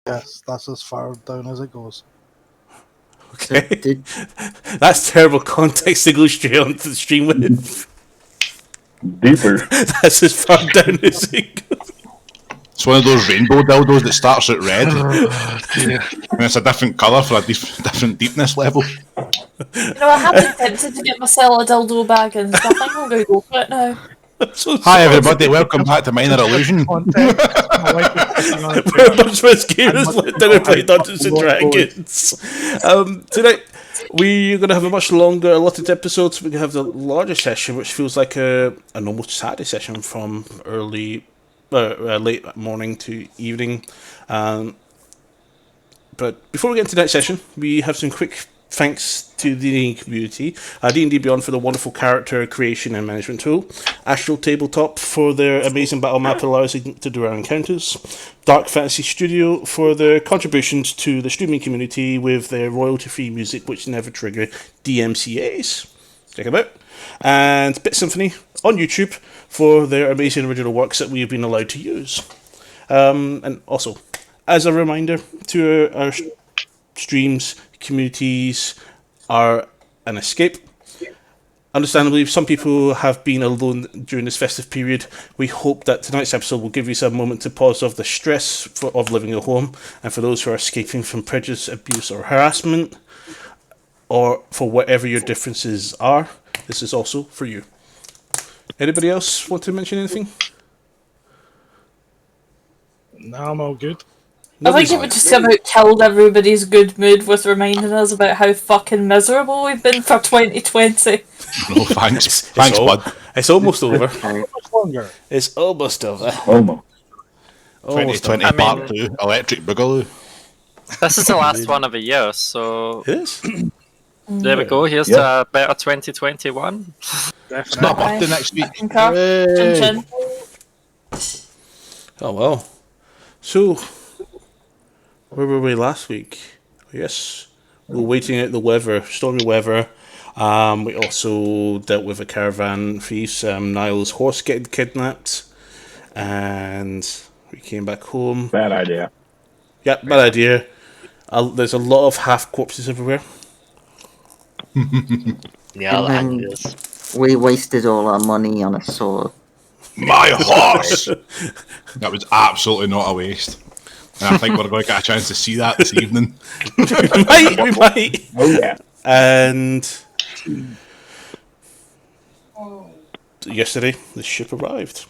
Yes, that's as far down as it goes. Okay. That's terrible context to go straight onto the stream with. Deeper. That's as far down as it goes. It's one of those rainbow dildos that starts at red. And it's a different colour for a different deepness level. I have been tempted to get myself a dildo bag, and I think I'm going to go for it now. Hi everybody, welcome back to Minor Illusion. We're a bunch of us gamers let down and play Dungeons and Dragons. Tonight we're going to have a much longer allotted episode, so we're going to have the larger session, which feels like an almost Saturday session from late morning to evening. But before we get into that session, we have some quick thanks to the D&D community, D&D Beyond for the wonderful character creation and management tool, Astral Tabletop for their amazing battle map that allows us to do our encounters, Dark Fantasy Studio for their contributions to the streaming community with their royalty-free music which never trigger DMCAs. Check them out. And Bit Symphony on YouTube for their amazing original works that we have been allowed to use. And also, as a reminder to our streams, communities are an escape. Understandably, some people have been alone during this festive period. We hope that tonight's episode will give you some moment to pause off the stress of living at home, and for those who are escaping from prejudice, abuse or harassment, or for whatever your differences are, this is also for you. Anybody else want to mention anything? No, I'm all good. I think it would just about killed everybody's good mood with reminding us about how fucking miserable we've been for 2020. No, thanks. Thanks, bud. It's almost over. Longer. It's almost over. Almost. 2020 part 2, Electric Boogaloo. This is the last one of the year, so It is? there we go. Here's to a better 2021. It's not birthday next week. Concur. Chin chin. Oh, well. So, where were we last week? Yes, we were waiting out the weather, stormy weather. We also dealt with a caravan thief, Niall's horse getting kidnapped, and we came back home. Bad idea. Yeah, bad idea. There's a lot of half corpses everywhere. Yeah, And then we wasted all our money on a sword. My horse! That was absolutely not a waste. And I think we're going to get a chance to see that this evening. we might. Oh yeah. And yesterday, the ship arrived,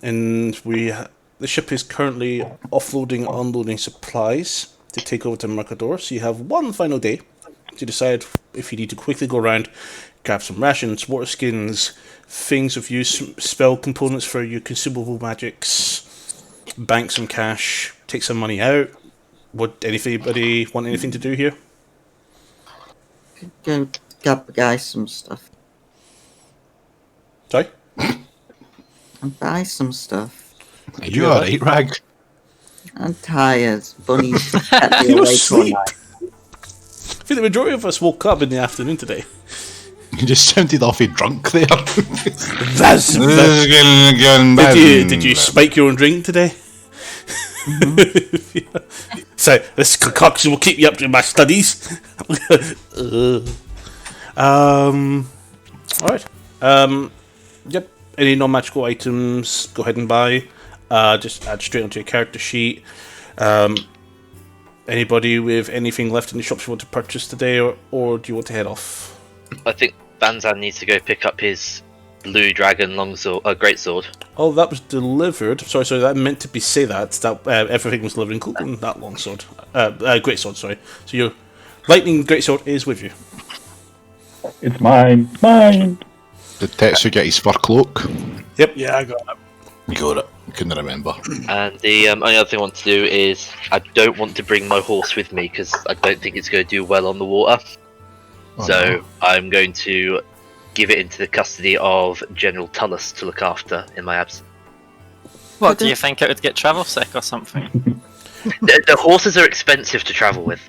and the ship is currently offloading, unloading supplies to take over to Mercador. So you have one final day to decide if you need to quickly go around, grab some rations, water skins, things of use, spell components for your consumable magics, bank some cash, take some money out. Would anybody want anything to do here? Go grab the guy some stuff. Sorry? And buy some stuff. Are you alright, Rag? I'm tired. Bunny's kept me You were awake all asleep. night. I think the majority of us woke up in the afternoon today. You just sounded awfully drunk there. Did you spike your own drink today? So this concoction will keep you up to my studies. Alright. Yep. Any non-magical items, go ahead and buy. Just add straight onto your character sheet. Anybody with anything left in the shops you want to purchase today, or do you want to head off? I think Banzan needs to go pick up his blue dragon longsword, greatsword. Oh, that was delivered. Sorry, that meant to be say that everything was delivered, including that longsword, greatsword. Sorry. So your lightning greatsword is with you. It's mine. Mine. Did Tetsu get his fur cloak? Yep. Yeah, I got it. You got it. Couldn't remember. And the only other thing I want to do is I don't want to bring my horse with me because I don't think it's going to do well on the water. So I'm going to give it into the custody of General Tullus to look after in my absence. What, do you think it would get travel sick or something? The horses are expensive to travel with.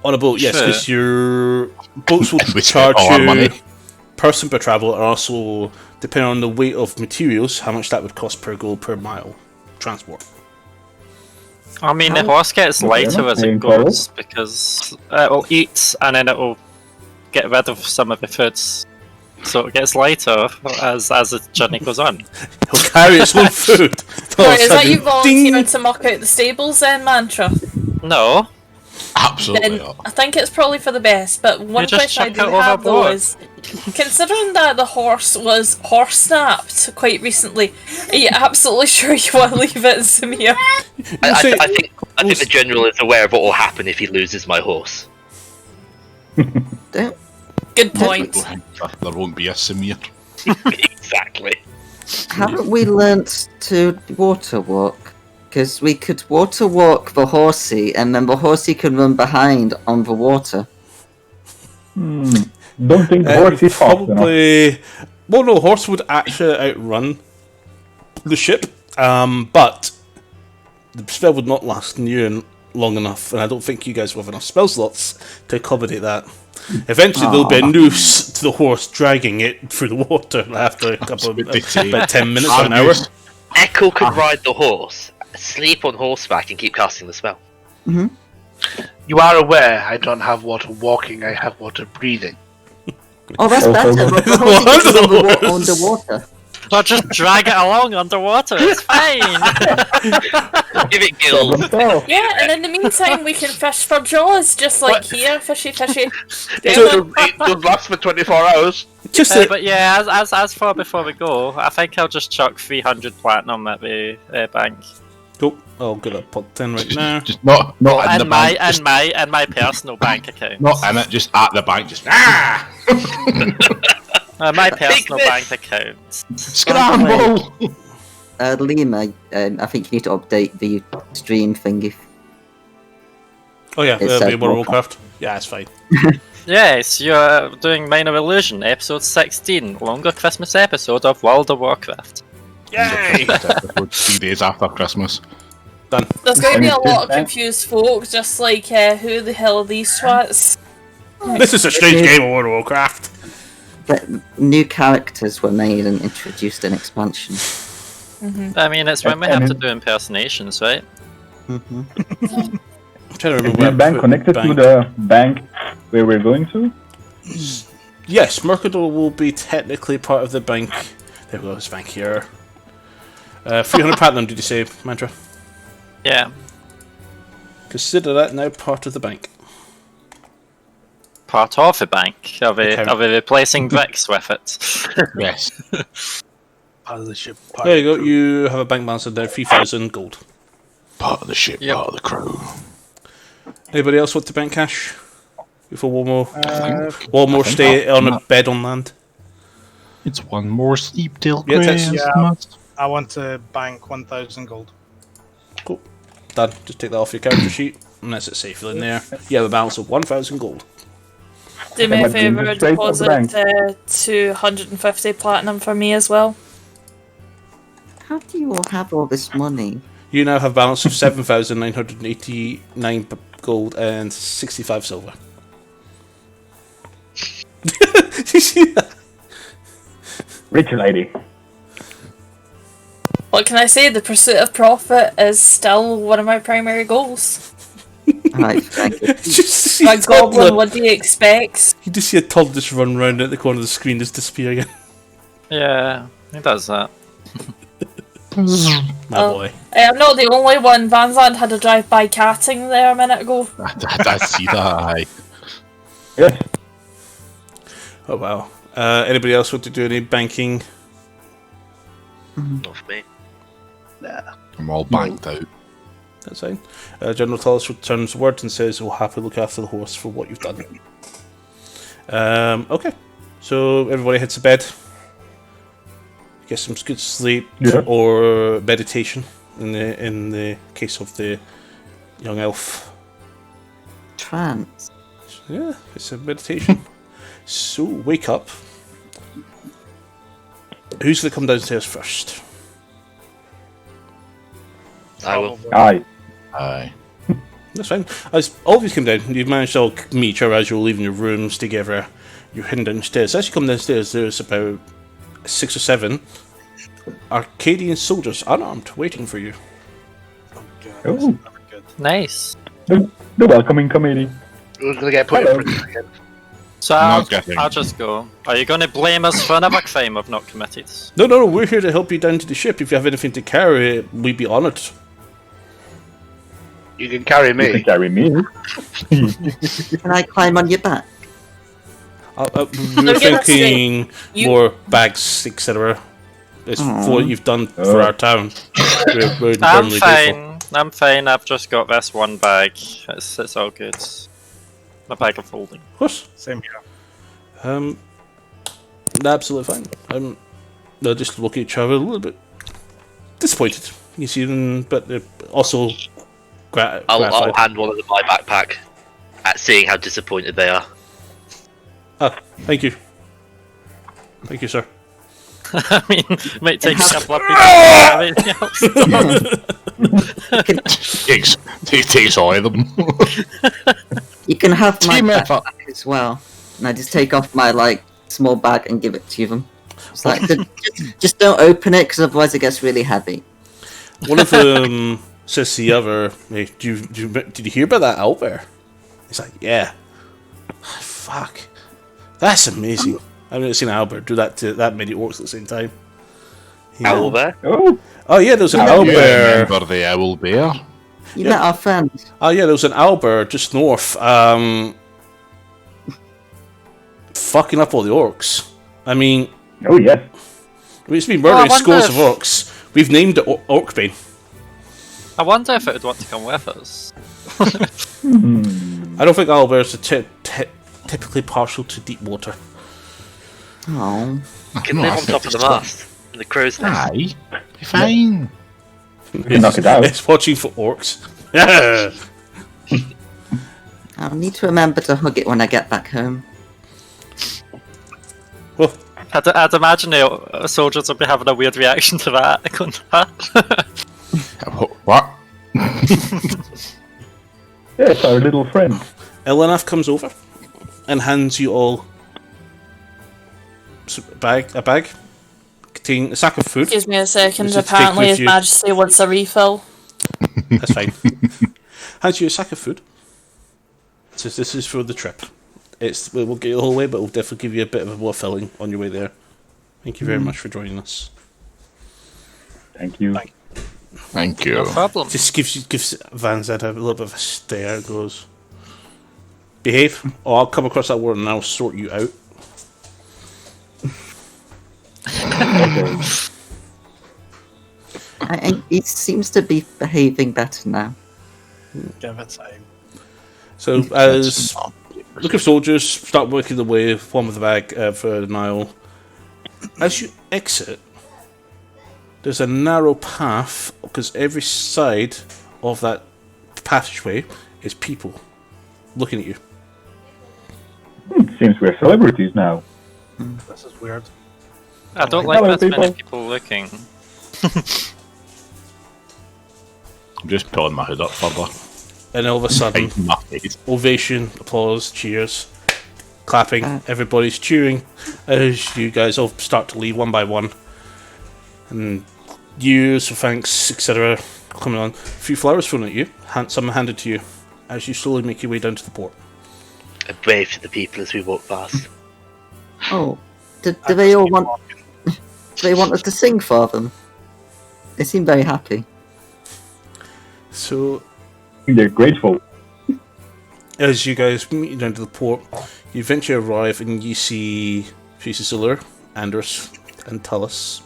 On a boat, yes, Sure. because your boats will We charge spent all our you money. person per travel, and also depending on the weight of materials, how much that would cost per gold per mile transport. I mean, the How- horse gets lighter as it Ain't goes because it'll eat and then it'll get rid of some of the foods. So it gets lighter as the journey goes on. He'll carry its own food. All of a Right, is that you sudden, volunteering ding! to muck out the stables then, Mantra? No, Absolutely Then not. I think it's probably for the best. But one just question I chuck do it have though overboard. is, considering that the horse was horse snapped quite recently, are you absolutely sure you want to leave it in Samir? say- I think the general is aware of what will happen if he loses my horse. Don't- Good point. There won't be a Samir. Exactly. Haven't we learnt to water walk? Because we could water walk the horsey, and then the horsey can run behind on the water. Don't think the horse is fast enough. probably. Well, no, horse would actually outrun the ship, but the spell would not last near long enough, and I don't think you guys will have enough spell slots to accommodate that. Eventually, there'll be a noose to the horse dragging it through the water after a couple of what they say. about 10 minutes or an hour. Echo could ride the horse, sleep on horseback, and keep casting the spell. You are aware I don't have water walking, I have water breathing. Oh, that's Also- better. But the horsey can run underwater. but just drag it along underwater. It's fine. Give it gills. Themselves. Yeah, and in the meantime, we can fish for jaws, just like What? here, fishy, fishy. It does last for 24 hours. Just But yeah, as far before we go, I think I'll just chuck 300 platinum at the bank. oh, I'll get a pot 10 right now. Just not in the And my bank. Just and my personal bank account. not in it. Just at the bank. Just My personal this. bank account. scramble. Lima, I think you need to update the stream thingy. Oh yeah, It says World of Warcraft. Warcraft. Yeah, it's fine. Yes, you're doing Minor Illusion, episode 16, longer Christmas episode of World of Warcraft. Yay! 3 days after Christmas. Done. There's going to be a And lot of it's- confused folk, just like, who the hell are these swats? This is a strange game of World of Warcraft. But new characters were made and introduced in expansion. I mean, it's when we have to do impersonations, right? Hmm. I'm trying to Is remember this where I bank put connected to the bank where we're going to? Yes, Mercador will be technically part of the bank. There we go, this bank here. 300 platinum, did you say, Mantra? Yeah. Consider that now part of the bank. Part of the bank. Are we Okay. replacing bricks with it? Yes. Part of the ship. Part There of you the go, crew. you have a bank balance of there, 3,000 gold. Part of the ship. Yep. Part of the crew. Anybody else want to bank cash? Before one more, I think stay I'll- on a bed on land. It's one more sleep till Yeah, that's- Christmas. I want to bank 1,000 gold. Cool. Done. Just take that off your character sheet, and that's it safely in there. You have a balance of 1,000 gold. Do me a But favour, just straight off the deposit 250 platinum for me as well. How do you all have all this money? You now have a balance of 7,989 gold and 65 silver. Did you see that? Rich lady. What can I say? The pursuit of profit is still one of my primary goals. Right, thank you. Just see My a toddler. goblin, what do you expect? You just see a toddler just run round at the corner of the screen, just disappear again. Yeah, he does that. My Oh. boy. I'm not the only one. Van Zandt had a drive-by catting there a minute ago. I see that. Aye. Yes. Oh wow. Anybody else want to do any banking? Not for me. I'm all banked out. That's fine. General Tullis returns word and says he'll happily look after the horse for what you've done. Okay. So everybody heads to bed. Get some good sleep Yeah. or meditation in the case of the young elf. Trance. Yeah, it's a meditation. So wake up. Who's gonna come downstairs first? I will. Aye. Aye. That's fine. As all of you come down, you've managed to all meet each other as you're leaving your rooms together. You're heading downstairs. As you come downstairs, there's about 6 or 7 Arcadian soldiers, unarmed, waiting for you. Oh, God, Oh. that's never Nice. The welcoming committee. We're gonna get put in prison again. So I'm I'll, not getting- I'll just go. Are you going to blame us for another crime I've not committed? No, we're here to help you down to the ship. If you have anything to carry, we'd be honoured. You can carry You can me. carry me. Can I climb on your back? We were gonna thinking you- more bags, etc. It's Aw. for what you've done for our town. We're I'm eternally grateful. fine. I'm fine. I've just got this one bag. It's all good. My bag of holding. Of course. Same here. Absolutely fine. They'll just look at each other a little bit disappointed. You see them, but they're also I'll gratified. hand one of them my backpack at seeing how disappointed they are. Ah, thank you. Thank you, sir. I mean, might take a couple of people. Takes all of them. You can have my Team effort. backpack as well. And I just take off my small bag and give it to them. It's like just don't open it because otherwise it gets really heavy. One of them says to the other, hey, did you hear about that out there? He's like, yeah. Fuck. That's amazing. I've never seen Albert do that to that many orcs at the same time. Yeah. Owl bear? Oh yeah, there was an Yeah, owl You bear. remember the owl bear? You met our friend. Oh yeah, there was an owl bear just north. Fucking up all the orcs. I mean, Oh, yes. it's been Well, I murdering wonder scores of orcs. We've named it Orcbane. I wonder if it would want to come with us. I don't think owl bears are typically partial to deep water. Oh, Can live on top of the mast. In the crow's nest. Aye. Be fine. Knock it out. It's watching for orcs. Yeah. I'll need to remember to hug it when I get back home. Well, I'd imagine the soldiers would be having a weird reaction to that. Going, huh? What? Yes, our little friend. Elenaf comes over and hands you all a bag containing a sack of food. Excuse me a second. Does it take Apparently, with His you? Majesty wants a refill. That's fine. Hands you a sack of food. Says this is for the trip. It won't get you the whole way, but it'll definitely give you a bit of a more filling on your way there. Thank you very much for joining us. Thank you. Thank you. No problem. Just gives Van Zed a little bit of a stare. Goes, behave, or I'll come across that word and I'll sort you out. Okay. He seems to be behaving better now. Give it time. So as a group of soldiers start working their way one with the bag for the Nile, as you exit, there's a narrow path because every side of that passageway is people looking at you. Seems we're celebrities now. This is weird. I don't like Hello, this many people. people looking. I'm just pulling my hood up further. And all of a sudden, Hiding my face. ovation, applause, cheers, clapping, everybody's cheering as you guys all start to leave one by one. And years of thanks, etc. coming on. A few flowers thrown at you, some handed to you as you slowly make your way down to the port. I wave to the people as we walk past. Oh, do they all want? Do they want us to sing for them? They seem very happy. So, They're grateful. as you guys meet down to the port, you eventually arrive and you see Fusizuller, Anders, and Tullus.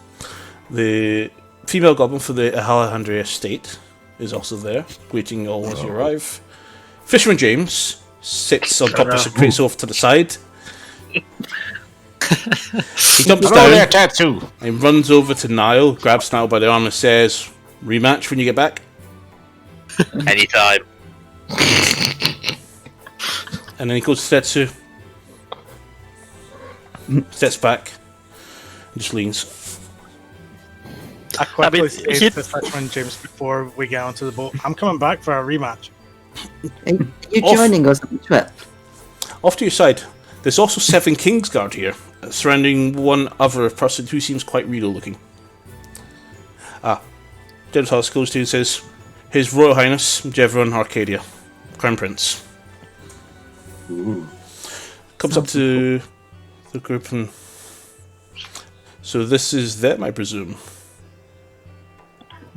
The female goblin for the Alejandria estate is also there, waiting all as you arrive. Fisherman James sits on top of the crates off to the side. He jumps Hello there, down tattoo. and runs over to Niall, grabs Niall by the arm and says, "Rematch when you get back." Anytime. And then he goes to Tetsu, steps back, and just leans. I quickly mean, say he- to Fishman James before we get onto the boat, I'm coming back for a rematch. Are you Off. joining us on the trip? Off to your side, there's also 7 Kingsguard here, surrounding one other person who seems quite real looking. James Hollis goes to you and says, His Royal Highness Jevron Arcadia, Crown Prince. Ooh. Comes up to the group and... So this is them, I presume.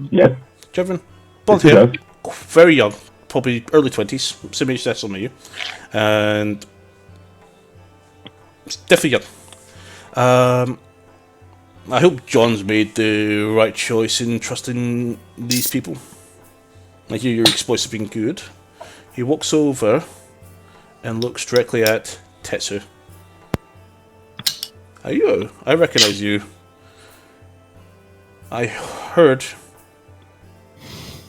Yes. Jevron, blonde Yes, it hair, does. very young, probably early 20s, same age as some of you. And... definitely young. I hope John's made the right choice in trusting these people. I hear your exploits have been good. He walks over and looks directly at Tetsu. Are you? I recognize you. I heard...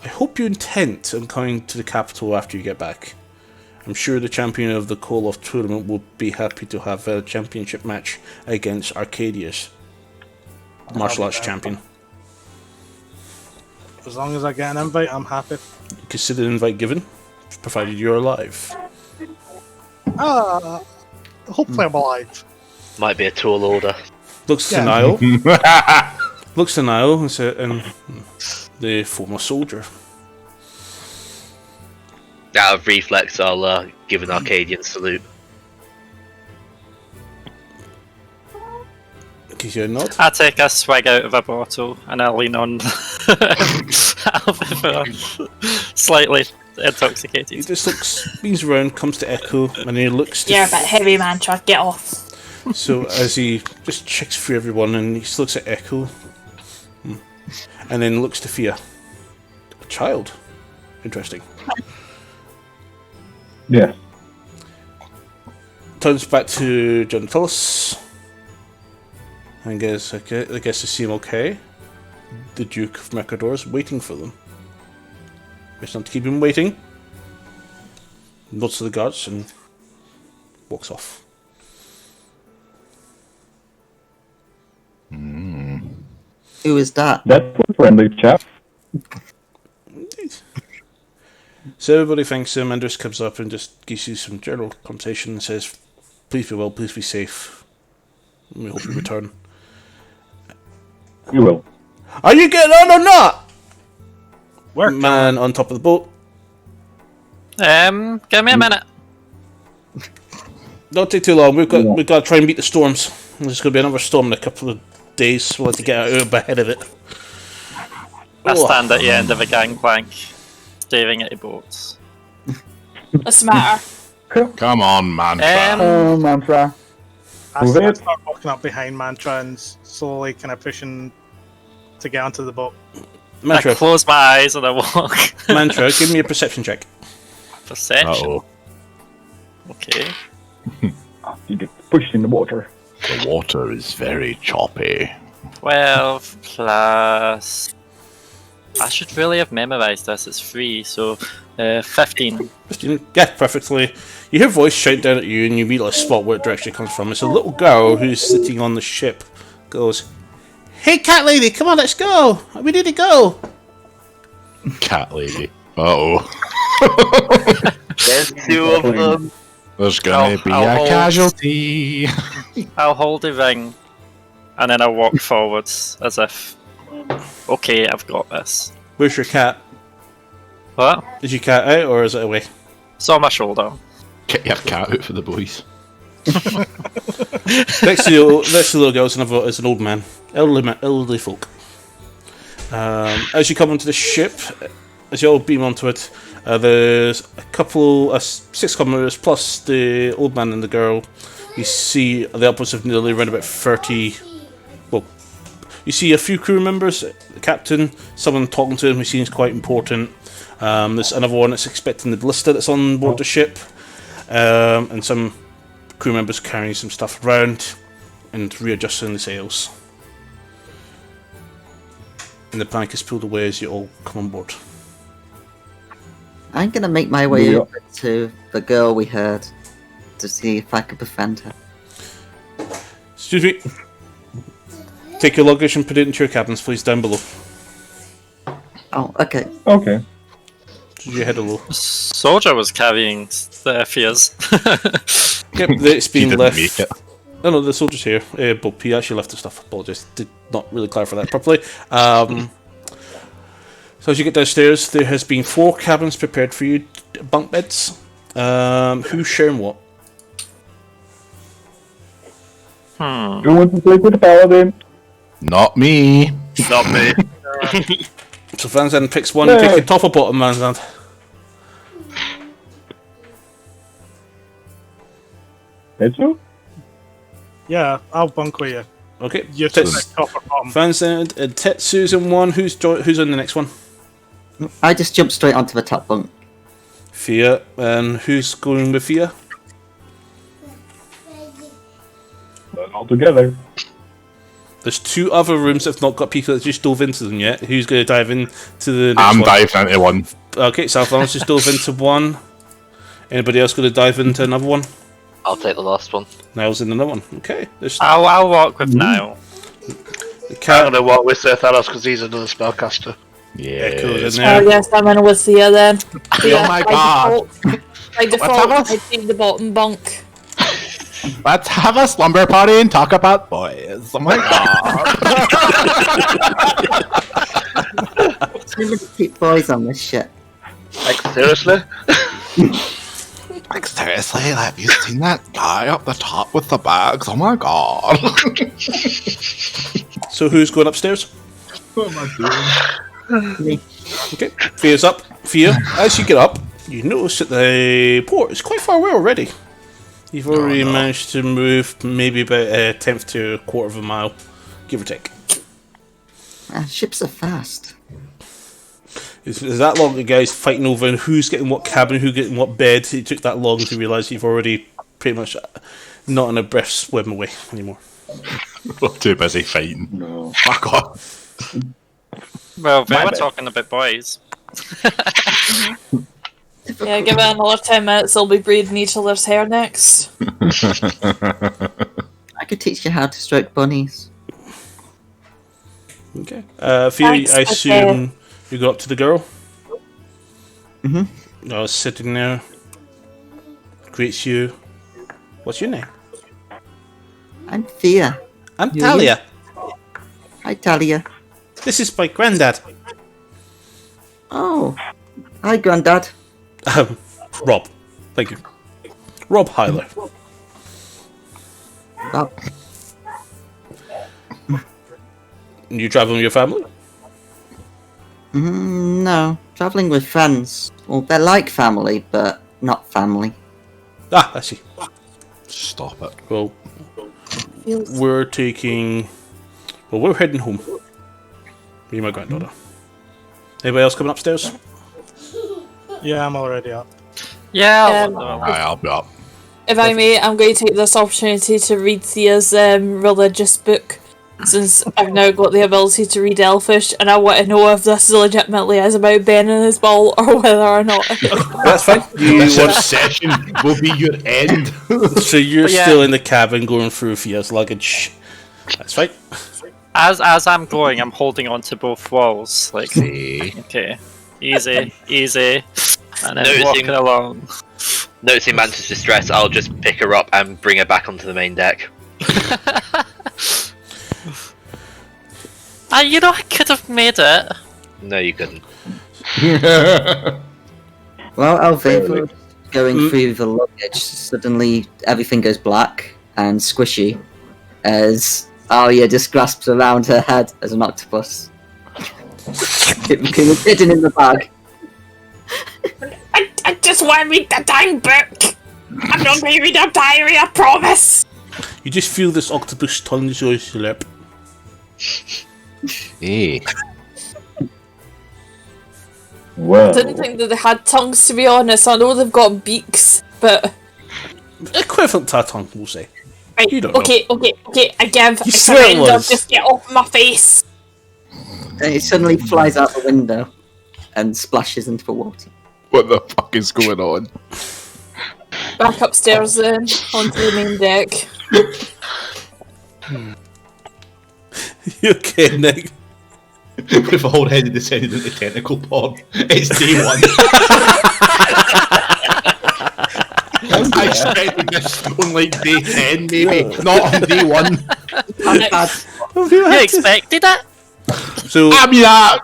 I hope you intend on coming to the capital after you get back. I'm sure the champion of the Koloff tournament will be happy to have a championship match against Arcadia's martial arts champion. As long as I get an invite, I'm happy. Consider the invite given, provided you're alive. Hopefully I'm alive. Might be a tall order. Looks to Yeah. Niall. Looks to Niall and the former soldier. Out of reflex, I'll give an Arcadian salute. Gives you a nod. I take a swig out of a bottle and I lean on Alvin, slightly He intoxicated. just looks, leans around, comes to Echo, and he looks to... You're a bit heavy, Mantra. Get off. So as he just checks through everyone, and he looks at Echo, and then looks to Fia. A child. Interesting. Yes. Turns back to John Phyllis. I guess to see him okay. The Duke of Mercador is waiting for them. It's not to keep him waiting. Nods to the guards and walks off. Who is that? That's a friendly chap. Indeed. So everybody thanks him, and just comes up and just gives you some general conversation and says, "Please be well, please be safe. We hope you return." You will. Are you getting on or not? Work. Man on top of the boat. Give me a minute. Don't take too long. We've got to try and beat the storms. There's going to be another storm in a couple of days. We'll have to get out ahead of it. I Oh. stand at the end of a gangplank, staring at the boats. What's the matter? Come on, man. Mantra. I Move it. start walking up behind Mantra and slowly kind of pushing to get onto the boat. Mantra, I close my eyes and I walk. Mantra, give me a perception check. Perception. Uh-oh. Okay. You get pushed in the water. The water is very choppy. 12 plus... I should really have memorised this, it's free, so 15. Yeah, perfectly. You hear a voice shout down at you, and you immediately spot where direction it comes from. It's a little girl who's sitting on the ship. Goes, "Hey, cat lady, come on, let's go. We need to go." Cat lady. Uh-oh. There's two of them. There's gonna be a hold- casualty. I'll hold the ring, and then I'll walk forwards as if, okay, I've got this. Where's your cat? What? Is your cat out, or is it away? It's on my shoulder. Get your cat out for the boys. Next to the little girl is an old man, elderly folk. As you come onto the ship, as you all beam onto it, there's a couple, 6 commoners plus the old man and the girl. You see the upwards of nearly around about 30. Well, you see a few crew members, the captain, someone talking to him who seems quite important. There's another one that's expecting the ballista that's on board the ship, and some crew members carrying some stuff around and readjusting the sails. And the panic is pulled away as you all come on board. I'm gonna make my way Yeah. over to the girl we heard to see if I could befriend her. Excuse me. Take your luggage and put it into your cabins, please, down below. Oh, okay. Okay. Did you head below? Soldier was carrying the fears. Yep, it's He been didn't left. make it. No, the soldier's here. But he actually left the stuff. Apologise, did not really clarify that properly. So as you get downstairs, there has been 4 cabins prepared for you, bunk beds. Who's sharing what? Who wants to sleep with the paladin? Not me. Not me. So Van Zandt picks one, No. taking top or bottom, Van Zandt. Tetsu? Yeah, I'll bunk with you. Okay, You Tits- take top or bottom. Van Zandt and Tetsu's in one. Who's on the next one? I just jumped straight onto the top bunk. Fia. And who's going with Fia? All together. There's 2 other rooms that have not got people that just dove into them yet. Who's going to dive into the next I'm one? diving into one. Okay, South Lawrence just dove into one. Anybody else going to dive into another one? I'll take the last one. Niall's in another one. Okay. There's I'll walk with Niall. the I'm cat. gonna walk with Sir Thanos because he's another spellcaster. Echoes in Oh there. yes, I'm in with Thea then. Thea, my by God. default- By default, Thomas? I take the bottom bunk. Let's have a slumber party and talk about boys. Oh my god. Too many cute boys on this shit. Like, seriously? Like, seriously, have you seen that guy up the top with the bags? Oh my god. So who's going upstairs? What am I doing? Me. Okay, Fia's up. Fia, as you get up, you notice that the port is quite far away already. You've already managed to move maybe about a tenth to a quarter of a mile, give or take. Ships are fast. Is that long, the guys fighting over who's getting what cabin, who's getting what bed? It took that long to realise you've already pretty much not in a breath swim away anymore. We're too busy fighting. No. Fuck off. Well, they My were bad. talking about boys. Yeah, give it another 10 minutes, they'll be breathing each other's hair next. I could teach you how to stroke bunnies. Okay. Fia, Thanks, I okay. assume you go up to the girl? Mhm. I was sitting there, greets you. What's your name? I'm Thea. I'm You? Talia. Hi, Talia. This is my granddad. Oh. Hi, Grandad. Rob. Thank you. Rob Hyler. Oh, You traveling with your family? no. Travelling with friends. Well, they're like family, but not family. Ah, I see. Stop it. Well, Feels- we're taking... Well, we're heading home. Me and my granddaughter. Anybody else coming upstairs? Yeah, I'm already up. Yeah, Um, Alright, I'll be up. If I may, I'm going to take this opportunity to read Thea's religious book, since I've now got the ability to read Elfish, and I want to know if this legitimately is about Ben and his ball, or whether or not. That's fine. You This want, obsession will be your end. so you're But yeah. still in the cabin going through Fia's luggage. That's fine. as I'm going, I'm holding on to both walls. Like, See. okay, easy, easy, and then Noticing- walking along. Noticing Manta's distress, I'll just pick her up and bring her back onto the main deck. You know, I could have made it. No, you couldn't. Well, Alveva, going through the luggage, suddenly everything goes black and squishy as Arya just grasps around her head as an octopus. It became hidden in the bag. I just want to read the dang book! I'm not going to read a diary, I promise! You just feel this octopus tongue show your lip. Hey. Well. I didn't think that they had tongues, to be honest. I know they've got beaks, but... Equivalent to a tongue, we'll say. Right, You don't know. okay, I give. You I swear it surrender, was. just get off my face! And it suddenly flies out the window and splashes into the water. What the fuck is going on? Back upstairs then, onto the main deck. You okay, Nick? If a whole head had descended into tentacle porn, it's day one. I expected this on like day 10, maybe. Not on day 1. Bad. You expected it? So, I'm that!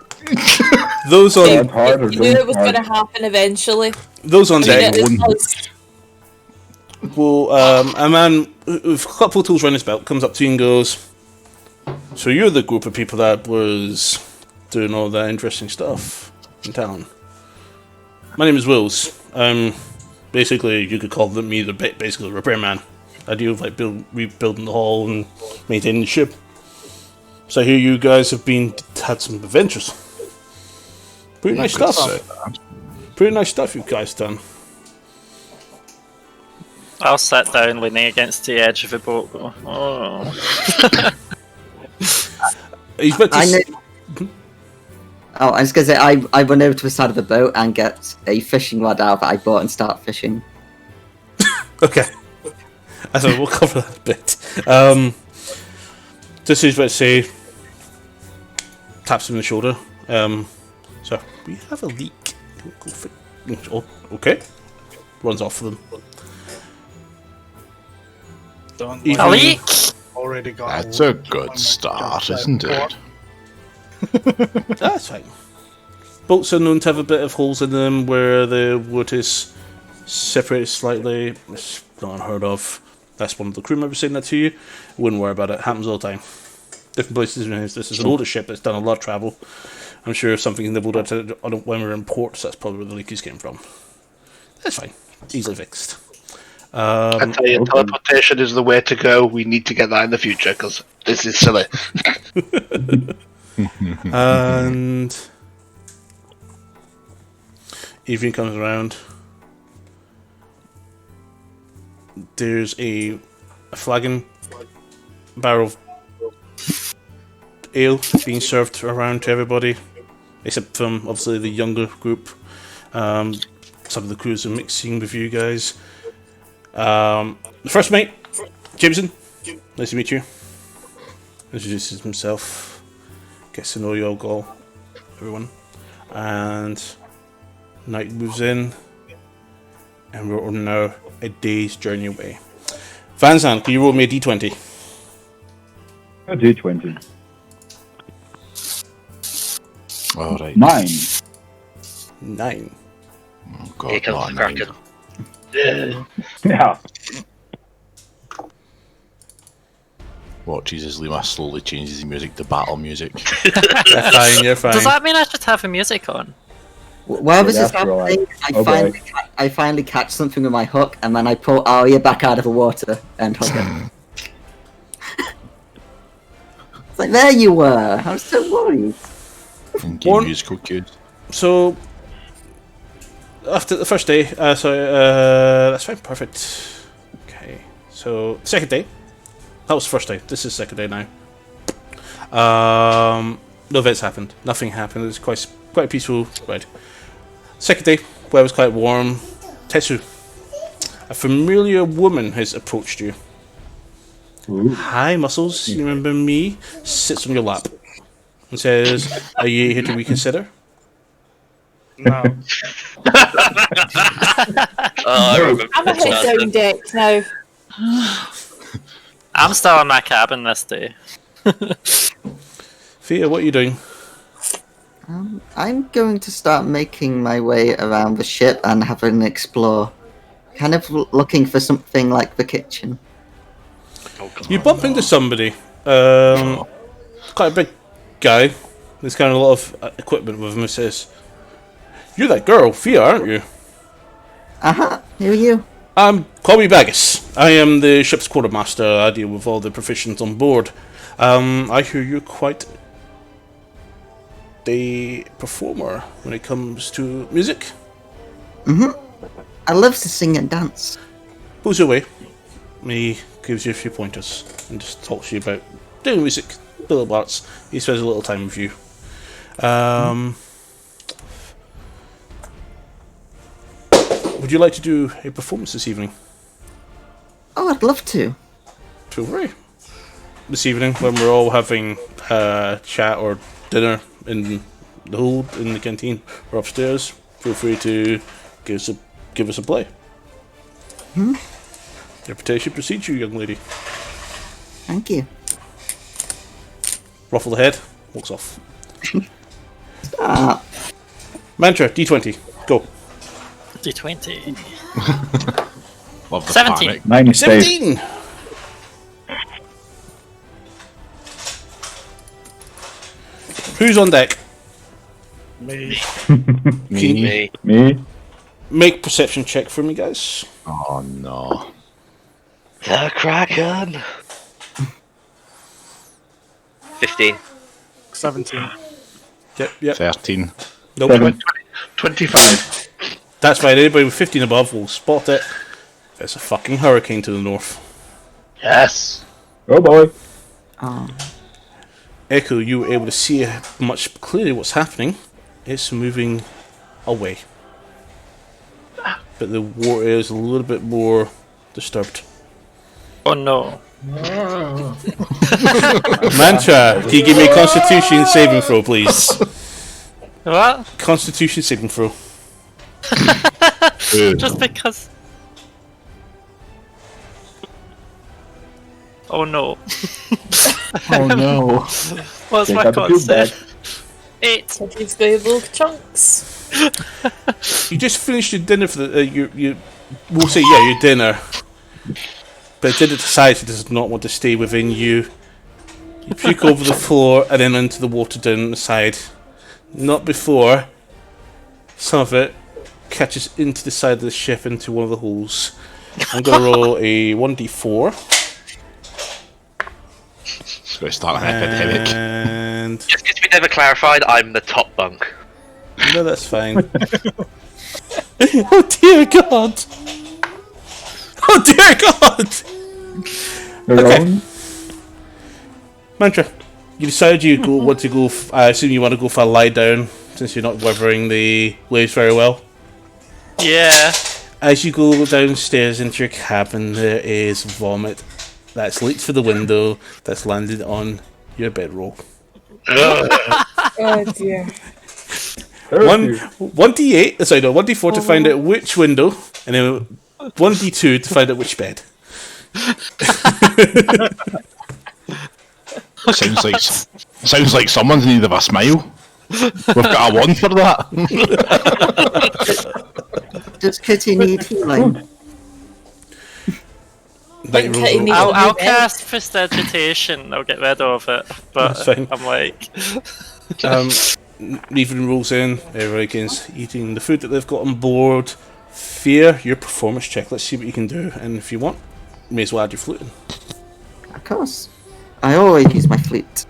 Those on You Hard, hard, or knew it don't was hard. going to happen eventually. those on I mean, deck it was- will a man with a couple of tools around his belt comes up to you and goes, "So you're the group of people that was doing all that interesting stuff in town. My name is Wills. Basically, you could call me basically the repairman. I deal with like rebuilding the hull and maintaining the ship. So I hear you guys have had some adventures. Pretty nice stuff. Pretty nice stuff you guys done." I'll sit down leaning against the edge of the boat. Go, oh. He's about to I know. Oh, I was gonna say I run over to the side of the boat and get a fishing rod out that I bought and start fishing. Okay. I thought we'll cover that a bit. This is what I say. Taps him on the shoulder. So we have a leak. Oh, okay. Runs off for them. Don't Even- A leak! already got. That's a good start, isn't it? That's fine. Boats are known to have a bit of holes in them where the wood is separated slightly. It's not unheard of. That's one of the crew members saying that to you. Wouldn't worry about it. Happens all the time. Different places. This is an older ship that's done a lot of travel. I'm sure if something nibbled at it when we were in port, so that's probably where the leak is came from. That's fine. Easily fixed. I tell you, teleportation is the way to go. We need to get that in the future because this is silly. And evening comes around. There's a flagon barrel of ale being served around to everybody, except from obviously the younger group. Some of the crews are mixing with you guys. The first mate, Jameson, nice to meet you. Introduces himself, gets to know you all, everyone, and night moves in, and we're now a day's journey away. Van Zandt, can you roll me a d20? A D20. Alright. 9. 9. Oh, God, Here comes not the a Kraken. nine. Yeah. Watch as Lima slowly changes the music to battle music. You're fine, you're fine. Does that mean I should have the music on? While this is that's right. happening, Okay. I finally catch something with my hook, and then I pull Arya back out of the water and hook her. It's like, there you were! I was so worried. And give One- musical cues. So, after the first day, that's fine, perfect. Okay, so, second day. That was the first day, this is the second day now. No events happened, nothing happened, it was quite a peaceful ride. Second day, weather was quite warm. Tetsu, a familiar woman has approached you. Ooh. Hi, Muscles, you remember me? Sits on your lap and says, "Are you here to reconsider?" No. I remember I'm a this head now. down deck now. I'm still in my cabin this day. Thea, what are you doing? I'm going to start making my way around the ship and having an explore. Kind of looking for something like the kitchen. You bump into somebody. Quite a big guy. There's kind of a lot of equipment with him. He says, "You're that girl, Thea, aren't you?" Aha, who are you? Call me Bagus. I am the ship's quartermaster. I deal with all the proficients on board. I hear you're quite the performer when it comes to music. I love to sing and dance. Pulls you away. He gives you a few pointers and just talks to you about doing music, little arts. He spends a little time with you. Would you like to do a performance this evening? Oh, I'd love to. Feel free. This evening, when we're all having chat or dinner in the hold, in the canteen, or upstairs, feel free to give us a play. The reputation precedes you, young lady. Thank you. Ruffle the head, walks off. Ah, Mantra, D20. Go. D20. Love the 17. panic. 90 save. 17! Who's on deck? Me. Me. Me. Make perception check for me, guys. Oh no. The Kraken. 15. 17. Yep. 13. Nope. 7. 25. That's fine. Anybody with 15 above will spot it. There's a fucking hurricane to the north. Yes. Oh boy. Echo, you were able to see much clearly what's happening. It's moving away. But the water is a little bit more disturbed. Oh no. Mantra, can you give me a constitution saving throw, please? What? Constitution saving throw. Just because. Oh no. Oh no. What's Take my out the con tube say? bag. 8. So these little chunks. You just finished your dinner for the. We'll say, yeah, your dinner. But dinner decides it does not want to stay within you. You puke over the floor and then into the water down the side. Not before some of it catches into the side of the ship into one of the holes. I'm going to roll a 1d4. It's going to start an epidemic. And. Just because we never clarified, I'm the top bunk. No, that's fine. Oh dear God! Oh dear God! Their Okay. own? Mantra, you decided you want to go. I assume you want to go for a lie down since you're not weathering the waves very well. Yeah. As you go downstairs into your cabin, there is vomit that's leaked through the window that's landed on your bedroll. Oh dear. One d8, sorry, no, 1d4 to find out which window, and then 1d2 to find out which bed. Sounds like someone's in need of a smile. We've got a 1 for that. Does Kitty need healing? Night rolls Kitty over. needs- I'll cast Prestidigitation. I'll get rid of it. That's But fine. I'm like. Evening rolls in, everybody begins eating the food that they've got on board. Fear your performance check. Let's see what you can do, and if you want, you may as well add your fluting. Of course. I always use my flute.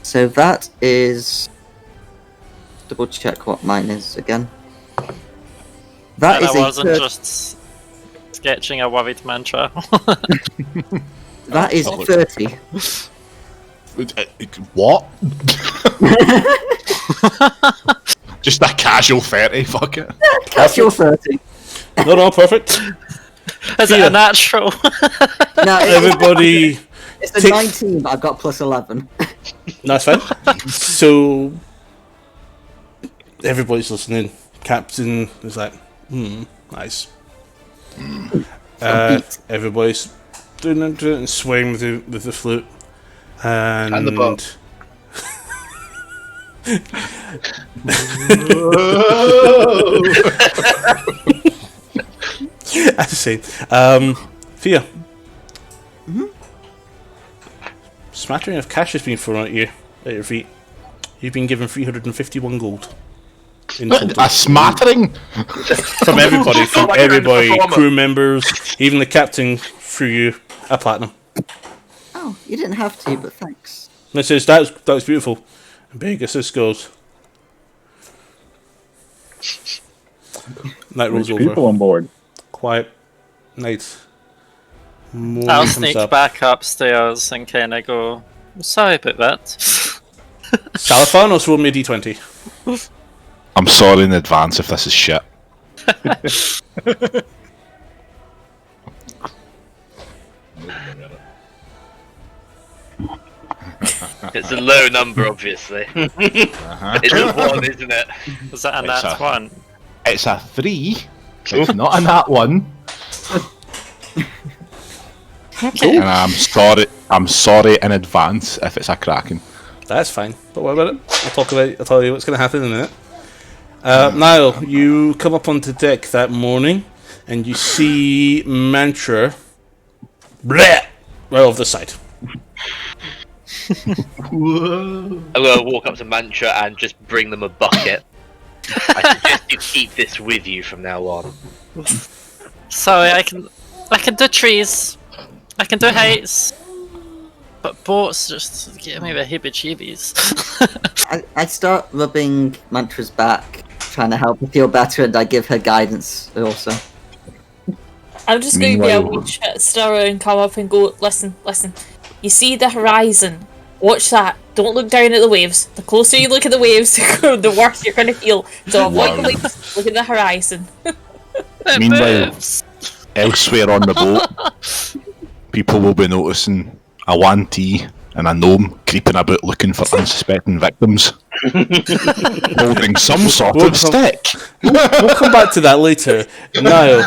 So that is... Double check what mine is again. That And is I a wasn't 30. just sketching a worried mantra. That is 30. What? Just a casual 30, fuck it. Casual 30. No, perfect. Is it a natural? No, Everybody, it's a take- 19, but I've got plus 11. no, that's fine. So, everybody's listening. Captain is like, nice. Everybody's doing it and swaying with the flute. And the bow. I say, Thea. Smattering of cash has been thrown at your feet. You've been given 351 gold. In total. A smattering? From everybody, from Like a everybody, performer. crew members, even the captain threw you a platinum. Oh, you didn't have to, but thanks. And it says, that was beautiful. And big as this goes. Night rolls Rich over. people on board. Quiet. Night. Morning I'll comes sneak up. back upstairs and kind of go, sorry about that. Salafanos roll me a d20. I'm sorry in advance if this is shit. It's a low number, obviously. It's a 1, isn't it? Is that a It's nat a- 1? It's a 3. It's not a nat 1. Okay. And I'm sorry in advance if it's a Kraken. That's fine. Don't worry about it. I'll tell you what's going to happen in a minute. Niall, you come up onto deck that morning, and you see Mantra right off the side. I'm gonna walk up to Mantra and just bring them a bucket. I suggest you keep this with you from now on. Sorry, I can do trees, I can do heights, but boats just give me the heebie-jeebies. I start rubbing Mantra's back, trying to help her feel better, and I give her guidance also. I'm just going to be a Meanwhile- wee shit stirrer and come up and go, listen. You see the horizon? Watch that. Don't look down at the waves. The closer you look at the waves, the worse you're going to feel. So avoid the waves, look at the horizon. Meanwhile, elsewhere on the boat, people will be noticing a Wantee and a gnome creeping about looking for unsuspecting victims, holding some sort We'll of come- stick. We'll come back to that later. Niall,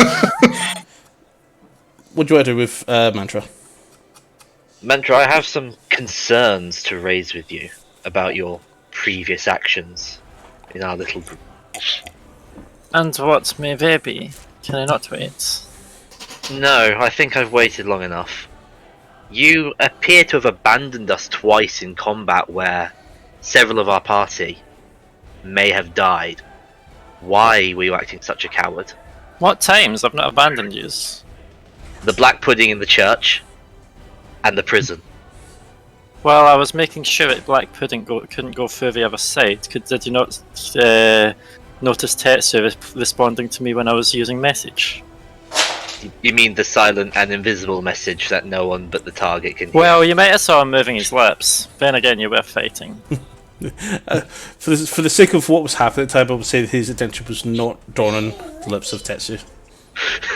what do you want to do with Mantra? Mantra, I have some concerns to raise with you about your previous actions in our little group. And what may they be? Can I not wait? No, I think I've waited long enough. You appear to have abandoned us twice in combat where several of our party may have died. Why were you acting such a coward? What times? I've not abandoned yous. The black pudding in the church and the prison. Well, I was making sure that Black Pudding couldn't go through the other side. Did you not notice Tetsu responding to me when I was using message? You mean the silent and invisible message that no one but the target can hear? Well, you might have saw him moving his lips. Then again, you were fighting. For the sake of what was happening at the time, I would say that his attention was not drawn on the lips of Tetsu.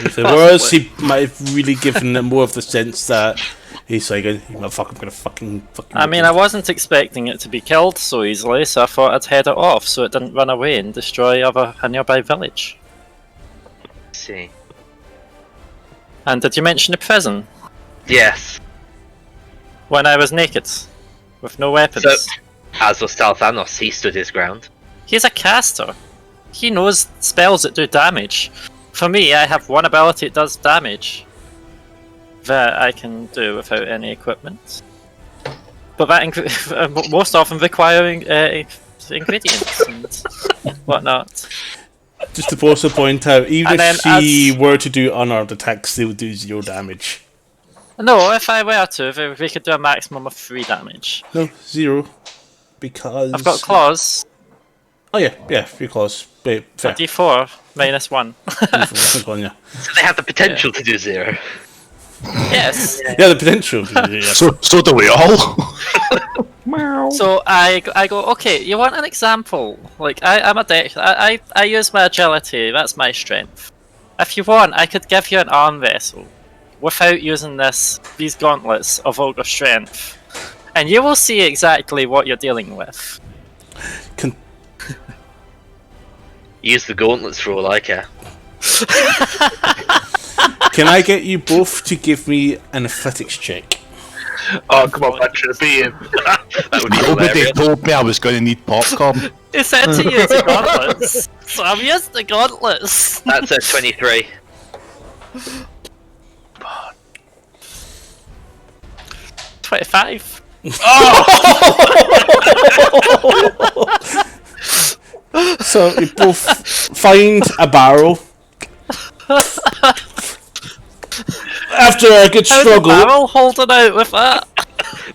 If there was, he might have really given him more of the sense that he's like, "You motherfucker, I'm gonna fucking." I mean, I wasn't expecting it to be killed so easily, so I thought I'd head it off so it didn't run away and destroy a nearby village. See. And did you mention the prison? Yes. When I was naked, with no weapons. So, as was Talthanos, he stood his ground. He's a caster. He knows spells that do damage. For me, I have one ability that does damage that I can do without any equipment. But that most often requiring ingredients and whatnot. Just to also point out, even And if then he were to do unarmed attacks, they would do 0 damage. No, if I were to, we could do a maximum of 3 damage. No, 0. Because... I've got claws. Oh yeah, your claws. Fair. A D4 minus 1. Yeah. So they have the potential to do 0. Yes. Yeah, the potential. Yeah. So do we all. So I go, okay, you want an example? Like, I'm a deck. I use my agility, that's my strength. If you want, I could give you an arm vessel without using these gauntlets of Ogre Strength. And you will see exactly what you're dealing with. Use the gauntlets for all I care. Can I get you both to give me an athletics check? Oh, come on, Mantra, be him. That would be Nobody hilarious. told me I was going to need popcorn. He said to use the gauntlets, so I've used the gauntlets. That's a 23. 25. So you both find a barrel. After a good How's the struggle, barrel holding out with that?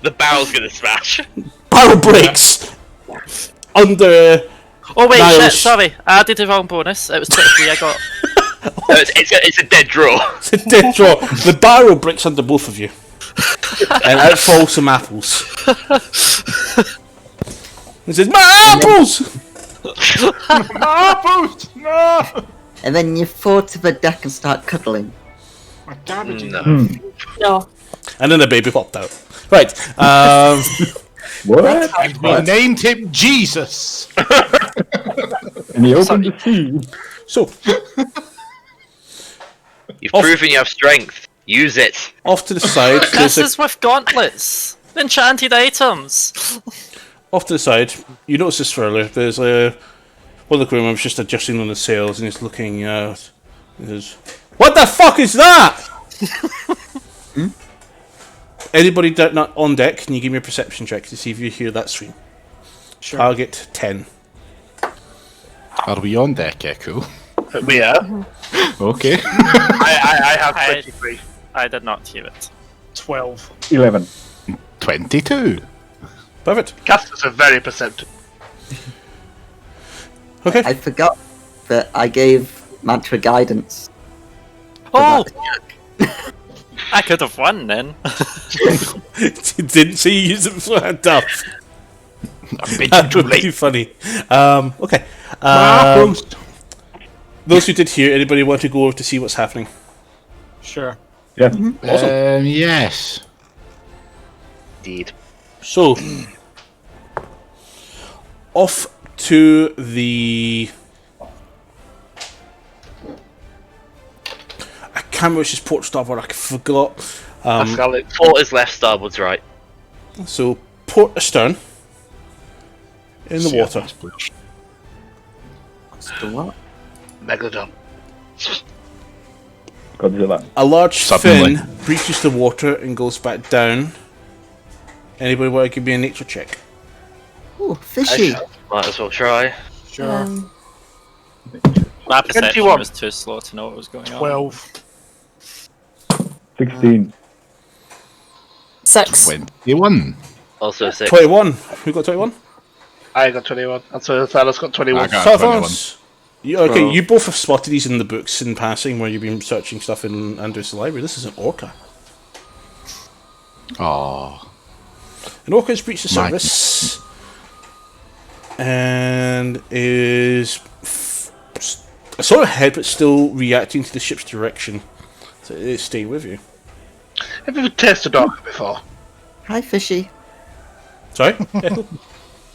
The barrel's gonna smash. barrel breaks under. Oh wait, Niles. shit, sorry. I did the wrong bonus. It was 23 I got. No, it's a dead draw. It's a dead draw. The barrel breaks under both of you, and out fall some apples. He says, "My apples!" Apples! No! And then you fall to the deck and start cuddling. My cabbage is No. No. And then the baby popped out. Right. What? We named him Jesus. And he opened the sea. So You've proven you have strength. Use it. off to the side, This there's a is with gauntlets. Enchanted items. off to the side, you notice this further. There's a One of the crew members just adjusting on the sails and he's looking out. He goes, "What the fuck is that?" Anybody not on deck, can you give me a perception check to see if you hear that scream? Sure. Target 10. Are we on deck, Echo? We are. Okay. I have 23. I did not hear it. 12. 11. 22. Perfect. Casters are very perceptive. Okay. I forgot that I gave Mantra guidance. Oh! I could have won then. Didn't see you use it before I duff. That That would be funny. Okay. Those who did hear, anybody want to go over to see what's happening? Sure. Yeah. Awesome. Yes. Indeed. So, off to the... I can't remember which is port starboard, I forgot. Port is left, starboard's right. So, port astern. In the water. Still what? Megalodon. Godzilla. A large Suddenly. fin breaches the water and goes back down. Anybody want to give me a nature check? Ooh, fishy. Might as well try. Sure. My perception 21. was too slow to know what was going on. 12. 16. 6. 21. Also 6. 21. Who got 21? I got 21. And so the fella's got 21. I got So 21. Alphonse, okay, you both have spotted these in the books in passing where you've been searching stuff in Andrew's library. This is an orca. Oh. An orca has breached the surface and is sort of ahead but still reacting to the ship's direction. So it is staying with you. Have you ever tasted orca before? Hi, fishy. Sorry?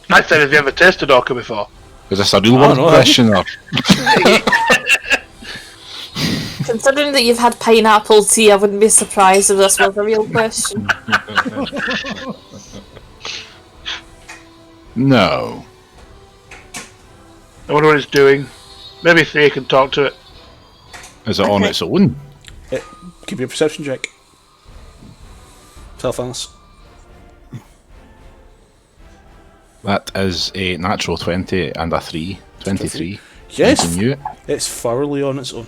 I said, have you ever tasted orca before? Is this a real I world don't know. question or? Considering that you've had pineapple tea, I wouldn't be surprised if this was a real question. No. I wonder what it's doing. Maybe Thea can talk to it. Is it on its own? Give me a perception check. Self-analysis. That is a natural 20 and a 3. 23. Yes, Something new. it's thoroughly on its own.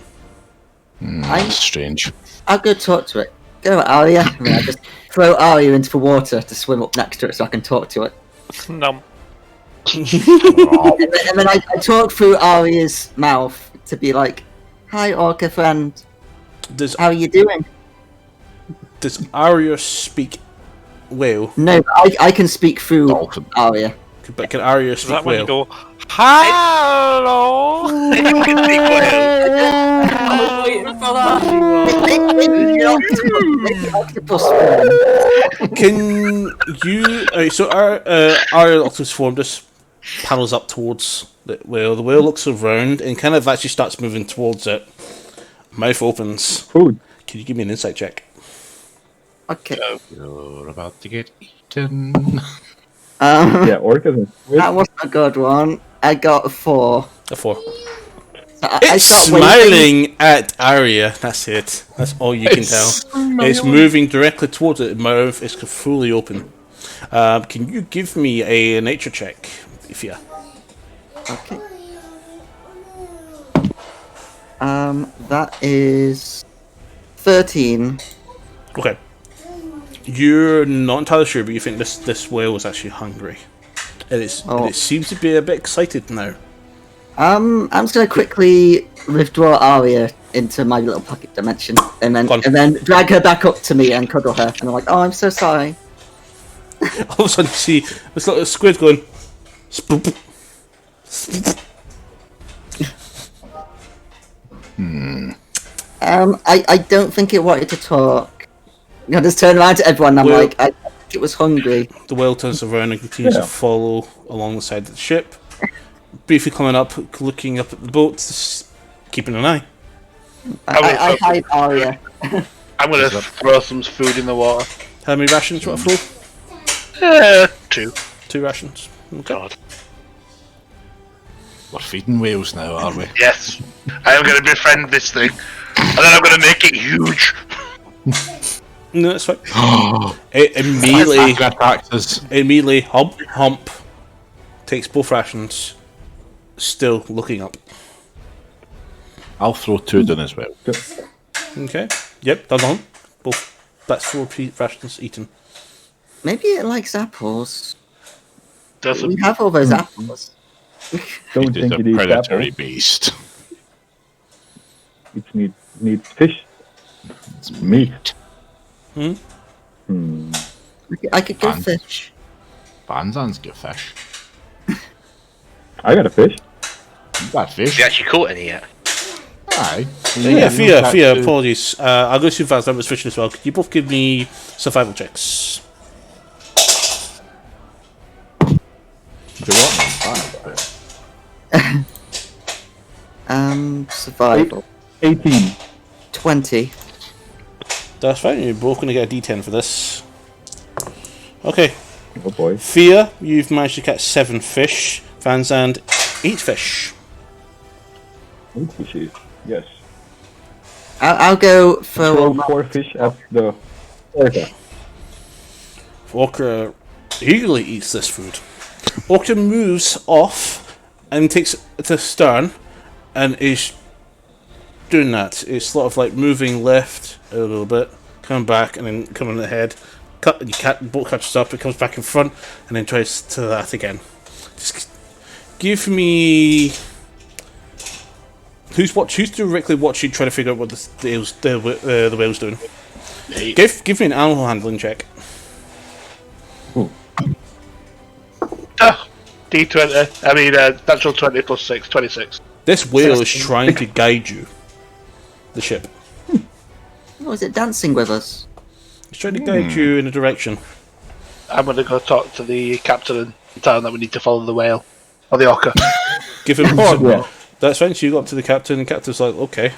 That's strange. I'll go talk to it. Go, Arya. I mean, I just throw Arya into the water to swim up next to it so I can talk to it. No. And then I talk through Arya's mouth to be like, "Hi, orca friend. How are you doing?" Does Arya speak whale? No, I can speak through Arya. But can Arya Is speak that when whale? you go, hello? I was waiting for that. Maybe octopus form. Can you? So Arya octopus form just paddles up towards the whale. The whale looks around and kind of actually starts moving towards it. Mouth opens. Food. Can you give me an insight check? Okay. You're about to get eaten. Yeah, orcas. That wasn't a good one. I got a 4. A 4. I It's start waving. smiling at Arya. That's it. That's all you can tell. It's moving directly towards it. The mouth is fully open. Can you give me a nature check, if you? Okay. That is 13. Okay. You're not entirely sure, but you think this whale was actually hungry. And it seems to be a bit excited now. I'm just gonna quickly withdraw Arya into my little pocket dimension, and then drag her back up to me and cuddle her. And I'm like, "Oh, I'm so sorry." All of a sudden, you see this little squid going. Spoop, spoop. I don't think it wanted to talk. I just turn around to everyone and I'm Well- like, I think it was hungry. The whale turns around and continues to follow along the side of the ship. Briefly coming up, looking up at the boat, just keeping an eye. I hide Arya. I'm going to throw some food in the water. How many rations do you want to throw? 2. 2 rations. Okay. God. We're feeding whales now, are we? Yes. I am going to befriend this thing. And then I'm going to make it huge. No, that's fine. It immediately attacks us. Immediately hump. Takes both rations. Still looking up. I'll throw 2 down as well. Okay. Yep, done on. Both. That's 4 rations eaten. Maybe it likes apples. Doesn't. We have all those apples. Don't It is think a it eats predatory apples. beast. It needs fish. It's meat. I could go Fine. fish. Banzan's got fish. I got a fish. You got fish? Have you actually caught any yet? Aye. Yeah, Fia, apologies. I'll go to Vaz, that was fishing as well. Could you both give me survival checks? Survival. 18. 20. That's fine, you're both going to get a d10 for this. Okay. Oh boy. Fia, you've managed to catch 7 fish. Vanzand, 8 fish. 8 fishes. Yes. I'll go for Throw 4 fish at the orca. Orca eagerly eats this food. Orca moves off and takes it to stern and is doing that. It's sort of like moving left a little bit, coming back and then coming ahead. Boat catches up, it comes back in front and then tries to that again. Just give me... Who's directly watching, trying to figure out what the whale's doing? Give me an animal handling check. D20. I mean, natural 20 plus 6, 26. This whale is trying to guide you. The ship. Oh, is it dancing with us? It's trying to guide you in a direction. I'm going to go talk to the captain and tell him that we need to follow the whale. Or the orca. Give him That's fine, so you go up to the captain, and the captain's like, okay.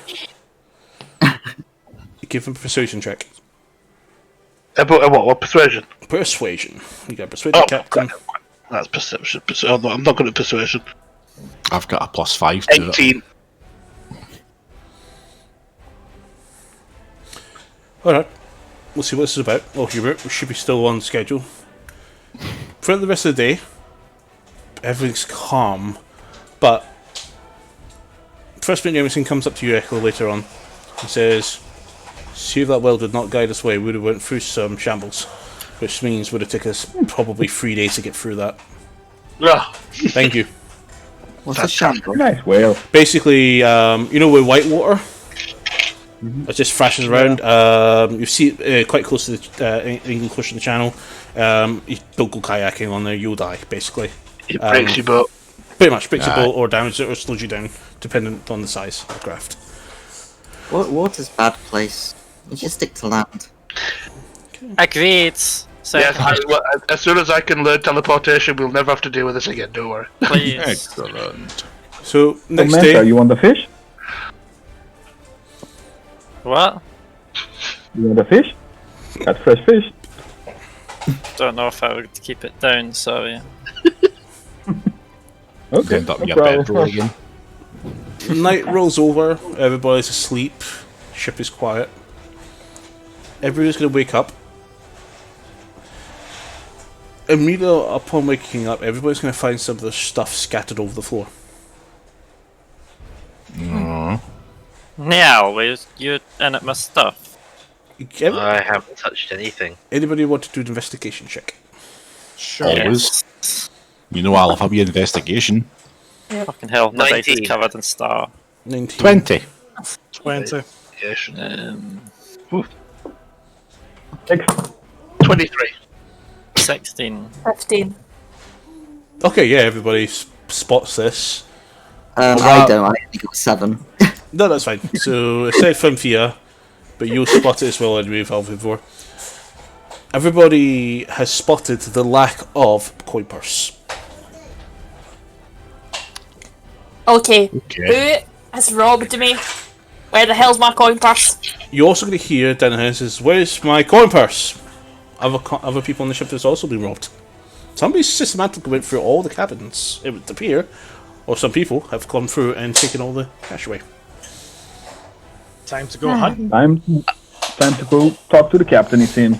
Give him a persuasion check. What persuasion? Persuasion. You got to persuade the captain. That's perception. I'm not good at persuasion. I've got a +5 to 18. it. Alright. We'll see what this is about. Oh, Hubert, we should be still on schedule. Throughout the rest of the day, everything's calm, but First Mate Jameson comes up to you, Echo, later on and says, see if that well did not guide us away, we would have went through some shambles, which means would have taken us probably 3 days to get through that. Thank you. What's a shamble? Nice whale. Basically, you know where Whitewater? It just thrashes around. You see it quite close to the England, close to the channel. You don't go kayaking on there, you'll die, basically. It breaks your boat. Pretty much breaks your boat or damages it or slows you down, dependent on the size of the craft. Water's a bad place. You just stick to land. Agreed. So As soon as I can learn teleportation, we'll never have to deal with this again, don't worry. please. Excellent. So, next Samantha, day... you want the fish? What? You want the fish? Got fresh fish. Don't know if I would keep it down, sorry. Okay. End up no your problem. bedroll again. Night rolls over, everybody's asleep, ship is quiet. Everybody's going to wake up. Immediately upon waking up, everybody's going to find some of their stuff scattered over the floor. Now, you in at my stuff. I haven't touched anything. Anybody want to do an investigation check? Always. You know I love a wee investigation. Fucking hell, my dice is 19. covered in star. 19. 20. 20. 23. 16. 15. Okay, yeah, everybody spots this. I don't. I only got 7. No, that's fine. So, aside from Fia, but you'll spot it as well anyway, Valvivore. Everybody has spotted the lack of coin purse. Okay. Who has robbed me? Where the hell's my coin purse? You're also going to hear down the house says, "Where's my coin purse?" Other people on the ship has also been robbed. Somebody systematically went through all the cabins, it would appear, or some people, have gone through and taken all the cash away. Time to go hunting. Time to go talk to the captain, it seems.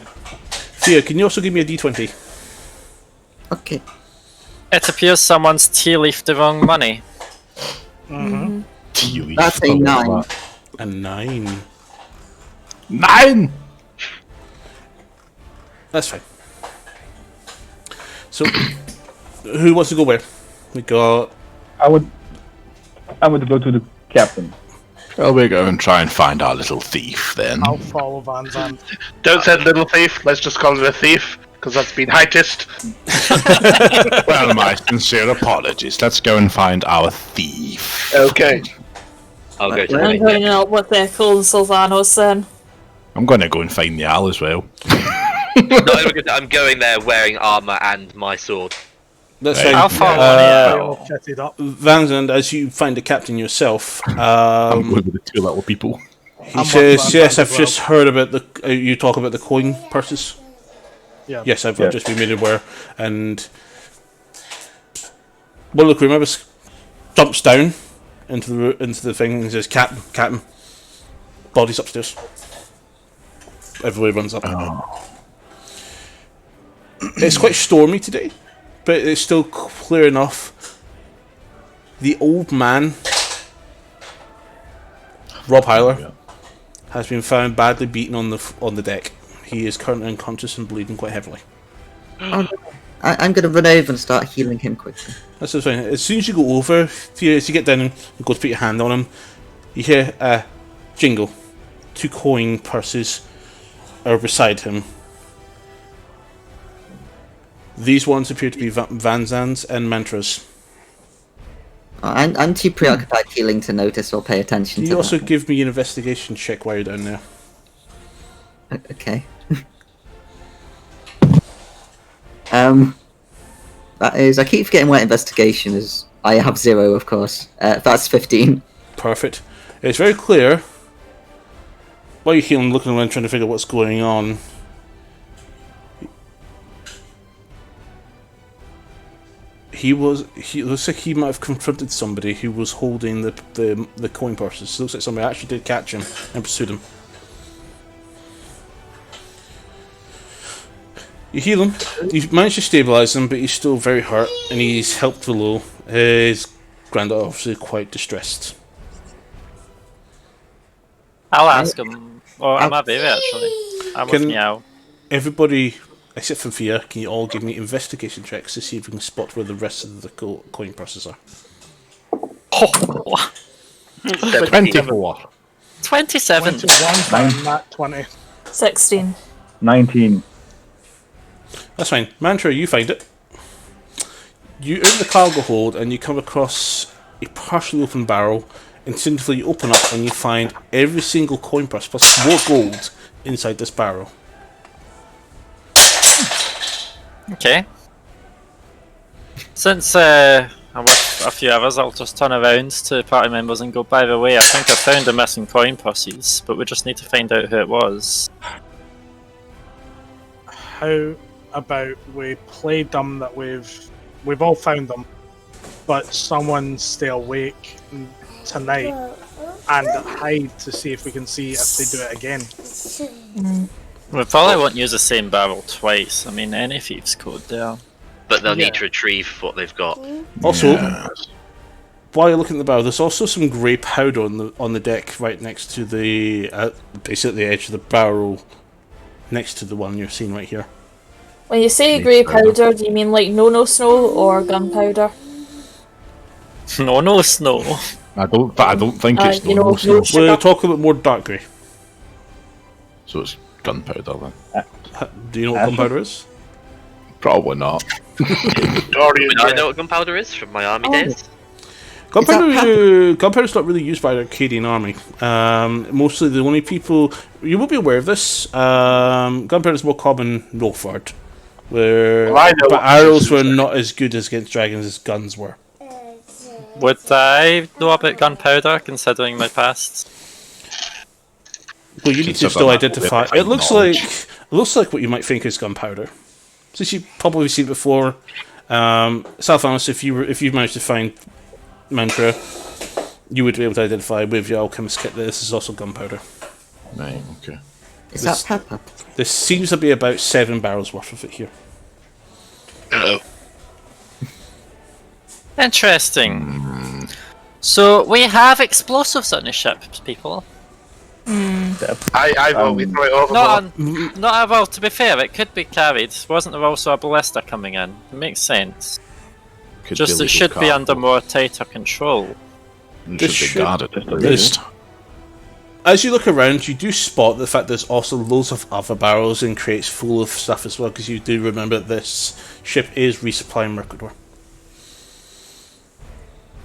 Thea, can you also give me a d20? Okay. It appears someone's tea leafed the wrong money. Tea leaf. That's a 9. A 9. 9! That's fine. So, who wants to go where? We got... I would go to the captain. Well, we're going to try and find our little thief then. I'll follow Van Zandt. Don't say little thief. Let's just call it a thief because that's been heightest. Well, my sincere apologies. Let's go and find our thief. Okay. I'll go to I'm the going out with Ethel and Sylvanos then. I'm going to go and find the owl as well. I'm going there wearing armor and my sword. That's Right. fine. I'll follow All on kitted up. Van Zandt, as you find the captain yourself, I'm going with the two little people. he I'm says, with yes, Van I've Zandt as just heard about the... you talk about the coin purses? Yeah. Yes, I've Yeah. just been made aware. And one of the crew members jumps down into the thing and says, Captain, body's upstairs. Everybody runs up. It's quite stormy today, but it's still clear enough. The old man, Rob Hyler, has been found badly beaten on the deck. He is currently unconscious and bleeding quite heavily. I'm going to run over and start healing him quickly. That's fine. As soon as you go over, as you get down and go to put your hand on him, you hear a jingle. 2 coin purses are beside him. These ones appear to be Van Zandt's and Mantra's. I'm too preoccupied healing to notice or pay attention Can to you also that. give me an investigation check while you're down there? Okay. That is... I keep forgetting what investigation is. I have 0, of course. That's 15. Perfect. It's very clear. While you're healing, looking around, trying to figure out what's going on. He looks like he might have confronted somebody who was holding the coin purses. Looks like somebody actually did catch him and pursued him. You heal him. You manage to stabilise him, but he's still very hurt, and he's helped below. His granddaughter obviously quite distressed. I'll ask him. Or I'm a baby actually. I'm with Can- Meow. Everybody, except for Fia, can you all give me investigation checks to see if you can spot where the rest of the coin purses are? 24. 27. 21 and that 20. 16. 19. That's fine. Mantra, you find it. You open the cargo hold and you come across a partially open barrel. Instinctively you open up and you find every single coin purse plus more gold inside this barrel. Okay. Since I'm with a few others, I'll just turn around to party members and go, by the way, I think I found a missing coin purses, but we just need to find out who it was. How about we play dumb that we've all found them, but someone stay awake tonight and hide to see if we can see if they do it again. We probably won't use the same barrel twice. I mean, any thieves could there. But they'll Yeah. need to retrieve what they've got. Also, while you're looking at the barrel, there's also some grey powder on the deck right next to the basically the edge of the barrel, next to the one you're seeing right here. When you say grey powder, do you mean like no snow or gunpowder? No snow. I don't think it's you know, normal snow. no sugar. We're talking about more dark grey. So it's gunpowder then. Do you know what gunpowder is? Probably not. Dorian, I know what gunpowder is from my army days. Gunpowder's not really used by the Arcadian army. Mostly the only people... You will be aware of this. Gunpowder's more common northward, where Well, I know but what arrows this is. were not as good as against dragons as guns were. Would I know about gunpowder, considering my past? Well, you need to Consider still that identify. qualified It looks like what you might think is gunpowder. Since you've probably seen it before, South Honest, if you managed to find mantra, you would be able to identify with your alchemist kit that this is also gunpowder. Right, okay. Is that pepper? There seems to be about 7 barrels worth of it here. Uh-oh. Interesting. So we have explosives on the ship, people. I vote we throw it overboard. Well, to be fair, it could be carried. Wasn't there also a ballista coming in? It makes sense. Just it should be under more tighter control. It should be guarded at least. As you look around, you do spot the fact there's also loads of other barrels and crates full of stuff as well, because you do remember this ship is resupplying Mercador.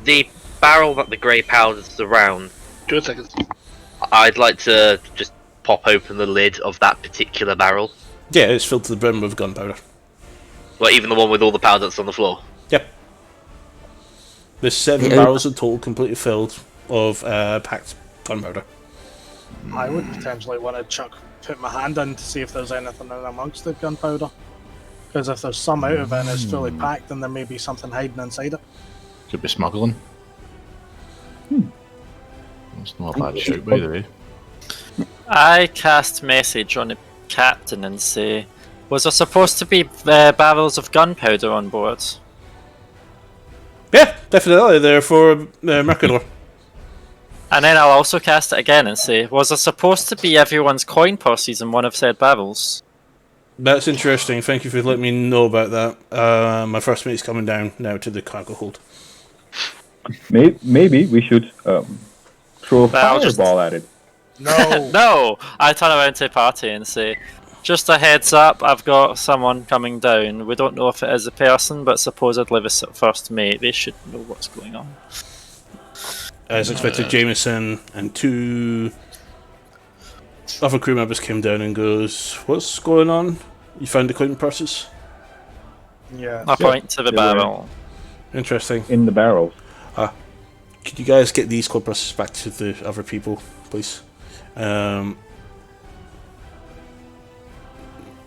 The barrel that the grey powder's around, 2 seconds. I'd like to just pop open the lid of that particular barrel. Yeah, it's filled to the brim with gunpowder. Well, even the one with all the powder that's on the floor. Yep. There's 7 barrels in total, completely filled of packed gunpowder. I would potentially want to put my hand in to see if there's anything in amongst the gunpowder. Because if there's some out of it and it's fully packed, then there may be something hiding inside it. Could be smuggling. That's not a bad shout, by the way. I cast message on the captain and say, was there supposed to be barrels of gunpowder on board? Yeah, definitely. They're for Mercador. And then I'll also cast it again and say, was there supposed to be everyone's coin purses in one of said barrels? That's interesting. Thank you for letting me know about that. My first mate's coming down now to the cargo hold. Maybe we should throw a fireball at it. No. No! I turn around to the party and say, just a heads up, I've got someone coming down. We don't know if it is a person, but supposedly the first mate. They should know what's going on. As expected, Jameson and 2 other crew members came down and goes, what's going on? You found the coin purses? Yeah. I point to the barrel. Interesting. In the barrels. Could you guys get these coin purses back to the other people, please? And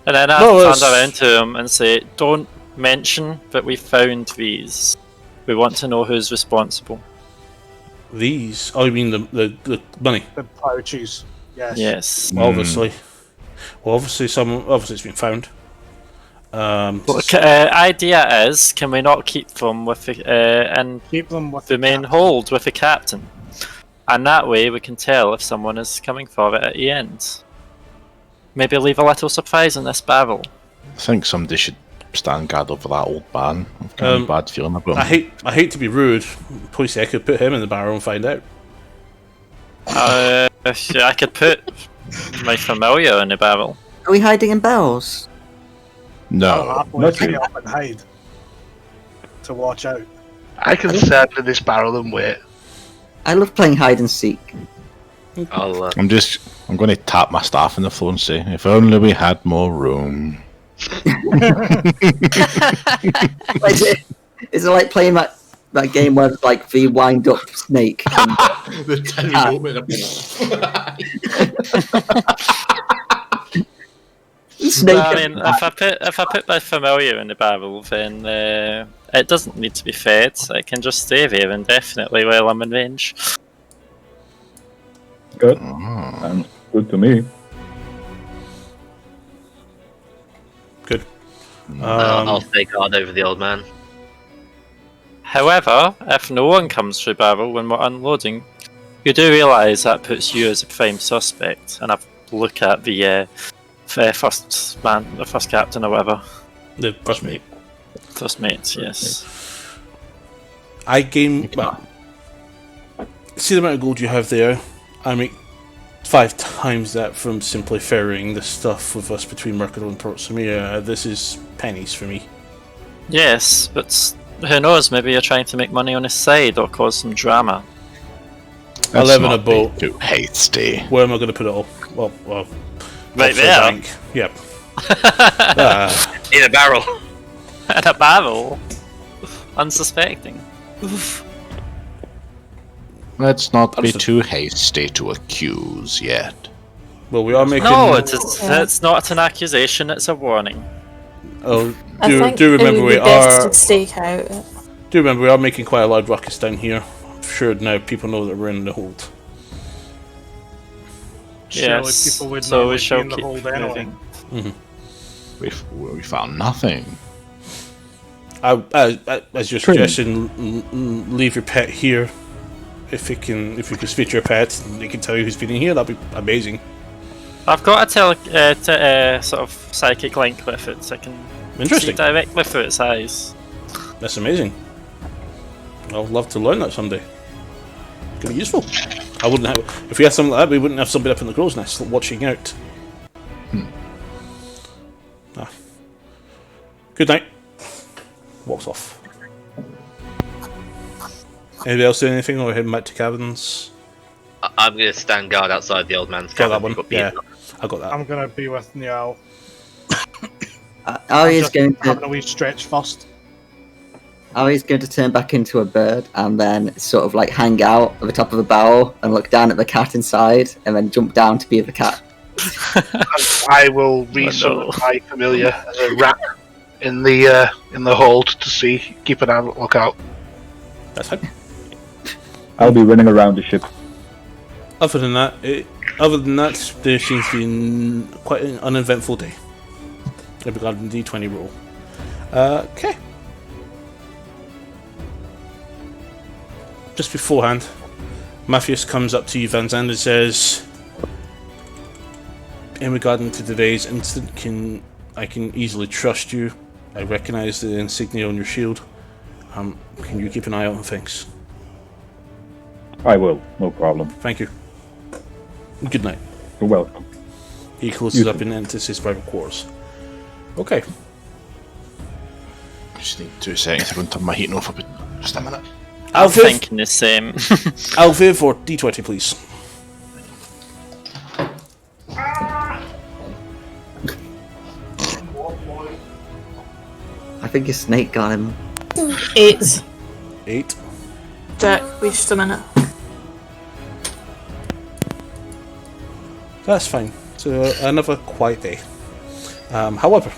then I turn around to him and say, don't mention that we found these. We want to know who's responsible. These? Oh, you mean the money? The pouches. Yes. Yes. Obviously. Well, obviously it's been found. Idea is, can we not keep them with the main hold with the captain? And that way we can tell if someone is coming for it at the end. Maybe leave a little surprise in this barrel. I think somebody should stand guard over that old man. I've got a bad feeling about him. I hate to be rude. Police, I could put him in the barrel and find out. I could put my familiar in the barrel. Are we hiding in barrels? No. Not pick it up and hide. To watch out. I can stand in this barrel and wait. I love playing hide and seek. I'm going to tap my staff on the floor and say, if only we had more room. Is it like playing that game where it's like the wind up snake? And, The tiny moment. snake. I mean, if I put my familiar in the barrel, then it doesn't need to be fed. It can just stay there indefinitely while I'm in range. Good. Sounds good to me. Good. I'll stay guard over the old man. However, if no one comes through barrel when we're unloading, you do realise that puts you as a prime suspect, and I look at the first captain or whatever. The first mate. First mate, yes. See the amount of gold you have there. I make 5 times that from simply ferrying the stuff with us between Mercador and Port Samir. This is pennies for me. Yes, but who knows? Maybe you're trying to make money on his side or cause some drama. I live in a boat. Too hasty. Where am I going to put it all? Well, right offshore there. Bank. Yep. In a barrel. In a barrel. Unsuspecting. Let's not be too hasty to accuse yet. Well, we are making. No, it's not an accusation. It's a warning. Oh, I think do remember it would we be best are. to stake out. Do remember, we are making quite a loud ruckus down here. I'm sure now people know that we're in the hold. Surely Yes, people would so know we we'd be shall in the keep hold anyway. moving. We found nothing. As your Training. suggestion, leave your pet here. If you can speak to your pet, they can tell you who's feeding here. That'd be amazing. I've got a sort of psychic link with it, so I can see Interesting. directly through its eyes. That's amazing. I'd love to learn that someday. Could be useful. I wouldn't have if we had something like that. We wouldn't have somebody up in the crow's nest watching out. Ah. Good night. Walks off. Anybody else doing anything, or heading back to cabins? I'm going to stand guard outside the old man's Got cabin. that one. You've got Yeah, Peter. I got that. I'm gonna be with Niall. Arya's going having to a wee stretch first. Arya's going to turn back into a bird and then sort of like hang out at the top of a barrel and look down at the cat inside and then jump down to be the cat. I will resummon my familiar as a rat in the hold to see, keep an eye lookout. That's fine. I'll be running around the ship. Other than that, there seems to be quite an uneventful day. Regarding the D20 roll. Okay. Just beforehand, Matthias comes up to you, Van Zandt, and says, in regarding to today's incident, I can easily trust you. I recognise the insignia on your shield. Can you keep an eye out on things? I will, no problem. Thank you. Good night. You're welcome. He closes You up and enters his private quarters. Okay. I just need 2 seconds to go and turn my heating off a bit. Just a minute. I'm Alviv, thinking the same. Alviv or D20, please. I think a snake got him. 8. 8. Jack, wait just a minute. That's fine. So another quiet day. However,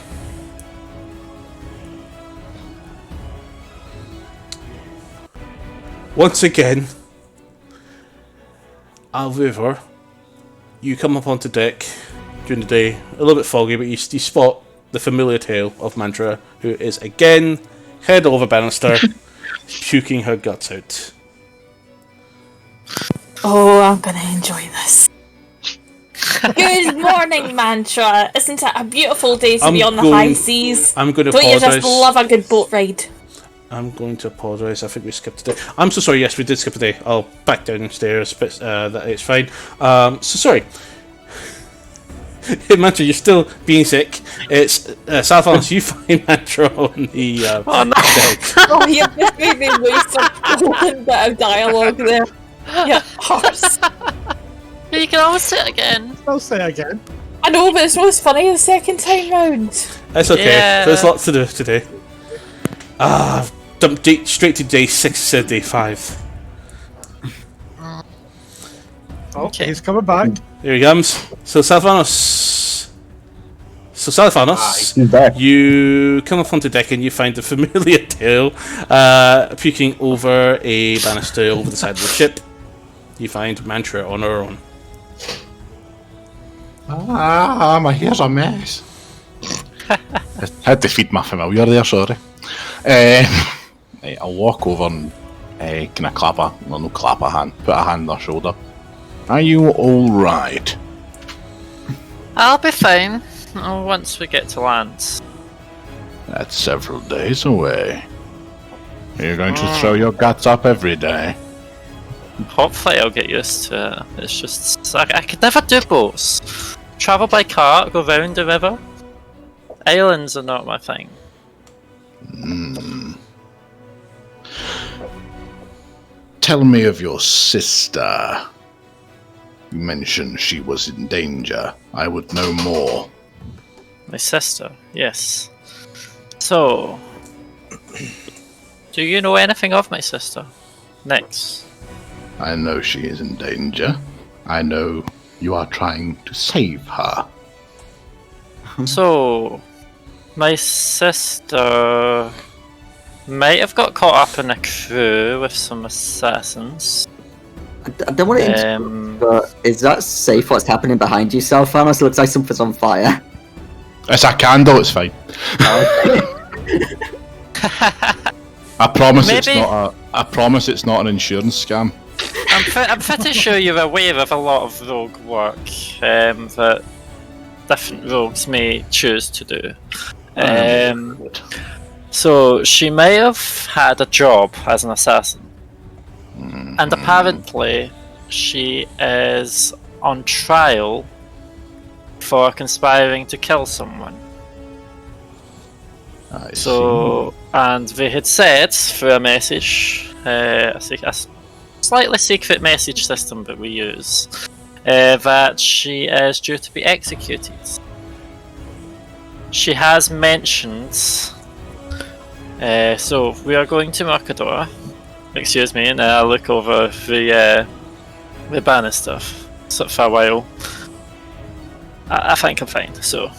once again, Alviver, you come up onto deck during the day, a little bit foggy, but you spot the familiar tail of Mantra, who is again head over banister, puking her guts out. Oh, I'm gonna enjoy this. Good morning, Mantra. Isn't it a beautiful day to be on the high seas? I'm going to Don't you apologise. just love a good boat ride? I'm going to apologise. I think we skipped a day. I'm so sorry. Yes, we did skip a day. I'll back downstairs, but it's fine. So sorry. Hey, Mantra, you're still being sick. It's Salphans, you find Mantra on the Oh no! deck. Oh, you just made me waste one bit of dialogue there. Yeah, horse. You can always say it again. I'll say again. I know, but it's most funny the second time round. That's okay. Yeah. There's lots to do today. I've jumped straight to day 6 to day 5. Oh, Okay. he's coming back. Here he comes. So Salvanos, He's back. you come up onto deck and you find the familiar tail puking over a banister over the side of the ship. You find Mantra on her own. My hair's a mess. I had to feed my familiar there, sorry. Right, I'll walk over and kind of clap her, well, no clap her hand, put a hand on her shoulder. Are you alright? I'll be fine once we get to land. That's several days away. You're going to throw your guts up every day. Hopefully I'll get used to it. It's just I could never do boats. Travel by cart, go round the river. Islands are not my thing. Tell me of your sister. You mentioned she was in danger. I would know more. My sister, yes. So, do you know anything of my sister? Next. I know she is in danger. I know you are trying to save her. So, my sister might have got caught up in a crew with some assassins. I don't want to but is that safe what's happening behind you, Selfanos? It looks like something's on fire. It's a candle, it's fine. I promise it's not I promise it's not an insurance scam. I'm pretty sure you're aware of a lot of rogue work that different rogues may choose to do. So she may have had a job as an assassin. And apparently, she is on trial for conspiring to kill someone. I see. And they had said through a message, a slightly secret message system that we use, that she is due to be executed. She has mentioned. So we are going to Mercador. Excuse me, and I look over the banner stuff for a while. I think I'm fine. So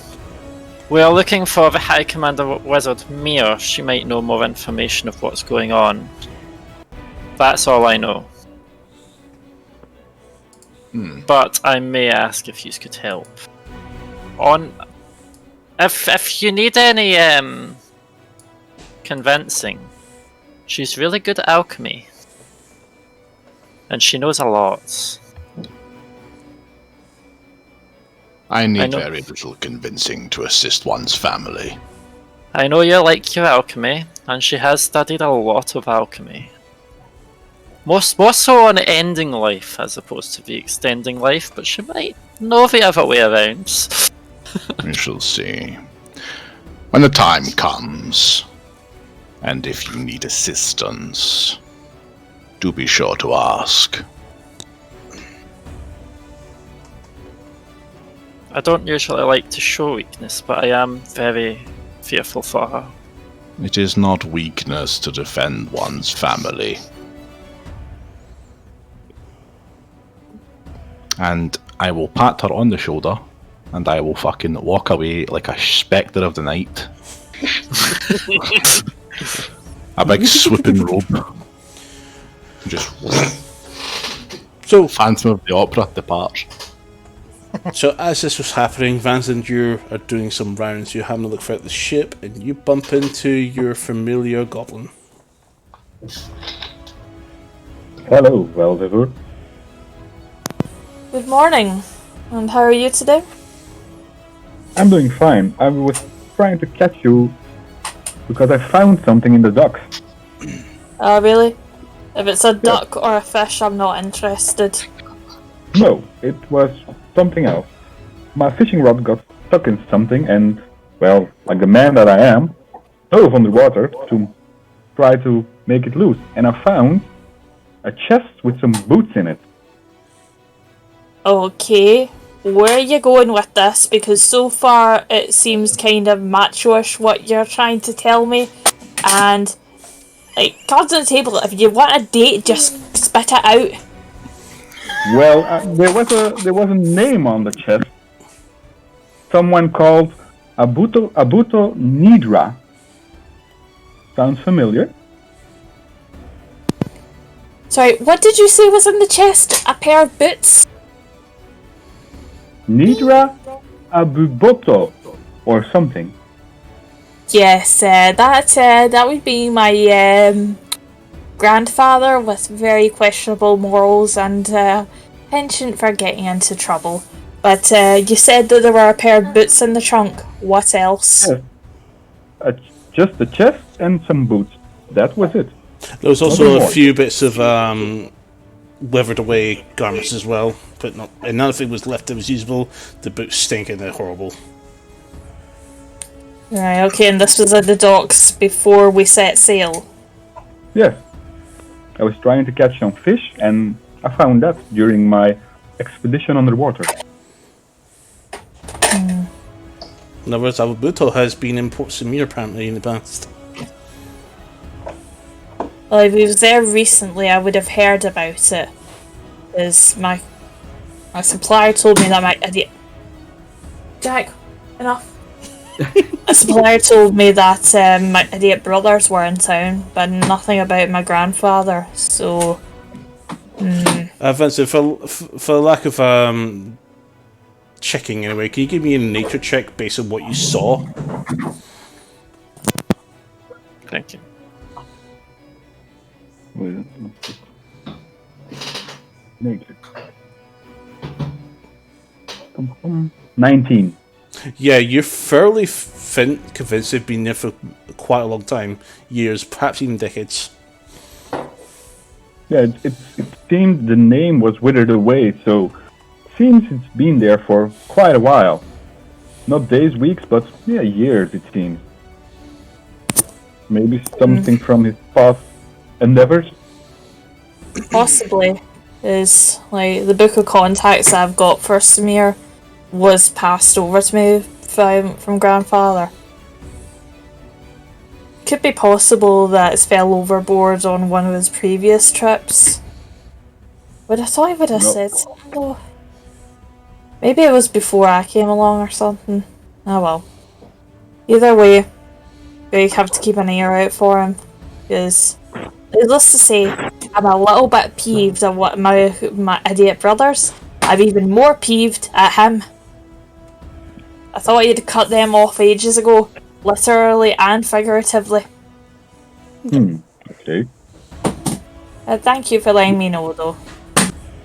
we are looking for the High Commander Wizard Mir. She might know more information of what's going on. That's all I know. But I may ask if you could help. If you need any convincing. She's really good at alchemy. And she knows a lot. I need very little convincing to assist one's family. I know you like your alchemy, and she has studied a lot of alchemy. More so on ending life as opposed to the extending life, but she might know the other way around. We shall see. When the time comes, and if you need assistance, do be sure to ask. I don't usually like to show weakness, but I am very fearful for her. It is not weakness to defend one's family. And I will pat her on the shoulder, and I will fucking walk away like a spectre of the night. A big swooping robe. Just so Phantom of the Opera departs. So as this was happening, Vance and you are doing some rounds. You're having a look throughout the ship, and you bump into your familiar goblin. Hello, Velvevur. Good morning. And how are you today? I'm doing fine. I was trying to catch you because I found something in the docks. Oh, really? If it's a duck or a fish, I'm not interested. No, it was something else. My fishing rod got stuck in something and, well, like the man that I am, dove underwater to try to make it loose. And I found a chest with some boots in it. Okay, where are you going with this? Because so far it seems kind of macho-ish what you're trying to tell me. And, like, cards on the table, if you want a date, just spit it out. Well, there was a name on the chest. Someone called Abuto Nidra. Sounds familiar? Sorry, what did you say was in the chest? A pair of boots? Nidra Abuboto or something. Yes, that would be my grandfather with very questionable morals and penchant for getting into trouble. But you said that there were a pair of boots in the trunk. What else? Yes. Just the chest and some boots. That was it. There was also a few bits of weathered away garments as well, but and none of it was left that was usable. The boots stink and they're horrible. Right, okay, and this was at the docks before we set sail? Yes. I was trying to catch some fish, and I found that during my expedition underwater. In other words, Abubuto has been in Port Samir apparently in the past. Well, if he was there recently, I would have heard about it. Because my supplier told me that my idiot... Jack, enough. A supplier told me that my idiot brothers were in town, but nothing about my grandfather. So, Vincent, for lack of checking anyway, can you give me a nature check based on what you saw? Thank you. 19. Yeah, you're fairly convinced they've been there for quite a long time. Years, perhaps even decades. Yeah, it seemed the name was withered away, so it seems it's been there for quite a while. Not days, weeks, but yeah, years it seems. Maybe something from his past endeavors? possibly is like the book of contacts I've got for Samir was passed over to me from grandfather. Could be possible that it's fell overboard on one of his previous trips. But I thought he would have said something though. Maybe it was before I came along or something. Oh well. Either way, we have to keep an ear out for him. Because, needless to say, I'm a little bit peeved at what my idiot brothers. I'm even more peeved at him. I thought he'd cut them off ages ago. Literally and figuratively. Okay. Thank you for letting me know though.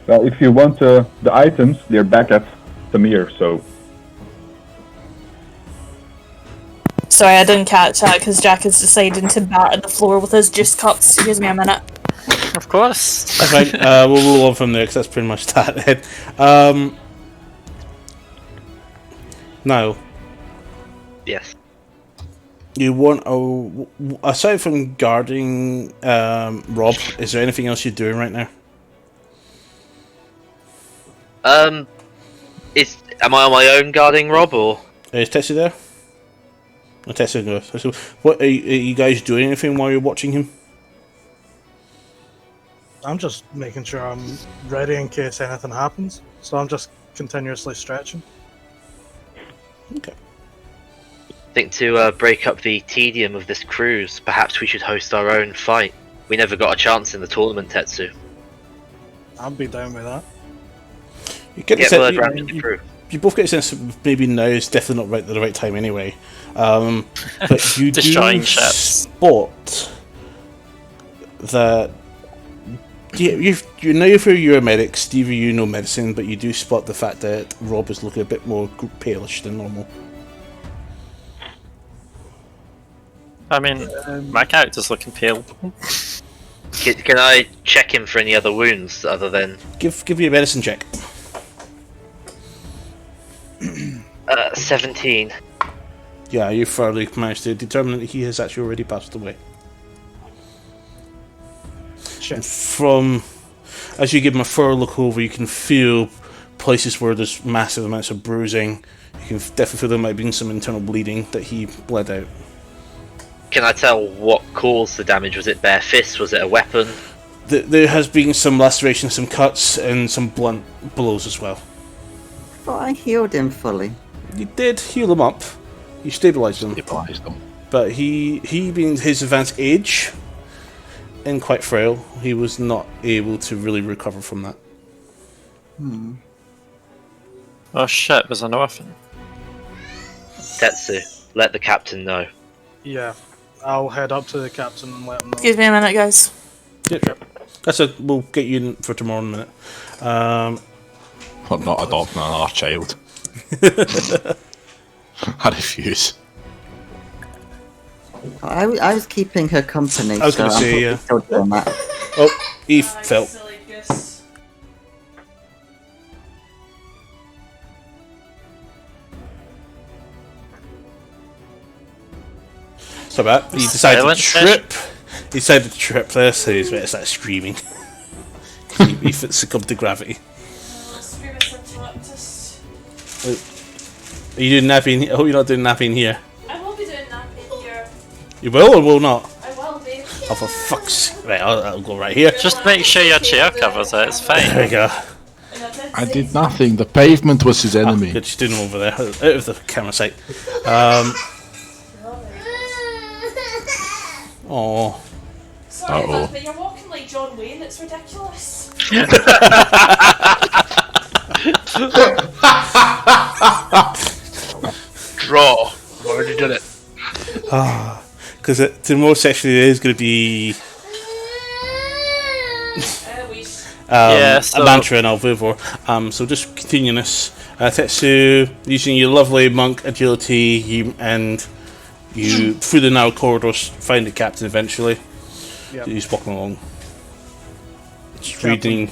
Well, if you want the items, they're back at Samir, so... Sorry, I didn't catch that because Jack is deciding to batter the floor with his juice cups. Excuse me a minute. Of course. That's fine. We'll roll on from there because that's pretty much that then. Now, Yes. you want aside from guarding Rob, is there anything else you're doing right now? Am I on my own guarding Rob, or? Is Tessie there? No, Tessie no. So, what are you guys doing? Anything while you're watching him? I'm just making sure I'm ready in case anything happens. So I'm just continuously stretching. Okay. I think to break up the tedium of this cruise, perhaps we should host our own fight. We never got a chance in the tournament, Tetsu. I'd be down with that. You get Get the word sense, round to the crew. you both get a sense that maybe now is definitely not the right time anyway. But you do Destroying ships. spot that. Yeah, you know you're a medic, Stevie. You know medicine, but you do spot the fact that Rob is looking a bit more palish than normal. I mean, my character's looking pale. Can I check him for any other wounds other than... Give me a medicine check. 17. Yeah, you thoroughly managed to determine that he has actually already passed away. Shit. From as you give him a thorough look over, you can feel places where there's massive amounts of bruising. You can definitely feel there might have been some internal bleeding that he bled out. Can I tell what caused the damage? Was it bare fists? Was it a weapon? There has been some lacerations, some cuts, and some blunt blows as well. But I healed him fully. You did heal him up. You stabilised him. Stabilised them. But he being his advanced age and quite frail, he was not able to really recover from that. Oh shit, was an orphan. Tetsu, let the captain know. Yeah, I'll head up to the captain and let him know. Excuse me a minute, guys. Yep. We'll get you in for tomorrow in a minute. I'm not adopting another child. I refuse. I was keeping her company. I was going to so say, I'm yeah. still doing that. Oh, Eve fell. So bad. He decided to trip. He decided to trip there, so he's going to start screaming. He succumbed to gravity. Are you doing napping? I hope you're not doing napping here. I will be doing napping here. You will or will not? I will be. Oh, for fuck's sake. Right, I'll go right here. Just make sure your chair covers it, it's There we fine. go. I did nothing. The pavement was his enemy. Good, she's doing him over there, out of the camera sight. Oh. Sorry, Uh-oh. but you're walking like John Wayne. It's ridiculous. Draw. I've already done it. Because tomorrow section is going to be so a mantra and Alvivor. So just continuing this. Tetsu, using your lovely monk agility, you through the narrow corridors find the captain eventually. Yep. He's walking along. Just Captain. reading.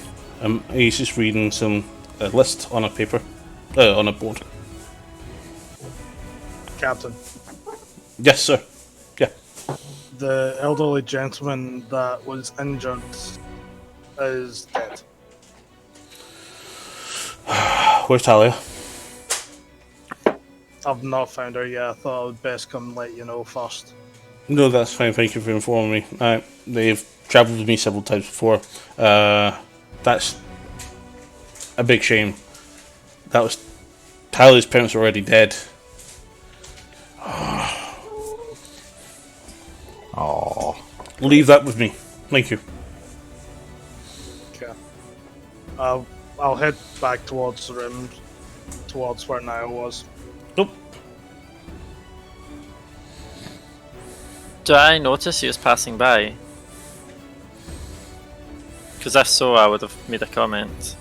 He's just reading some list on a paper, on a board. Captain, Yes, sir. Yeah. the elderly gentleman that was injured is dead. Where's Talia? I've not found her yet. I thought I would best come and let you know first. No, that's fine. Thank you for informing me. They've travelled with me several times before. That's a big shame. That was Talia's parents were already dead. Oh. Leave that with me. Thank you. Okay. I'll head back towards the room, towards where Niall was. Nope. Do I notice he was passing by? Because if so, I would have made a comment.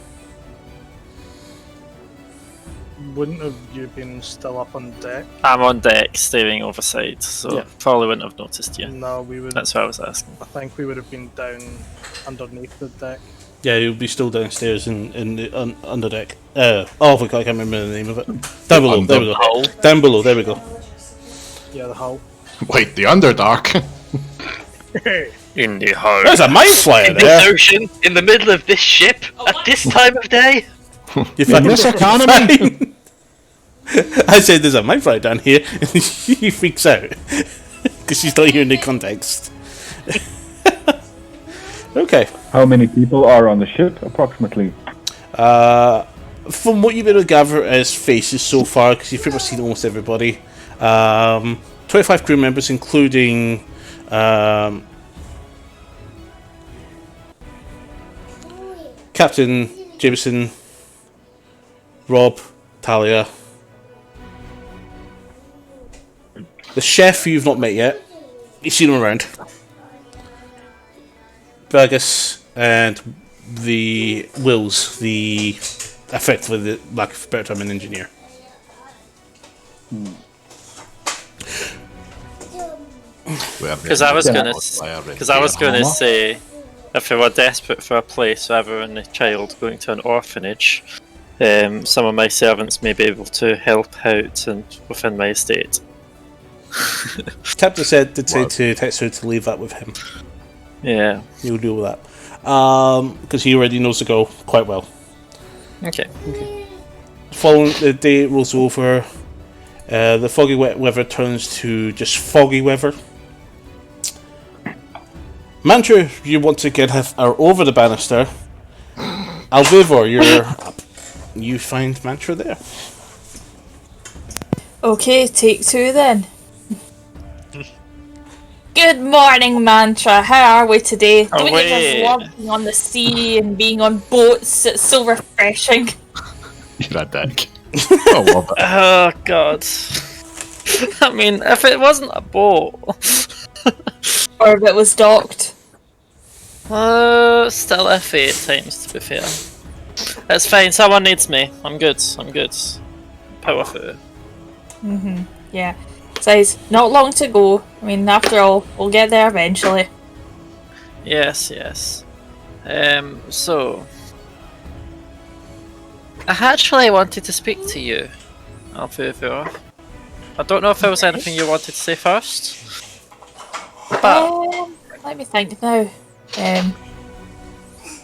Wouldn't have you been still up on deck? I'm on deck, staring overside, so Yeah. probably wouldn't have noticed you. No, we would. That's what I was asking. I think we would have been down underneath the deck. Yeah, you'll be still downstairs in the under deck. Oh my god, I can't remember the name of it. Down below. There we go. Hull. Down below. There we go. Yeah, the hull. Wait, the Underdark? In the hull. There's a mind flyer In this there. ocean, in the middle of this ship, at this time of day. You In this economy? I said there's a mind flyer down here, and she freaks out because she's not hearing the context. Okay. How many people are on the ship, approximately? From what you've been able to gather as faces so far, because you've pretty much seen almost everybody, 25 crew members, including Captain Jameson, Rob, Talia, the chef you've not met yet. You've seen him around. Vegas and the Wills, the effectively the lack of a better term, an engineer. Because I was gonna say, if we were desperate for a place rather than a child going to an orphanage, some of my servants may be able to help out and within my estate. Captain said to Tetsu to leave that with him. Yeah. He'll deal with that. Because he already knows the girl quite well. Okay. Following the day rolls over, the foggy wet weather turns to just foggy weather. Mantra, you once again are over the banister. Alvivor, you're up. You find Mantra there. Okay, take two then. Good morning, Mantra. How are we today? Don't you just love being on the sea and being on boats? It's so refreshing. You're a dick. I love it. Oh god. I mean, if it wasn't a boat. Or if it was docked. Still iffy at times, to be fair. It's fine, someone needs me. I'm good. Power through. Yeah. Besides, not long to go. I mean, after all, we'll get there eventually. Yes. So... I actually wanted to speak to you, Alfredo. I don't know if there was anything you wanted to say first. But... let me think now.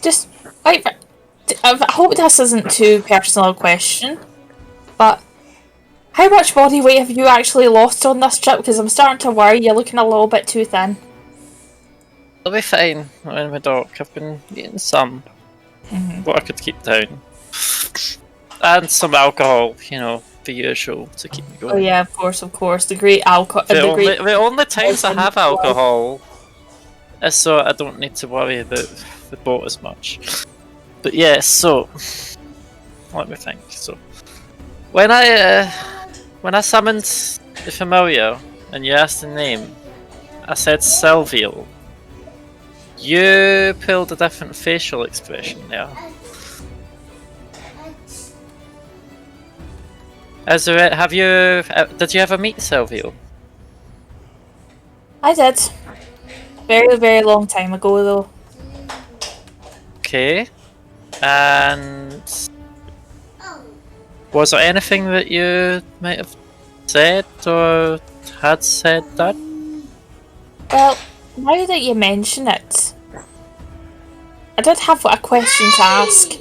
Just... Wait, I hope this isn't too personal a question, but... How much body weight have you actually lost on this trip? Because I'm starting to worry you're looking a little bit too thin. I'll be fine in my dock. I've been eating some. What I could keep down. and some alcohol, the usual to keep me going. Oh yeah, of course. The great alcohol. The only times I have alcohol is so I don't need to worry about the boat as much. But yeah, so let me think. So when I summoned the familiar and you asked the name, I said Silvio. You pulled a different facial expression there. Did you ever meet Silvio? I did. Very, very long time ago, though. Okay. And was there anything that you might have said or had said that? Well, now that you mention it, I did have a question to ask.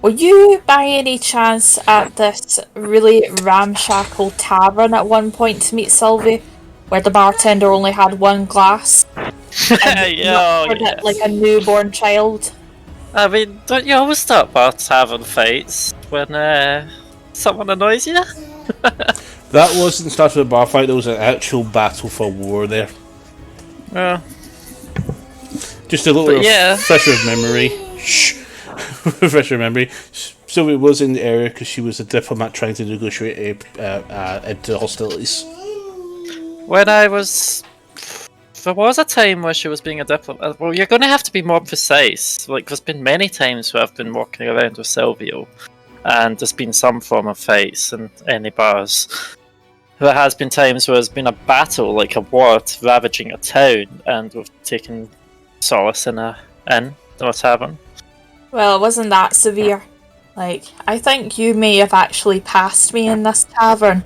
Were you by any chance at this really ramshackle tavern at one point to meet Sylvie, where the bartender only had one glass? Yeah. Like a newborn child. I mean, don't you always start bar tavern fights when someone annoys you? That wasn't the start of a bar fight, there was an actual battle for war there. Just a little refresher of memory. Refresher of memory. Sylvia was in the area because she was a diplomat trying to negotiate into hostilities. There was a time where she was being a diplomat. Well, you're going to have to be more precise. Like, there's been many times where I've been walking around with Silvio, and there's been some form of fights in any bars. There has been times where there's been a battle, like a war ravaging a town, and we've taken solace in a inn or a tavern. Well, it wasn't that severe. Like, I think you may have actually passed me in this tavern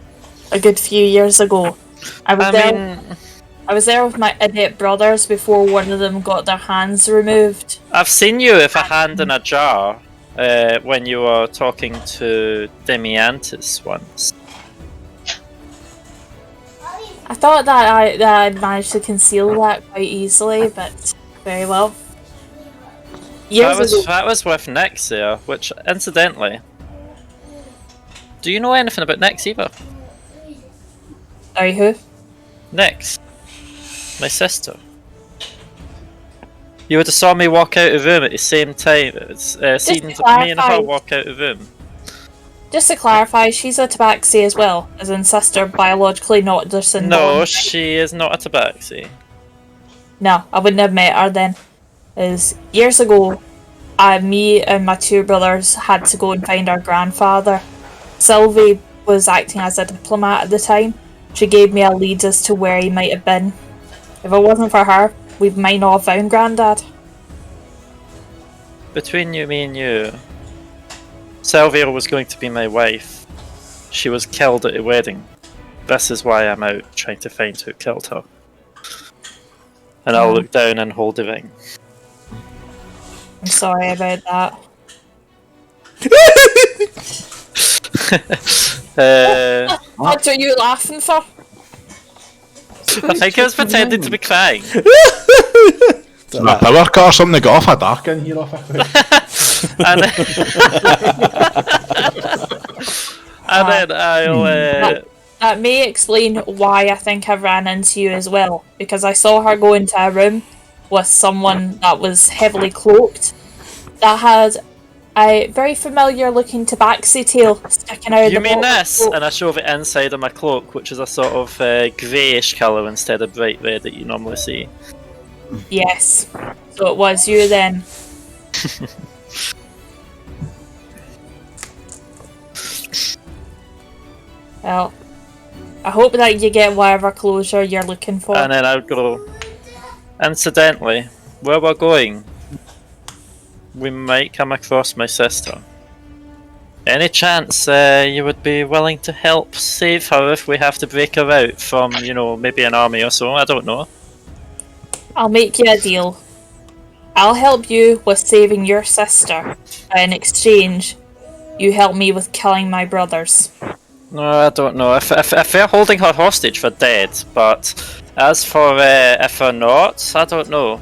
a good few years ago. I was there with my idiot brothers before one of them got their hands removed. I've seen you with a hand in a jar when you were talking to Demiantis once. I thought that I'd managed to conceal that quite easily, but very well. That was with Nyx there, which, incidentally, do you know anything about Nyx either? Sorry, who? Nyx. My sister. You would have saw me walk out of the room at the same time. It's seen me and her walk out of the room. Just to clarify, she's a tabaxi as well, as in sister, biologically not just in No, she is not a tabaxi. No, I wouldn't have met her then. As years ago, me and my two brothers had to go and find our grandfather. Sylvie was acting as a diplomat at the time. She gave me a lead as to where he might have been. If it wasn't for her, we might not have found Grandad. Between me and you, Sylvia was going to be my wife. She was killed at a wedding. This is why I'm out trying to find who killed her. And I'll look down and hold the ring. I'm sorry about that. What are you laughing for? I think I was pretending to be crying. A power cut or something to get off a dark in here off and then I'll... That may explain why I think I ran into you as well, because I saw her go into a room with someone that was heavily cloaked, that had a very familiar looking tabaxi tail sticking out of the You mean this? cloak. And I show the inside of my cloak, which is a sort of greyish colour instead of bright red that you normally see. Yes. So it was you then. Well, I hope that you get whatever closure you're looking for. And then I'll go. Incidentally, where we're going, we might come across my sister. Any chance you would be willing to help save her if we have to break her out from, maybe an army or so? I don't know. I'll make you a deal. I'll help you with saving your sister. In exchange, you help me with killing my brothers. No, I don't know. If they're holding her hostage, they're dead. But as for if they're not, I don't know.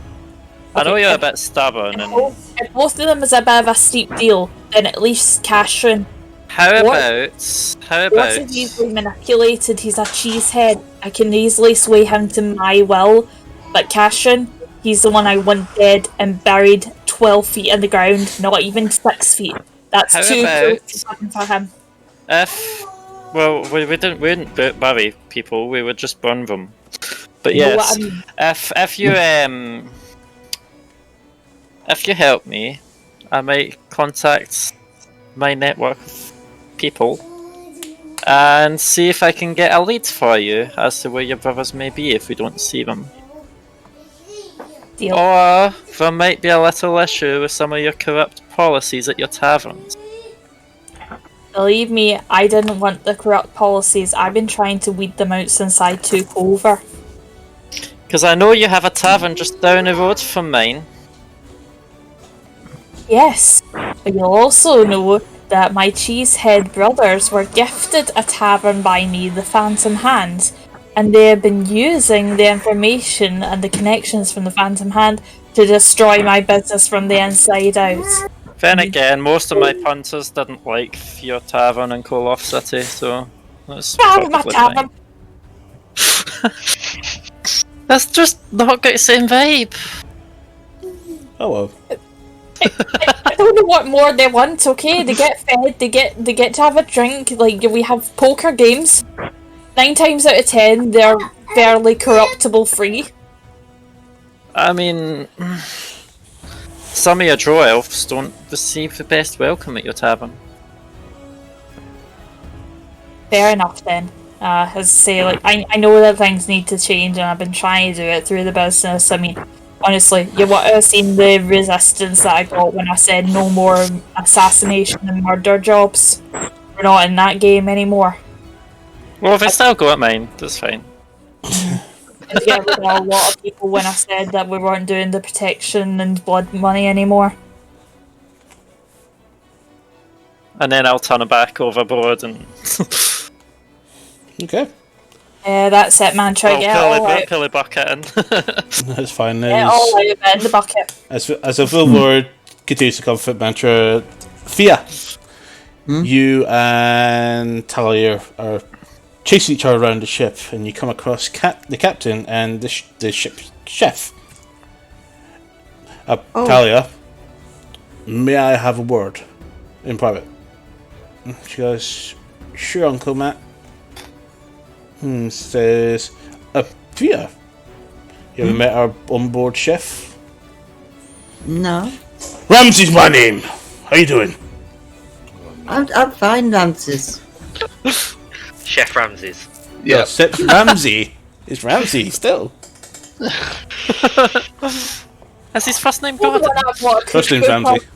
I know you're a bit stubborn. If both of them is a bit of a steep deal, then at least Cashrin How Horse about is easily manipulated. He's a cheesehead. I can easily sway him to my will. But Cassian, he's the one I want dead and buried 12 feet in the ground, not even 6 feet. That's How too about- close to something for him. we wouldn't bury people, we would just burn them. But You know yes, what I mean? if you help me, I might contact my network of people and see if I can get a lead for you as to where your brothers may be if we don't see them. Deal. Or there might be a little issue with some of your corrupt policies at your taverns. Believe me, I didn't want the corrupt policies. I've been trying to weed them out since I took over. Because I know you have a tavern just down the road from mine. Yes, but you'll also know that my cheesehead brothers were gifted a tavern by me, the Phantom Hand, and they have been using the information and the connections from the Phantom Hand to destroy my business from the inside out. Then again, most of my punters didn't like your tavern in Koloff City, so that's Bad my probably tavern! fine. That's just not got the same vibe. Oh well. I don't know what more they want, okay? They get fed, they get to have a drink, like we have poker games. 9 times out of 10 they're fairly corruptible free. I mean, some of your draw elves don't receive the best welcome at your tavern. Fair enough then. As I say, like I know that things need to change and I've been trying to do it through the business. I mean, honestly, you would have seen the resistance that I got when I said no more assassination and murder jobs. We're not in that game anymore. Well, if I still go at mine, that's fine. And get rid of a lot of people when I said that we weren't doing the protection and blood money anymore. And then I'll turn it back overboard and... Okay. That's it, man. Try to get it all out. Pull a bucket in. That's fine. Get it all out in the bucket. As a full lord continues to comfort mantra, Thea, you and Talia are chasing each other around the ship, and you come across the captain and the ship's chef. Talia, may I have a word in private? She goes, sure, Uncle Matt. Says, Thea, you ever met our onboard chef? No. Ramsey's my name. How you doing? I'm fine, Ramses. Chef Ramses. Yeah, except Ramsey is Ramsey still. Is his first name God? First name's Ramsey.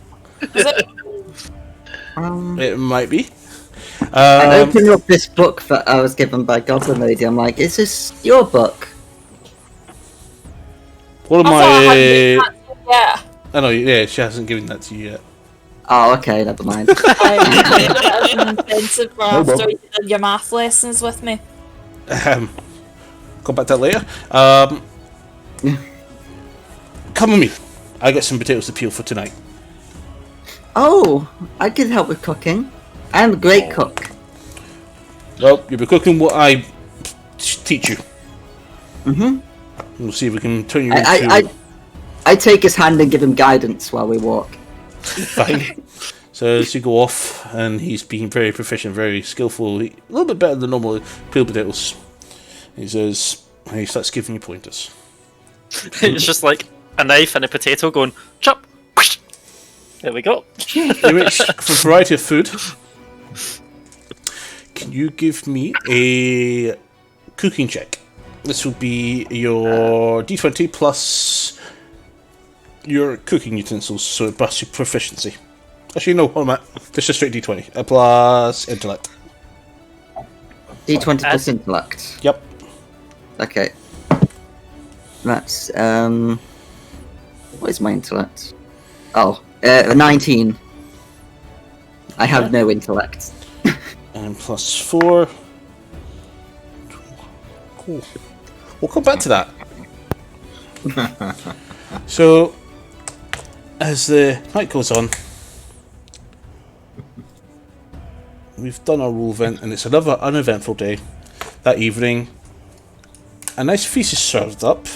Is it? It might be. I opened up this book that I was given by Goblin Lady. I'm like, is this your book? One of I my. yeah. I know, yeah, she hasn't given that to you yet. Oh, okay, never mind. As an incentive for after you did your math lessons with me. Come back to that later. Come with me. I got some potatoes to peel for tonight. Oh, I could help with cooking. I'm a great cook. Well, you'll be cooking what I teach you. Mm-hmm. We'll see if we can turn you into... I take his hand and give him guidance while we walk. Fine. So as you go off, and he's being very proficient, very skillful, a little bit better than normal peeled potatoes. He says, and he starts giving you pointers. It's just like a knife and a potato going, chop! There we go. You wish for a variety of food. Can you give me a cooking check? This will be your D20 plus your cooking utensils, so it busts your proficiency. Actually, no, hold on, this is straight D20 plus intellect. D20 plus intellect. Yep. Okay. That's what is my intellect? Oh, 19. I have no intellect. And plus 4. Cool. We'll come back to that. So, as the night goes on, we've done our rule event, and it's another uneventful day. That evening, a nice feast is served up,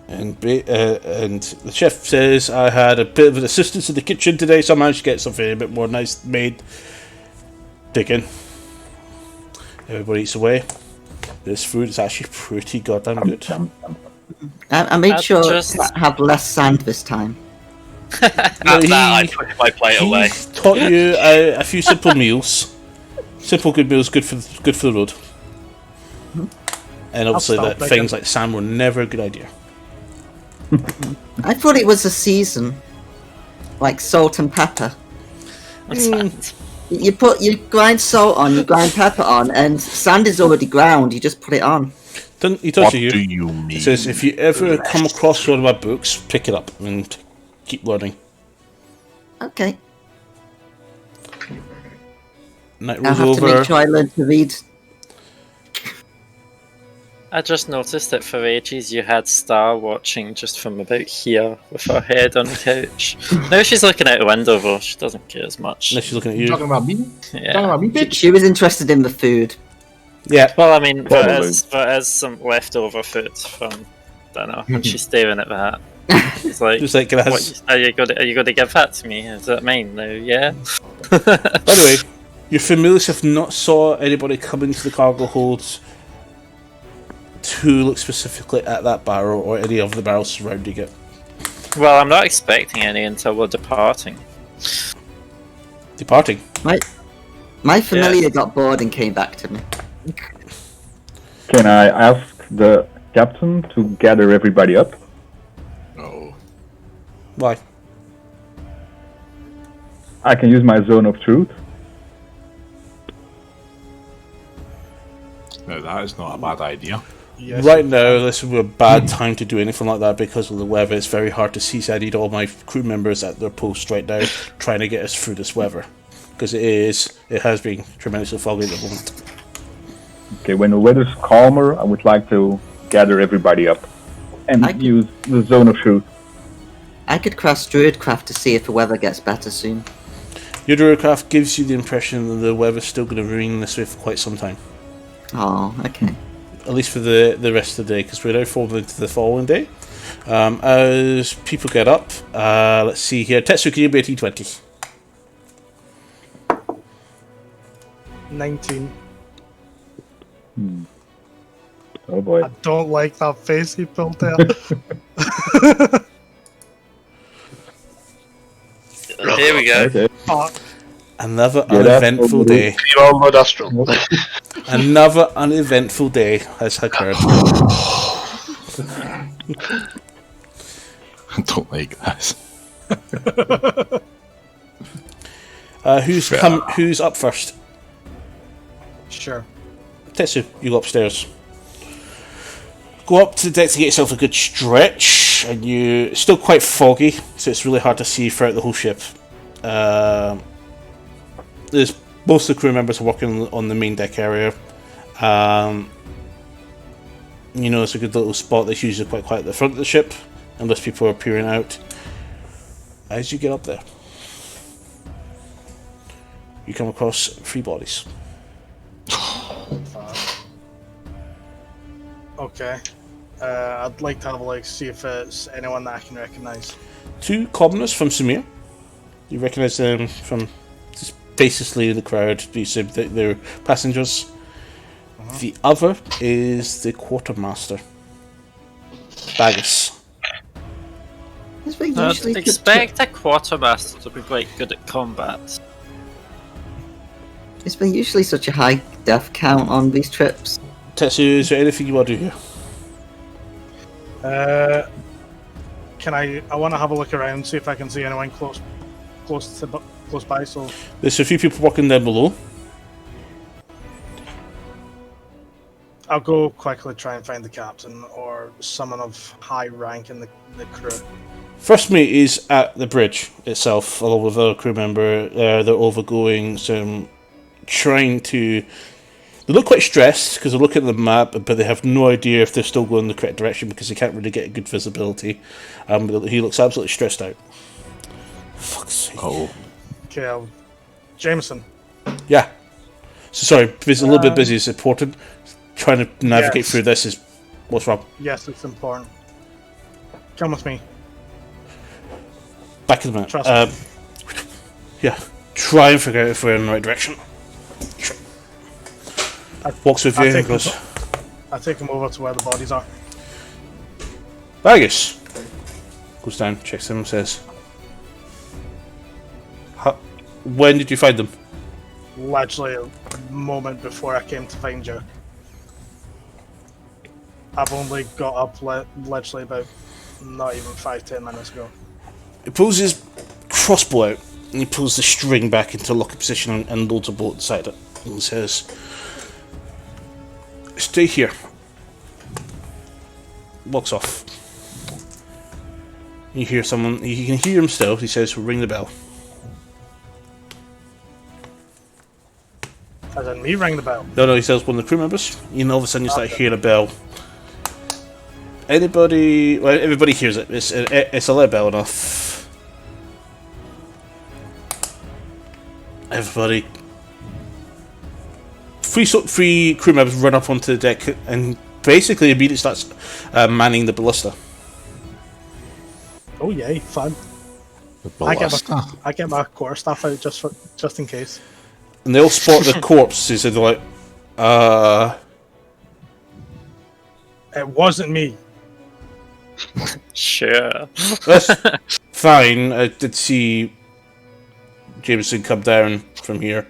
and the chef says, I had a bit of an assistance in the kitchen today, so I managed to get something a bit more nice made. Digging. Everybody eats away. This food is actually pretty goddamn good. I made sure to have less sand this time. I put my plate away. He's taught you a few simple meals. Simple good meals, good for the road. And obviously that things like sand were never a good idea. I thought it was a season, like salt and pepper. What's that? You grind salt on, you grind pepper on, and sand is already ground. You just put it on. He tells What do you mean? He says, if you ever come across one of my books, pick it up and keep learning. Okay. Night I'll rolls have to over. make sure I learn to read. I just noticed that for ages you had Star watching just from about here with her head on the couch. Now she's looking out the window though, she doesn't care as much. Unless she's looking at you. Talking about me? Yeah. Talking about me, bitch? She was interested in the food. Yeah. Well, I mean, there Probably. is some leftover food from, don't know, and she's staring at that. It's like, Just like, can I have what, are you going to give that to me? Is that mine now? Yeah. By the way, your familiars have not saw anybody come into the cargo holds to look specifically at that barrel or any of the barrels surrounding it. Well, I'm not expecting any until we're departing. Departing. My familiar got bored and came back to me. Can I ask the captain to gather everybody up? No. Why? I can use my zone of truth. No, that is not a bad idea. Yes. Right now, this would be a bad time to do anything like that because of the weather. It's very hard to see, so I need all my crew members at their post right now trying to get us through this weather. Because it has been tremendously foggy at the moment. Okay, when the weather's calmer, I would like to gather everybody up and use the zone of truth. I could craft Druidcraft to see if the weather gets better soon. Your Druidcraft gives you the impression that the weather's still going to remain this way for quite some time. Oh, okay. At least for the rest of the day, because we're now falling into the following day. As people get up, let's see here. Tetsu, can you be a T20? 19. Oh boy. I don't like that face he pulled there. Here we go. Okay. Fuck. Another Yeah, that's uneventful all day. You all mud astral. Another uneventful day has occurred. I don't like this. Who's up first? Sure. Tetsu, you go upstairs. Go up to the deck to get yourself a good stretch, and it's still quite foggy, so it's really hard to see throughout the whole ship. There's most of the crew members are working on the main deck area. It's a good little spot that's usually quite quiet at the front of the ship, unless people are peering out. As you get up there, you come across 3 bodies. Okay. I'd like to have a look, see if it's anyone that I can recognise. 2 commoners from Sumir. You recognise them from just basically in the crowd. You assume that they're passengers. The other is the quartermaster, Bagus. I'd expect a quartermaster to be quite good at combat. Is there usually such a high death count on these trips? Tetsu, is there anything you want to do here? I want to have a look around, see if I can see anyone close by. So There's a few people walking down below. I'll go quickly try and find the captain or someone of high rank in the crew. First mate is at the bridge itself, along with other crew member. They're overgoing some, trying to. They look quite stressed because they're looking at the map, but they have no idea if they're still going in the correct direction because they can't really get good visibility. He looks absolutely stressed out. Fuck's sake. Okay, I'll Jameson. Yeah. So sorry, if it's a little bit busy, it's important. Trying to navigate Yes. through this is what's wrong. Yes, it's important. Come with me. Back in a minute. Trust me. Yeah. Try and figure out if we're in the right direction. Walks with you and goes, I take him over to where the bodies are. Vargas. Goes down, checks him, says, when did you find them? Literally a moment before I came to find you. I've only got up literally about not even 5-10 minutes ago. He pulls his crossbow out and he pulls the string back into lock position and loads a bolt inside it and says, stay here. Walks off. You hear someone, you can hear him still, he says, ring the bell. As in me ring the bell. No, he says one of the crew members. You know, all of a sudden you start hearing a bell. Anybody, well, everybody hears it. It's a loud bell enough. Everybody. Three crew members run up onto the deck and basically immediately starts manning the ballista. Oh yay, fun. The I ballista. get my core stuff out just in case. And they all spot the corpse, so they're like, It wasn't me. Sure. that's fine. I did see Jameson come down from here.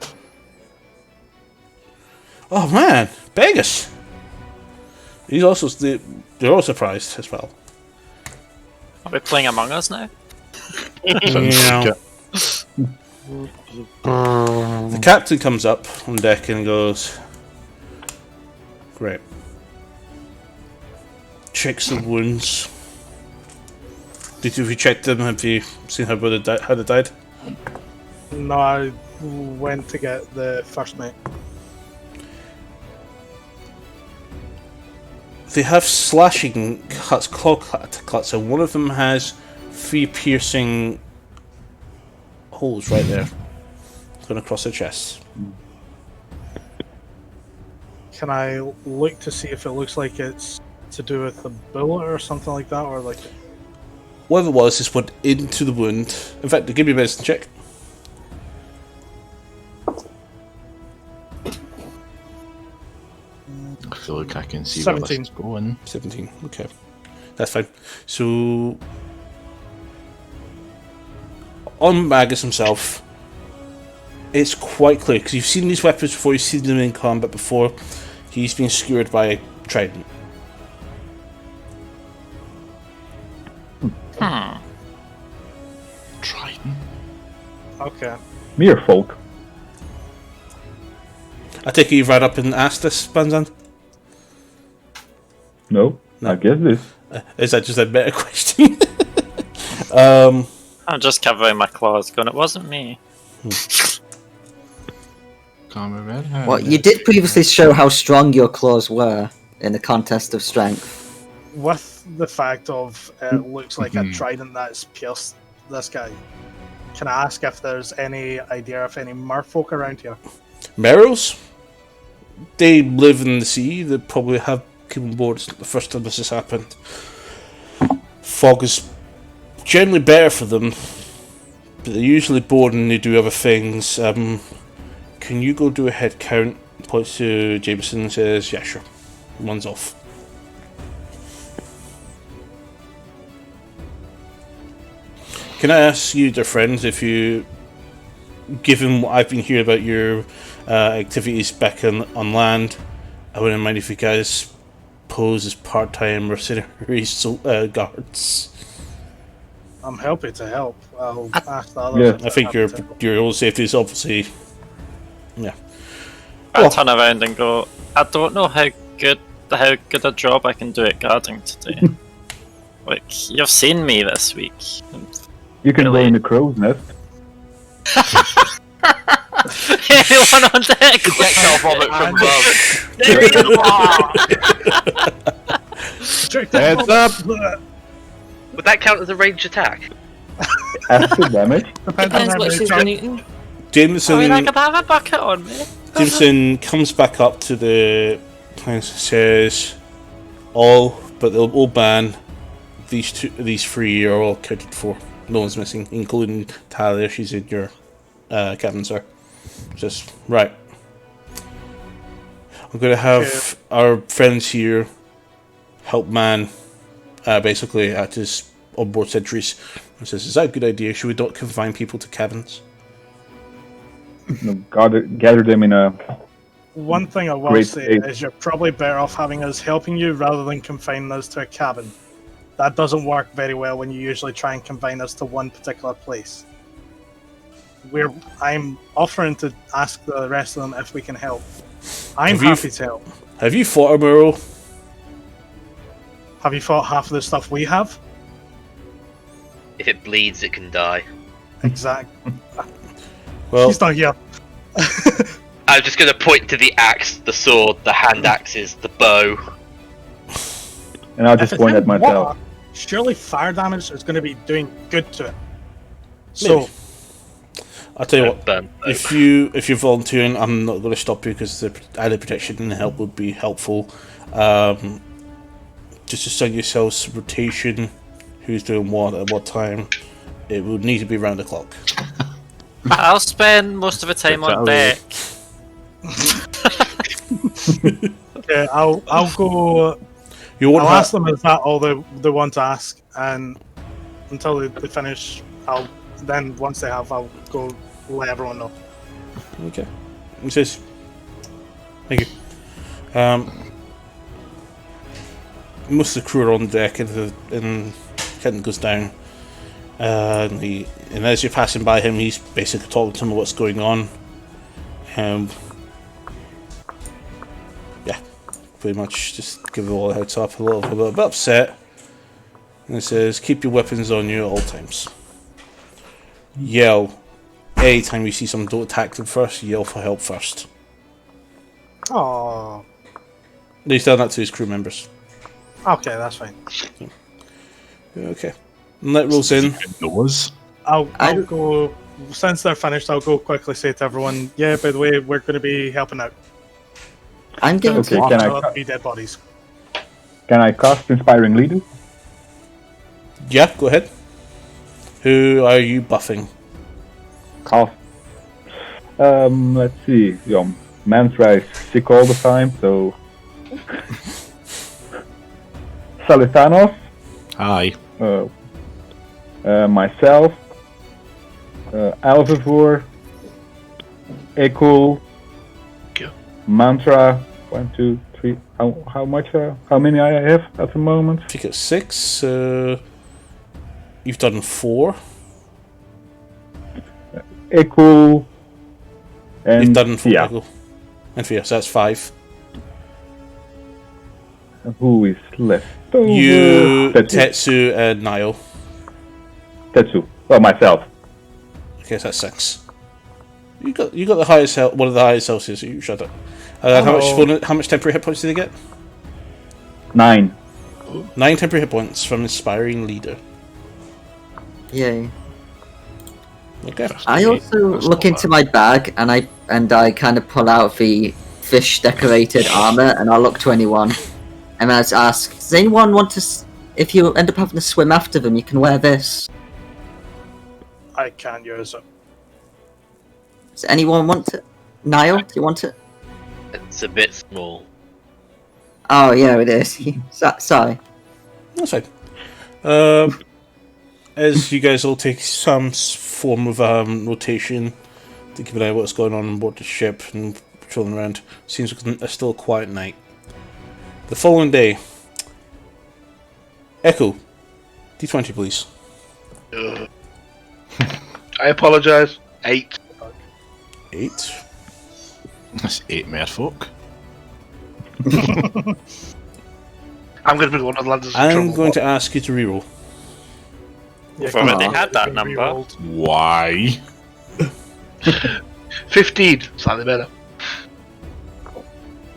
Oh man, Vegas! He's also, they're all surprised as well. Are we playing Among Us now? Yeah. The captain comes up on deck and goes, great. Checks the wounds. Have you checked them? Have you seen how they died? No, I went to get the first mate. They have slashing cuts, claw cuts, and one of them has 3 piercing holes right there. Going across their chest. Can I look to see if it looks like it's to do with the bullet or something like that, or like? Whatever it was, this went into the wound. In fact, give me a medicine check. I feel like I can see 17. where this is going. 17, okay. That's fine. So, on Magus himself, it's quite clear, because you've seen these weapons before, you've seen them in combat before. He's been skewered by a trident. Trident. Okay. Mere folk. I take it you've read up and asked this, Banzan? No, I guess this. Is that just a better question? I'm just covering my claws, going, it wasn't me. Well, you did previously show how strong your claws were in the contest of strength. With the fact of it looks like a trident that's pierced this guy, can I ask if there's any idea of any merfolk around here? Merrows? They live in the sea. They probably have come on board the first time this has happened. Fog is generally better for them, but they're usually bored and they do other things. Can you go do a head count? Points to Jameson and says, yeah, sure. One's off. Can I ask you, dear friends, if you, given what I've been hearing about your activities back on land, I wouldn't mind if you guys pose as part-time mercenary guards. I'm happy to help. I'll ask the others. Yeah. if I think they're happy to. your own safety is obviously, yeah. I turn around and go, I don't know how good a job I can do at guarding today. Like, you've seen me this week. You can go in the crow's nest. Anyone on deck? Projectile vomit from above. Heads up! Would that count as a ranged attack? Acid damage. Depends what she's been eating. Jameson. I mean, I could have a bucket on me. Jameson comes back up to the and says, "All but the old man. These three are all accounted for. No one's missing, including Talia. She's in your cabin, sir. Just right. I'm going to have our friends here help man, basically act as onboard sentries. He says, is that a good idea? Should we not confine people to cabins? Gather them in a... One thing I will say is you're probably better off having us helping you rather than confining us to a cabin. That doesn't work very well when you usually try and confine us to one particular place. I'm offering to ask the rest of them if we can help. I'm happy to help. Have you fought a Muro? Have you fought half of the stuff we have? If it bleeds, it can die. Exactly. Well, he's not here. I'm just going to point to the axe, the sword, the hand axes, the bow. And I'll just point at myself. Surely fire damage is going to be doing good to it. So, maybe. I'll tell you what. If you're volunteering, I'm not going to stop you because the added protection and help would be helpful. Just assign yourselves rotation. Who's doing what at what time? It would need to be round the clock. I'll spend most of the time on deck. Okay, I'll go. I'll ask them is that all they want to ask, and until they finish, once they have, I'll go let everyone know. Okay. He says, thank you. Most of the crew are on deck, and Kenton goes down. And as you're passing by him, he's basically talking to him about what's going on. Yeah, pretty much just give it all a heads up. A little bit upset. And it says, keep your weapons on you at all times. Yell. Anytime you see someone, don't attack them first, yell for help first. Oh. He's done that to his crew members. Okay, that's fine. Okay. And that rolls in. I'll go. Since they're finished, I'll go quickly say to everyone, yeah, by the way, we're going to be helping out. I'm going to... Can I be dead bodies. Can I cast Inspiring Leader? Yeah, go ahead. Who are you buffing? Cast. Let's see. Mantra is sick all the time, so... Salitanos. Hi. Myself. Alvivor. Ekul. Mantra. 1, 2, 3. How much? How many I have at the moment? I think it's 6. You've done 4. Ekul. And you've done 4. yeah. Ekul. And Fia, so that's 5. And who is left? You, Tetsu, and Nio. Tetsu. Oh, myself. Okay, so that's 6. You got the highest health, one of the highest health, so you shut up. How much temporary hit points did they get? 9. 9 temporary hit points from Inspiring Leader. Yay. Okay. I also look into my bag and I kind of pull out the fish decorated armor and I look to anyone and I ask, does anyone want to? If you end up having to swim after them, you can wear this. I can't use it. Does anyone want it? Niall, do you want it? It's a bit small. Oh yeah, it is. Sorry. That's fine. As you guys all take some form of rotation to keep an eye on what's going on board the ship and patrolling around, seems like it's still a quiet night. The following day, Echo, D20 please. I apologise. 8. 8. That's 8 merfolk. I'm going to be one of the lads. I'm going to ask you to reroll. We've already had that number. Why? 15. Slightly better.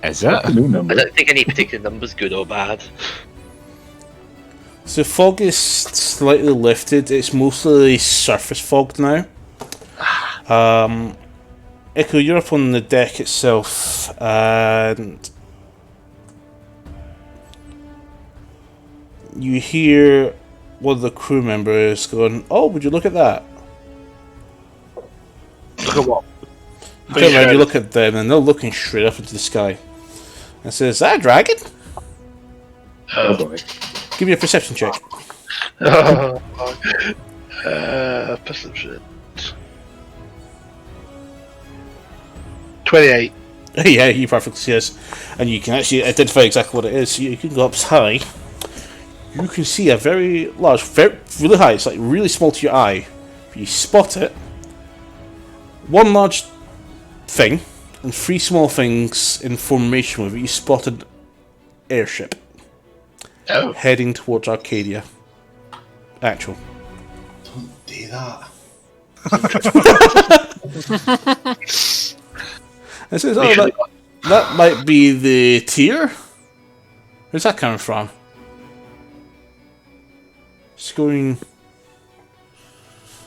Is it? I don't think any particular number's good or bad. So fog is slightly lifted. It's mostly surface fog now. Echo, you're up on the deck itself, and you hear one of the crew members going, "Oh, would you look at that?" Look at what? You turn around, you look at them, and they're looking straight up into the sky. And says, "Is that a dragon?" Oh boy. Give me a perception check. Perception. 28. Yeah, you perfectly see this. And you can actually identify exactly what it is. You can go up high. You can see a very large, really high, it's like really small to your eye. If you spot it, one large thing and three small things in formation with it. You spotted airship heading towards Arcadia. Actual. Don't do that. It says, "Oh, that might be the tier." Where's that coming from? It's going.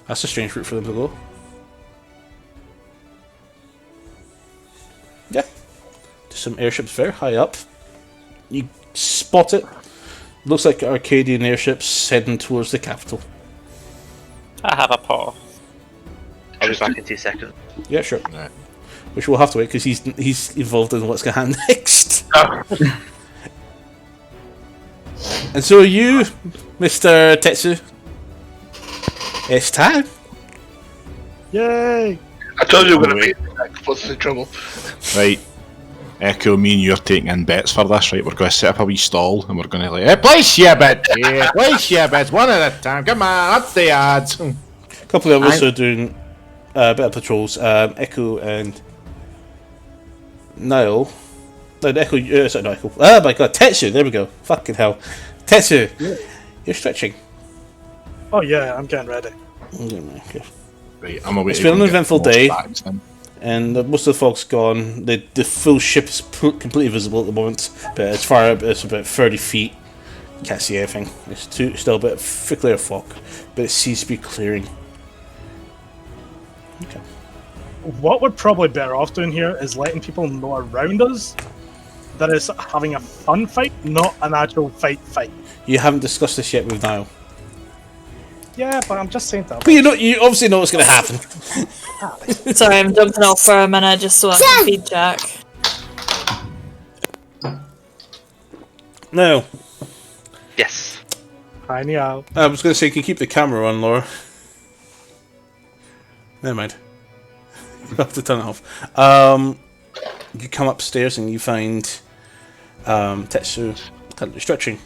That's a strange route for them to go. Yeah. There's some airships very high up. You spot it. Looks like Arcadian airships heading towards the capital. I have a paw. I'll be back in 2 seconds. Yeah, sure. Which we'll have to wait because he's involved in what's going to happen next. And so you, Mr. Tetsu, it's time. Yay! I told you we were going to be what's the trouble? Right. Echo, me and you are taking in bets for this, right? We're going to set up a wee stall and we're going to hey, place your bet here, place your bets, one at a time. Come on, that's the odds. A couple of us are doing a bit of patrols. Echo and Niall. No, Echo. Sorry, not Echo. Oh my god, Tetsu. There we go. Fucking hell, Tetsu. Yeah. You're stretching. Oh yeah, I'm getting ready. Okay. Right, I'm away. It's been an eventful day, and most of the fog's gone. The full ship is completely visible at the moment, but as far as it's about 30 feet, you can't see anything. It's still a bit of thick layer of fog, but it seems to be clearing. Okay. What we're probably better off doing here is letting people know around us that it's having a fun fight, not an actual fight. You haven't discussed this yet with Niall. Yeah, but I'm just saying that. But you obviously know what's going to happen. Sorry, I'm jumping off for a minute just so I can feed Jack. No. Yes. Hi, Niall. I was going to say, can you keep the camera on, Laura? Never mind. You have to turn it off. You come upstairs and you find Tetsu currently stretching.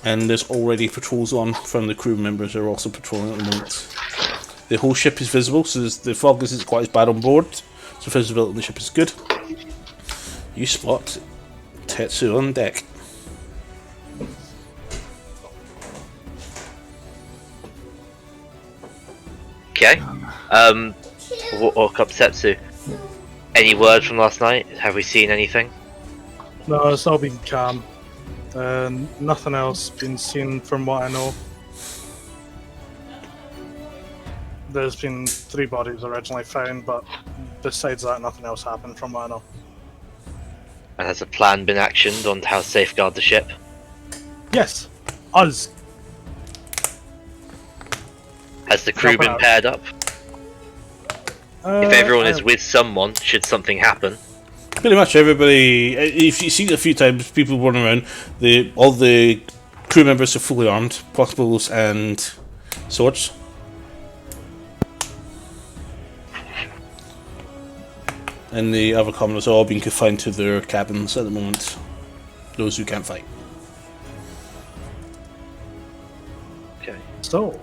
And there's already patrols on from the crew members who are also patrolling at the moment. The whole ship is visible, so the fog isn't quite as bad on board. So visibility on the ship is good. You spot Tetsu on deck. Okay. Walk up Tetsu. Any word from last night? Have we seen anything? No, it's all been calm. Nothing else been seen from what I know. There's been 3 bodies originally found, but besides that, nothing else happened from what I know. And has a plan been actioned on how to safeguard the ship? Yes, us. Has the crew been paired up? If everyone is with someone, should something happen? Pretty much everybody. If you see it a few times, people running around. All the crew members are fully armed, crossbows and swords. And the other commoners are all being confined to their cabins at the moment. Those who can't fight. Okay. So,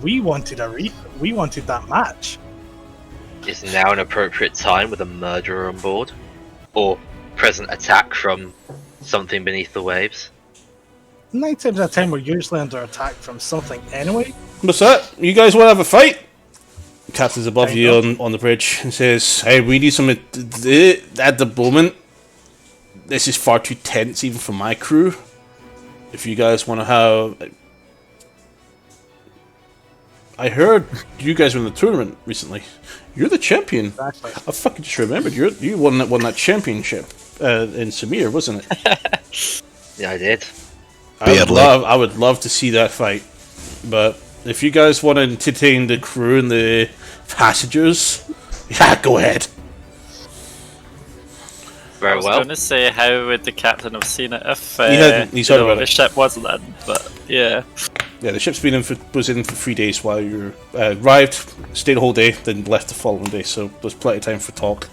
we wanted that match. Is now an appropriate time with a murderer on board? Or present attack from something beneath the waves? 9 times out of 10, we're usually under attack from something anyway. What's that? You guys want to have a fight? The captain's above you on the bridge and says, "Hey, we need some at the moment. This is far too tense even for my crew. If you guys want to have I heard you guys were in the tournament recently. You're the champion. Exactly. I fucking just remembered. You won that championship in Samir, wasn't it? Yeah, I did. I would love to see that fight. But if you guys want to entertain the crew and the passengers, yeah, go ahead. I was going to say, how would the captain have seen it if he's heard about the it. ship wasn't in? But yeah. Yeah, the ship's was in for 3 days while you arrived, stayed the whole day, then left the following day. So there's plenty of time for talk.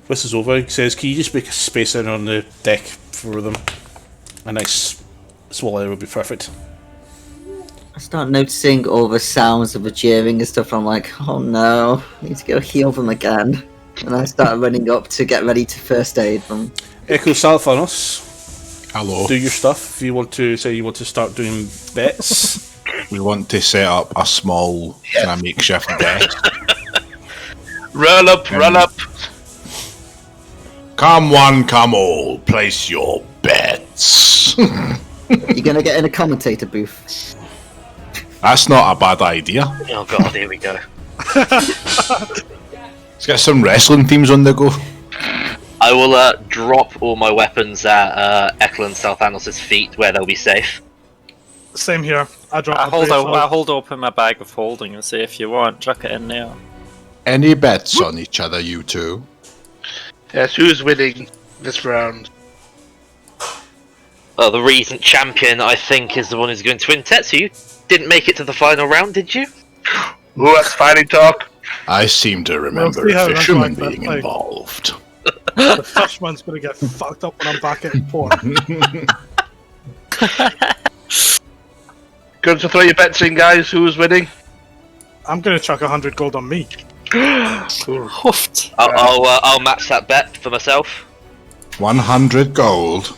This is over. He says, "Can you just make a space in on the deck for them? A nice small area would be perfect." I start noticing all the sounds of the jeering and stuff. I'm like, oh no, I need to go heal them again. And I start running up to get ready to first aid them. Echo Salfanos. Hello. Do your stuff. If you want to start doing bets. We want to set up a small makeshift desk. Run up. Come one, come all. Place your bets. You're gonna get in a commentator booth. That's not a bad idea. Oh god, here we go. Let's get some wrestling themes on the go. I will drop all my weapons at Eklund Salthanos' feet where they'll be safe. Same here. I hold open my bag of holding and say, if you want, chuck it in there. Any bets on each other, you two? Yes, who's winning this round? Well, the recent champion, I think, is the one who's going to win. Tetsu, you didn't make it to the final round, did you? Oh, that's fighting talk. I seem to remember a fisherman being involved. The first one's gonna get fucked up when I'm back at port. Going to throw your bets in, guys. Who's winning? I'm gonna chuck 100 gold on me. I'll match that bet for myself. 100 gold.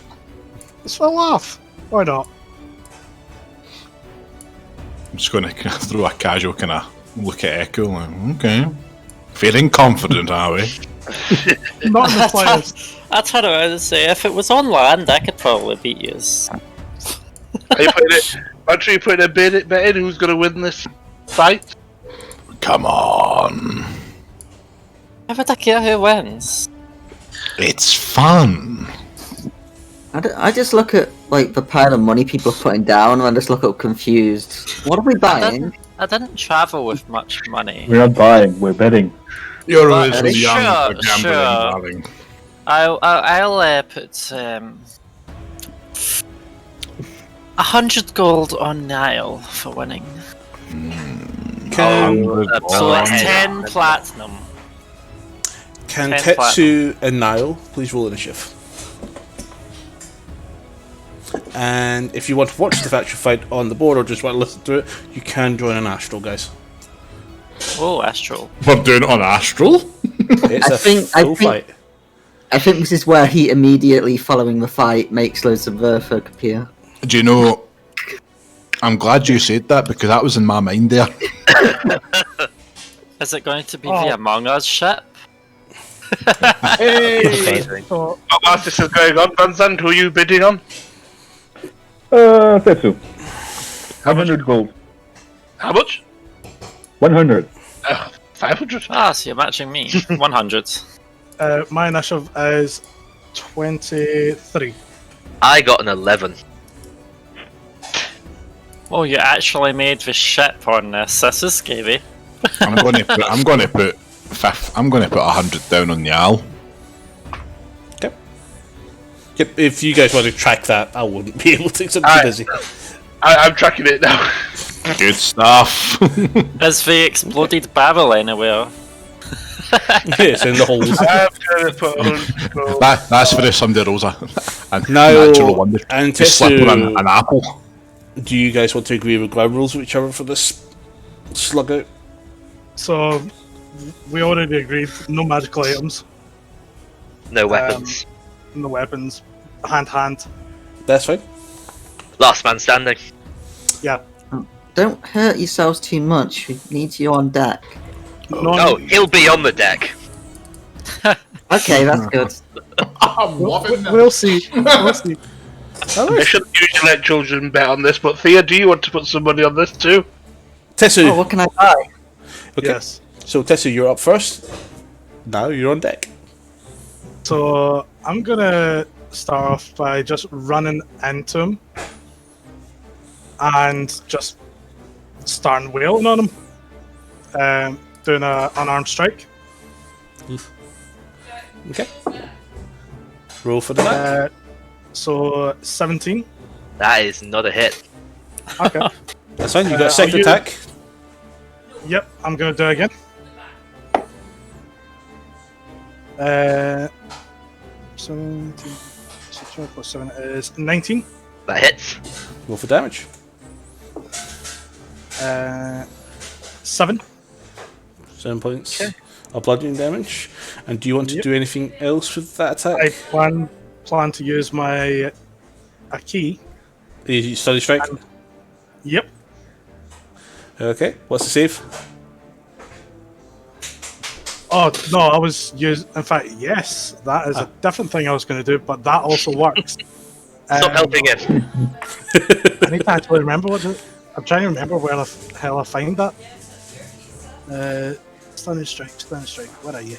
It's a laugh. Why not? I'm just going to throw a casual kind of look at Echo. Like, okay. Feeling confident, are we? Not in the slightest. I turn around and say, if it was on land, I could probably beat you. Are you putting a bet in who's going to win this fight? Come on. How would I care who wins? It's fun. I just look at like the pile of money people are putting down, and I just look up confused. What are we buying? I didn't travel with much money. We're not buying, we're betting. You're always young Sure, for gambling, darling. I'll put 100 gold on Nile for winning. So it's 10 platinum. Can 10 Tetsu and Nile please roll initiative? And if you want to watch the actual fight on the board or just want to listen to it, you can join an Astral, guys. Oh, Astral. We're doing it on Astral? It's full fight. I think this is where he immediately following the fight makes loads of folk appear. Do you know, I'm glad you said that because that was in my mind there. Is it going to be the Among Us ship? Hey! Whilst this is going on, Vincent, who are you bidding on? Tetsu. 100 gold. How much? 100. 500? Ah, so you're matching me. 100. My initiative is 23. I got an 11. Oh, you actually made the ship on this. This is scary. I'm going to put 100 down on the owl. Yep, if you guys want to track that, I wouldn't be able to because I'm too busy. I'm tracking it now. Good stuff. Is the exploded barrel anywhere? Yes, in the holes. That's for if somebody rolls a Now, natural one. and Just slip Tetsu, on an apple. do you guys want to agree with ground rules with each other for this slug out? So, we already agreed, no magical items. No weapons. No weapons. Hand. That's fine. Last man standing. Yeah. Don't hurt yourselves too much. We need you on deck. No, he'll be on the deck. Okay, that's good. I'm loving We'll see. We'll see. I shouldn't usually let children bet on this, but Thea, do you want to put some money on this too? Tessu. Oh, what can I buy? Okay. Yes. So Tessu, you're up first. Now you're on deck. So I'm gonna start off by just running into him and just starting wailing on him, doing an unarmed strike. Okay. Roll for the attack. So 17. That is not a hit. Okay. That's fine. You got a I'll second use- attack. Yep, I'm gonna do it again. 17 plus 7 is 19. That hits. Roll for damage. 7. 7 points of bludgeoning damage. And do you want to do anything else with that attack? I plan to use my a key. You study strike. Yep. Okay. What's the save? Oh no, I was using. In fact, yes, that is a different thing I was going to do, but that also works. Stop helping him. I need to actually remember I'm trying to remember where the hell I find that. Stunning strike. Where are you?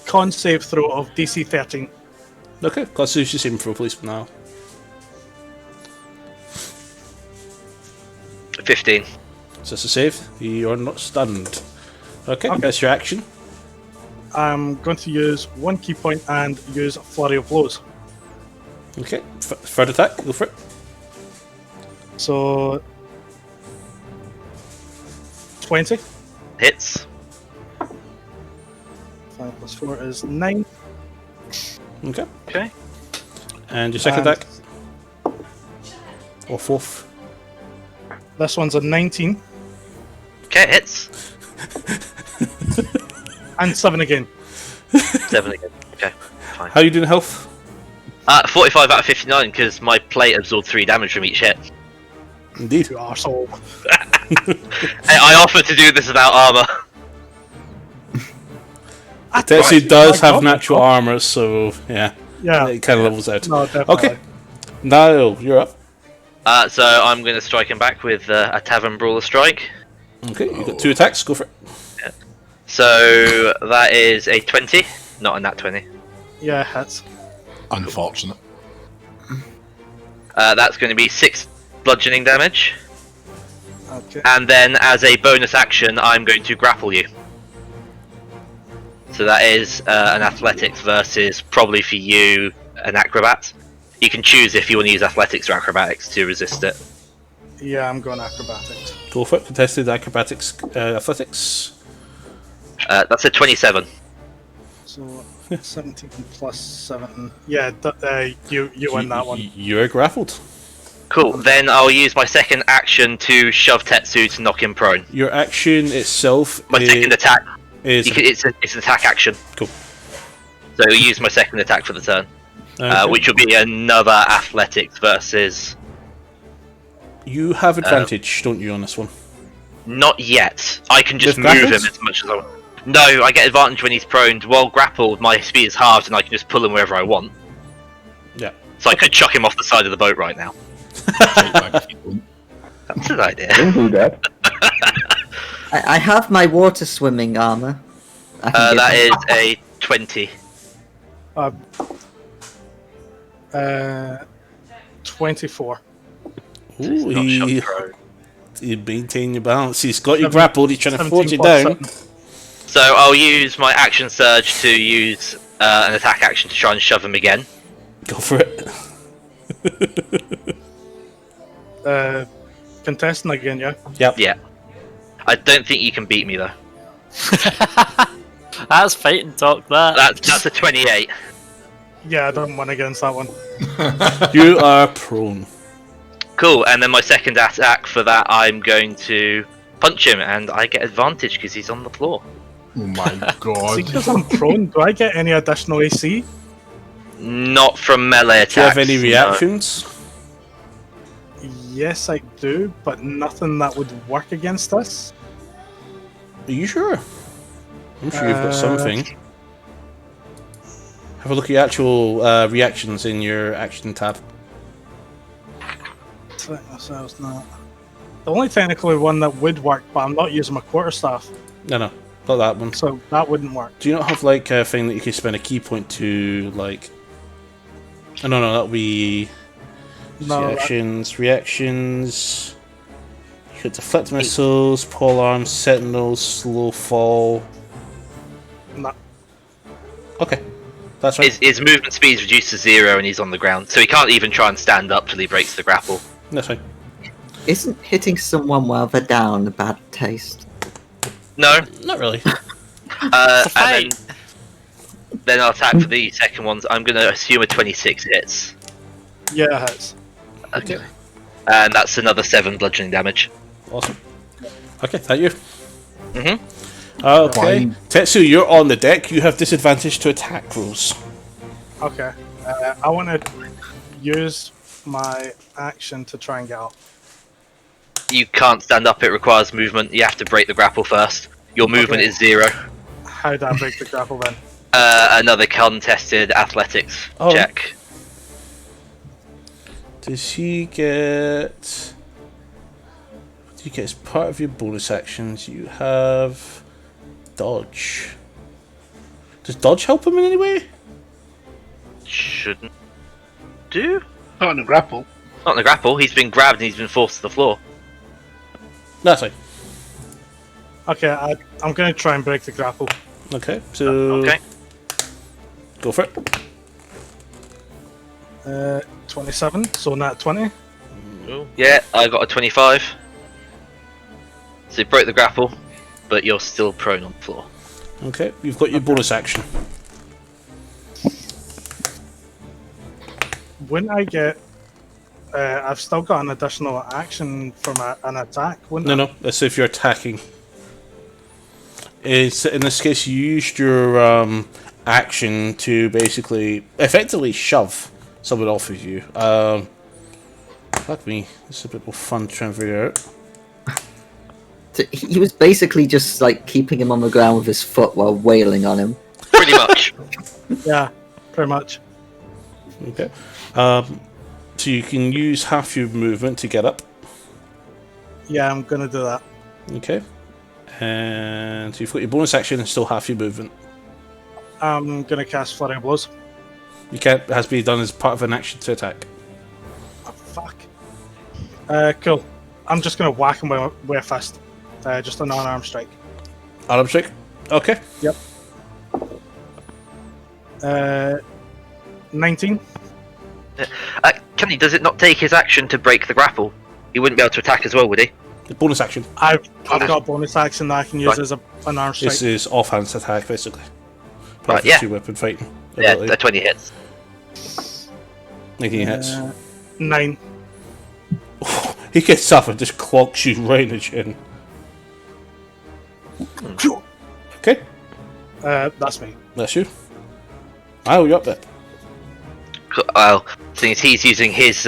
Con save throw of DC 13. Okay. Constitution saving throw, please, for now. 15. So that's a save. You're not stunned. Okay, that's your action. I'm going to use 1 key point and use flurry of blows. Okay. Third attack. Go for it. So 20. Hits. 5 plus 4 is 9. Okay. Okay. And your second And- attack. Or fourth. This one's a 19. Okay, hits. And 7 again. 7 again. Okay, fine. How are you doing health? 45 out of 59 because my plate absorbed 3 damage from each hit. Indeed. You arsehole. I offer to do this without armor. Tetsu does have natural armor, so yeah. Yeah. It kind of levels out. No, definitely. Okay. Niall, you're up. So I'm going to strike him back with a Tavern Brawler strike. Okay, you've got 2 attacks. Go for it. So that is a 20, not a nat 20. Yeah, hits. Unfortunate. That's going to be 6 bludgeoning damage. Okay. And then as a bonus action, I'm going to grapple you. So that is an athletics versus, probably for you, an acrobat. You can choose if you want to use athletics or acrobatics to resist it. Yeah, I'm going acrobatics. Go for it. Contested acrobatics, athletics. That's a 27. So 17 plus 7. Yeah, you win that one. You're grappled. Cool. Then I'll use my second action to shove Tetsu to knock him prone. Your action itself My second attack. is... It's an attack action. Cool. So I'll use my second attack for the turn. Okay. Which will be another athletics versus... You have advantage, don't you, on this one? Not yet. I can just With move him grapples? as much as I want. No, I get advantage when he's prone. While grappled, my speed is halved and I can just pull him wherever I want. Yeah. So I could chuck him off the side of the boat right now. That's an idea. Don't do that. I have my water swimming armor. I can That give is a 20. 24. Ooh, Not he shove prone. maintain your balance. He's got you grappled. He's trying to 17 force you plus down. 7. So I'll use my action surge to use an attack action to try and shove him again. Go for it. Contesting again, yeah? Yep. Yeah. I don't think you can beat me though. That's fighting talk, that. That's a 28. Yeah, I don't win against that one. You are prone. Cool, and then my second attack for that, I'm going to punch him, and I get advantage because he's on the floor. Oh my god. See, because I'm prone, do I get any additional AC? Not from melee attacks. Do you have any no. reactions? Yes, I do, but nothing that would work against us. Are you sure? I'm sure you've got something. Have a look at your actual reactions in your action tab. Myself not. The only technically one that would work, but I'm not using my quarterstaff, No, not that one. so that wouldn't work. Do you not have like a thing that you can spend a key point to like? Oh, no, that'll be No, reactions. You could deflect missiles, pole arms, sentinels, slow fall. No. Okay, that's right. His movement speed is reduced to 0 and he's on the ground, so he can't even try and stand up till he breaks the grapple. That's fine. Isn't hitting someone while they're down a bad taste? No. Not really. And then I'll attack for the second ones. I'm going to assume a 26 hits. Yeah, it hits. Okay. And that's another 7 bludgeoning damage. Awesome. Okay, thank you. Mm-hmm. Okay. Tetsu, you're on the deck. You have disadvantage to attack rolls. Okay. I want to use my action to try and get up. You can't stand up, it requires movement. You have to break the grapple first. Your movement is 0. How do I break the grapple then? Another contested athletics check. Does he get... What do you get as part of your bonus actions? You have... Dodge. Does dodge help him in any way? Shouldn't do. Not in a grapple. Not in the grapple. He's been grabbed and he's been forced to the floor. That's fine. Okay, I'm going to try and break the grapple. Okay, so... Okay. Go for it. 27, so not 20. Yeah, I got a 25. So you broke the grapple, but you're still prone on the floor. Okay, you've got your bonus action. When I get... I've still got an additional action from an attack, wouldn't I? No, that's if you're attacking. In this case, you used your action to basically, effectively shove someone off of you. Fuck me, this is a bit more fun to try and figure out. He was basically just like keeping him on the ground with his foot while wailing on him. Pretty much. Yeah, pretty much. Okay. So you can use half your movement to get up. Yeah, I'm gonna do that. Okay. And you've got your bonus action and still half your movement. I'm gonna cast Flurry of Blows. You can't. It has to be done as part of an action to attack. Oh, fuck. Cool. I'm just gonna whack him with a fist. Just an unarmed strike. Arm strike. Okay. Yep. 19. Kenny, does it not take his action to break the grapple? He wouldn't be able to attack as well, would he? The bonus action. I've got a bonus action that I can use as an unarmed strike. This is offhand attack, basically. Right, yeah. 2-weapon fighting. Yeah, a 20 hits. 19 hits. 9. He gets up and just clocks you right in the chin. Okay. That's me. That's you. Oh, you're up there. Well, since he's using his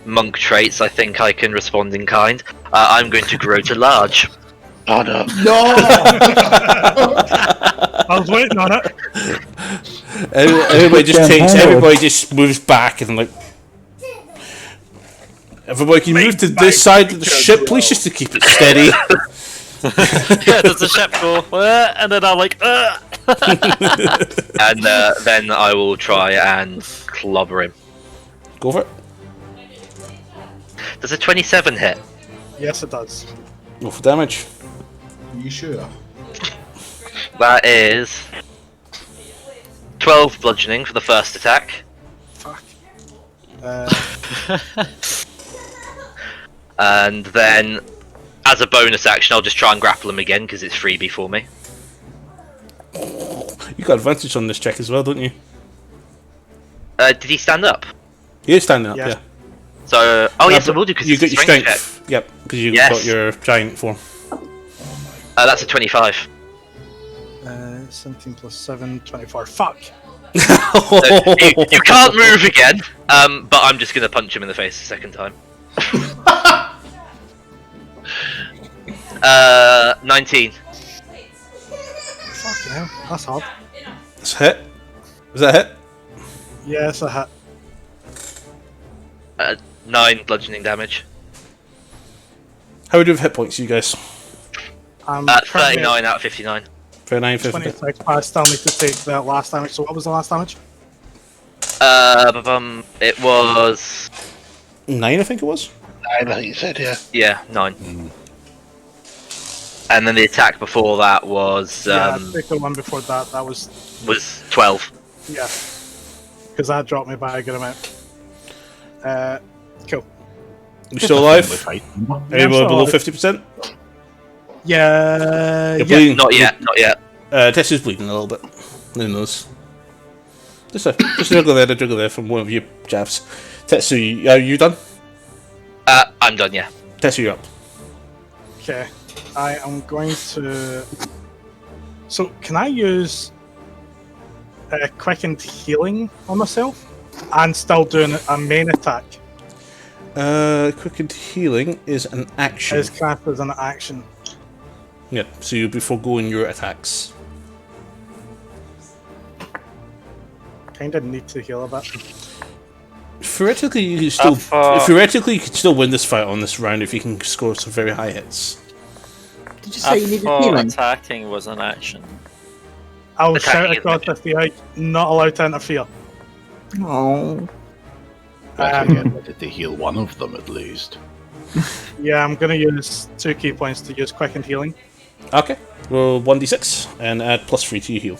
monk traits, I think I can respond in kind. I'm going to grow to large. Oh no. I was waiting on it. Everybody just moves back and like. Everybody can move to this side of the ship, please, just to keep it steady. Yeah, does the ship go, and then I'm like, And then I will try and clobber him. Go for it. Does a 27 hit? Yes, it does. Go for damage. Are you sure? That is 12 bludgeoning for the first attack. Fuck. And then, as a bonus action, I'll just try and grapple him again because it's freebie for me. You got advantage on this check as well, don't you? Did he stand up? He is standing up, Yeah. yeah. So, yes, I will do because you it's got a your strength check. strength. Yep, because you Yes. got your giant form. That's a 25. 17 plus 7, 24. Fuck. So you can't move again, but I'm just going to punch him in the face a second time. 19. Fucking hell. That's hard. That's a hit. Was that a hit? Yes, I hit. 9 bludgeoning damage. How would you have hit points, you guys? I'm 39 out of 59. 39, 50. 26, but I still need to take that last damage. So what was the last damage? It was 9, I think it was. 9, I think you said, yeah. Yeah, 9. And then the attack before that was Yeah, I think the one before that, that was 12. yeah, because that dropped me by a good amount. Cool. You still alive? Fight. Are Yeah, you I'm still below alive. 50%? Yeah, You're yeah. bleeding. Not yet, not yet. Tessu's bleeding a little bit. Who knows? Just a juggle there from one of your jabs. Tetsu, are you done? I'm done, yeah. Tetsu, you're up. Okay, I am going to. So, can I use quickened healing on myself and still doing a main attack? Quickened healing is an action. Is classed as an action. Yep, so you'll be foregoing your attacks. Kind of need to heal a bit. Theoretically, you could still you could still win this fight on this round if you can score some very high hits. Did you say you needed thought healing? attacking was an action. I'll Attacking shout is across the field, not allowed to interfere. Oh. Did they heal one of them at least? Yeah, I'm going to use 2 key points to use quickened healing. Okay, roll 1d6 and add +3 to your heal.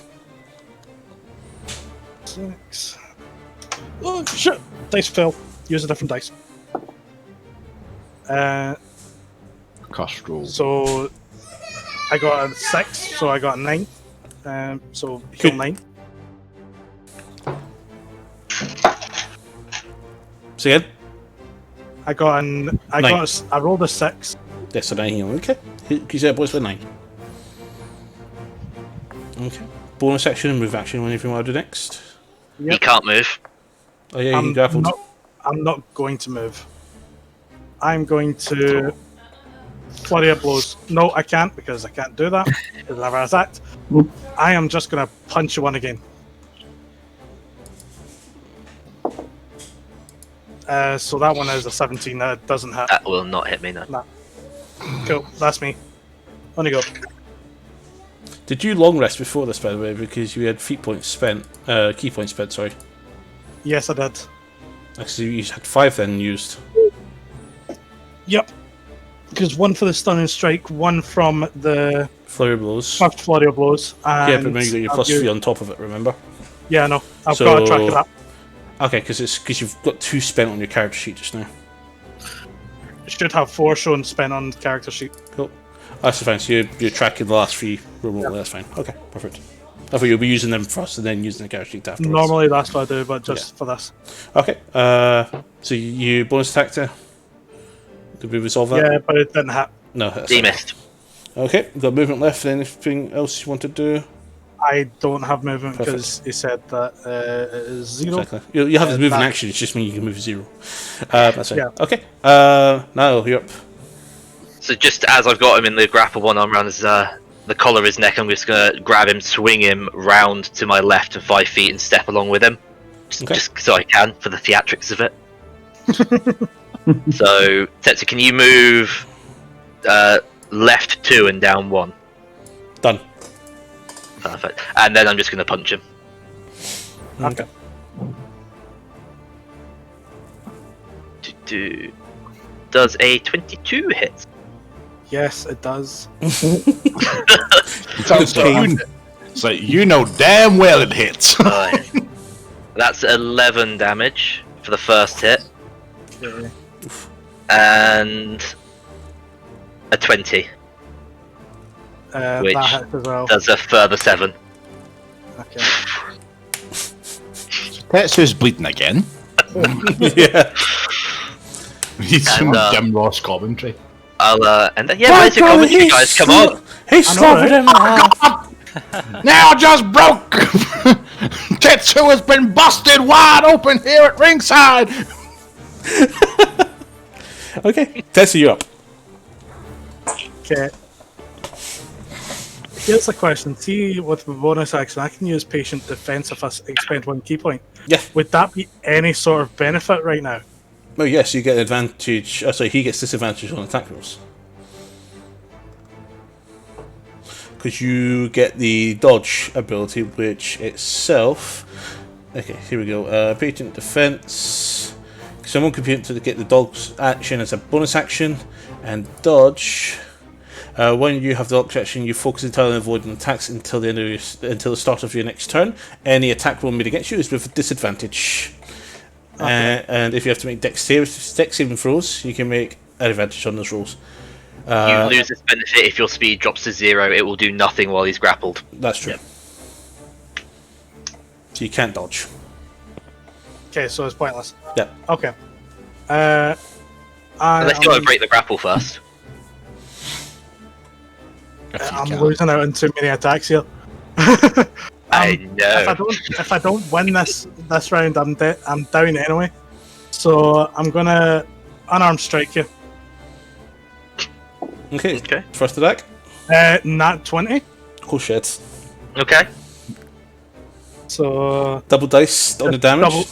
6. Oh, shit! Dice fell. Use a different dice. Cost roll. So, I got a 6, so I got a 9. So, heal 9. Say again? I rolled a 6. That's a 9 heal. Okay. Because that was for 9. Okay. Bonus action, move action, whenever you want to do next. Yep. He can't move. Oh yeah, you grappled. I'm not going to move. I'm going to flurry of blows. No, I can't because I can't do that. Because I never attacked. I am just going to punch one again. So that one is a 17. That doesn't hit. That will not hit me, no. Nah. Cool. That's me. On you go. Did you long rest before this, by the way, because you had key points spent? Sorry. Yes, I did. Actually, you had 5 then used. Yep. Because one for the stunning strike, one from the Flurry of blows. first flurry of blows. And Yeah, but maybe you got your plus 3 on top of it, remember? Yeah, no. I've got a track of that. Okay, because you've got 2 spent on your character sheet just now. Should have 4 shown spent on the character sheet. Cool. That's fine, so you're tracking the last 3 remotely, that's fine. Okay, perfect. I thought you'll be using them first and then using the character sheet afterwards. Normally that's what I do, but just for this. Okay, so you bonus attack there? Did we resolve that? Yeah, but it didn't hit. No, that's He fine. missed. Okay, we've got movement left. Anything else you want to do? I don't have movement Perfect. because he said that it is 0. Exactly. You have to move in that- action, it's just means you can move 0. That's fine. Yeah. Okay, now you're up. So just as I've got him in the grapple, one arm around his, the collar of his neck, I'm just going to grab him, swing him round to my left to 5 feet and step along with him. Okay. Just so I can, for the theatrics of it. So, Tetsu, can you move left 2 and down 1? Done. Perfect. And then I'm just going to punch him. Okay. Does a 22 hit? Yes, it does. It's like, you know damn well it hits. That's 11 damage for the first hit. Okay. And a 20. Which that hits as well. does a further 7. Okay. Tetsu's bleeding again. Yeah. He's some And, Jim Ross commentary. And then, yeah, where's your commentary, guys? Come on! He slaughtered him! Now just broke! Tetsu has been busted wide open here at ringside! Okay, Tessie, you're up. Okay. Here's the question. See, with the bonus action, I can use patient defense if I expend 1 key point. Yeah. Would that be any sort of benefit right now? Oh yes, you get advantage. Sorry, he gets disadvantage on attack rolls because you get the dodge ability, which itself. Okay, here we go. Patent defense. Someone can put to get the dodge action as a bonus action, and dodge. When you have the dodge action, you focus entirely on avoiding attacks until the end of until the start of your next turn. Any attack roll made against you is with disadvantage. Okay. And if you have to make dex saving throws, you can make an advantage on those rolls. You lose this benefit if your speed drops to 0. It will do nothing while he's grappled. That's true. Yep. So you can't dodge. Okay, so it's pointless. Yep. Okay. Unless you want to break the grapple first. I'm losing out on too many attacks here. I know. If I don't win this round, I'm down anyway. So I'm gonna unarmed strike you. Okay. First attack. Nat 20. Oh shit. Okay. So double dice on the damage.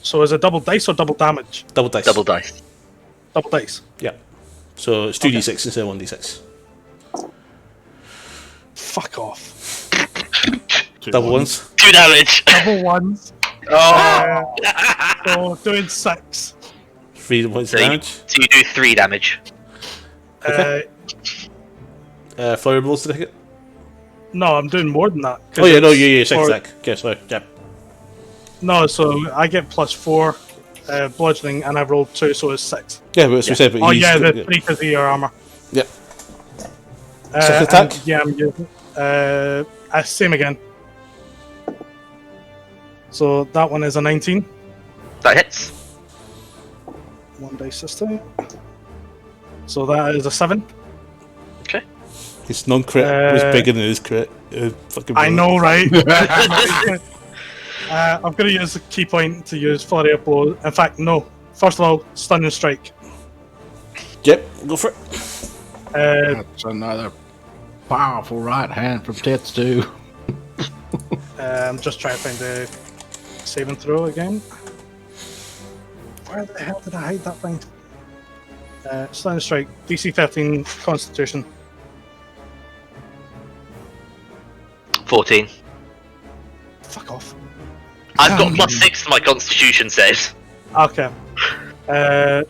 So is it double dice or double damage? Double dice. Double dice. Double dice. Yeah. So it's 2d6 instead of 1d6. Fuck off. Double ones. 2 damage. Double ones. Oh. So doing 6. 3 points of damage. So you do 3 damage. Okay. Flurry blows to hit. No, I'm doing more than that. Oh yeah, no, yeah, second attack. Okay, sorry. Yeah. No, so I get +4 bludgeoning, and I rolled 2, so it's 6. Yeah, but as we said, but oh he's yeah, the yeah. 3 because of your armor. Yep. Second attack. Yeah, I'm using same again. So that one is a 19. That hits. 1 dice this time. So that is a 7. Okay. His non-crit was bigger than his crit. I know, right? I'm going to use a key point to use Flurry of Blows. In fact, no. First of all, Stun and Strike. Yep, go for it. That's another powerful right hand from Tetsu. I'm just trying to find the save and throw again. Where the hell did I hide that thing? Stun and Strike, DC 13, Constitution. 14. Fuck off. I've got +6 to my Constitution saves. Okay.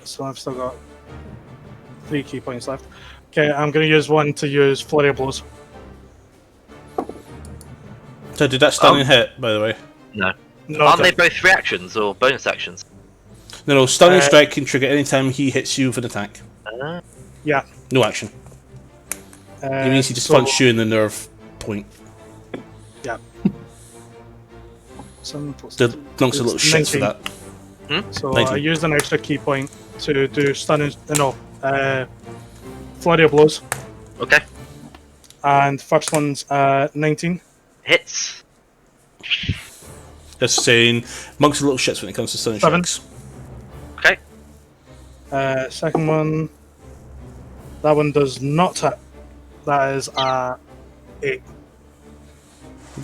So I've still got 3 key points left. Okay, I'm going to use 1 to use Flurry of Blows. So did that stun and hit, by the way? No. No, Aren't they both reactions or bonus actions? No, stun and strike can trigger anytime he hits you with an attack. Yeah. No action. It means he just punched you in the nerve point. Yeah. 7 plus The Blunk's a little shit for 19. that. So 19. I used an extra key point to do stun and Flurry of Blows. Okay. And first one's 19. Hits. Just saying, Monk's a little shit when it comes to stun and 7. strikes. Okay. Second one, that one does not hit. That is 8.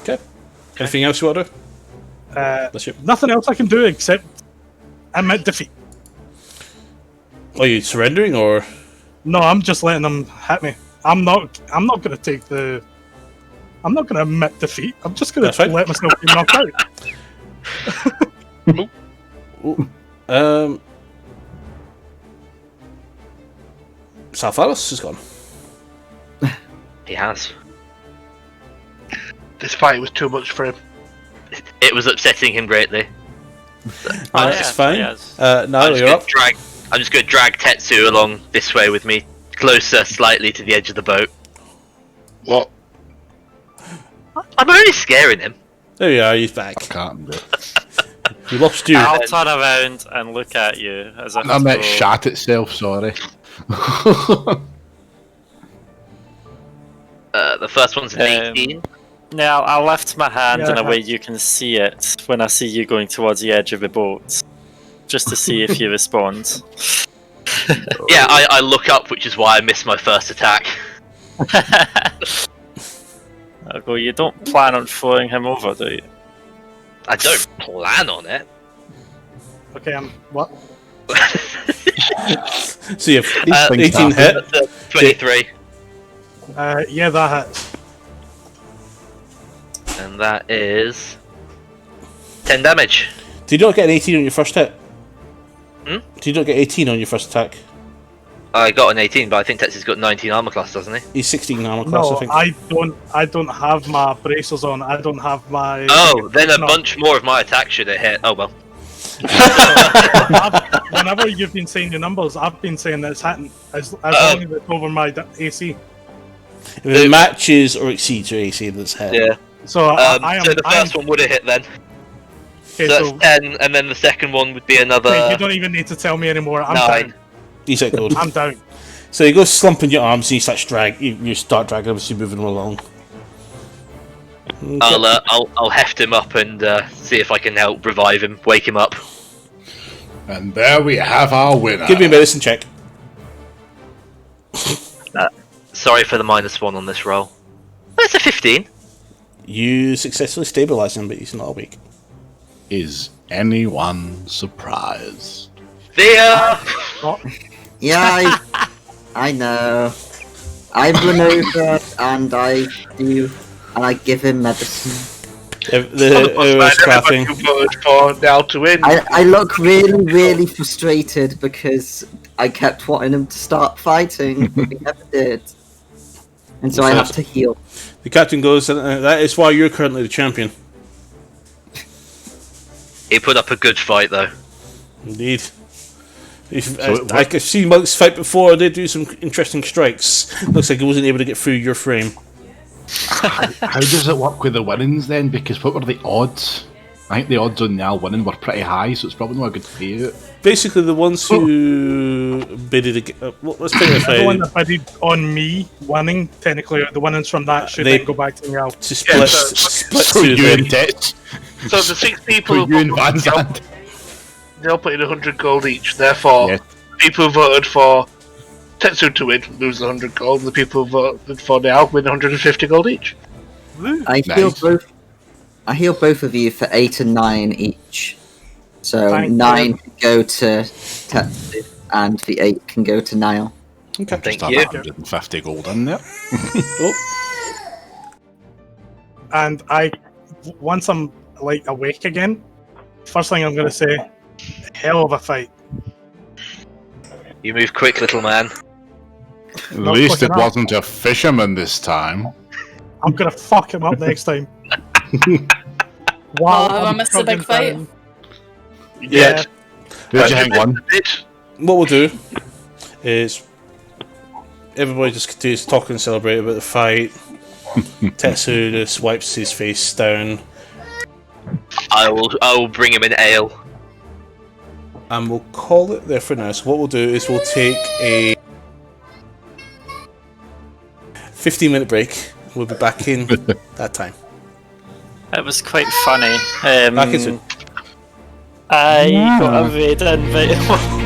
Okay. Anything else you want to do? Nothing else I can do except I'm at defeat. Are you surrendering or? No, I'm just letting them hit me. I'm not gonna take the. I'm not gonna admit defeat. I'm just gonna let myself be knocked out. Salfaros is gone. He has. This fight was too much for him. It was upsetting him greatly. That's fine. Now I'm you're up. I'm just going to drag Tetsu along this way with me, closer slightly to the edge of the boat. What? I'm only scaring him. There you are, he's back. Can't do. You lost you. I'll turn around and look at you as if I meant to go, shat itself, sorry. The first one's an 18. Now I'll lift my hand in a Yeah. way you can see it when I see you going towards the edge of the boat, just to see if you respond. Yeah, I look up, which is why I missed my first attack. I'll go, you don't plan on throwing him over, do you? I don't plan on it. Okay, what? So you have 18 hit. 23. Yeah, that hits. And that is 10 damage. Did you not get an 18 on your first hit? Hmm? Did you not get 18 on your first attack? I got an 18, but I think Tetsu's got 19 armor class, doesn't he? He's 16 armor class, No, I think. I don't have my bracers on. I don't have my. Oh, then a No. bunch more of my attacks should have hit. Oh well. Whenever you've been saying your numbers, I've been saying that it's hitting as long as it's over my AC. If it matches or exceeds your AC, that's hit. Yeah. So I am. So the first one would have hit then. Okay, So so that's 10, and then the second one would be another okay, you don't even need to tell me anymore. I'm 9. down. He's hit gold. I'm down. So you go slumping your arms and you start dragging him as you moving him along. Okay. I'll heft him up and see if I can help revive him, wake him up. And there we have our winner. Give me a medicine check. Sorry for the -1 on this roll. That's a 15. You successfully stabilize him, but he's not awake. Is anyone surprised? There. Yeah, I know. I run over and I give him medicine. Everyone's clapping. Who voted for now to win? I look really, really frustrated because I kept wanting him to start fighting, but he never did. And so I have to heal. The captain goes, that is why you're currently the champion. He put up a good fight, though. Indeed. I've seen monks fight before, they do some interesting strikes. Looks like he wasn't able to get through your frame. How does it work with the winnings then? Because what were the odds? I think the odds on Niall winning were pretty high, so it's probably not a good payout. Basically, the ones who bidded... let's put it this way. The one that bidded on me winning, technically, the winnings from that should then go back to Niall. To split, split So two you then. and Tets. So the 6 people So who you and voted Van Zandt. they all put in 100 gold each. Therefore, Yes. people who voted for Tetsu to win lose 100 gold, and the people who voted for Niall win 150 gold each. I heal both of you for 8 and 9 each. So Thank 9 you. can go to Tetsu and the 8 can go to Niall. Okay. Thank Just you. have 150 gold in there. And once I'm like awake again, first thing I'm gonna say, hell of a fight. You move quick, little man. At Not least quick it enough. wasn't a fisherman this time. I'm gonna fuck him up next time. Wow, Oh, I missed a big fight. Yeah. Did you hang on? What we'll do is everybody just continues to talk and celebrate about the fight. Tetsu just wipes his face down. I will bring him an ale. And we'll call it there for now. So what we'll do is we'll take a 15-minute break. We'll be back in that time. It was quite funny. Back in soon. I got a raid invite.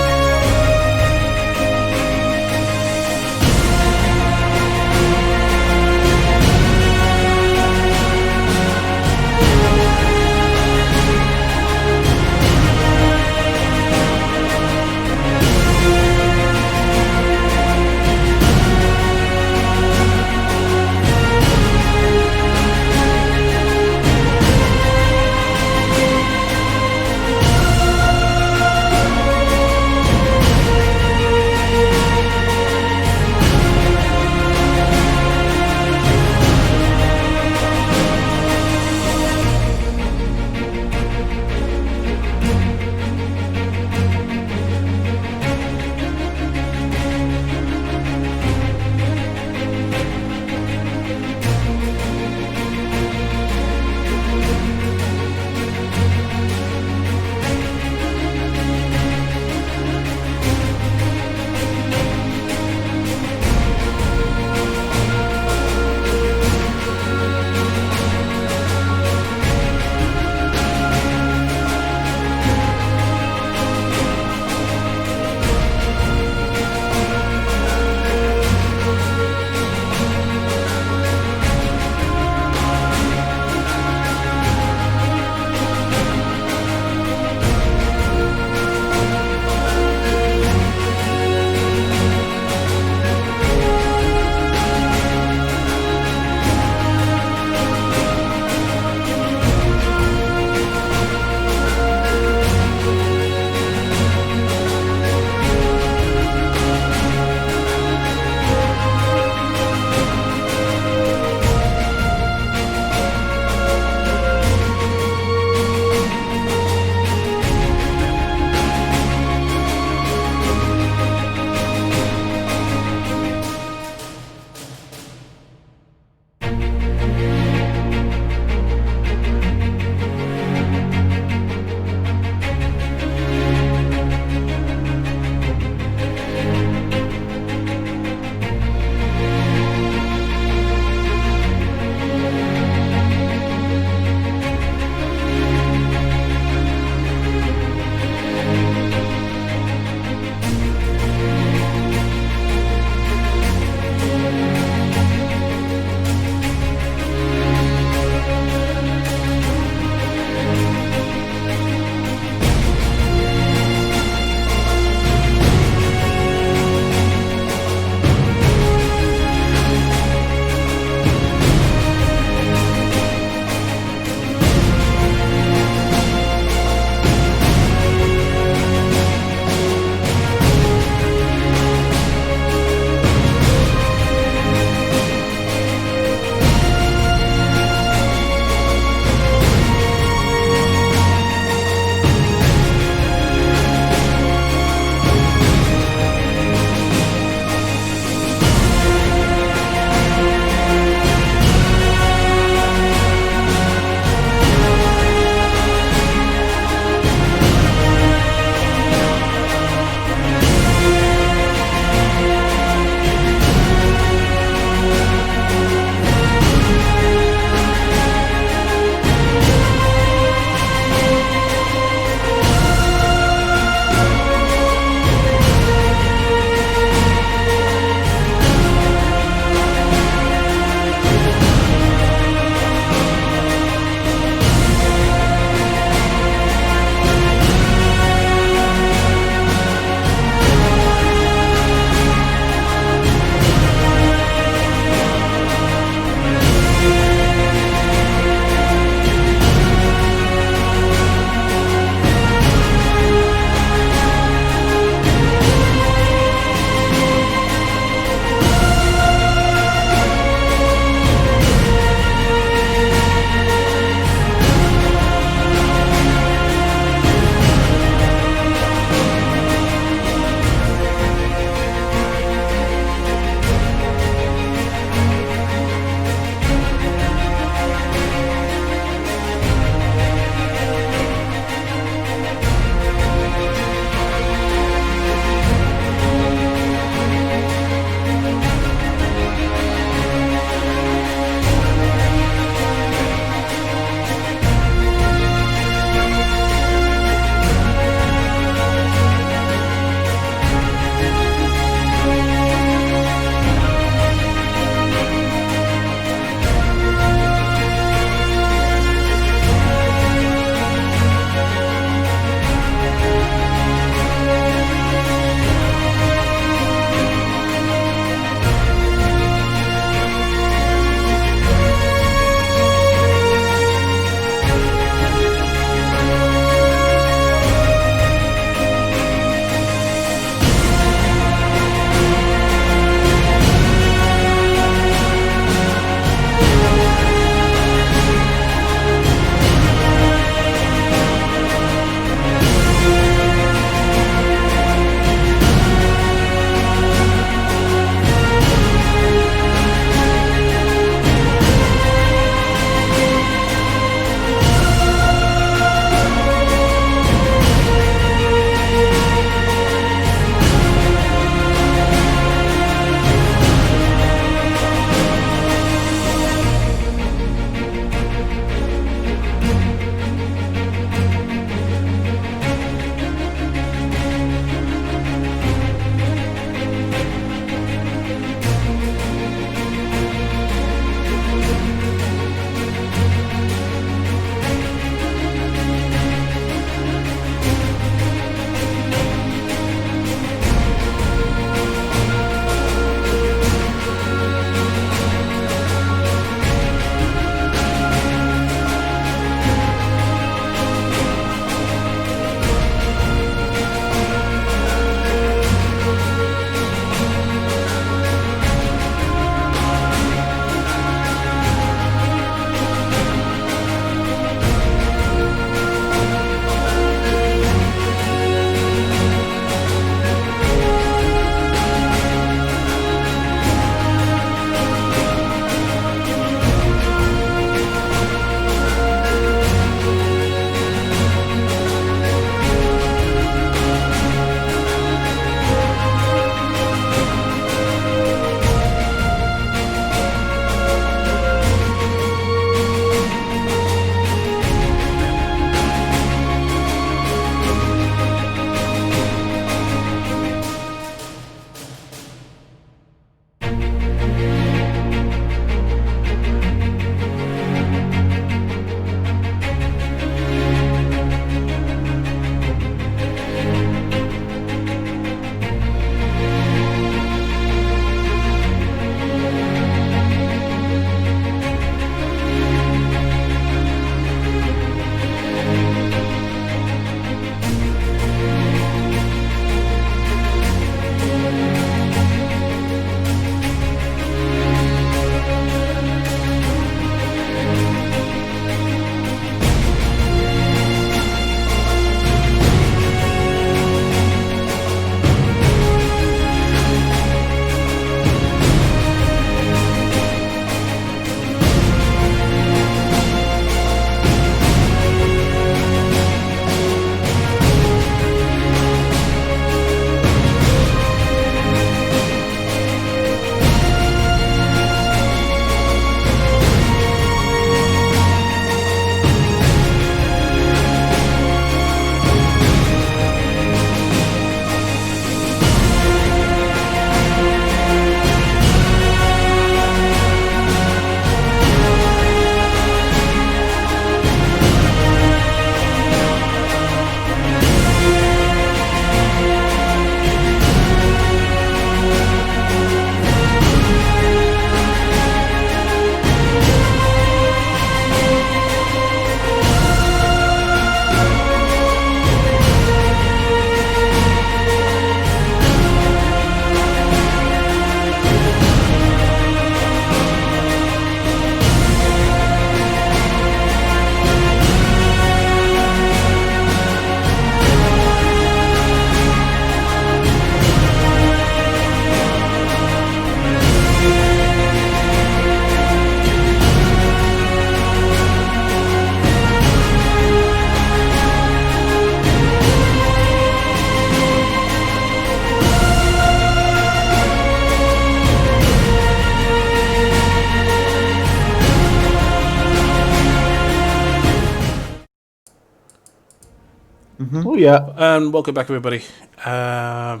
Oh yeah. And welcome back, everybody. Yeah,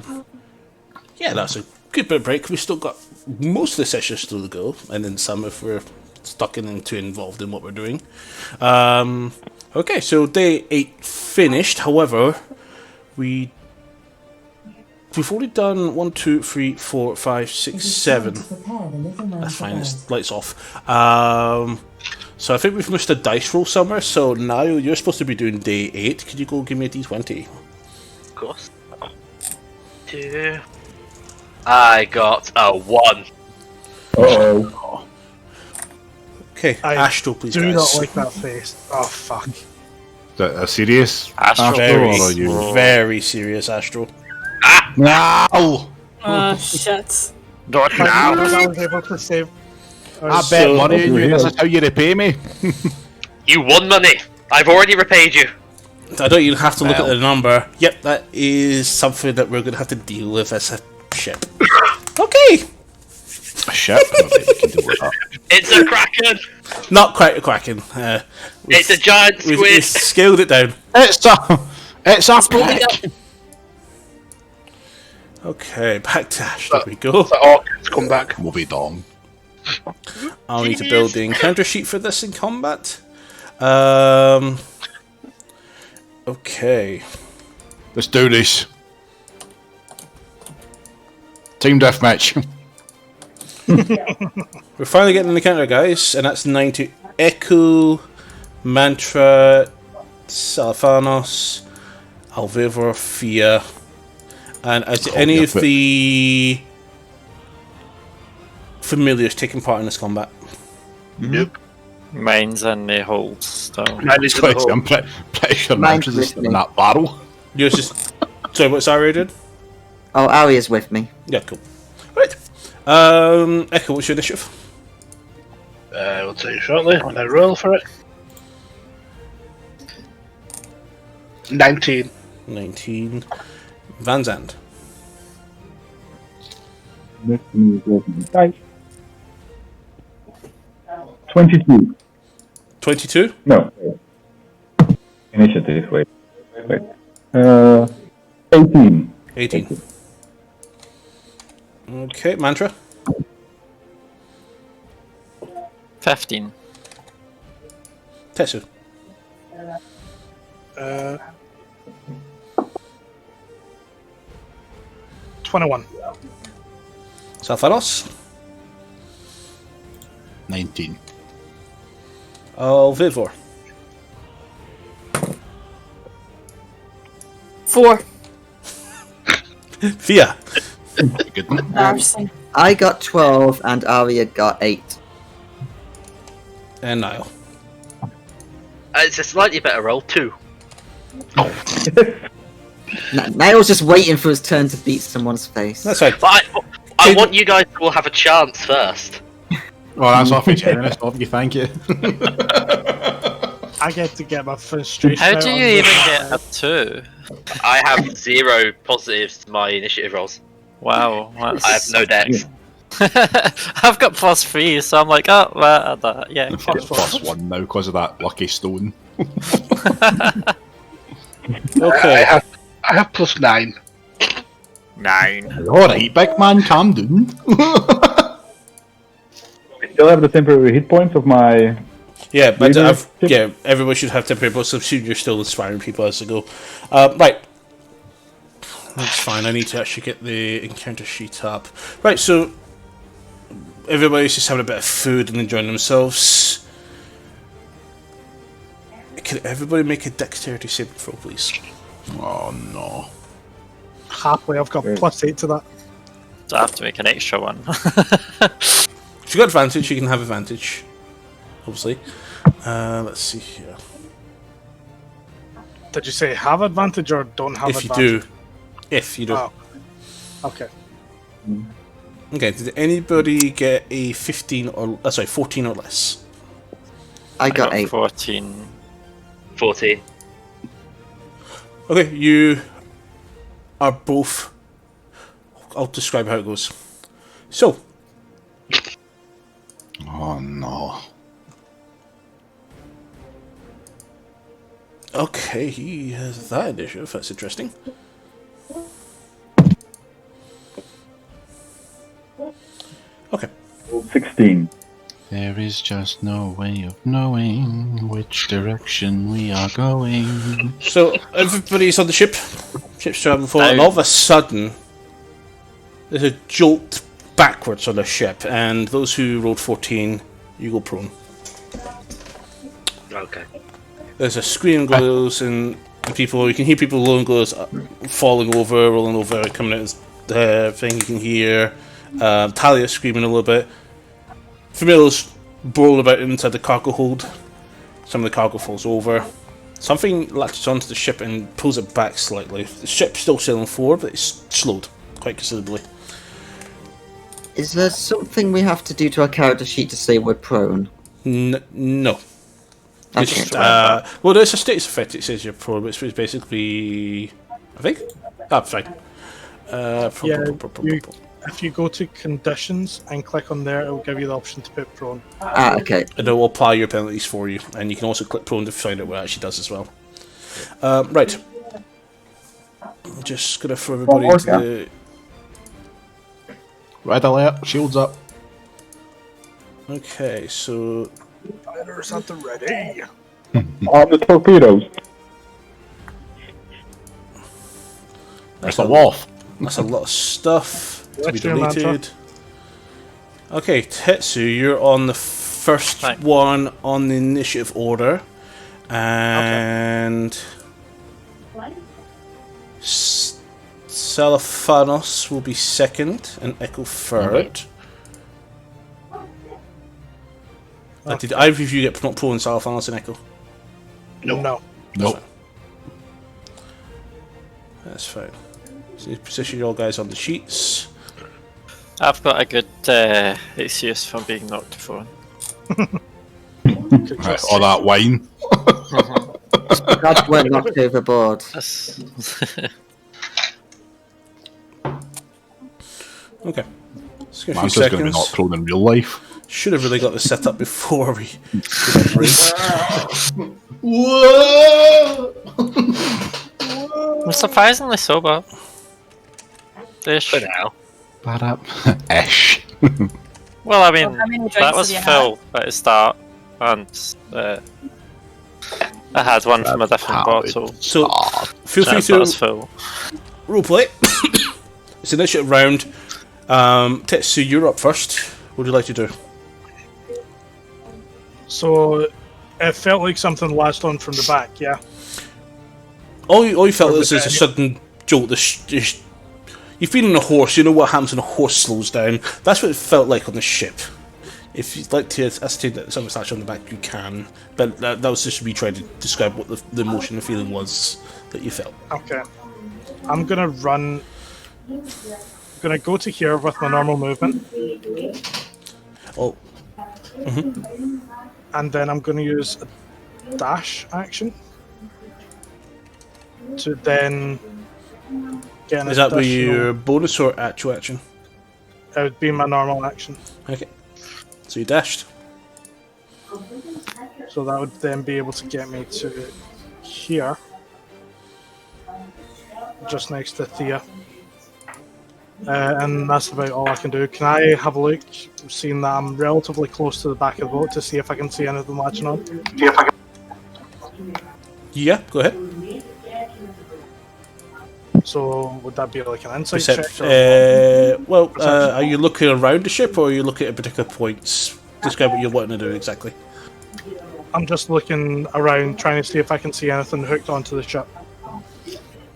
that's a good bit of break. We've still got most of the sessions still to go, and then some if we're stuck in and too involved in what we're doing. Okay, so day 8 finished. However, we've already done 1, 2, 3, 4, 5, 6, 7. That's fine. It's lights off. So I think we've missed a dice roll somewhere. So now you're supposed to be doing day 8. Could you go give me a d20? Of course. 2. I got a 1. Uh-oh. Okay, Astro, please, do guys. not like that face. Oh, fuck. Is that a serious Astro, Very, or are you? very serious, Astro. No! Oh, shit. Not I now. was able to save. I bet So- money on you. This is how you repay me. You won money. I've already repaid you. I don't even have to look at Well. the number. Yep, that is something that we're going to have to deal with as a ship. Okay! Shit. Okay, we can deal with that. It's a kraken. Not quite a Kraken. It's a giant We've squid. scaled it down. It's a prick. Okay, back to Astro we go. The orcs come back. We'll be dong. I'll need to build the encounter sheet for this in combat. Okay. Let's do this. Team deathmatch. We're finally getting an encounter, guys, and that's 9 to Echo, Mantra, Salfanos, Alvivor, Fia, and as any of the familiars taking part in this combat? Nope. Mine's in the hold still. I'm pretty sure Mine's Mantra's with in me. that barrel. Yours just... Sorry, what's that rated? Oh, Arya's with me. Yeah, cool. Right. Echo, what's your initiative? We'll tell you shortly when I roll for it. 19. 19. Van Zandt. Let me roll my dice. 22. 22? No. Initiative, wait. 18. 18. Okay, Mantra. 15. Tetsu. Uh, 21. Salfanos. 19. Alvivor. 4. Fia. Good. Embarrassing. I got 12 and Arya got 8. And Niall. It's a slightly better roll, 2. Niall's just waiting for his turn to beat someone's face. That's fine. But I want you guys to all have a chance first. Well, that's awfully generous of you, thank you. I get to get my frustration. How out do on you this. even get a 2? I have 0 positives to my initiative rolls. Wow, that's... I have no dex. I've got +3, so I'm like, oh, that, yeah. I've got +1 now because of that lucky stone. Okay. I have +9. 9. Alright, big man, calm down. Still have the temporary hit points of my. Yeah, but Leader? yeah, everyone should have temporary books. I'm assuming you're still inspiring people as they go. Right. That's fine. I need to actually get the encounter sheet up. Right, so everybody's just having a bit of food and enjoying themselves. Can everybody make a dexterity saving throw, please? Oh no. Happily, I've got +8 to that. So I have to make an extra one. If you've got advantage, you can have advantage. Obviously. Let's see here. Did you say have advantage or don't have If you advantage? do. If you do. Oh. Okay. Okay, did anybody get a 15 or... sorry, 14 or less? I got 8. 14. 14. Okay, you are both... I'll describe how it goes. So, Oh no. Okay, he has that initiative. That's interesting. Okay. 16. There is just no way of knowing which direction we are going. So everybody's on the ship. Ship's traveling forward, and all of a sudden, there's a jolt backwards on the ship, and those who rolled 14, you go prone. Okay. There's a scream goes, and people, you can hear people low and goes falling over, rolling over, coming out of the thing. You can hear Talia screaming a little bit. Familiars roll about inside the cargo hold. Some of the cargo falls over. Something latches onto the ship and pulls it back slightly. The ship's still sailing forward, but it's slowed quite considerably. Is there something we have to do to our character sheet to say we're prone? No. It's Okay. just, well, there's a status effect. It says you're prone, which is basically, I think. Fine. If you go to conditions and click on there, it will give you the option to put prone. Okay. And it will apply your penalties for you, and you can also click prone to find out what it actually does as well. Right. I'm just gonna throw everybody into the. Red alert, shields up. Okay, so. Fighters at the ready. On the torpedoes. That's a wolf. That's a lot of stuff to be What's your mantra? deleted. Okay, Tetsu, you're on the first one on the initiative order, and Salafanos will be second, and Echo third. Did either of you get not pro in Salafanos and Echo? No. Nope. That's fine. So you position your guys on the sheets. I've got a good excuse for being knocked to phone. Right, all that wine. Glad we're knocked overboard. Okay. Let's give a few Mantra's going to be seconds. not prone in real life. Should have really got this set up before we. I'm surprisingly sober. Ish. For now. Bad up. Ish. Well, I mean, How many drinks that was have you had? full at the start, and I had one from a different bottle. So, feel free That's not as to full. roleplay. It's an initiative round. Tetsu, you're up first. What would you like to do? So it felt like something latched on from the back, yeah? All you felt Or was a the- sudden jolt. You've been on a horse, you know what happens when a horse slows down. That's what it felt like on the ship. If you'd like to ascertain that something's actually on the back, you can. But that was just me trying to describe what the emotion and feeling was that you felt. Okay. I'm gonna run. I'm gonna go to here with my normal movement. Oh. And then I'm gonna use a dash action to then get an Is that with additional- your bonus or actual action? It would be my normal action. Okay. So you dashed. So that would then be able to get me to here. Just next to Thea. And that's about all I can do. Can I have a look, seeing that I'm relatively close to the back of the boat, to see if I can see anything latching on? Yeah, go ahead. So would that be like an insight check? Perception. Or... Are you looking around the ship or are you looking at particular points? Describe what you're wanting to do exactly. I'm just looking around, trying to see if I can see anything hooked onto the ship.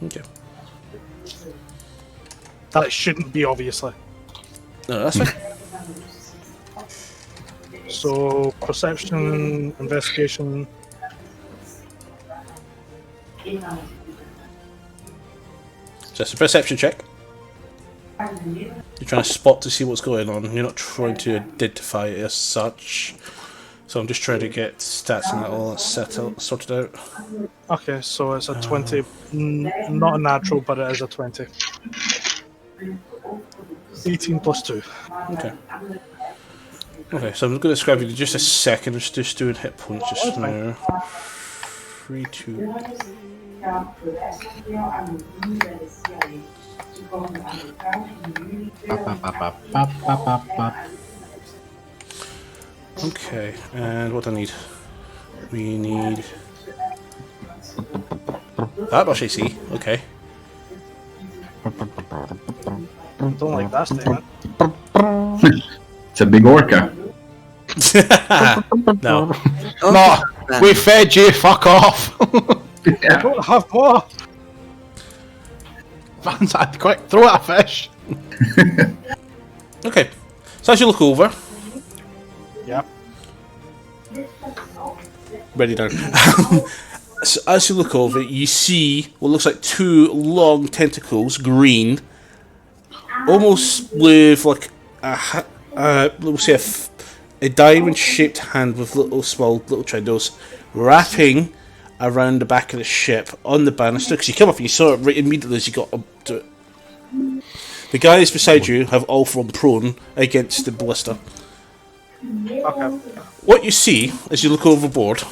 Okay. That shouldn't be, obviously. No, that's fine. So, perception, investigation. Just a perception check. You're trying to spot to see what's going on. You're not trying to identify it as such. So I'm just trying to get stats and that all sorted out. Okay, so it's a 20. Not a natural, but it is a 20. 18 plus 2. Okay. Okay, so I'm going to describe you in just a second. I'm just doing hit points just now. 3, 2. Okay, and what do I need? We need that much AC. Okay. Don't like that statement. It's a big orca. No. No, we fed you. Fuck off. I don't have more. Van's had quick. Throw at a fish. Okay. So as you look over, Yep. ready now. So as you look over, you see what looks like two long tentacles, green, almost with like we'll say a diamond-shaped hand with small little triangles wrapping around the back of the ship on the banister. Because you come up and you saw it right immediately as you got up to it. The guys beside you have all fallen prone against the ballista. Okay. What you see as you look overboard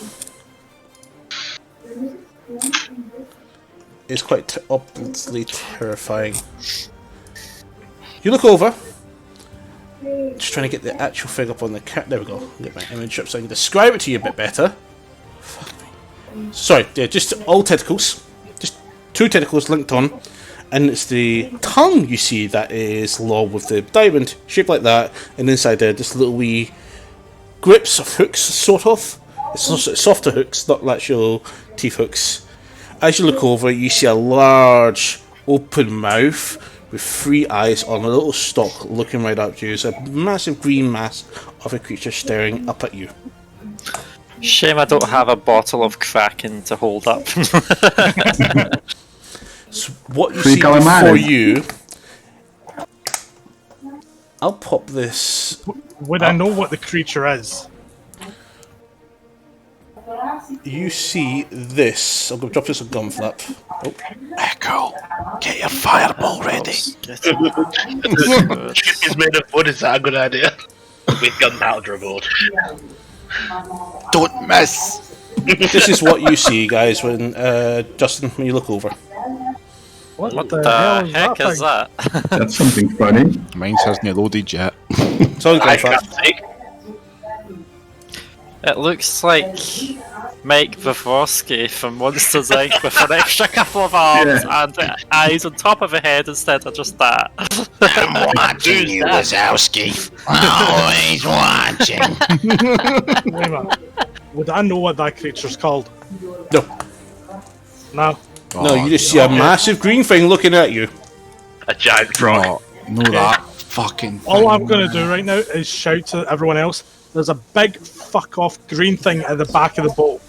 is quite obviously terrifying. You look over, just trying to get the actual figure up on the cat. There we go. Get my image up so I can describe it to you a bit better. Fuck me. Sorry, yeah, just all tentacles, just two tentacles linked on, and it's the tongue you see that is long with the diamond shaped like that, and inside there just little wee grips of hooks, sort of. It's also softer hooks, not actual teeth hooks. As you look over, you see a large open mouth with three eyes on a little stalk looking right up to you. It's a massive green mass of a creature staring up at you. Shame I don't have a bottle of Kraken to hold up. So what you see before you... I'll pop this... Would I know what the creature is? You see this. I'm going to drop this on Gunflap. Oh. Echo, get your fireball ready. It's made of wood, is that a good idea? With gunpowder aboard. Don't miss. This is what you see, guys, when Justin, when you look over. What the hell heck is that? That's something funny. Mine hasn't loaded yet. It's on I Gunflap. can't see. It looks like Mike Vavosky from Monsters Inc. with an extra couple of arms and eyes on top of a head instead of just that. I'm watching you, Wazowski. Always watching. Wait a minute. Would I know what that creature's called? No. No. No, you just see a massive green thing looking at you. A giant frog. Oh, no, that fucking thing. All I'm going to do right now is shout to everyone else, there's a big fuck off green thing at the back of the boat.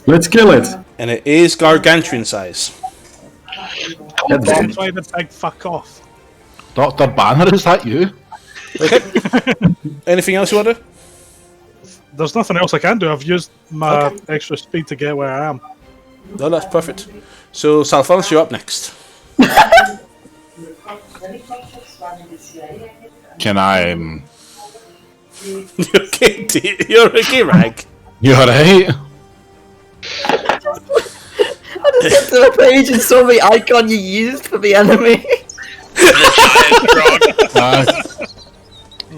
Let's kill it. And it is gargantuan size. That's why the big fuck off. Dr. Banner, is that you? Okay. Anything else you want to do? There's nothing else I can do. I've used my extra speed to get where I am. No, that's perfect. So, Salphonse, you're up next. Can I? You okay, you're okay, Rag? You alright? I just went to the page and saw the icon you used for the enemy.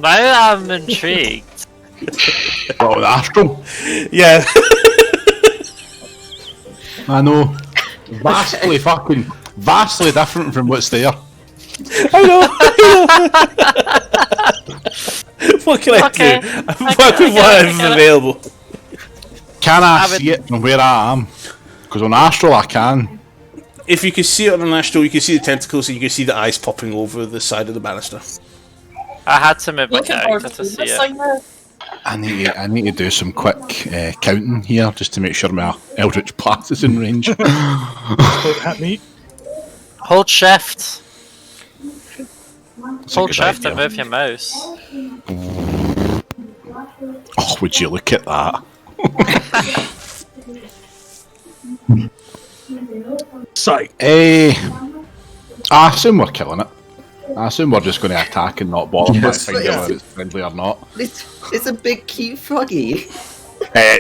Now I'm intrigued. Oh, the Astral. Yeah. I know. Vastly different from what's there. I know. What can I do? I'm fucking whatever's available. Can I see it from where I am? Because on Astral I can. If you can see it on an astral, you can see the tentacles and you can see the eyes popping over the side of the banister. I had to move my character to see it. I need to do some quick counting here just to make sure my Eldritch Blast is in range. Don't hit me. Hold shift. That's a Hold good shift and idea. move your mouse. Oh, would you look at that? Sight. I assume we're killing it. I assume we're just going to attack and not bother Yes. trying to find out whether it's friendly or not. It's a big cute froggy.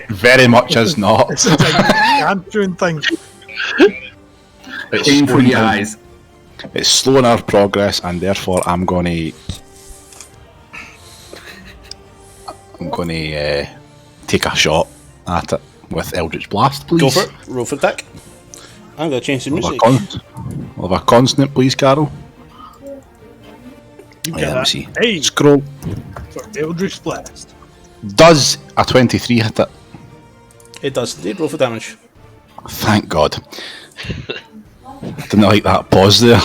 Very much is not. It's a gargantuan thing. It's Aim for slowing the down. eyes. It's slowing our progress, and therefore I'm gonna take a shot at it with Eldritch Blast, please. Go for it. Roll for attack. I'm going to change the music. We'll have a consonant, please, Carol. You Yeah, get let me that. see. Hey, Scroll. for Eldritch Blast. Does a 23 hit it? It does indeed. Roll for damage. Thank God. Didn't like that pause there.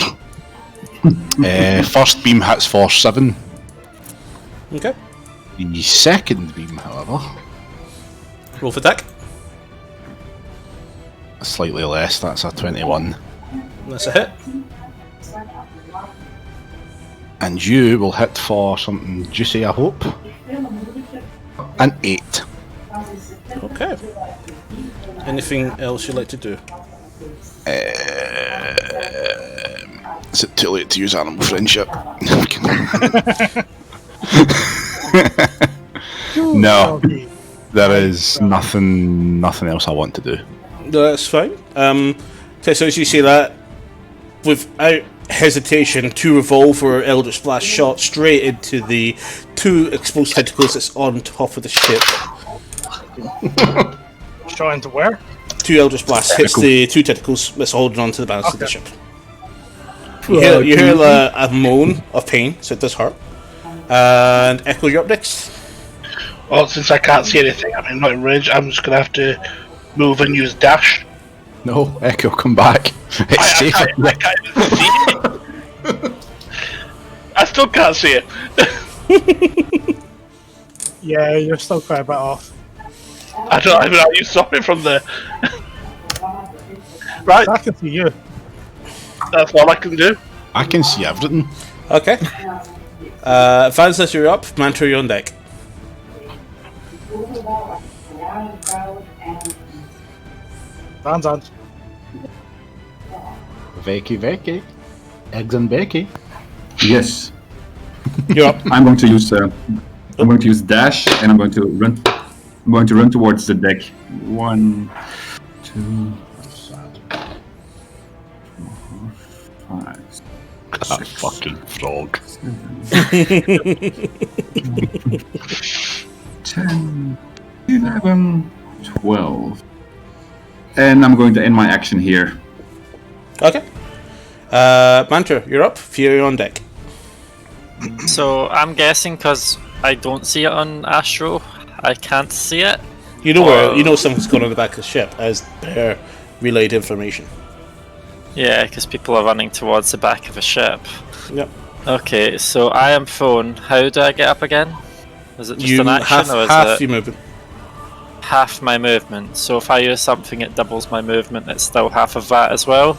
First beam hits for 7. Okay. The second beam, however, Roll for attack. slightly less. That's a 21. That's a hit. And you will hit for something juicy, I hope. An 8. Okay. Anything else you'd like to do? Is it too late to use animal friendship? No, there is nothing else I want to do. No, that's fine. Okay, so as you say that, without hesitation, 2 revolver Eldritch Blast shot straight into the 2 exposed tentacles that's on top of the ship. Shot into where? 2 Eldritch Blast hits the 2 tentacles that's holding on to the balance of the ship. You hear a moan of pain, so it does hurt. And Echo, you're up next. Well, since I can't see anything, I mean, not in range, I'm just going to have to move and use dash. No, Echo, come back. It's safe. I can't even see it. I still can't see it. Yeah, you're still quite a bit off. I mean, are you stopping from there? Right, I can see you. that's all I can do. I can see everything. Okay. Vance, as you're up, Mantra, you're on deck. Van's on. Veki. Eggs and Becky. Yes. You're up. I'm going to use dash, and I'm going to run. I'm going to run towards the deck. 1, 2, 4, 5. That fucking frog. 10, 11, 12. And I'm going to end my action here. Okay. Mantra, you're up. Fury, you're on deck. So I'm guessing because I don't see it on Astro, I can't see it. You know where you know something's going on the back of the ship as per relayed information. Yeah, because people are running towards the back of a ship. Yep. Okay, so I am prone. How do I get up again? Is it just You an action, or is half it your movement. half my movement? So if I use something, it doubles my movement. It's still half of that as well.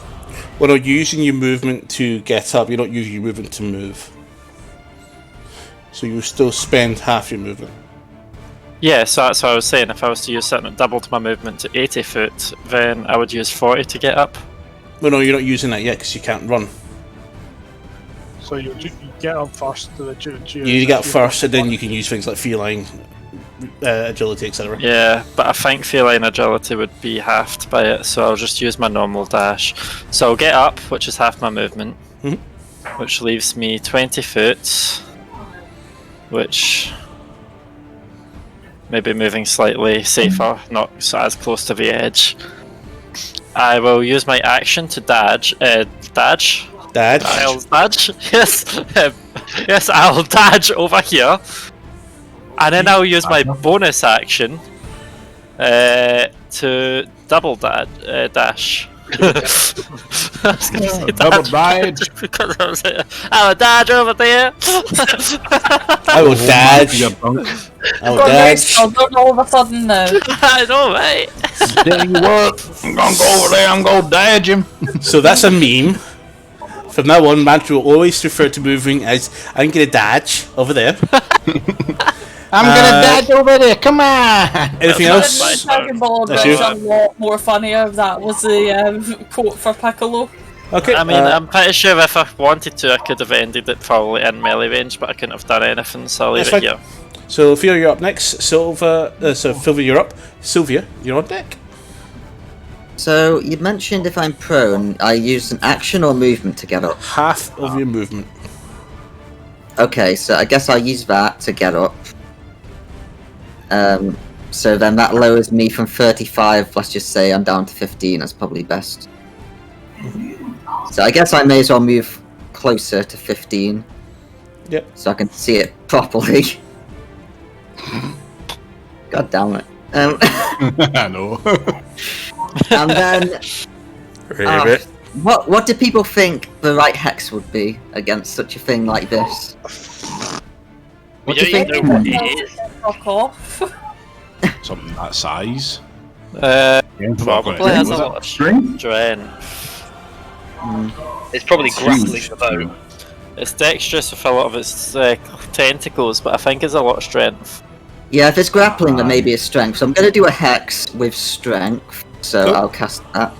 Well, no, you're using your movement to get up. You're not using your movement to move. So you still spend half your movement. Yeah, so that's what I was saying. If I was to use something that doubled my movement to 80 foot, then I would use 40 to get up. Well, no, you're not using that yet because you can't run. So you get up first to the You get up first, and then you can use things like feline, agility, etc. Yeah, but I think feline agility would be halved by it, so I'll just use my normal dash. So I'll get up, which is half my movement, which leaves me 20 foot, which maybe moving slightly safer, not so as close to the edge. I will use my action to dodge. Dodge? Dodge? I'll dodge. Yes. Yes, I'll dodge over here. And then I'll use my bonus action to double dash. I was gonna say Double dodge. because I'll dodge over there. I will dodge. I will dodge. All of a sudden now. I know, right? Tell you what, I'm gonna go over there. I'm gonna dodge him. So that's a meme. From now on, Mantra will always refer to moving as I'm gonna dodge over there. I'm gonna dodge over there. Come on. Anything else? Dragon Ball That's was you. a lot more funnier. That was the quote for Piccolo. Okay. I mean, I'm pretty sure if I wanted to, I could have ended it probably in melee range, but I couldn't have done anything, so I'll leave That's it fine. here. So Theo, you're up next. Silva, you're up. Sylvia, you're on deck. So you mentioned if I'm prone, I use an action or movement to get up. Half of your movement. Okay, so I guess I'll use that to get up. So then that lowers me from 35. Let's just say I'm down to 15. That's probably best. So I guess I may as well move closer to 15. Yep. So I can see it properly. God damn it. I know. And then what do people think the right hex would be against such a thing like this? We What do you don't think? even know what it is. Fuck off. Something that size. Probably has a lot of Strength? strength. It's probably grappling Huge. the boat. It's dexterous with a lot of its tentacles, but I think it's a lot of strength. Yeah, if it's grappling, then maybe it's strength. So I'm going to do a hex with strength. So Cool. I'll cast that.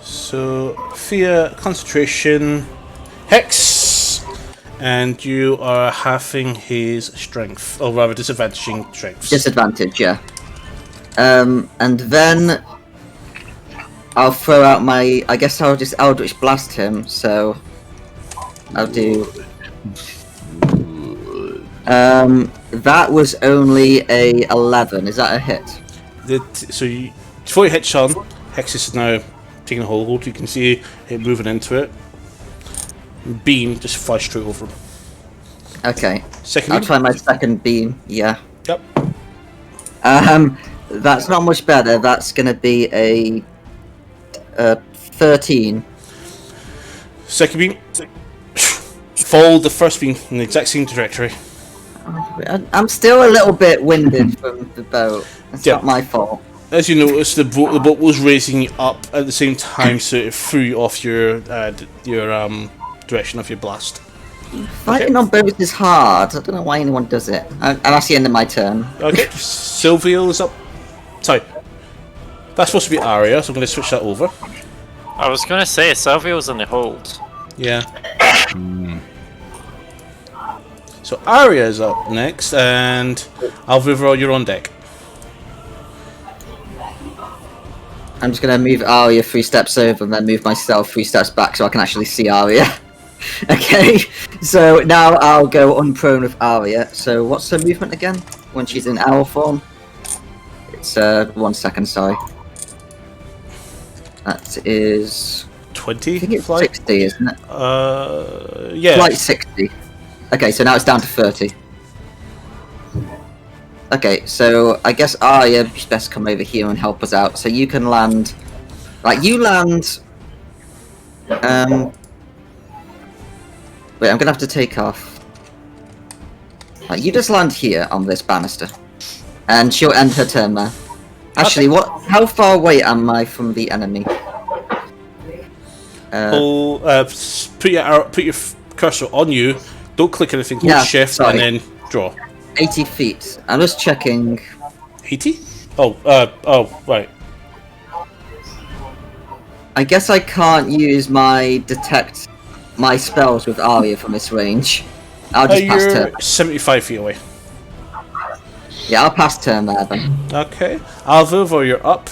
So fear, concentration, hex, and you are halving his strength, or rather disadvantaging strength. Disadvantage, yeah. And then I'll throw out my. I guess I'll just Eldritch Blast him. So I'll do. That was only a 11. Is that a hit? Before you hit Sean, Hex is now taking a hold. You can see it moving into it. Beam just flies straight over him. Okay. Second I'll beam? try my second beam. Yeah. Yep. That's not much better. That's gonna be a 13. Second beam. Follow the first beam in the exact same trajectory. I'm still a little bit winded from the boat. It's Yeah. not my fault. As you notice, the boat was raising you up at the same time, so it threw you off your direction of your blast. Fighting on boats is hard. I don't know why anyone does it. And that's the end of my turn. Okay, Sylvia is up. Sorry, that's supposed to be Arya, so I'm going to switch that over. I was gonna say Sylvia's in the hold. Yeah. So Arya is up next, and Alvivra, you're on deck. I'm just gonna move Arya 3 steps over and then move myself 3 steps back so I can actually see Arya. Okay, so now I'll go unprone with Arya. So what's her movement again when she's in owl form? It's 1 second, sorry. That is 20 I think it's flight. 60, isn't it? Yeah. Flight 60. Okay, so now it's down to 30. Okay, so I guess Arya should best come over here and help us out. So you can land, like you land. Wait, I'm gonna have to take off. Like, you just land here on this banister, and she'll end her turn there. Actually, how far away am I from the enemy? Put your cursor on you. Don't click anything. Hold Yeah, shift sorry. and then draw. 80 feet. I'm just checking. 80? Oh, right. I guess I can't use my my spells with Arya from this range. I'll just pass You're turn. 75 feet away. Yeah, I'll pass turn there then. Okay. Alvivra, you're up.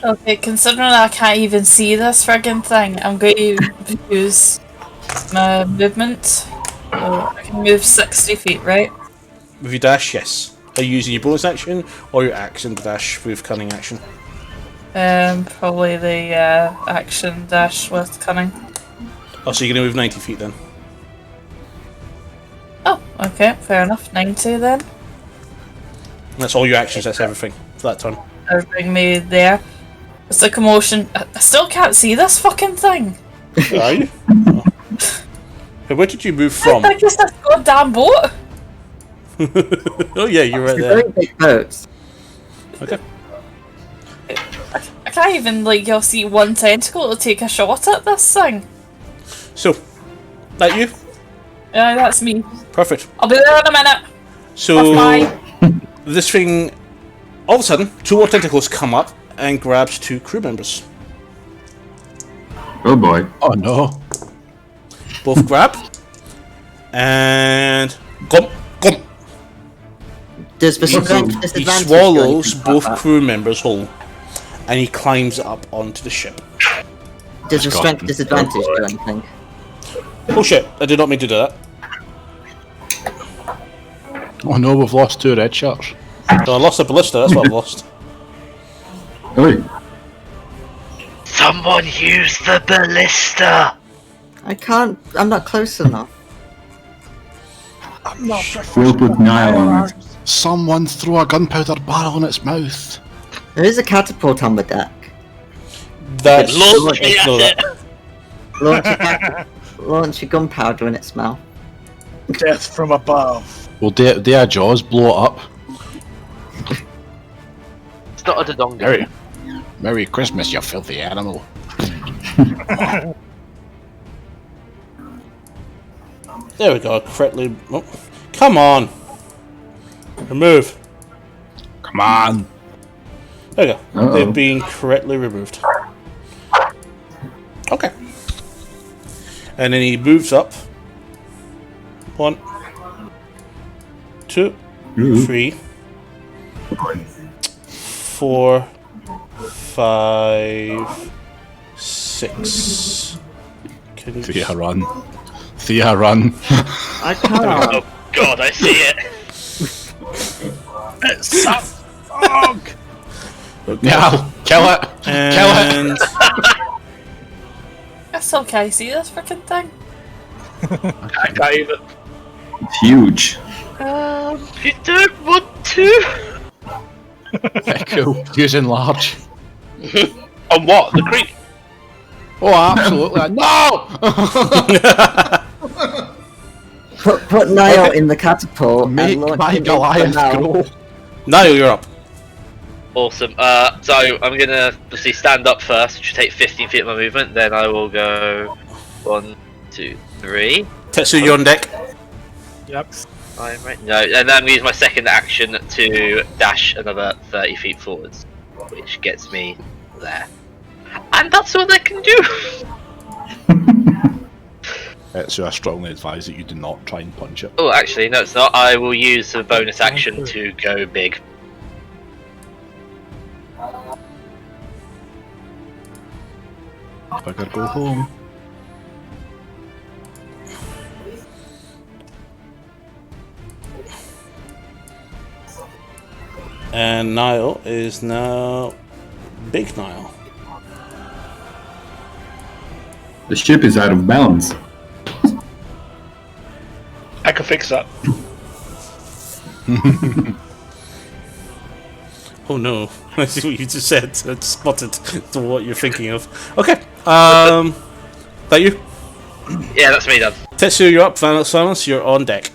Okay, considering I can't even see this friggin' thing, I'm going to use my movement. So I can move 60 feet, right? With your dash, yes. Are you using your bonus action or your action to dash with cunning action? Probably the action dash with cunning. Oh, so you're going to move 90 feet then? Oh, okay, fair enough. 90 then. That's all your actions, that's everything for that turn. That'll bring me there. It's a commotion. I still can't see this fucking thing. Are you? Oh. Hey, where did you move from? I think it's this goddamn boat. Oh yeah, you're right It's a there. very big boat. Okay. I can't even, like, you'll see one tentacle to take a shot at this thing. So, that you? Yeah, that's me. Perfect. I'll be there in a minute. So, Bye. this thing, all of a sudden, 2 more tentacles come up and grabs 2 crew members. Oh boy. Oh no. Both grab and gump Does the strength He disadvantage swallows do anything both about crew members whole, and he climbs up onto the ship. that? Does the strength disadvantage do anything? Oh shit! I did not mean to do that. Oh no, we've lost 2 red shirts. So I lost a ballista. That's what I've lost. Oi. Someone use the ballista! I can't. I'm not close enough. I'm not We'll put Niall on it. Someone throw a gunpowder barrel in its mouth. There is a catapult on the deck. That's Launch me ignore at that. Launch a gunpowder in its mouth. Death from above. Will their jaws blow it up? It's not a Dodonga. Merry Christmas, you filthy animal. There we go. Correctly. Oh, come on. Remove. Come on. There we go. Uh-oh. They've been correctly removed. Okay. And then he moves up. 1, 2, Ooh. 3, 4, 5, 6. Can you Thea, run. Thea, run. I can't. Oh god, I see it! It's a fog! Yeah, kill it. Kill it. And I still can't see this freaking thing. I can't even. It's huge. You don't want to? Cool. Using large. On what? The creek? Oh, absolutely. No! Put Niall in the catapult Make and launch my him into Goliath the mouth. grow. Niall, you're up. Awesome. So I'm gonna obviously stand up first, which will take 15 feet of my movement. Then I will go 1, 2, 3. Tetsu, you're on deck. Yep. I'm right. No, and then I'm gonna use my second action to dash another 30 feet forwards, which gets me there. And that's all I can do. So I strongly advise that you do not try and punch it. Oh, actually, no, it's not. I will use a bonus action to go big. Bugger, go home. And Niall is now Big Niall. The ship is out of balance. I can fix that. Oh no, I see what you just said. I spotted to what you're thinking of. Okay, that you? Yeah, that's me done. Tetsu, you're up. Final Silence, you're on deck.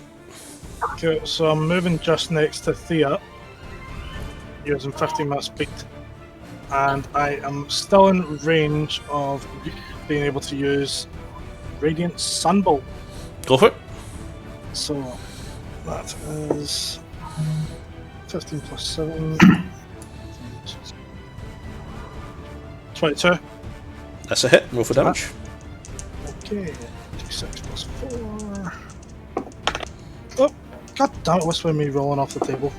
Okay, so I'm moving just next to Thea, using 15 minute speed, and I am still in range of being able to use Radiant Sunbolt. Go for it. So that is 15 plus 7. 22. That's a hit. Roll for damage. Okay, 6 plus 4. Oh, god damn it, what's with me rolling off the table?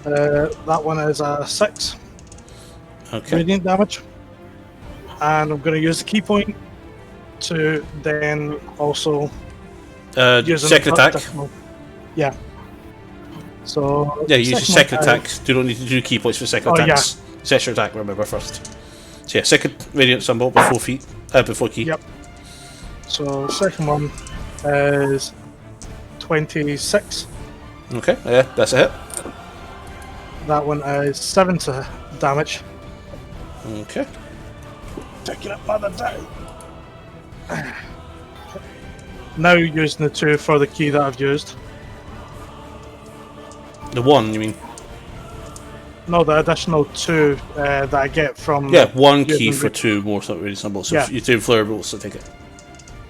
That one is a 6 Okay. radiant damage. And I'm going to use the key point to then also use Second attack. Yeah. So Yeah, use your second attack. You don't need to do key points for second Oh, attacks. Set your attack, remember, first. So yeah, second Radiant Sunbolt before key. Yep. So second one is 26. Okay, yeah, that's a hit. That one is 7 to damage. Okay. Taking it further down. Now using the 2 for the key that I've used. The 1, you mean? No, the additional 2 that I get from... Yeah, 1 key using for 2 more Radiant Sunbolts. So Yeah. if you do Flurry Bolts, so take it.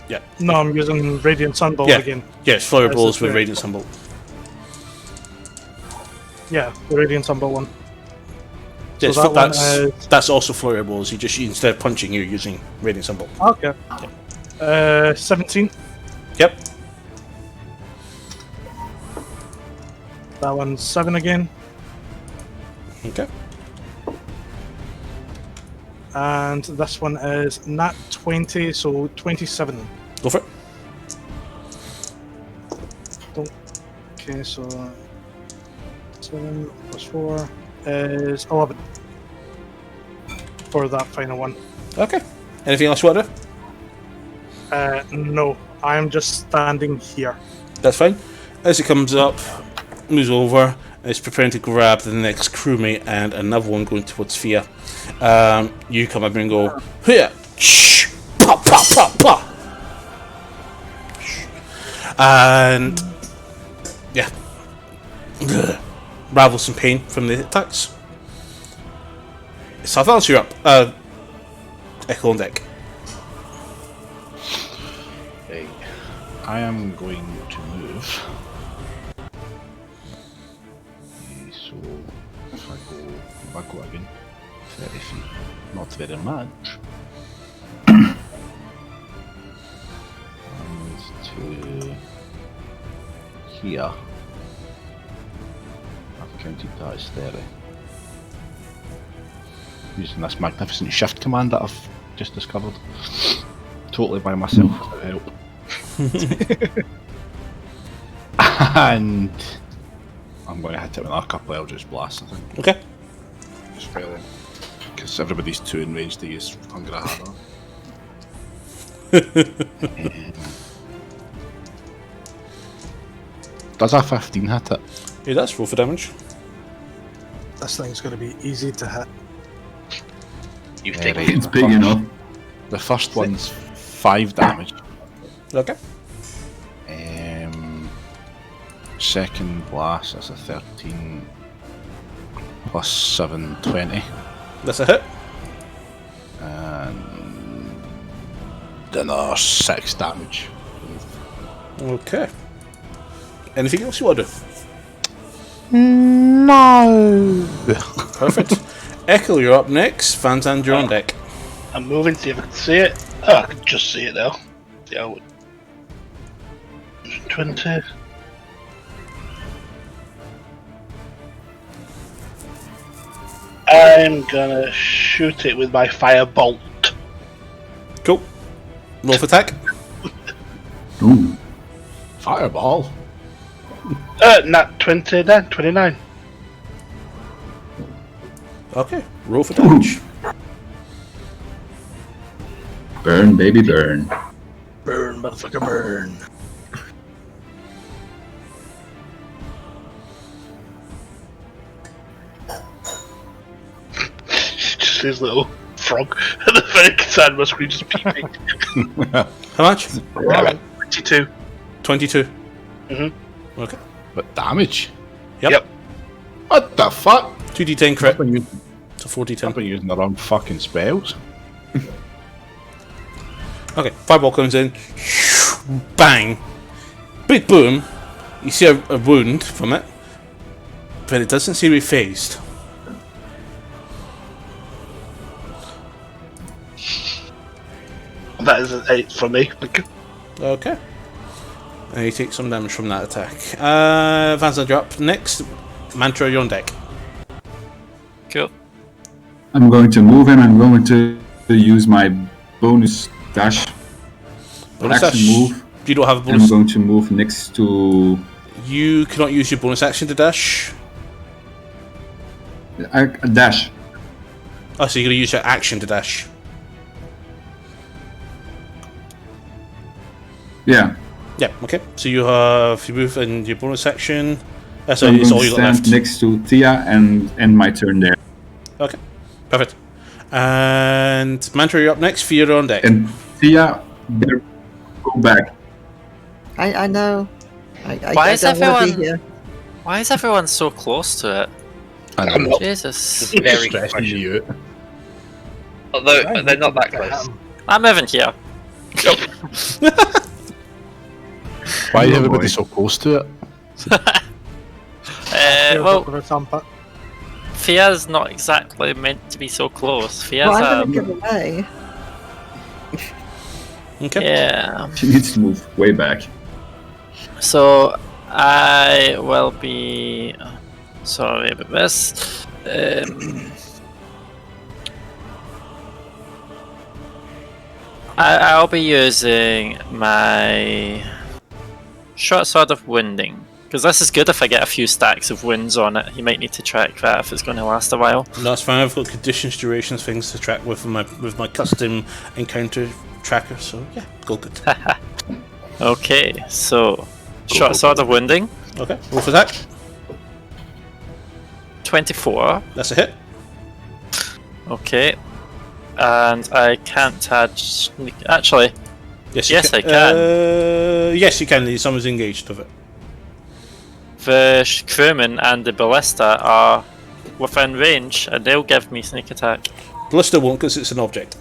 Yeah. No, I'm using Radiant Sunbolt Yeah. again. Yeah, it's Flurry That's Bolts the with two. Radiant Sunbolt. Yeah, the Radiant Sunbolt one. Yeah, So that one that's also Flurry Bolts. You just instead of punching, you're using Radiant Sunbolt. Okay. 17. Yep. That one's 7 again. Okay. And this one is nat 20, so 27. Go for it. Okay, so 7 plus 4 is 11 for that final one. Okay. Anything else you want to do? No, I'm just standing here. That's fine. As it comes up, moves over, and is preparing to grab the next crewmate and another one going towards Fia. You come up and go, here, shh, pop, pop, pop, pop. And yeah, ravel some pain from the attacks. Southlands, you're up. Echo on deck. Okay. I am going to move. Okay, so if I go again, 30 feet, not very much. And to here. I've counted that as 30. Using this magnificent shift command that I've just discovered. Totally by myself, without help. And I'm going to hit it with a couple of Eldritch Blasts, I think. Okay. Just failing. Because everybody's too enraged to use Hunger Harder. Does a 15 hit it? Yeah, that's roll for damage. This thing's going to be easy to hit. You think right, It's the big first- enough. The first one's 5 damage. Okay. Second blast, that's a 13 plus 7, 20. That's a hit. And another 6 damage. Okay. Anything else you want to do? No! Perfect. Echo, you're up next. Vanzan, you're on deck. I'm moving to see if I can see it. Oh, I can just see it now. See how 20. I'm gonna shoot it with my firebolt. Cool. Roll for attack. Ooh. Fireball? Nat 29. Okay. Roll for damage. Burn, baby, burn. Burn, motherfucker, burn. Just his little frog at the very side of my screen just peeping. How much? 22. 22. Mm-hmm. Okay. But damage? Yep. What the fuck? 2d10 crit. I've been using, So 4d10. I've been using the wrong fucking spells. Okay, fireball comes in. Bang. Big boom. You see a wound from it, but it doesn't seem to be phased. That is an 8 for me. Okay. And you take some damage from that attack. Vanzan, you're up next. Mantra, you're on deck. Cool. I'm going to move and I'm going to use my bonus dash. Bonus action dash. move. You don't have a And I'm bonus. going to move next to. You cannot use your bonus action to dash. A dash. Oh, so you're going to use your action to dash. Yeah. Yeah, okay. So you have you move in your bonus action. So So I'm it's going all to you got stand left. next to Tia and end my turn there. Okay, perfect. And Mantra, you're up next. Fear on deck. And Tia, better go back. I know. Why I is don't wanna be everyone- here. Why is everyone so close to it? I know. Jesus. Very Stressing you out. Although they're not that close. I'm moving here. Why is Oh, everybody boy. so close to it? Well, Fia's not exactly meant to be so close. Fia's Well, I'm gonna give away. Okay. yeah. She needs to move way back. So I will be sorry about this. I'll be using my short sword of winding, because this is good if I get a few stacks of winds on it. You might need to track that if it's going to last a while. That's fine. I've got conditions, durations, things to track with my custom encounter tracker. So yeah, go good. Okay, so short sword of winding. Okay, roll for that. 24. That's a hit. Okay. And I can't add sneak. Actually, Yes, I can. Yes, you can. Someone's engaged with it. The crewman and the ballista are within range, and they'll give me sneak attack. Ballista won't, because it's an object.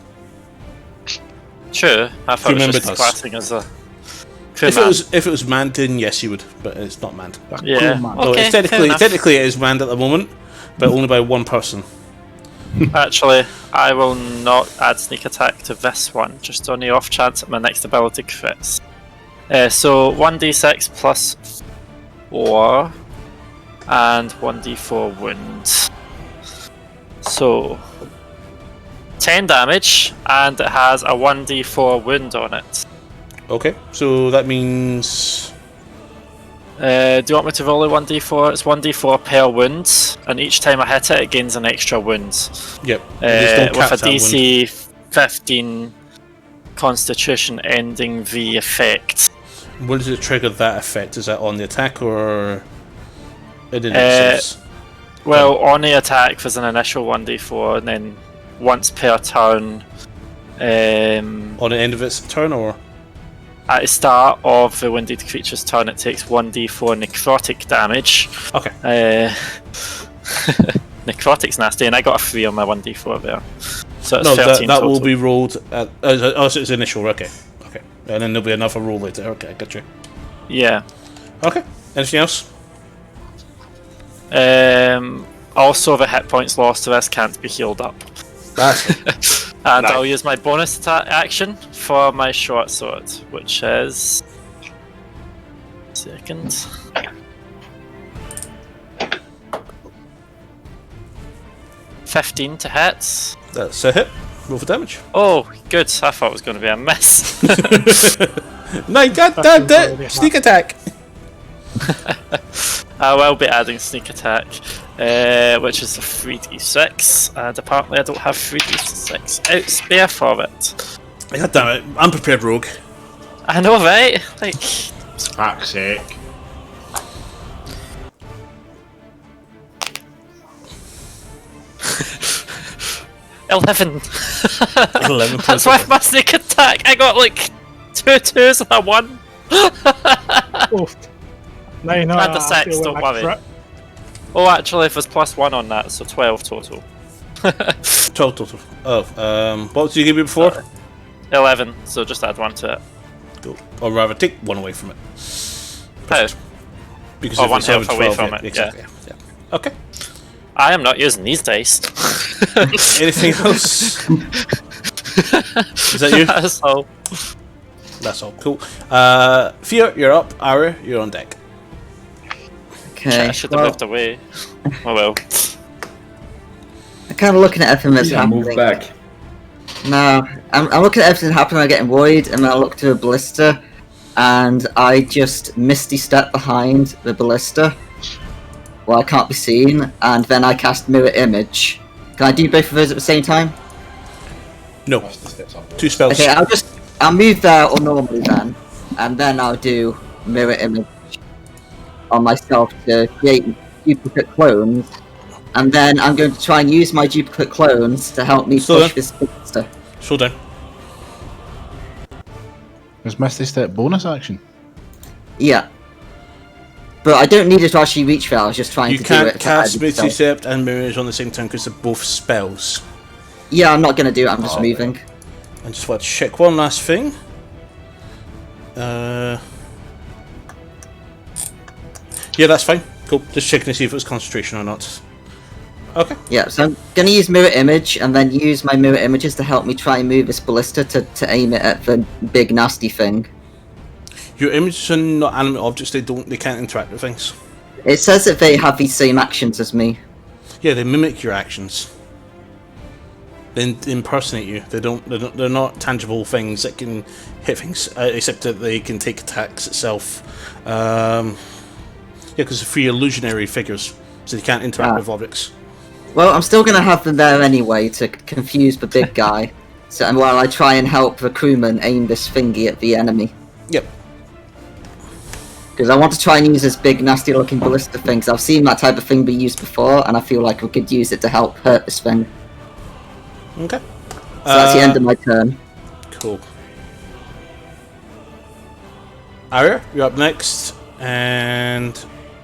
True, I thought it Crewman was just does. classing as a If crewman. it was manned, then yes, you would, but it's not manned. Yeah. Oh, Okay, it's fair enough. technically it is manned at the moment, but only by one person. Actually, I will not add sneak attack to this one, just on the off chance that my next ability crits. So 1d6 plus 4 and 1d4 wounds. So 10 damage, and it has a 1d4 wound on it. Okay, so that means Do you want me to roll a 1d4? It's 1d4 per wound, and each time I hit it, it gains an extra wound. yep. Just don't With cap a that DC 15 Constitution ending the effect. What does it trigger that effect? Is that on the attack or in the next sense? Well, on the attack, there's an initial 1d4, and then once per turn. On the end of its turn, or At the start of the wounded creature's turn, it takes 1d4 necrotic damage. okay. Necrotic's nasty, and I got a 3 on my 1d4 there. So it's No, 13 that will total. be rolled at. Oh, so it's initial. Okay, okay, and then there'll be another roll later. Okay, gotcha. Yeah. Okay. Anything else? Also, the hit points lost to this can't be healed up. That's And Nice. I'll use my bonus attack action for my short sword, which is... Second. (15 to hit). that's a hit. Roll for damage. Oh, good. I thought it was going to be a miss. No, god damn it! Sneak attack. I will be adding sneak attack, which is a 3d6, and apparently I don't have 3d6 out spare for it. God damn it! Unprepared rogue. I know, right? Like, Fuck's sake. $11. 11 That's points. with my sneak attack. I got like 2 2s and a 1. Oof. No, no, Add the I 6, feel don't like worry. crit. Oh, actually, if there's +1 on that, so 12 total. 12 total. Oh, what did you give me before? 11, so just add 1 to it. Cool. Or rather, take 1 away from it. Oh, Because Oh, if one it's having health away 12, from yeah, it, exactly. Yeah. Okay. I am not using these dice. Anything else? Is that you? That's all. That's all. Cool. Fear, you're up. Ara, you're on deck. Okay. I should have moved away. Oh well. I'm kind of looking at everything that's Yeah, happening. move back. No, I'm looking at everything happening. I'm getting worried, and then I look to a ballista, and I just misty step behind the ballista, where I can't be seen, and then I cast mirror image. Can I do both of those at the same time? No. 2 spells. Okay, I'll move there or normally then, and then I'll do mirror image on myself to create duplicate clones, and then I'm going to try and use my duplicate clones to help me So push then- this ballista. Slow down. Is Misty Step bonus action? Yeah. But I don't need it to actually reach there, I was just trying You to do can't it. cast Misty Sept and Mirrors on the same time because they're both spells. Yeah, I'm not gonna do it, I'm just Oh, moving. I just want to check one last thing. Yeah, that's fine. Cool. Just checking to see if it was concentration or not. Okay. Yeah, so I'm gonna use mirror image and then use my mirror images to help me try and move this ballista to aim it at the big nasty thing. Your images are not animate objects. They can't interact with things. It says that they have these same actions as me. Yeah, they mimic your actions. They impersonate you. They're not tangible things that can hit things, except that they can take attacks itself. Yeah, because they're free illusionary figures, so they can't interact with objects. Well, I'm still going to have them there anyway to confuse the big guy. So, and while I try and help the crewman aim this thingy at the enemy. Yep. Because I want to try and use this big, nasty-looking ballista thing. Because I've seen that type of thing be used before, and I feel like we could use it to help hurt this thing. Okay. So that's the end of my turn. Cool. Arya, you're up next, and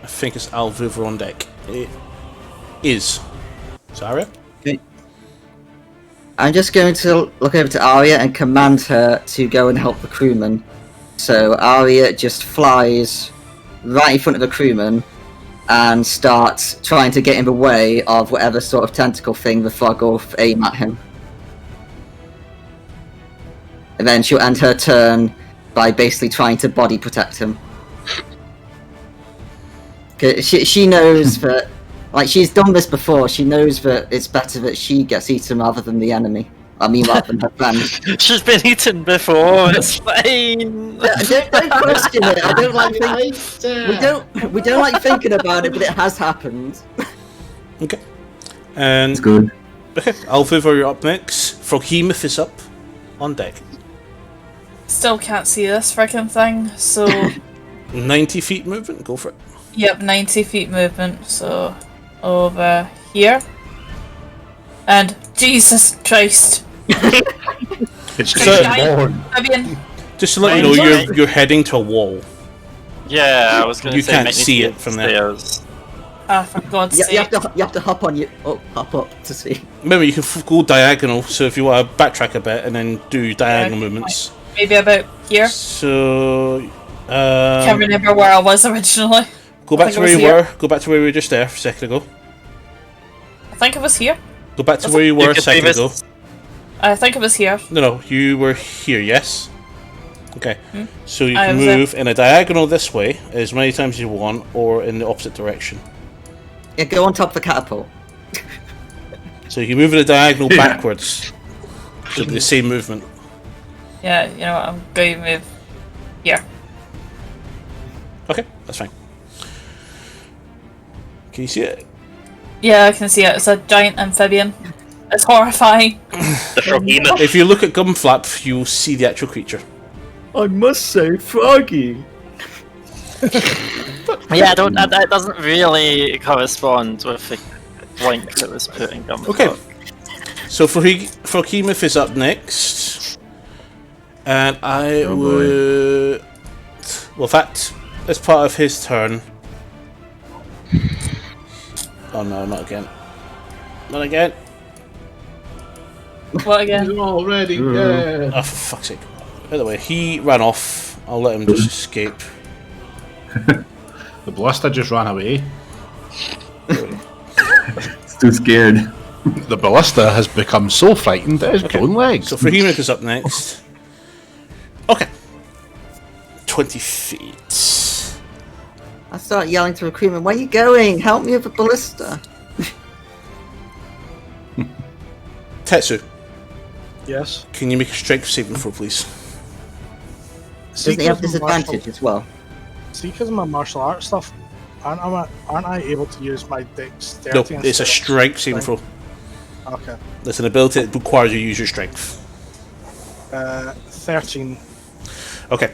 I think it's Alviva on deck. It is. So Arya? Okay. I'm just going to look over to Arya and command her to go and help the crewman. So Arya just flies right in front of the crewman and starts trying to get in the way of whatever sort of tentacle thing the frog will aim at him. And then she'll end her turn by basically trying to body protect him. She knows that, like, she's done this before. She knows that it's better that she gets eaten rather than the enemy. I mean, rather than her friend. She's been eaten before. It's fine. Don't question it. I don't like thinking. We don't like thinking about it, but it has happened. Okay. And It's good. okay, Alviva, you're up next. Froghemoth is up on deck. Still can't see this freaking thing, so 90 feet movement. Go for it. yep, 90 feet movement. So over here, and Jesus Christ. It's So- Jason Bourne. Fabian, Just to let you know, you're heading to a wall. Yeah, I was going to You say can't make me see see it from there. stairs. for God's You sake. have to hop on hop up to see. Remember, you can go diagonal. So if you want to backtrack a bit and then do diagonal movements. Maybe about here. So Can't remember where I was originally. go I back think to it where was you here. were. Go back to where we were just there a second ago. I think it was here. Go back to Was where you were a could second be ago. I think it was here. No, you were here. Yes. Okay. So you I can was move in a diagonal this way as many times as you want, or in the opposite direction. Yeah, go on top of the catapult. So you can move in a diagonal backwards. So it'll be the same movement. Yeah, you know what? I'm going to move here. Okay, that's fine. Can you see it? Yeah, I can see it. It's a giant amphibian. It's horrifying. The Froghemoth. If you look at Gumflap, you'll see the actual creature. I must say, Froggy. Yeah, that doesn't really correspond with the link that was put in Gumbo. Okay. So Froghemoth is up next. And I would... Well, in fact, as part of his turn... Oh no, not again. Not again. What again? Already, yeah. Oh, for fuck's sake. By the way, he ran off. I'll let him just escape. The ballista just ran away. It's too scared. The ballista has become so frightened that it's grown legs. So Froghemoth is up next. Okay. 20 feet. I start yelling to the crewman, "Where are you going? Help me with the ballista!" Tetsu, Yes. can you make a strength saving throw, please? Doesn't he have disadvantage as well? See, because of my martial arts stuff, aren't I able to use my dexterity? No, instead it's a of strength saving throw. Okay. It's an ability that requires you to use your strength. 13. Okay.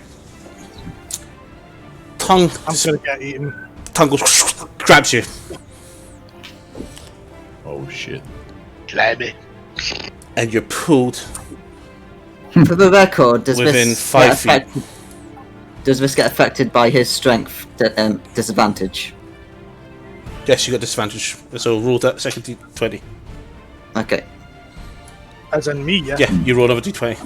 Tongue I'm gonna get eaten. goes, grabs you, Oh shit. Slimy. and you're pulled For the record, does within this 5 feet. Does this get affected by his strength disadvantage? Yes, you got disadvantage. So roll that second d20. Okay. As in me, yeah? Yeah, you roll another d20.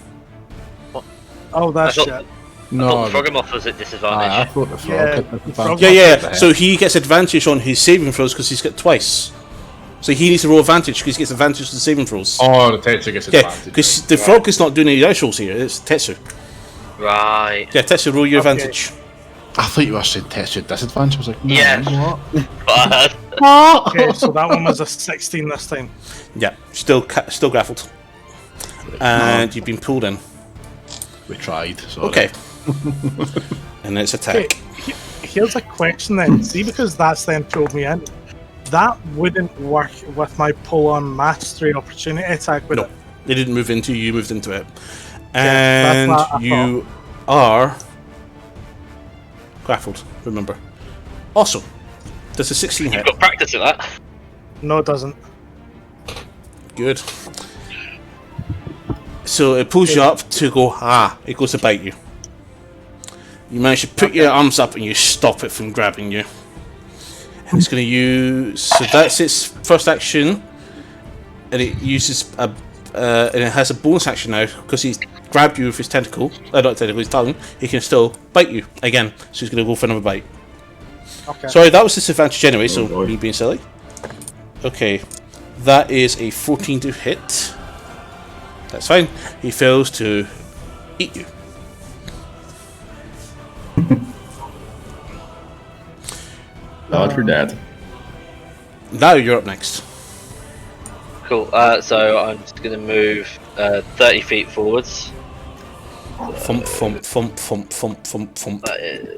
Oh, that's I thought- shit. I thought the Froghemoth was at disadvantage. I thought the frog Yeah, had the disadvantage. frog- Yeah. So he gets advantage on his saving throws because he's got twice. So he needs to roll advantage because he gets advantage on the saving throws. Oh, the Tetsu gets Yeah, advantage. because the frog is not doing any dice rolls here. It's Tetsu. Right. Yeah, Tetsu, roll your Okay. advantage. I thought you were saying test your disadvantage. I was like, no, Yeah. what? But Okay, so that one was a 16 this time. Yeah, still grappled. And you've been pulled in. We tried. Sorry. Okay. And it's attack. Okay, here's a question then. See, because that's then pulled me in. That wouldn't work with my pull-on mastery opportunity attack, would No, it? they didn't move into you, moved into it. Yeah, And that's what I you are grappled, remember. Also, does a 16 you've hit? got practice at that. No, it doesn't. Good. So it pulls you up to go, it goes to bite you. You manage to put your arms up and you stop it from grabbing you. And it's going to use, so that's its first action, and it uses and it has a bonus action now because he's grabbed you with his tentacle, not tentacle, his tongue. He can still bite you again, so he's going to go for another bite. Okay. Sorry, that was disadvantage anyway, so boy. me being silly. Okay, that is a 14 to hit. That's fine. He fails to eat you. Not for that. Now you're up next. Cool. So I'm just gonna move 30 feet forwards. Thump, thump, thump, thump, thump, thump, thump. That is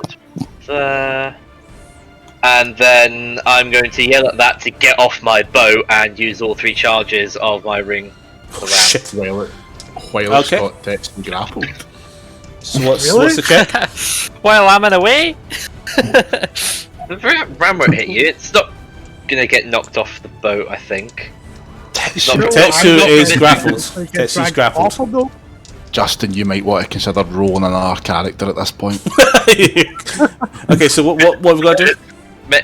there. And then I'm going to yell at that to get off my boat and use all 3 charges of my ring around. Shit. While it's Okay. got text and grappled. So what's Really? the check? While I'm in a way. The ram won't hit you. It's not gonna get knocked off the boat, I think. Tetsu I'm is not grappled. Like, get Tetsu's dragged grappled. off of though? Justin, you might want to consider rolling another character at this point. Okay, so what have we got to do?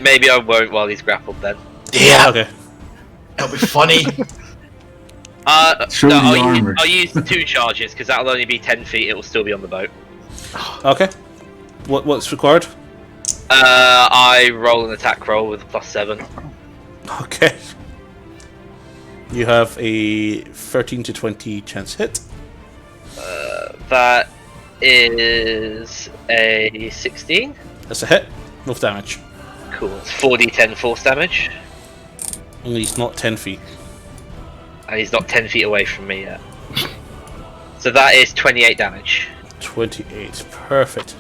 Maybe I won't while he's grappled then. Yeah. Okay. It'll be funny. Show No, the armor. I'll use 2 charges because that'll only be 10 feet. It will still be on the boat. Okay. What's required? I roll an attack roll with a +7. Okay. You have a 13 to 20 chance hit. That is a 16. That's a hit. No damage. Cool. It's 4d10 force damage, Only he's not 10 feet. and he's not 10 feet away from me yet. So that is 28 damage. 28. Perfect.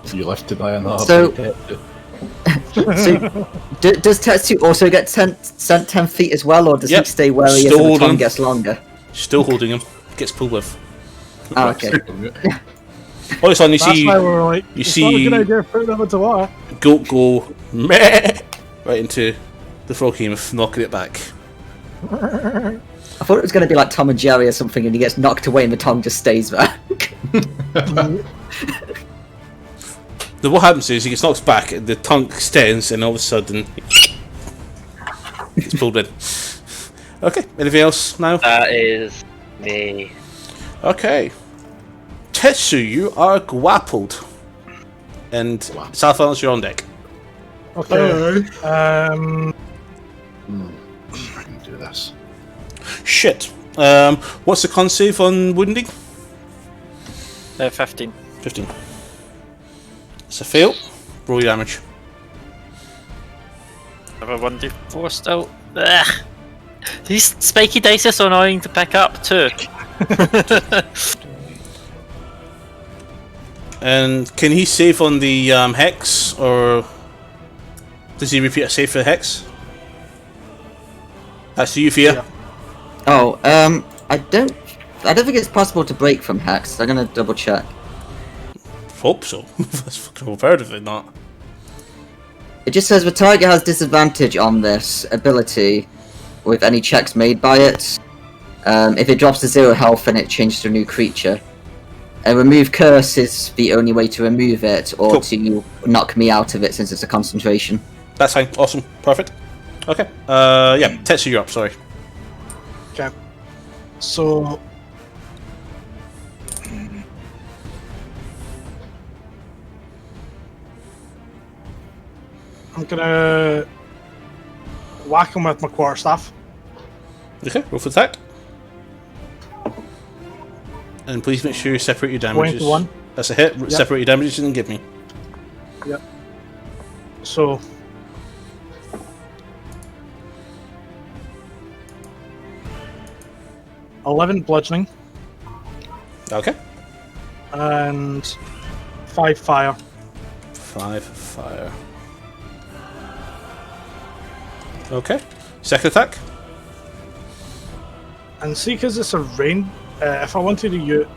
So you lifted by another. So- So, does Tetsu also get sent 10 feet as well, or does Yep. he stay where he is Still and the holding tongue him. gets longer? Still holding him. Gets pulled with. Oh, okay. All of a sudden you That's see why we were like, you it's see- not a good idea putting them into water. goat go meh right into the froghemoth, knocking it back. I thought it was going to be like Tom and Jerry or something, and he gets knocked away and the tongue just stays there. Then what happens is he gets knocked back, the tongue extends, and all of a sudden he's pulled in. Okay, anything else now? That is me. Okay. Tetsu, you are grappled. And Southlands, you're on deck. Okay. I can do this. Shit. What's the con save on wounding? 15. 15. It's a fail. Roll your damage. Have a 1d4 still. Ugh. These spiky dice are so annoying to pick up too. And can he save on the hex, or does he repeat a save for the hex? That's to you, Fia. Yeah. Oh, I don't think it's possible to break from Hex. I'm gonna double check. Hope so. That's fucking unheard of it, not. It just says the target has disadvantage on this ability with any checks made by it. If it drops to 0 health, then it changes to a new creature. Remove curse is the only way to remove it, or Cool. to knock me out of it since it's a concentration. That's fine. Awesome. Perfect. Okay. Yeah. Tetsu, you're up. Sorry. Okay. So. I'm gonna whack him with my quarterstaff. Okay. Roll for attack. And please make sure you separate your damages. 21. That's a hit. Yep. Separate your damages and give me. Yep. So 11 bludgeoning. Okay. And 5 fire. 5 fire. Okay. Second attack. And see, because it's a rain, if I wanted to use...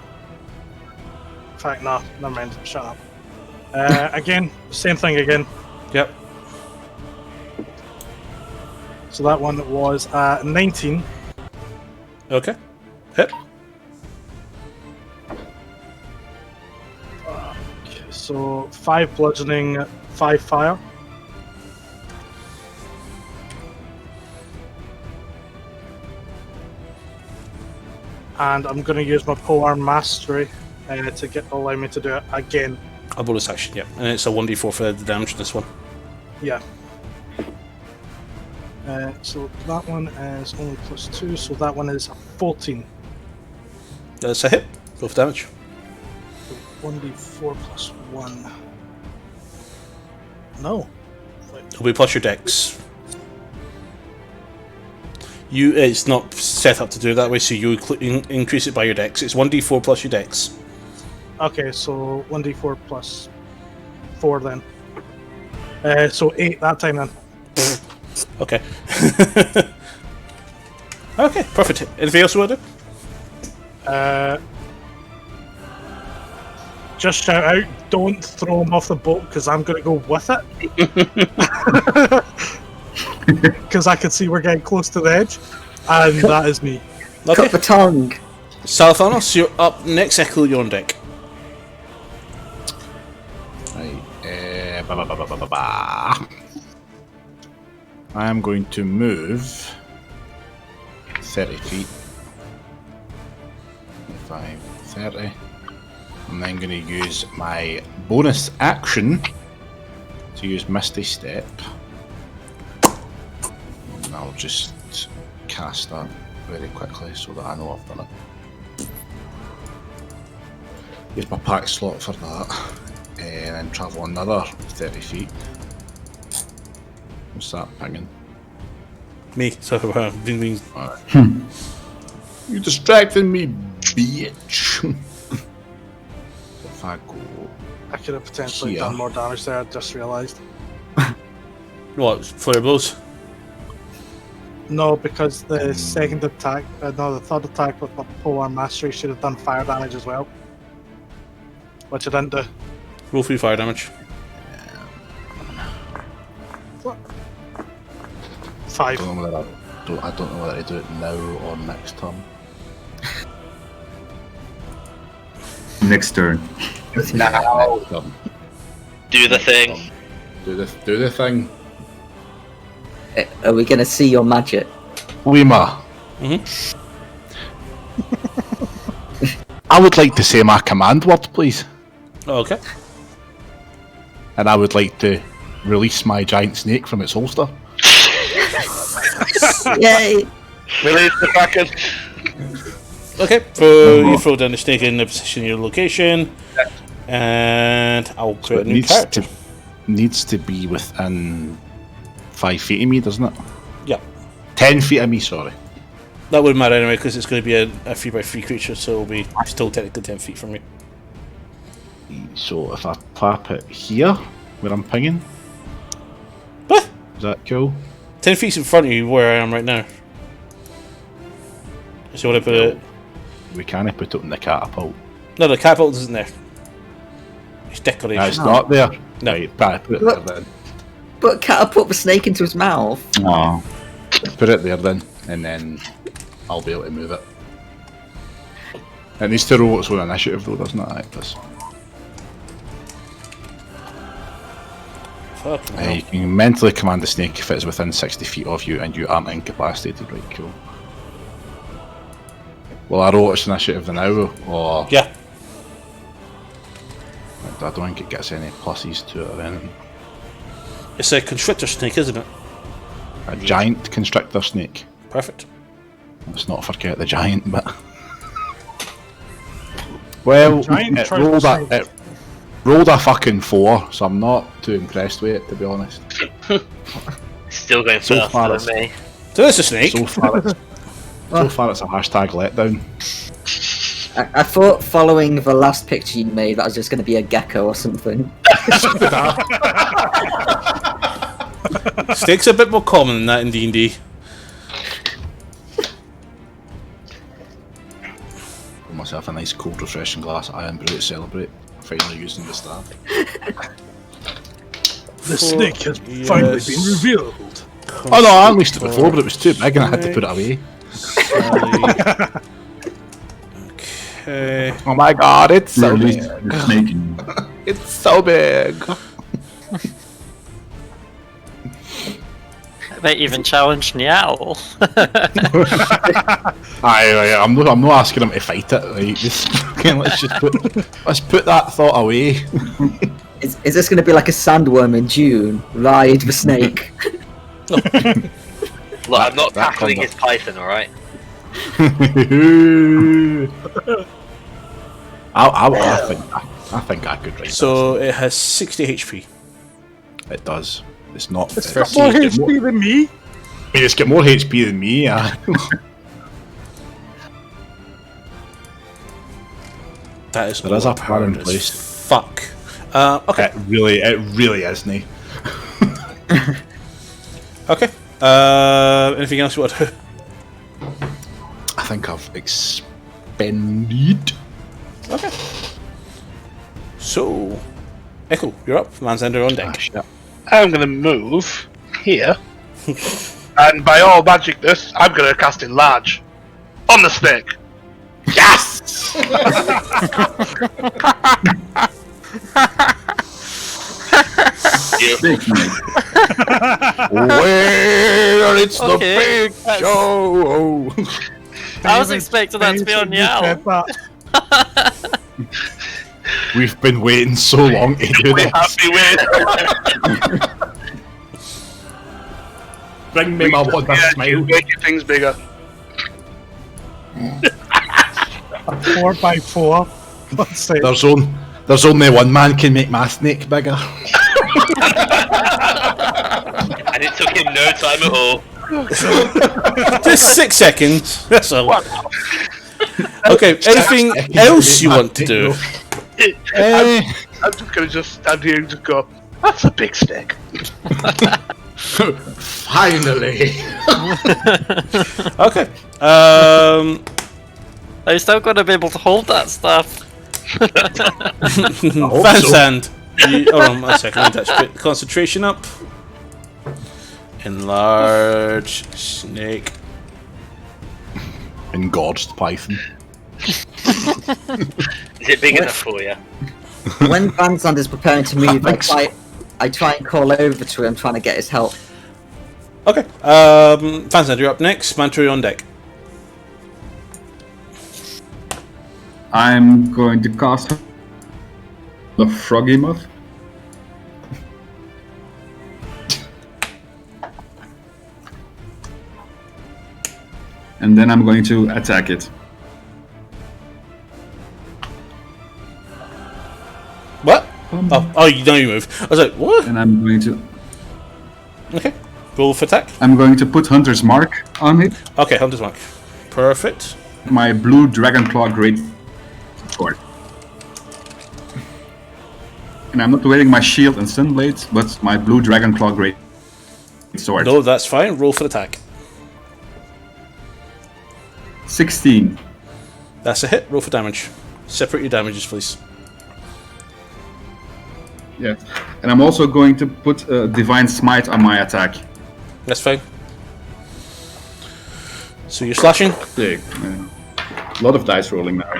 In fact, no, never mind. Shut up. Again, same thing again. Yep. So that one was 19. Okay. Hit. So 5 bludgeoning, 5 fire. And I'm going to use my polearm mastery to allow me to do it again. A bonus action, yeah. And it's a 1d4 for the damage in this one. Yeah. So that one is only +2, so that one is 14. That's a hit. Go for damage. 1d4 + 1. No. It'll be plus your dex. It's not set up to do it that way, so you increase it by your dex. It's 1d4 plus your dex. Okay, so 1d4 + 4 then. So 8 that time then. Okay. Okay, perfect. Anything else you want to do? Just shout out, don't throw him off the boat, because I'm going to go with it. Because I can see we're getting close to the edge, and that is me. Okay. Cut the tongue. Salathanos, you're up next. Echo, you're on deck. Right. I am going to move 30 feet. 25, 30. I'm then going to use my bonus action to use Misty Step. And I'll just cast that very quickly so that I know I've done it. Use my pack slot for that. And then travel another 30 feet. What's that pinging? Me. So being You distracted me, bitch. If I go I could have potentially here. done more damage there, I just realised. what? Flare blows. No, because the second attack, the third attack with my polearm mastery should have done fire damage as well. Which I didn't do. Roll for your fire damage. 5. I don't know whether I do it now or next turn. Next turn. Now. Next turn. Do the thing. Do the thing. Are we going to see your magic? Lima. I would like to say my command word, please. Okay. And I would like to release my giant snake from its holster. Yay! Release the Kraken. Okay. So you throw down the snake in the position in your location, and I'll create a new character. Needs to be within 5 feet of me, doesn't it? Yeah. 10 feet of me, sorry. That wouldn't matter anyway, because it's going to be a 3x3 creature, so it'll be still technically 10 feet from me. So if I clap it here, where I'm pinging, What? is that cool? 10 feet in front of you, where I am right now. So you want to put it? We can't put it in the catapult. No, the catapult isn't there. It's decoration. No, it's not there. No. Right, put it there then. But catapult the snake into his mouth. Oh. Put it there then, and then I'll be able to move it. It needs to roll its own initiative though, doesn't it? It does. Fucking hell. You can mentally command the snake if it's within 60 feet of you and you aren't incapacitated. Right, cool. Will I roll its initiative now, or...? Yeah. I don't think it gets any pluses to it or anything. It's a constrictor snake, isn't it? A giant constrictor snake. Perfect. Let's not forget the giant bit. Well, Giant it trout rolled, snake. it rolled a fucking 4, so I'm not too impressed with it, to be honest. Still going So faster far than it's- me. So it's a snake. So far, it's a hashtag letdown. I thought following the last picture you made that was just going to be a gecko or something. Snake's a bit more common than that in D&D. Got myself a nice cold refreshing glass of Iron Brew to celebrate. Finally using the staff. The snake has finally yes. been revealed. Oh no, I unleashed it before, but it was too big and I had to put it away. Okay. Oh my god, it's so Release big. the snake in. It's so big. Might even challenge Niall. I'm not asking him to fight it. Right? Let's put that thought away. Is this going to be like a sandworm in June? Ride the snake. Look, I'm not that tackling conduct. his python, alright? I think I could write So it has 60 HP. that. It does. It's not. It's got more HP than me. It's got more HP than me. That is There is a plan in overpowered as place. fuck. Okay. It really is, Nate. Okay. Anything else you want to? I think I've expended. Okay. So, Echo, you're up. Man's Ender on deck. Shit. I'm going to move here, and by all magicness, I'm going to cast Enlarge on the snake. Yes! Big snake. Where it's Okay, the big that's- show. I was expecting that to be on Niall. We've been waiting so long to do We this. have been waiting. Bring me my water Yeah, smile. making things bigger. A 4x4. Let's say. There's only one man can make my snake bigger. And it took him no time at all. Just 6 seconds. That's all. Okay. Anything else you want to do? I'm just going to stand here and just go, that's a big snake. Finally. Okay. Are you still going to be able to hold that stuff? Fan sand. Hold on a second. Let me touch bit concentration up. Enlarge snake. Engorged python. Is it big enough for you? When Van Zander's preparing to move, I try and call over to him, trying to get his help. Okay. Fan sand, you're up next. Mantra, you're on deck. I'm going to cast the Froggy Moth. And then I'm going to attack it. What? Oh, you know you move. I was like, what? And I'm going to Okay. Roll for attack. I'm going to put Hunter's Mark on it. Okay, Hunter's Mark. Perfect. My blue Dragon Claw Great Sword. And I'm not wearing my shield and Sunblade, but my blue Dragon Claw Great Sword. No, that's fine. Roll for attack. 16. That's a hit. Roll for damage. Separate your damages, please. Yeah. And I'm also going to put Divine Smite on my attack. That's fine. So you're slashing? Sick. A lot of dice rolling now.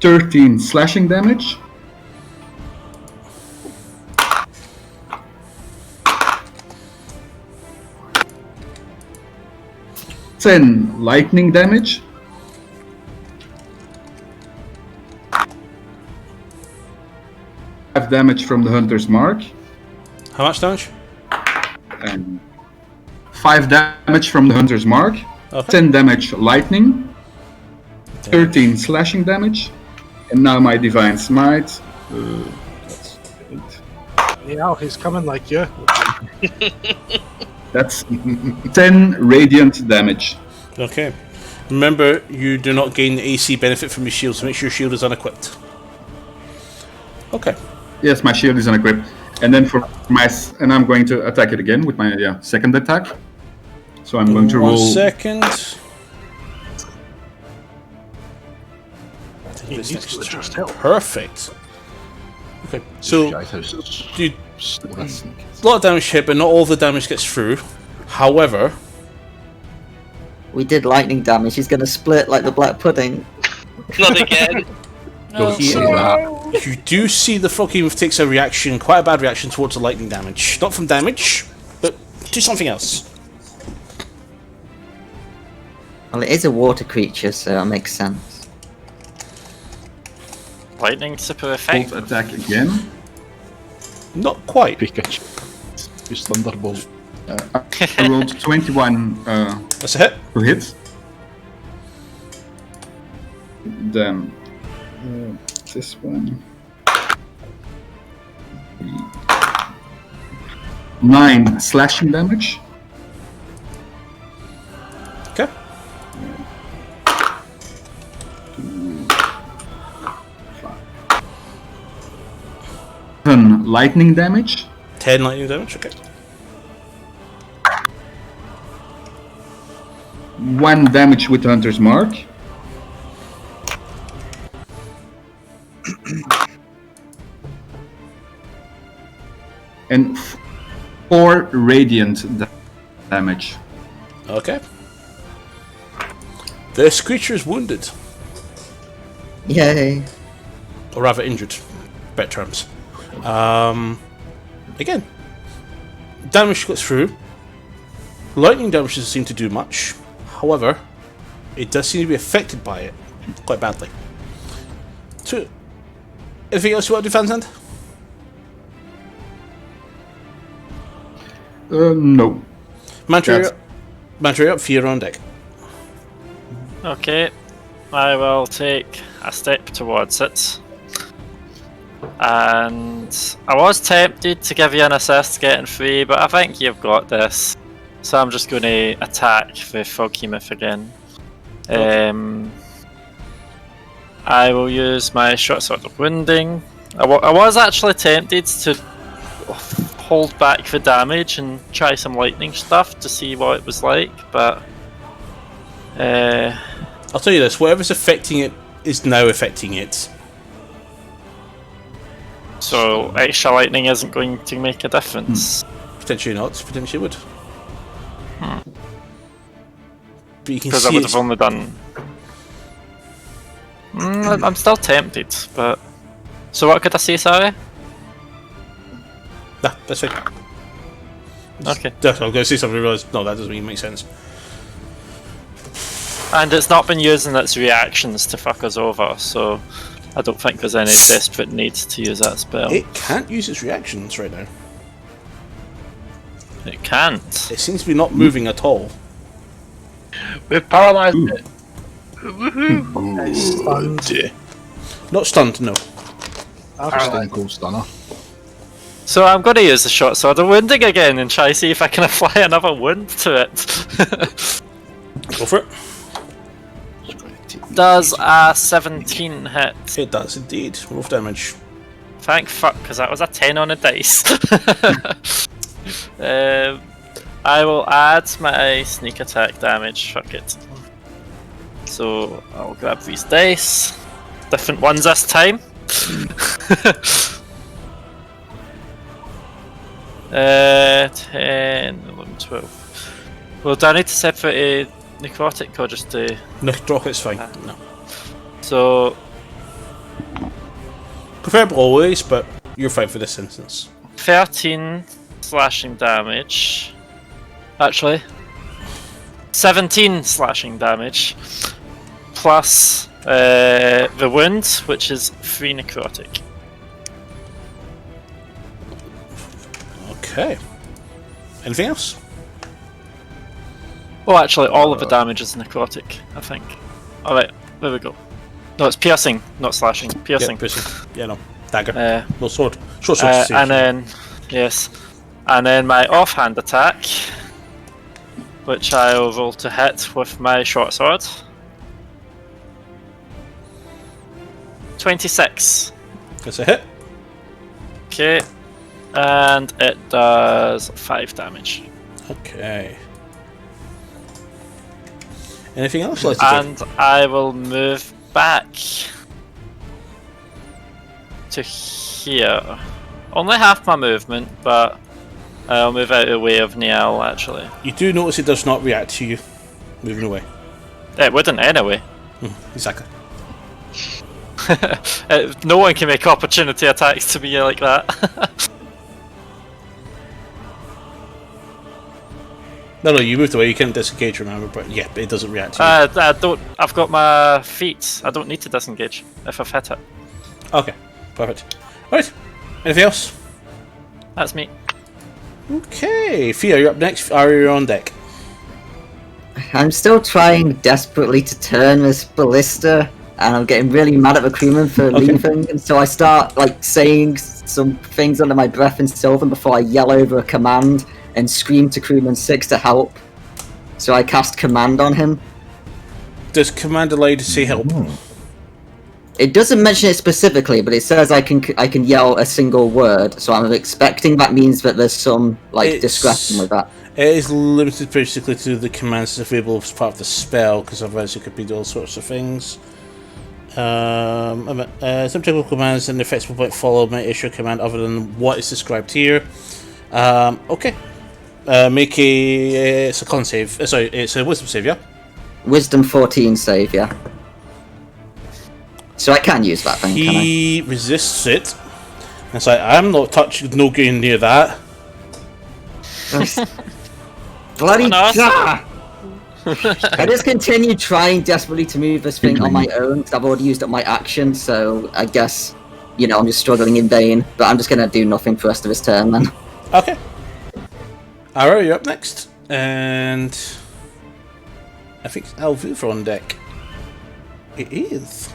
"13 slashing damage. "10 lightning damage. "5 damage from the Hunter's Mark. How much damage? 5 damage from the Hunter's Mark, Okay. 10 damage lightning, 13 slashing damage, and now my Divine Smite. That's 8. Yeah, he's coming like you. That's 10 radiant damage. Okay. Remember, you do not gain the AC benefit from your shield, so make sure your shield is unequipped. Okay. Yes, my shield is unequipped. And then and I'm going to attack it again with my second attack. So I'm going to roll. 1 second. Perfect. Okay, so you, a lot of damage hit, but not all the damage gets through. However, We did lightning damage. He's gonna split like the black pudding. Not again. Don't say that. you do see the fucking takes a reaction, quite a bad reaction towards the lightning damage. Not from damage, but to something else. Well, it is a water creature, so that makes sense. Lightning super Bolt effective. attack again. Not quite. Pikachu. Use Thunderbolt. I rolled 21 That's a hit. to hit. Then this one. 9 slashing damage. Okay. 7 lightning damage. 10 lightning damage. Okay. 1 damage with Hunter's Mark. And 4 radiant damage. Okay. This creature is wounded, Yay! or rather injured. Better terms. Again, damage goes through. Lightning damage doesn't seem to do much. However, it does seem to be affected by it quite badly. So, anything else you want to do, Fansand? No. Mantra, you're up, Fear on deck. Okay, I will take a step towards it. And I was tempted to give you an assist getting free, but I think you've got this. So I'm just going to attack the Foggy Myth again. I will use my short sword of wounding. I was actually tempted to hold back the damage and try some lightning stuff to see what it was like, but I'll tell you this, whatever's affecting it is now affecting it. so extra lightning isn't going to make a difference. Potentially not, potentially would. But you can Because I see would it's... have only done. I'm still tempted, but. So what could I say, sorry? Nah, that's fine. Okay. I was going to say something, I realised, no, that doesn't even make sense. And it's not been using its reactions to fuck us over, so I don't think there's any desperate need to use that spell. It can't use its reactions right now. It can't. It seems to be not moving at all. We've paralysed it. Woohoo! Stunned. Not stunned, no. Stone Cold Stunner. So I'm going to use the short sword of wounding again and try see if I can apply another wound to it. Go for it. Does a 17 hit? It does indeed. Roll for damage. Thank fuck, because that was a 10 on a dice. I will add my sneak attack damage, fuck it. So I'll grab these dice. Different ones this time. 10, 11, 12. Well, do I need to separate a necrotic or just a... No, drop it's fine. No. So... Preferable always, but you're fine for this instance. 13 slashing damage. Actually, 17 slashing damage. Plus the wound, which is 3 necrotic. Okay. Anything else? Oh, actually, all of the damage is necrotic, I think. Alright, there we go. No, it's piercing, not slashing. Piercing. Yeah, piercing. Yeah, no. Dagger. Uh, No, sword. Short sword. and then, yes. And then my offhand attack, which I will roll to hit with my short sword. 26. That's a hit. Okay. And it does 5 damage. Okay. Anything else? You'd like to And I will move back to here. Only half my movement, but I'll move out of the way of Niall, actually. do? You do notice it does not react to you moving away. It wouldn't anyway. Exactly. No one can make opportunity attacks to me like that. No, you moved away. You can't disengage, remember? But yeah, it doesn't react to you. I don't. I've got my feet. I don't need to disengage if I've hit it. Okay, perfect. Alright, anything else? That's me. Okay, Fia, you're up next. Are you on deck? I'm still trying desperately to turn this ballista, and I'm getting really mad at the crewman for leaving, and so I start like saying some things under my breath in Sylvan before I yell over a command and scream to crewman 6 to help. So I cast command on him. Does command allow you to say help? It doesn't mention it specifically, but it says I can yell a single word, so I'm expecting that means that there's some discretion with that. It is limited basically to the commands available as part of the spell, because otherwise it could be all sorts of things. Some technical commands and the effects will point follow may issue a command other than what is described here. Okay. Make it's a con save. Sorry, it's a wisdom save, yeah? Wisdom 14 save, yeah. So I can use that thing, can I? He resists it. It's like, I'm not touching, no going near that. Bloody I just continue trying desperately to move this thing on my own, because I've already used up my action, so I guess, I'm just struggling in vain, but I'm just going to do nothing for the rest of his turn then. Okay. Arrow, you're up next. And I think it's Alvuva on deck. It is.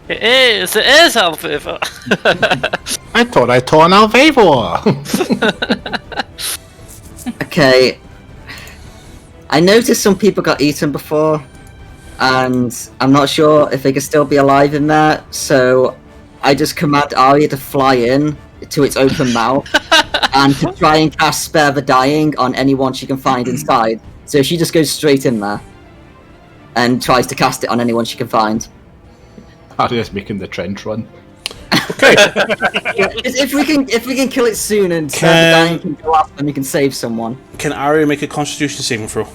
It is Alvuva. I thought I tore an Alvavor. Okay. I noticed some people got eaten before, and I'm not sure if they could still be alive in there, so I just command Arya to fly in to its open mouth and to try and cast Spare the Dying on anyone she can find inside. So she just goes straight in there and tries to cast it on anyone she can find. Arya's making the trench run. Okay. if we can kill it soon and Spare the Dying can go up, then we can save someone. Can Arya make a Constitution saving throw?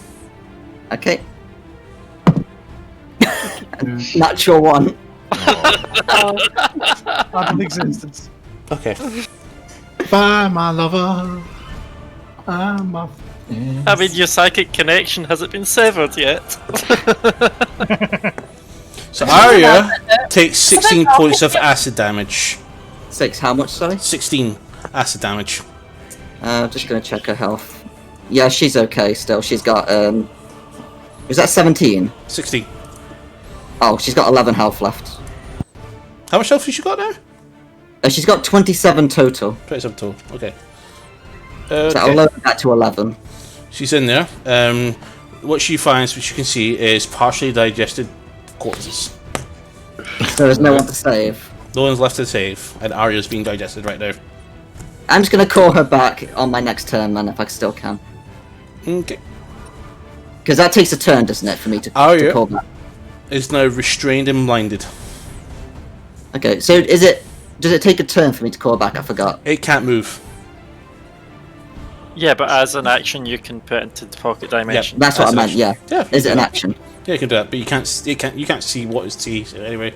Okay. Natural 1. Out of existence. Okay. Bye, my lover. I'm a... I mean, your psychic connection hasn't been severed yet. So Arya takes 16 points of acid damage. 6, how much, sorry? 16 acid damage. Just gonna check her health. Yeah, she's okay still. She's got, was that 17? 16. Oh, she's got 11 health left. How much health has she got now? She's got 27 total. 27 total, okay. So I'll lower that to 11. She's in there. What she finds, which you can see, is partially digested corpses. So there's no one to save. No one's left to save, and Arya's being digested right now. I'm just gonna call her back on my next turn, then, if I still can. Okay. Because that takes a turn, doesn't it, for me to call back? Is now restrained and blinded. Okay, so does it take a turn for me to call back? I forgot. It can't move. Yeah, but as an action, you can put it into the pocket dimension. That's what I meant. Yeah. Yeah. Is it an action? Yeah, you can do that, but you can't see what is T anyway.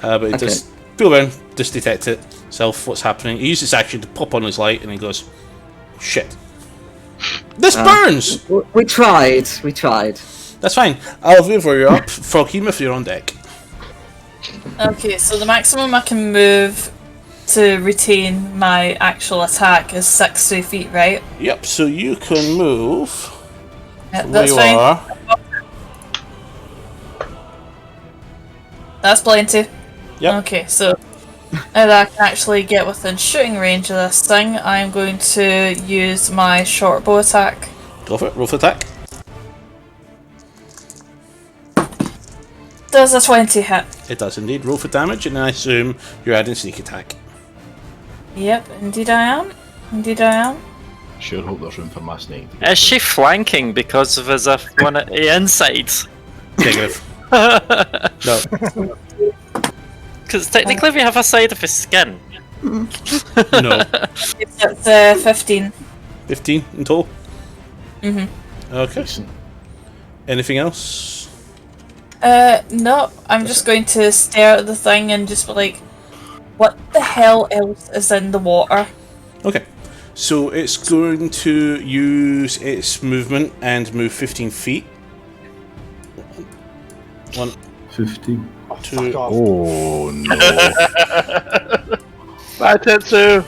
But it does feel around, just detect it itself, what's happening. He uses its action to pop on his light, and he goes, "Shit, this burns." We tried. That's fine. Alvuva, you're up. Froghemoth, you're on deck. Okay, so the maximum I can move to retain my actual attack is 60 feet, right? Yep, so you can move Yeah, from where that's you fine. are. That's plenty. Yep. Okay, so now that I can actually get within shooting range of this thing, I'm going to use my short bow attack. Go for it, roll for attack. Does a 20 hit? It does indeed. Roll for damage, and I assume you're adding sneak attack. Yep, indeed I am. Indeed I am. Sure hope there's room for my snake. To get Is she flanking because of his one at the inside? Negative. No. Because technically we have a side of his skin. No. It's 15. 15 in total? Mm-hmm. Okay. Anything else? No, I'm just going to stare at the thing and just be like, what the hell else is in the water? Okay. So it's going to use its movement and move 15 feet. 1, 15. 2. Oh no. Bye, Tetsu.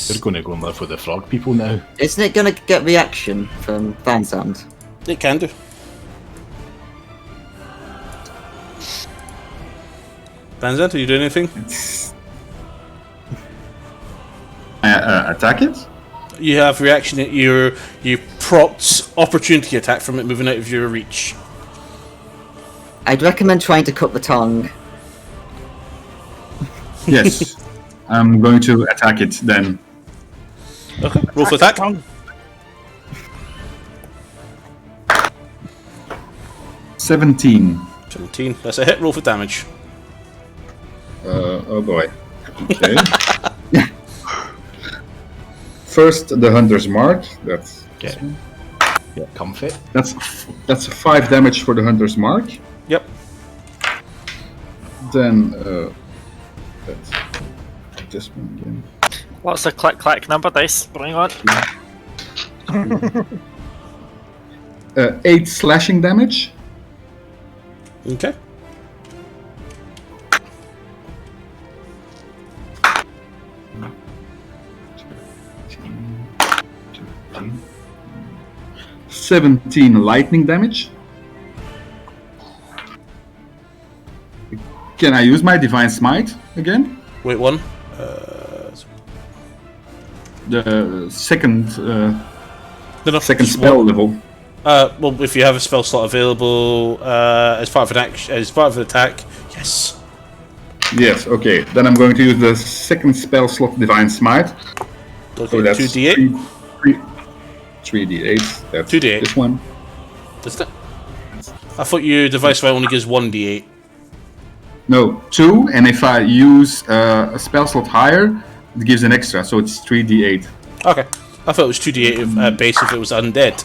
They're going to go and live with the frog people now. Isn't it going to get reaction from Fan Sound? It can do. Banzant, are you doing anything? Attack it? You have reaction at you propped opportunity attack from it moving out of your reach. I'd recommend trying to cut the tongue. Yes. I'm going to attack it then. Okay, roll for attack. 17. 17, that's a hit. Roll for damage. Oh boy. Okay. First, the hunter's mark. That's Get comfy. that's 5 damage for the hunter's mark. Yep. Then that's this one again. What's the click clack number dice? Bring on. 8 slashing damage. Okay. Mm. 17 lightning damage. Can I use my divine smite again? Wait, one. The second No, second just spell one. level. Well, if you have a spell slot available as part of an action, as part of an attack, yes. Yes, okay. Then I'm going to use the second spell slot divine smite. Okay, So that's 2d8. 3d8. That's 2d8. this one. Does it? I thought your device only gives 1d8. No, 2, and if I use a spell slot higher, it gives an extra, so it's 3d8. Okay. I thought it was 2d8 at base if it was undead.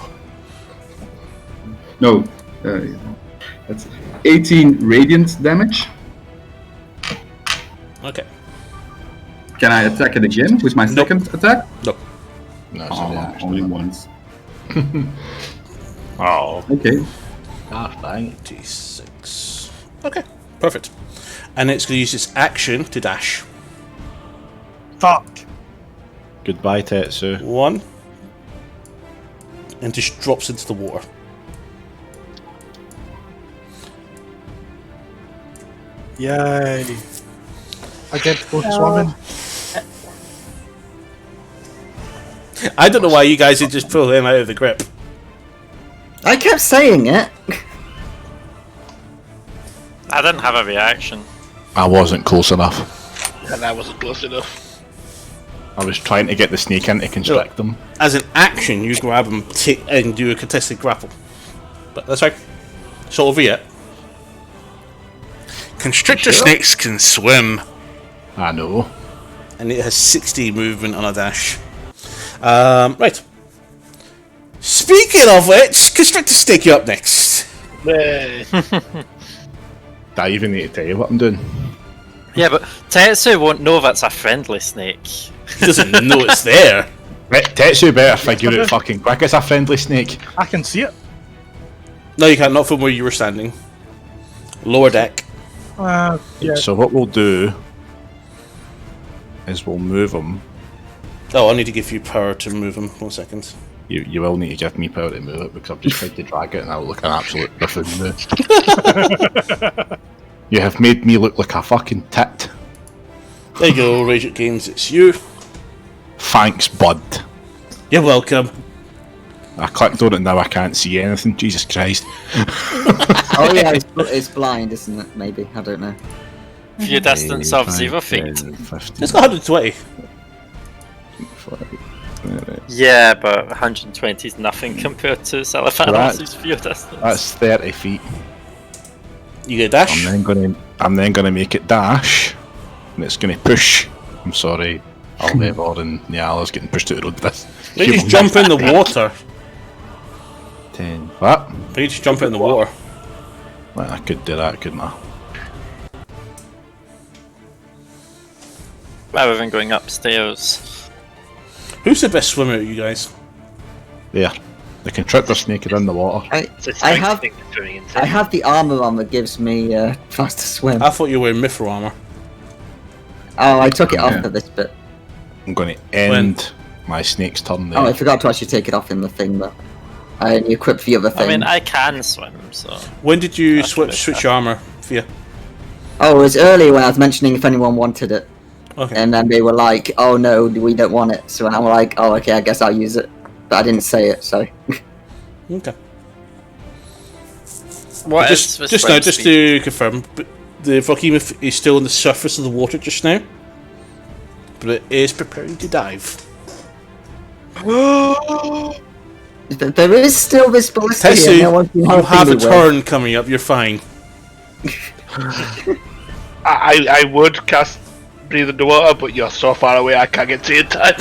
No, that's 18 radiant damage. Okay. Can I attack it again with my second attack? No. No, sorry, Only once. Oh. Okay. Ah, fine. 26. Okay, perfect. And it's going to use its action to dash. Fuck. Goodbye, Tetsu. 1. And just drops into the water. Yay. I get to go swimming. I don't know why you guys did just pull him out of the grip. I kept saying it. I didn't have a reaction. I wasn't close enough. And I wasn't close enough. I was trying to get the snake in to constrict them. As an action, you grab him and do a contested grapple. But that's right. It's all over yet. Constrictor snakes can swim. I know. And it has 60 movement on a dash. Right. Speaking of which, Constrictor snake, you up next. Yay. Do I even need to tell you what I'm doing? Yeah, but Tetsu won't know that's a friendly snake. He doesn't know it's there. Tetsu better figure it fucking quick. It's a friendly snake. I can see it. No, you can't. Not from where you were standing. Lower deck. Yeah. So what we'll do is we'll move him. Oh, I need to give you power to move him. 1 second. You will need to give me power to move it because I've just tried to drag it and I look an absolute buffoon now. You have made me look like a fucking tit. There you go, Rage It Games, it's you. Thanks, bud. You're welcome. I clicked on it now, I can't see anything. Jesus Christ. Oh yeah, it's blind, isn't it? Maybe, I don't know. View distance of 0 feet. It's got 120. Yeah, but 120 is nothing compared to Salafano's view distance. That's 30 feet. You get a dash? I'm then gonna make it dash, and it's gonna push. I'm sorry, Alvevor and Niala's getting pushed out the road with this. Maybe just jump in the water. 10. What? Maybe just jump in the water. Well, I could do that, couldn't I? Rather than going upstairs. Who's the best swimmer, you guys? There. They can trip their snake in the water. I have the armor on that gives me faster swim. I thought you were wearing mithril armor. Oh, I took it off for this bit. I'm going to end my snake's turn there. Oh, I forgot to actually take it off in the thing, but I only equipped the other thing. I mean, I can swim, so... When did you switch your armor, Fia? Oh, it was earlier when I was mentioning if anyone wanted it. Okay. And then they were like, oh no, we don't want it. So I'm like, oh okay, I guess I'll use it. But I didn't say it, so... Okay. What just now, just to confirm, the Volcano is still on the surface of the water just now, but it is preparing to dive. There is still this ballista Tetsu, here. you have a turn coming up, you're fine. I would cast Breathe Underwater, but you're so far away I can't get to you in time.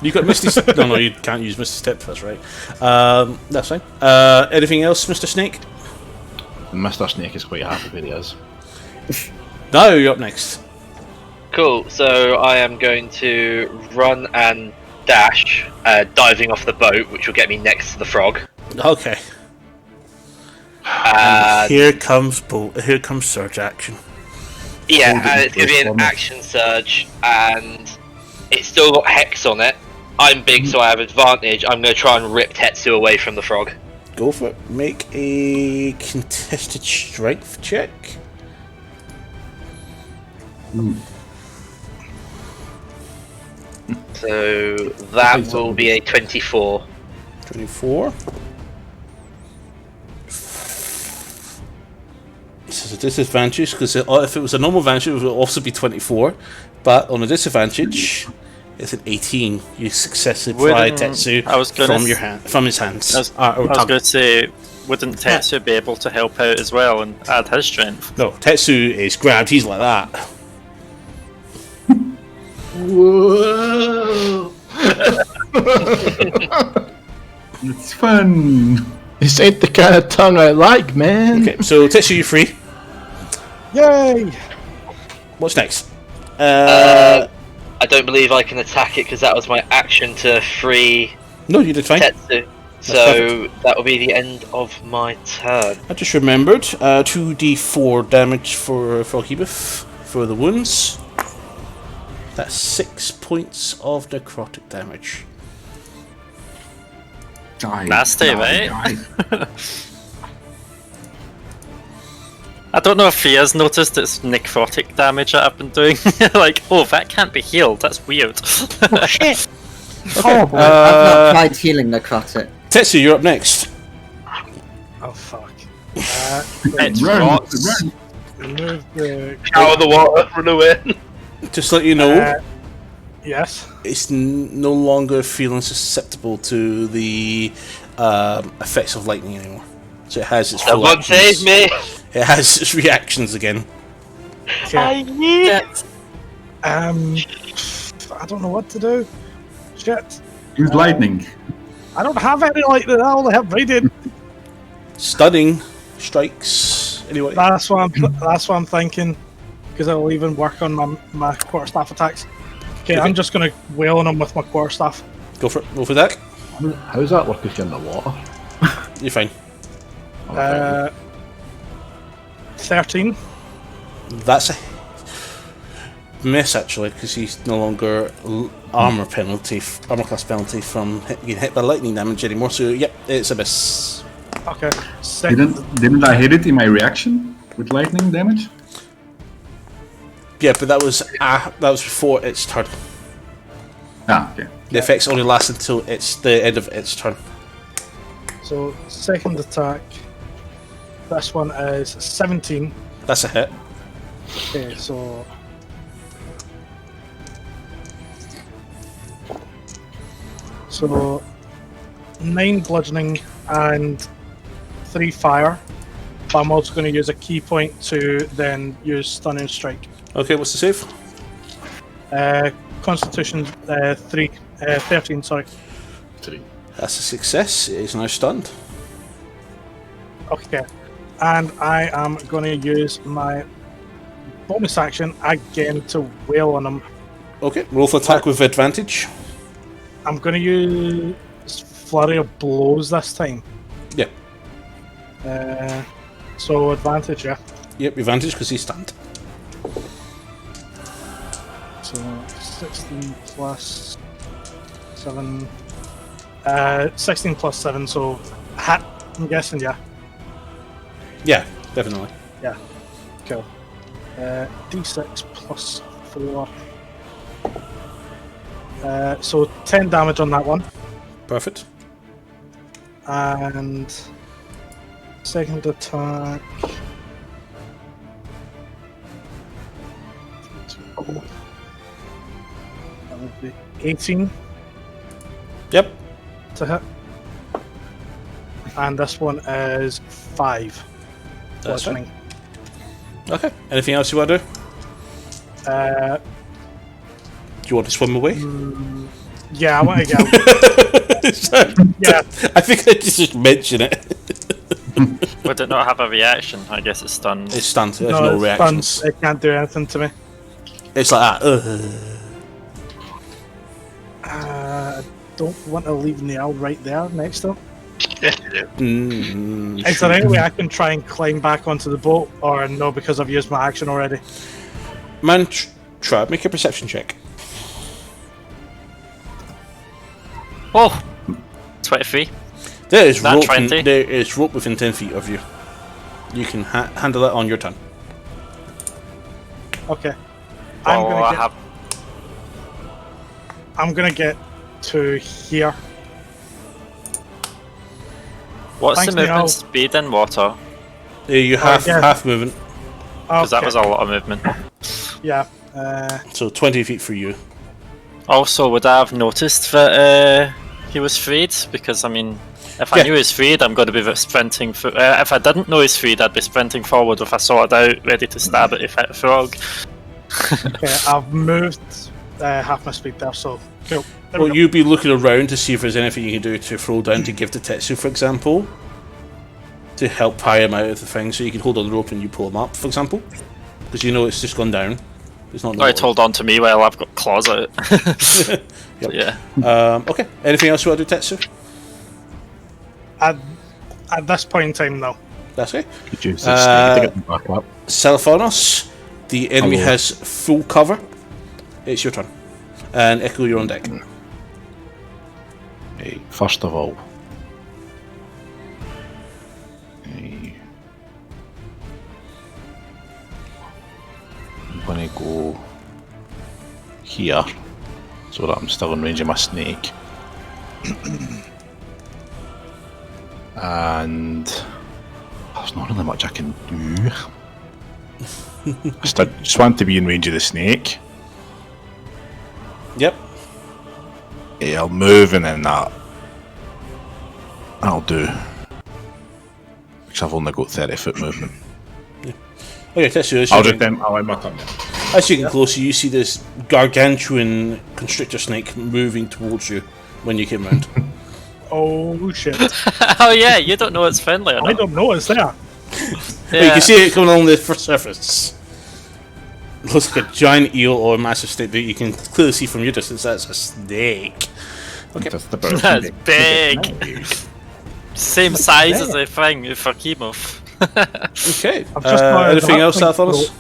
You got Misty Step. No, you can't use Misty Step, that's right. That's fine. Anything else, Mr. Snake? Mr. Snake is quite happy where he is. No, you're up next. Cool, so I am going to run and dash, diving off the boat, which will get me next to the frog. Okay. Here comes surge action. Yeah, and it's going to be an action surge, and it's still got Hex on it. I'm big, so I have advantage. I'm going to try and rip Tetsu away from the frog. Go for it. Make a contested strength check. So that will be a 24. 24. This is a disadvantage because if it was a normal advantage, it would also be 24. But on a disadvantage, it's an 18. You successfully pry Tetsu from his hands. I was going to say, wouldn't Tetsu be able to help out as well and add his strength? No, Tetsu is grabbed. He's like that. Whoa! It's fun. It's ain't the kind of tongue I like, man. Okay, so Tetsu, you're free. Yay! What's next? I don't believe I can attack it because that was my action to free. No, you did fine. Tetsu. So that will be the end of my turn. I just remembered 2d4 damage for Froghemoth for the wounds. That's 6 points of necrotic damage. Nasty, right? I don't know if Fia's noticed it's necrotic damage that I've been doing. Like, oh, that can't be healed. That's weird. Oh shit! Horrible. I've not tried healing necrotic. Tetsu, you're up next. Oh fuck. It's Run! Remove the... Out of the water, run away. Just to let you know, yes. it's no longer feeling susceptible to the effects of lightning anymore. So it has its full Someone actions. save me! It has its reactions again. I need it! I don't know what to do. Shit. Use lightning. I don't have any like that. I only have radiant. Stunning strikes. Anyway, That's what I'm thinking. Because I'll even work on my quarterstaff attacks. Okay, I'm just gonna wail on him with my quarterstaff. go for it. Go for that. How's that work if you're in the water? You're fine. 13. That's a... miss actually, because he's no longer armor class penalty from getting hit by lightning damage anymore. So yep, it's a miss. Okay. Second. Didn't I hit it in my reaction with lightning damage? Yeah, but that was before its turn. Ah, okay. The effects only last until it's the end of its turn. So second attack. This one is 17. That's a hit. Okay, so So 9 bludgeoning and 3 fire. But I'm also going to use a key point to then use stunning strike. Okay, what's the save? Constitution 13. Sorry. 3. That's a success. It is now stunned. Okay, and I am going to use my bonus action again to wail on him. Okay, roll for attack with advantage. I'm going to use flurry of blows this time. Yeah. So advantage, yeah. Yep, advantage because he's stunned. So 16 plus 7. 16 plus 7, so hit, I'm guessing, yeah. Yeah, definitely. Yeah, cool. D6 plus 4. So 10 damage on that one. Perfect. And second attack. That would be 18 Yep. to hit. And this one is 5. That's Bludgeoning. Okay. Anything else you want to do? Do you want to swim away? Yeah, I want to get. Yeah. I think I just mentioned it. Would it not have a reaction? I guess it's stunned. It's stunned. There's no it's reactions. stunned. It can't do anything to me. It's like that. I don't want to leave Niall right there next to him. Yes, you do. Is there any way I can try and climb back onto the boat, or no, because I've used my action already? Man, try. Make a perception check. Oh! 23. There is That rope. 20? There is rope within 10 feet of you. You can handle it on your turn. Okay. Oh, I'm gonna get to here. What's Thanks, the movement Niall. speed in water? You have yeah. half movement, Because that Okay. was a lot of movement. Yeah. so 20 feet for you. Also, would I have noticed that he was freed? Because, I mean, if I Yeah. knew he was freed, I'm going to be sprinting. If I didn't know he's freed, I'd be sprinting forward with a sword out, ready to stab at the frog. Okay. I've moved half my speed there, so cool. There we Well, go. you'd be looking around to see if there's anything you can do to throw down to give to Tetsu, for example, to help tie him out of the thing. So you can hold on the rope and you pull him up, for example, because you know it's just gone down. It's not. Right, hold on to me while I've got claws out. Yep. Yeah. Okay. Anything else you want to do, Tetsu? At this point in time, no. That's okay. Could use the snake to get them back up. Selphonos, the enemy Hello. has full cover. It's your turn. And Echo, you're on deck. Hey, first of all, hey, I'm gonna go here so that I'm still in range of my snake. And there's not really much I can do. Just want to be in range of the snake. Yep. Yeah, I'll move and then that'll do. Because I've only got 30-foot movement. Okay, Tetsu, as I'll you just get- then I'll end my turn. as you get closer, you see this gargantuan constrictor snake moving towards you when you came round. Oh shit! Oh, yeah, you don't know it's friendly or I not. don't know it's there. But you can see it coming along the surface. It looks like a giant eel or a massive snake, but you can clearly see from your distance that's a snake. Okay. That's big. Same size as the thing for Chemo. Okay. I've just noticed Anything that else, thing Athanos?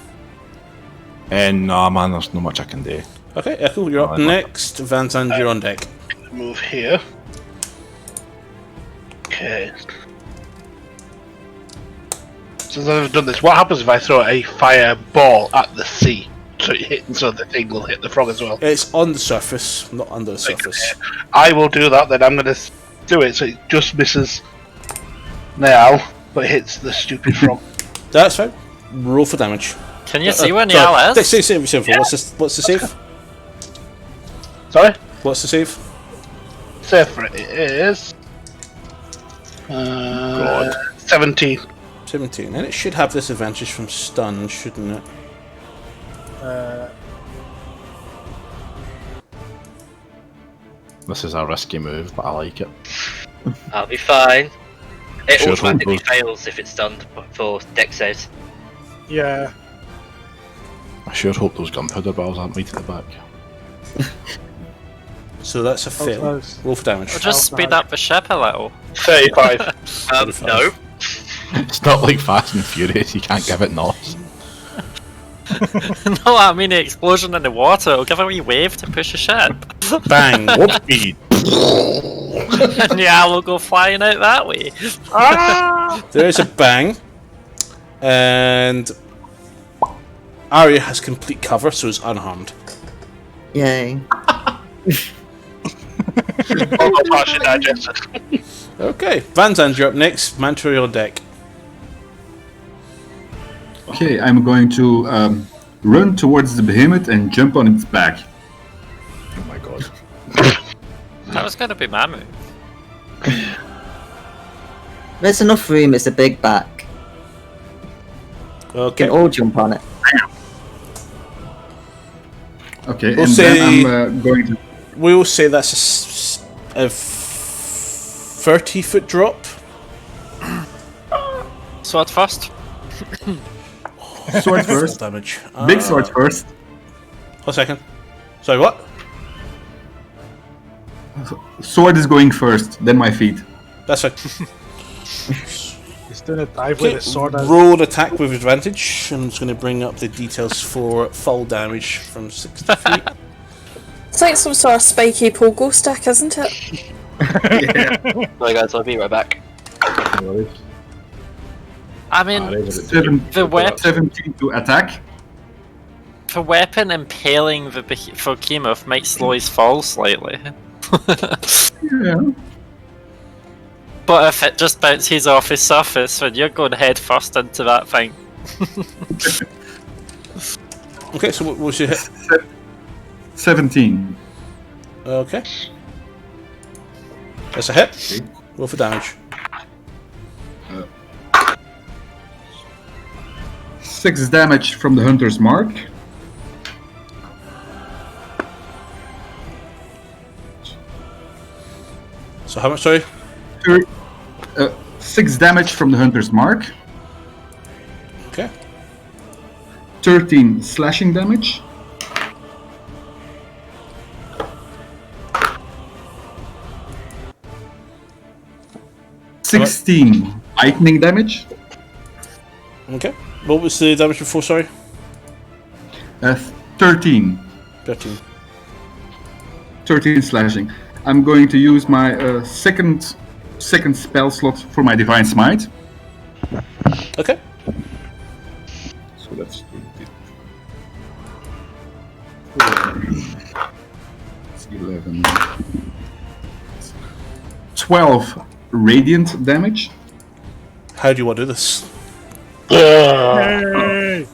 Nah, man, there's not much I can do. Okay, Echo, you're up next. Van Zandt, you're on deck. Move here. Okay. Since I've done this, what happens if I throw a fireball at the sea? So the thing will hit the frog as well. It's on the surface, not under the surface. I will do that. Then I'm going to do it so it just misses now, but hits the stupid frog. That's fine. Roll for damage. Can you see where Niall is? Save. Yeah. What's the save? Sorry? What's the save? Save for it is 17. 17. And it should have this advantage from stun, shouldn't it? This is a risky move, but I like it. I'll be fine. It Sure, automatically fine. fails if it's done for deck saves. Yeah. I sure hope those gunpowder barrels aren't right at the back. So that's a fail. close. Roll for damage. We'll just speed up the ship a little. 35. No. It's not like Fast and Furious, you can't give it knots. No, I mean the explosion in the water. It'll give a wee wave to push the ship. Bang! Warp speed! And yeah, we'll go flying out that way. There is a bang. And Arya has complete cover, so is unharmed. Yay. Partially digested. Okay, Van Zandt, you're up next. Mantra, you're on deck. Okay, I'm going to run towards the behemoth and jump on its back. Oh my god. That was going to be my move. There's enough room, it's a big back. We Okay. can all jump on it. Okay, We'll and say- then I'm going to... We will say that's a 30-foot drop. Sword first. Sword first. Damage. Big sword first. A second. Sorry, what? Sword is going first, then my feet. That's fine. He's doing a dive with his sword out. Roll an attack with advantage. I'm just going to bring up the details for fall damage from 60 feet. It's like some sort of spiky pogo stick, isn't it? Sorry guys, I'll be right back. I mean, the weapon, 17 to attack. the weapon impaling the behemoth might slow his fall slightly. Yeah. But if it just bounces off his surface, then you're going head first into that thing. Okay, so what was your hit? 17. Okay. That's a hit. Roll for damage. 6 damage from the hunter's mark. So how much, sorry? 6 damage from the hunter's mark. Okay. 13 slashing damage. Alright. 16 lightning damage. Okay. What was the damage before, sorry? 13. 13. 13 slashing. I'm going to use my second spell slot for my divine smite. Okay. So that's 11. 12 radiant damage. How do you want to do this? Yay!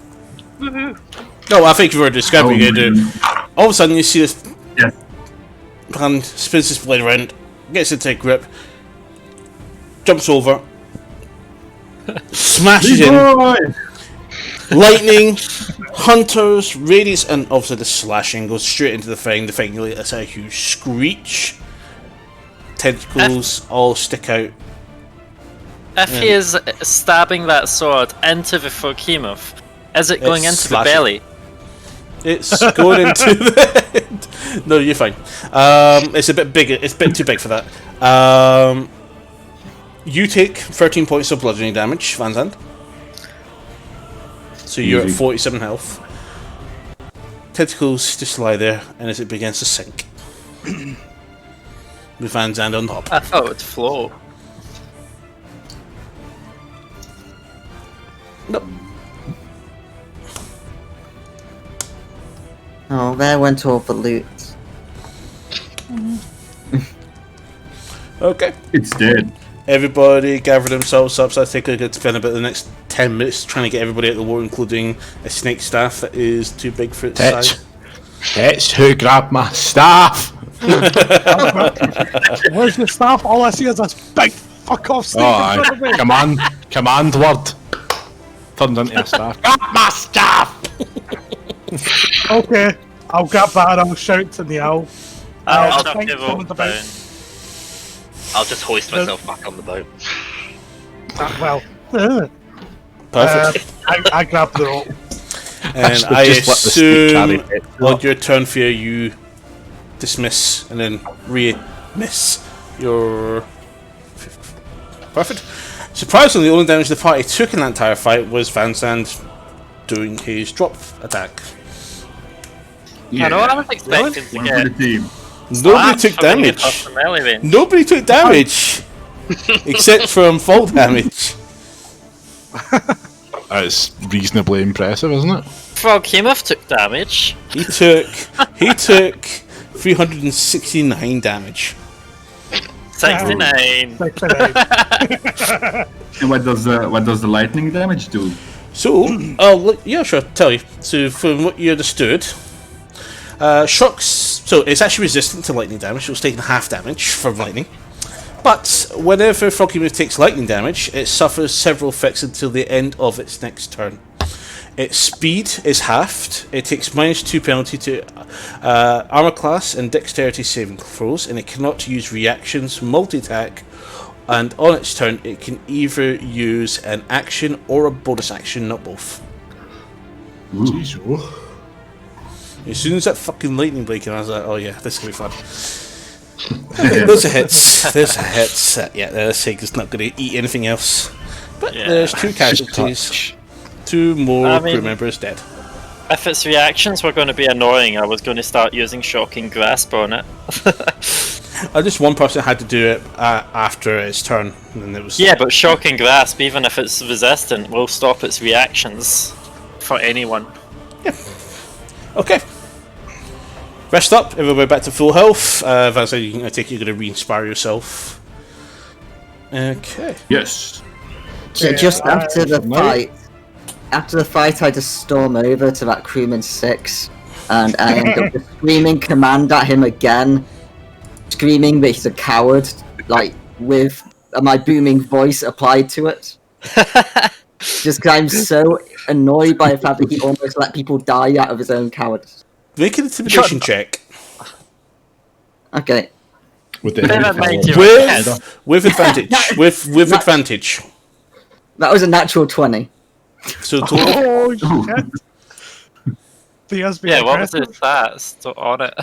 No, I think you've already described what you're going to do. All of a sudden, you see this Yes. hand spins his blade around, gets into a grip, jumps over, smashes in. Lightning, hunters, radius, and obviously the slashing goes straight into the thing. The thing lets out a huge screech. Tentacles all stick out. If he is stabbing that sword into the behemoth, is it going It's into slashing. the belly? It's going into the head. No, you're fine. It's a bit bigger. It's a bit too big for that. You take 13 points of bludgeoning damage, Van Zandt. So you're at Easy. 47 health. tentacles just lie there, and as it begins to sink, with Van Zandt on top. I thought it would float. Nope. Oh, there went all the loot. Okay. It's dead. Everybody gather themselves up, so I think I could spend about the next 10 minutes trying to get everybody out of the war, including a snake staff that is too big for its size. It's who grabbed my staff! Where's the staff? All I see is this big fuck off snake in front of me. Command word. Turns into a staff. Grab my staff! Okay, I'll grab that and I'll shout to the owl. I'll I think give someone's up about. down. I'll just hoist myself back on the boat. Perfect. I grab the rope. And I assume on your turn, Fear, you dismiss and then re-miss your... Perfect. Surprisingly, the only damage the party took in that entire fight was Van Zandt doing his drop attack. I know what I was expecting to One get. for the team. Nobody took for being damage. off the melee range. Nobody took damage! Except from fall damage. That's reasonably impressive, isn't it? Frog Hemoth took damage. He took 369 damage. 69. And what does the lightning damage do? So, yeah, sure, tell you. So, from what you understood, shocks. So, it's actually resistant to lightning damage. So it's taking half damage from lightning. But whenever Froggy Move takes lightning damage, it suffers several effects until the end of its next turn. Its speed is halved. It takes -2 penalty to armor class and dexterity saving throws, and it cannot use reactions, multi-attack, and on its turn, it can either use an action or a bonus action, not both. Jeez, oh. As soon as that fucking lightning blade came, I was like, oh yeah, this is gonna be fun. Those are hits. Those are hits. Yeah, the Sig is not going to eat anything else. But there's 2 casualties. 2 more crew members dead. If its reactions were going to be annoying, I was going to start using Shocking Grasp on it. Just one person had to do it after its turn. And it was Yeah, but Shocking Grasp, even if it's resistant, will stop its reactions for anyone. Yeah. Okay. Rest up, everybody back to full health. Vance, I take you're going to re-inspire yourself. Okay. Yes. So just after the fight, I just storm over to that crewman 6, and I end up just screaming command at him again, screaming that he's a coward, like with my booming voice applied to it. Just 'cause I'm so annoyed by the fact that he almost let people die out of his own cowardice. Make an intimidation check. Okay. With advantage. With advantage. That was a natural 20. So total. Oh shit! Yeah, what was the stats on it?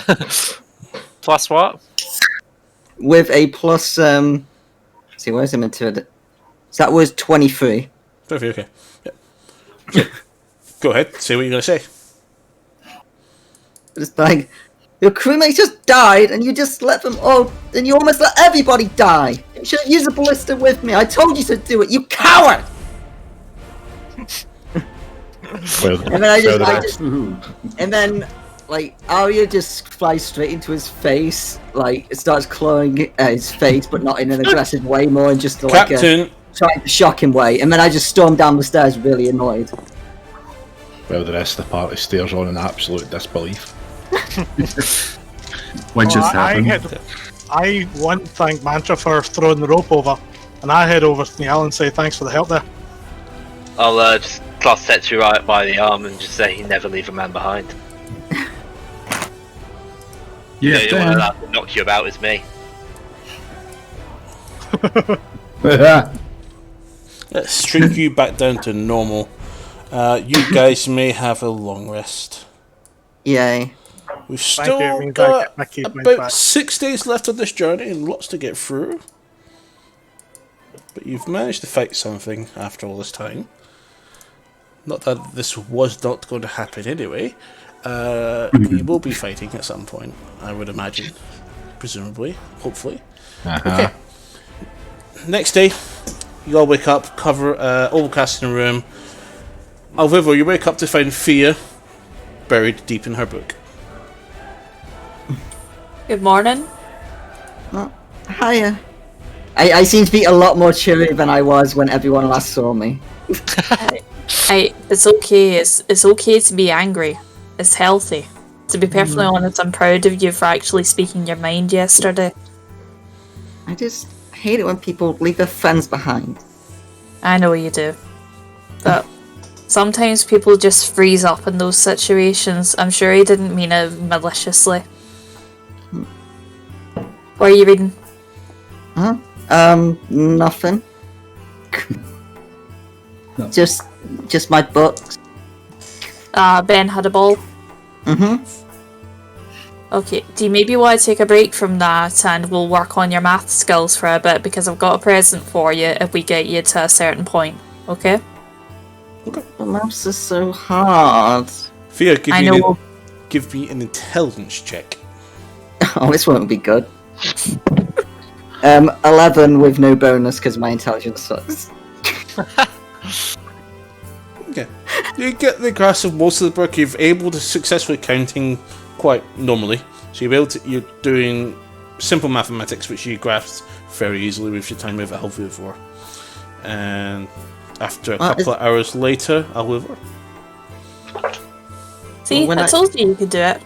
Plus what? With a plus, see, where's him into it? So that was 23. Perfect, okay. Yeah. Go ahead, say what you're going to say. It's like, your crewmates just died, and you just let them all, and you almost let everybody die. You should have used a ballista with me. I told you to do it, you coward! And then like, Arya just flies straight into his face, like, it starts clawing at his face, but not in an aggressive way, more in just like a trying to shock him way. And then I just storm down the stairs, really annoyed. Well, the rest of the party stares on in absolute disbelief. What just happened? I want to thank Mantra for throwing the rope over, and I head over to Niall and say thanks for the help there. I'll just class Setsu right by the arm and just say, never leave a man behind. Yes, the only one allowed to knock you about is me. Let's shrink you back down to normal. You guys may have a long rest. Yay. We've still got about 6 days left of this journey and lots to get through. But you've managed to fight something after all this time. Not that this was not going to happen anyway. You will be fighting at some point, I would imagine. Presumably. Hopefully. Okay. Next day, you all wake up, overcast in the room. However, you wake up to find Fia buried deep in her book. Good morning. Oh, hiya. I seem to be a lot more cheery than I was when everyone last saw me. It's okay. It's okay to be angry. It's healthy. To be perfectly honest, I'm proud of you for actually speaking your mind yesterday. I just hate it when people leave their friends behind. I know you do. But sometimes people just freeze up in those situations. I'm sure he didn't mean it maliciously. What are you reading? Huh? Nothing. No. Just my books. Ben had a ball. Mm-hmm. Okay, do you maybe want to take a break from that and we'll work on your math skills for a bit because I've got a present for you if we get you to a certain point, okay? The maths is so hard. Fia, give me an intelligence check. Oh, this won't be good. 11 with no bonus because my intelligence sucks. Okay. You get the grasp of most of the book. You're able to successfully counting quite normally. So you're doing simple mathematics, which you grasp very easily with your time with Alva before. And after a couple of hours later, however. See, I told you could do it.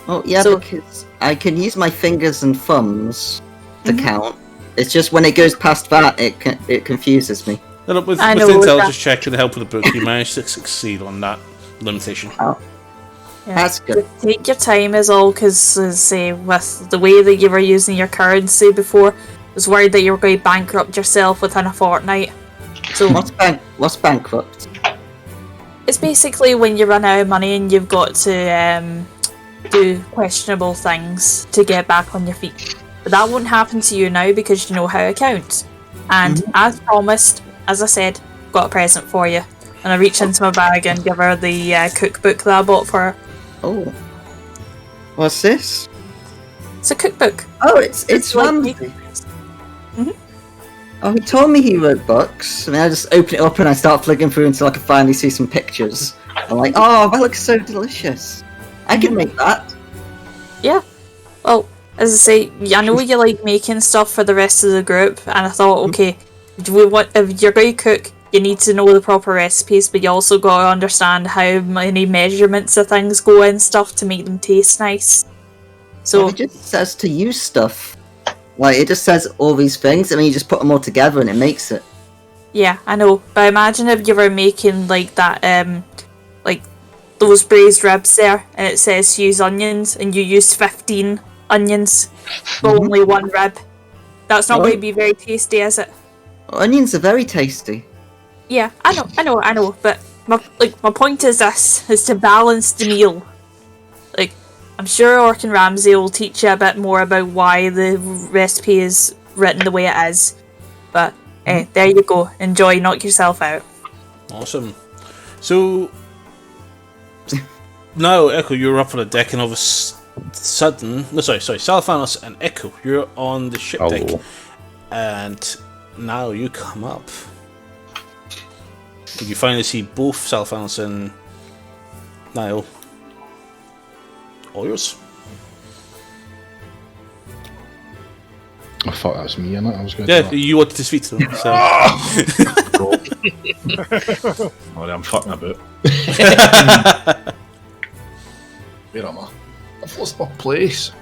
Well, yeah, because I can use my fingers and thumbs to count. It's just when it goes past that, it confuses me. With intelligence check and the help of the book, you managed to succeed on that limitation. Oh. Yeah. That's good. Take your time is all, because with the way that you were using your currency before, I was worried that you were going to bankrupt yourself within a fortnight. So what's bankrupt? It's basically when you run out of money and you've got to do questionable things to get back on your feet. But that won't happen to you now because you know how to count. And as promised, as I said, got a present for you. And I reach into my bag and give her the cookbook that I bought for her. Oh. What's this? It's a cookbook. Oh, it's Ramsey. Oh, he told me he wrote books. I mean, I just open it up and I start flicking through until I can finally see some pictures. I'm like, oh, that looks so delicious. I can make that. Yeah. Well, as I say, I know you like making stuff for the rest of the group, and I thought, okay, if you're going to cook, you need to know the proper recipes, but you also got to understand how many measurements of things go in stuff to make them taste nice. So it just says to use stuff. Like, it just says all these things, and then you just put them all together and it makes it. Yeah, I know. But imagine if you were making, like, that, like, those braised ribs there, and it says to use onions, and you used 15 onions, but only one rib. That's not going to be very tasty, is it? Onions are very tasty. Yeah, I know, but my point is this, is to balance the meal. Like, I'm sure Orkin Ramsay will teach you a bit more about why the recipe is written the way it is. But, there you go. Enjoy, knock yourself out. Awesome. So, now, Echo, you're up on the deck, and all of a sudden... No, sorry, Salfanos and Echo, you're on the ship deck. And now you come up. You finally see both Salfanos and Niall. All yours. I thought that was me, innit? I was going to you wanted to speak to them, so... Oh, I'm fucking about. Where am I? I've lost my place.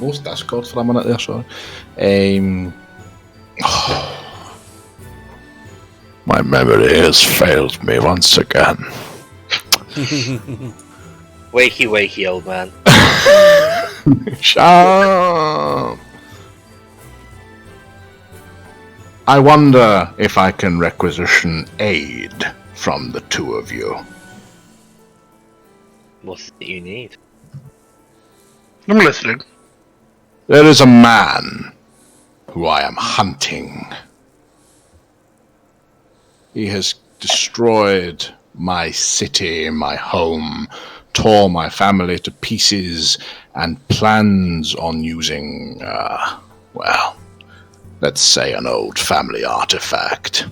Lost Discord for a minute there, sorry. My memory has failed me once again. Wakey, wakey, old man. Shut. I wonder if I can requisition aid from the two of you. What's it you need? I'm listening. There is a man who I am hunting. He has destroyed my city, my home, tore my family to pieces, and plans on using, let's say an old family artifact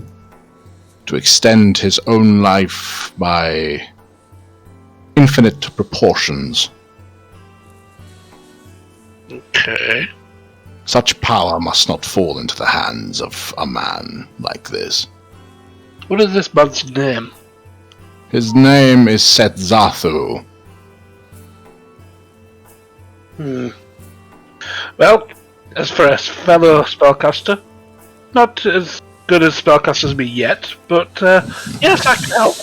to extend his own life by infinite proportions. Okay. Such power must not fall into the hands of a man like this. What is this man's name? His name is Setzathu. Well, as for a fellow spellcaster, not as good as spellcasters be yet, but yes, I can help.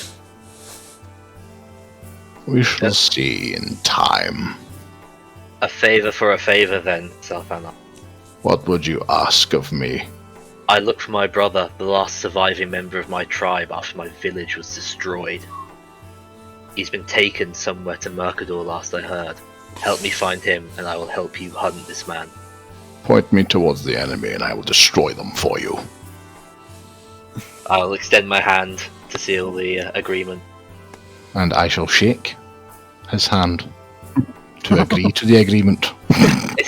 We shall see in time. A favour for a favour then, Salfana. What would you ask of me? I look for my brother, the last surviving member of my tribe after my village was destroyed. He's been taken somewhere to Mercador last I heard. Help me find him and I will help you hunt this man. Point me towards the enemy and I will destroy them for you. I'll extend my hand to seal the agreement. And I shall shake his hand to agree to the agreement.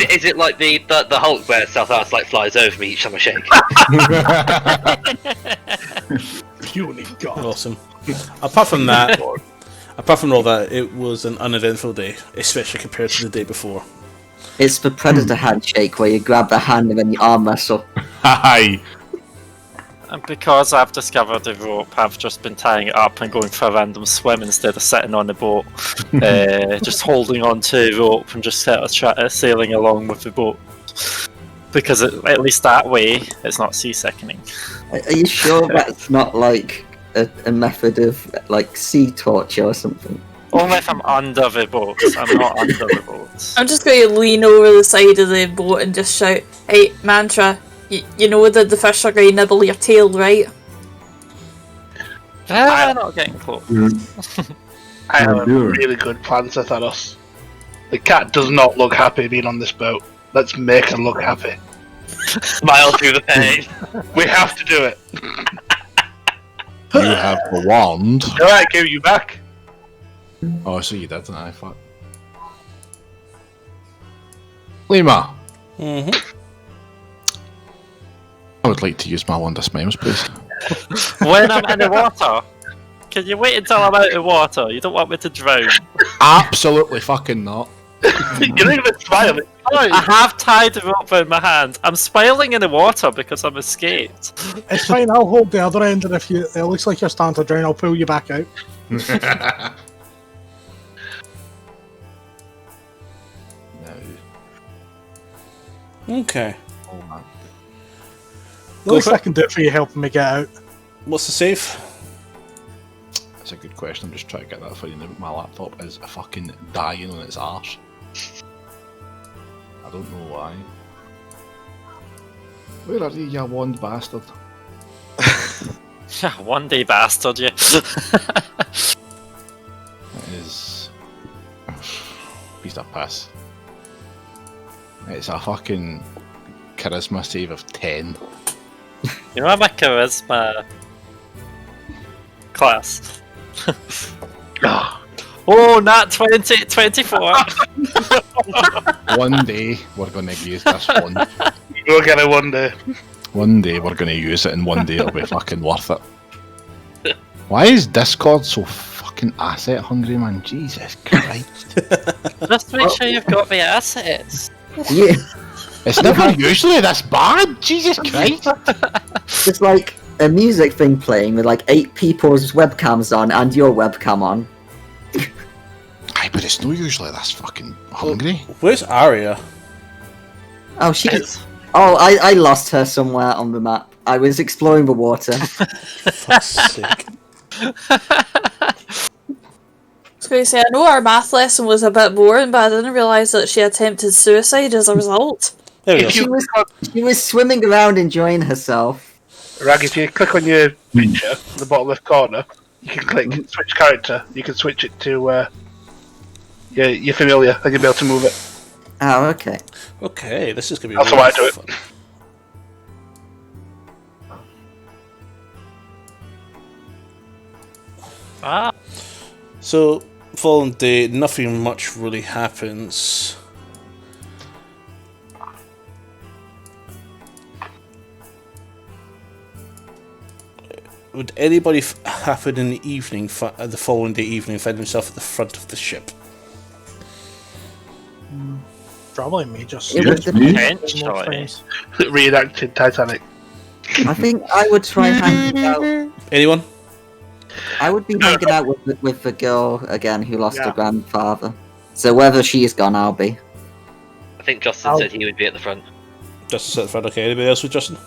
Is it like the Hulk where Salfana like flies over me each time I shake? Puny God. Awesome. Apart from all that, it was an uneventful day, especially compared to the day before. It's the Predator handshake where you grab the hand and then you arm wrestle. Hi. And because I've discovered the rope, I've just been tying it up and going for a random swim instead of sitting on the boat. Just holding on to the rope and just sailing along with the boat. Because at least that way, it's not sea-sickening. Are you sure that's not like a method of like sea torture or something? Only if I'm under the boat. I'm not under the boat. I'm just going to lean over the side of the boat and just shout, "Hey, Mantra, you know that the fish are going to nibble your tail, right?" I'm not getting close. I have a really good plan, Sethanos. The cat does not look happy being on this boat. Let's make her look happy. Smile through the pain. We have to do it. You have the wand. No, I gave you back. Oh, so you did, I thought. Lima. Mm-hmm. I would like to use my wand of smiles, please. When I'm in the water? Can you wait until I'm out of water? You don't want me to drown. Absolutely fucking not. You're not even smiling. I have tied the rope in my hand. I'm smiling in the water because I'm escaped. It's fine, I'll hold the other end, and if it looks like you're starting to drown, I'll pull you back out. Okay. At least I can do it for you helping me get out. What's the save? That's a good question. I'm just trying to get that for you. My laptop is fucking dying on its arse. I don't know why. Where are you, you wand bastard? One day bastard, you. It is... Piece of piss. It's a fucking charisma save of 10. You know, I'm a charisma class. Oh, not 20, 24. One day we're going to use this one. We'll get it one day. One day we're going to use it, and one day it'll be fucking worth it. Why is Discord so fucking asset hungry, man? Jesus Christ. Just make sure you've got the assets. Yeah. It's never usually this bad. Jesus Christ. It's like a music thing playing with like 8 people's webcams on and your webcam on. Aye, but it's not usually this fucking hungry. Where's Arya? Oh, I lost her somewhere on the map. I was exploring the water. Fuck's sake. I was going to say, I know our math lesson was a bit boring, but I didn't realise that she attempted suicide as a result. There we go. She was swimming around enjoying herself. Rag, if you click on your picture in the bottom left corner, you can click switch character. You can switch it to your familiar, and you'll be able to move it. Oh, okay. Okay, this is going to be That's really how I do it. fun. Ah. So, following day, nothing much really happens. Would anybody happen in the evening, the following day evening, find themselves at the front of the ship? Probably me, just Yes, me. Potentially. Reenacted Titanic. I think I would try hanging out. Anyone? I would be hanging out with the girl again who lost Yeah. her grandfather. So wherever she's gone, I'll be. I think Justin said he would be at the front. Justin's at the front, okay. Anybody else with Justin?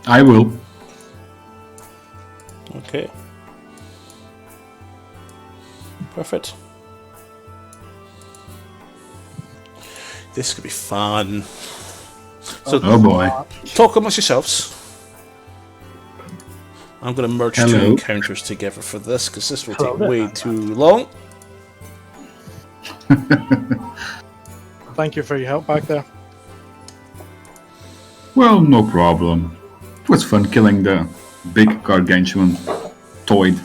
I will. Okay. Perfect. This could be fun. So, Oh boy. talk amongst yourselves. I'm going to merge two Hello. encounters together for this, because this will Hello take there. way too long. Thank you for your help back there. Well, no problem. It was fun killing the big gargantuan toid.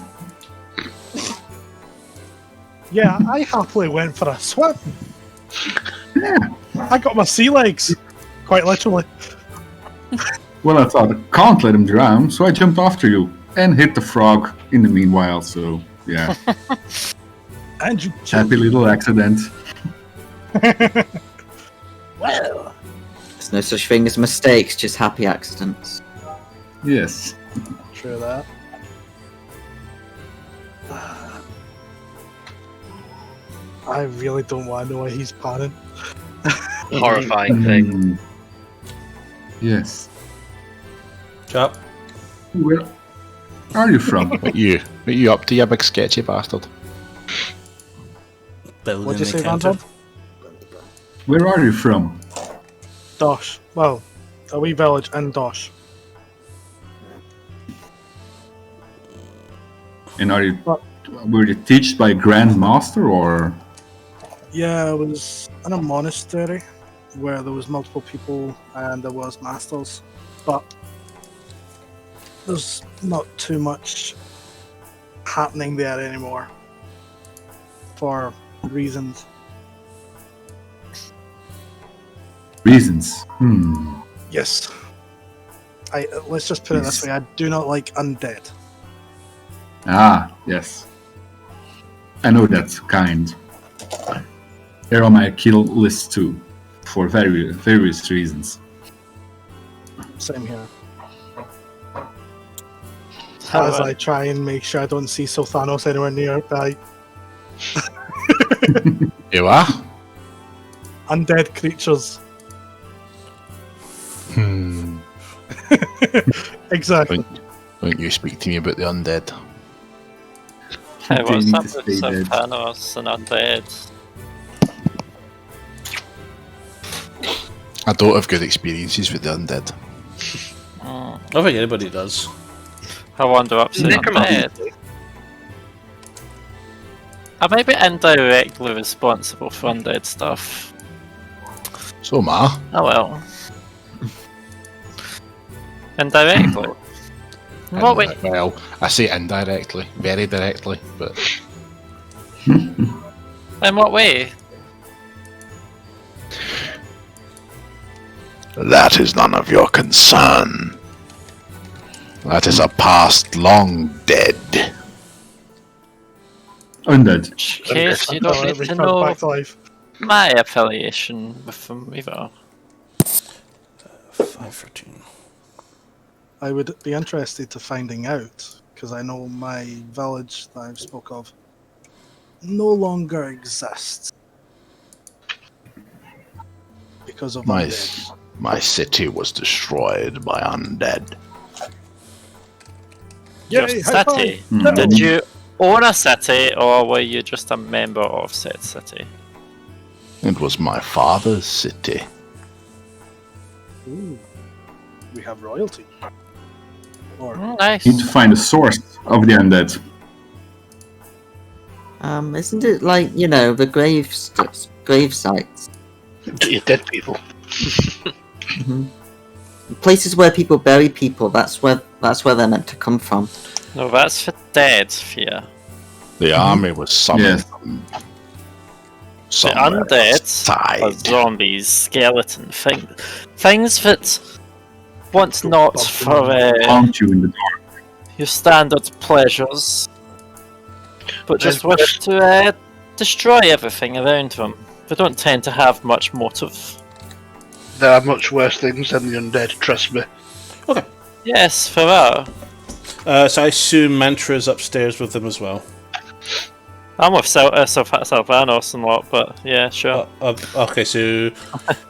Yeah, I happily went for a swim. Yeah. I got my sea legs, quite literally. Well, I thought, I can't let him drown, so I jumped after you and hit the frog in the meanwhile, so yeah. And you Happy little accident. well. There's no such thing as mistakes, just happy accidents. Yes. True that. I really don't want to know why he's panning. Horrifying thing. Mm. Yes. Chap. Where are you from? What you up to, you big sketchy bastard? Building What'd you say, encounter. Van Where are you from? Dosh. Well, a wee village in Dosh. And What? were you taught by a Grand Master or? Yeah, I was in a monastery where there was multiple people and there was masters, but there's not too much happening there anymore for reasons. Reasons. Yes. Let's just put it this way, I do not like undead. Ah, yes. I know that kind. They're on my kill list too, for various reasons. Same here. As I try and make sure I don't see Sulthanos anywhere nearby. You are? Undead creatures. Exactly. Don't you speak to me about the undead. Hey, They what's need up to with stay dead. Sopranos and undead? I don't have good experiences with the undead. Mm. I don't think anybody does. I wander up to Necromancy. undead. I may be indirectly responsible for undead stuff. So am I. Oh well. Indirectly. In what way? Well, I say indirectly, very directly, but In what way? that is none of your concern. That is a past long dead. Undead. In case you don't need to know Back to life. my affiliation with them either. 513. I would be interested to finding out, because I know my village that I've spoke of no longer exists because of My, undead. my city was destroyed by undead. Your Yay, high five! city. Mhm. Did you own a city or were you just a member of said city? It was my father's city. Ooh, we have royalty. Or Nice. Need to find the source of the undead. Isn't it like, you know, the grave sites? Get your dead people. Places where people bury people, that's where they're meant to come from. No, that's for dead fear. The army was summoned Yes. from The somewhere undead outside. are zombies, skeleton things that want not for Haunt you in the dark. your standard pleasures, but just wish to destroy everything around them. They don't tend to have much motive. There are much worse things than the undead, trust me. Okay. Yes, for that. So I assume Mantra's upstairs with them as well. I'm with Sylvanos and lot, but yeah, sure. Okay, so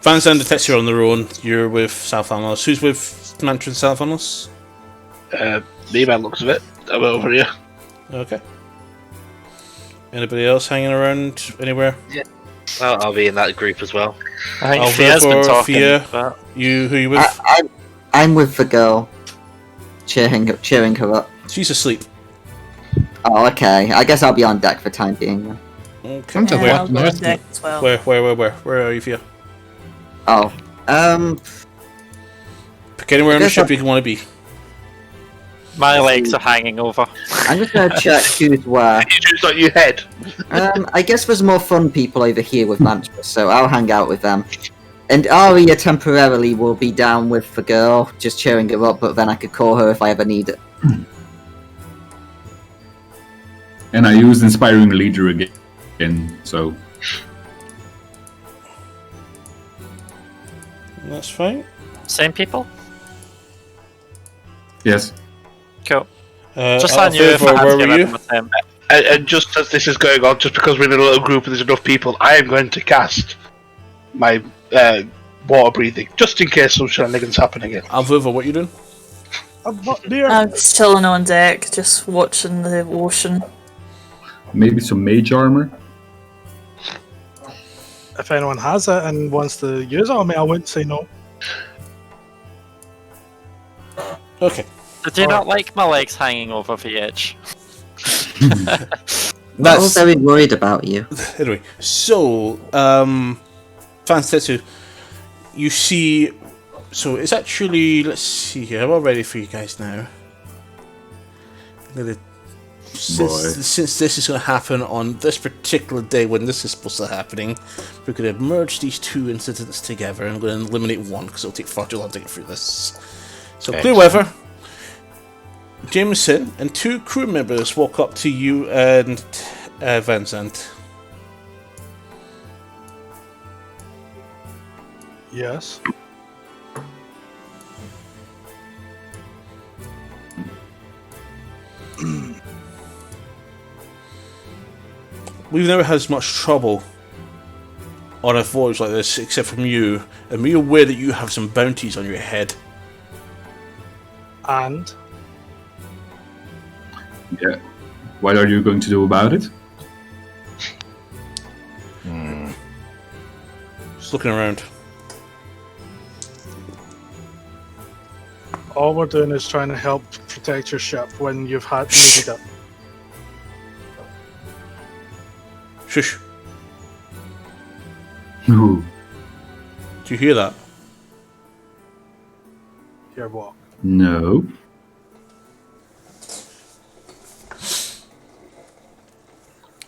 Vans and Tetsu are on their own. You're with Sylvanos. Who's with Mantra and Sylvanos? Me by the looks of it. I'm over here. Okay. Anybody else hanging around anywhere? Yeah. Well, I'll be in that group as well. I think Fia's been talking. Fia, But... who you with? I'm with the girl, cheering her up. She's asleep. Oh, okay. I guess I'll be on deck for time being then. Okay. Yeah, I'll go on deck as well. Where are you, Fia? Oh, Pick anywhere on the ship you want to be. My legs are hanging over. I'm just gonna check who's where. You just like your head. I guess there's more fun people over here with Mantra, so I'll hang out with them. And Aria temporarily will be down with the girl, just cheering her up, but then I could call her if I ever need it. And I used Inspiring Leader again, so... That's fine. Same people? Yes. Cool. Just on you Alfred, if I had where to get were rid you? of my time. And just as this is going on, just because we're in a little group and there's enough people, I am going to cast my water breathing, just in case some shenanigans happen again. Alviva, what you doing? I'm not there. I'm just chilling on deck, just watching the ocean. Maybe some mage armor? If anyone has it and wants to use it on me, I wouldn't say no. Okay. Did you not like my legs hanging over the edge? I'm all very worried about you. Anyway, so Fansetsu, you see. So it's actually. Let's see here. I'm all ready for you guys now. Since this is going to happen on this particular day when this is supposed to be happening, we're going to merge these two incidents together and I'm going to eliminate one because it'll take far too long to get through this. So, clear weather. Jameson and two crew members walk up to you and Van Zandt. Yes. We've never had as much trouble on a voyage like this except from you, and we're aware that you have some bounties on your head. And? Yeah. What are you going to do about it? Just looking around. All we're doing is trying to help protect your ship when you've had needed it. Shush. No. Do you hear that? Hear what? No.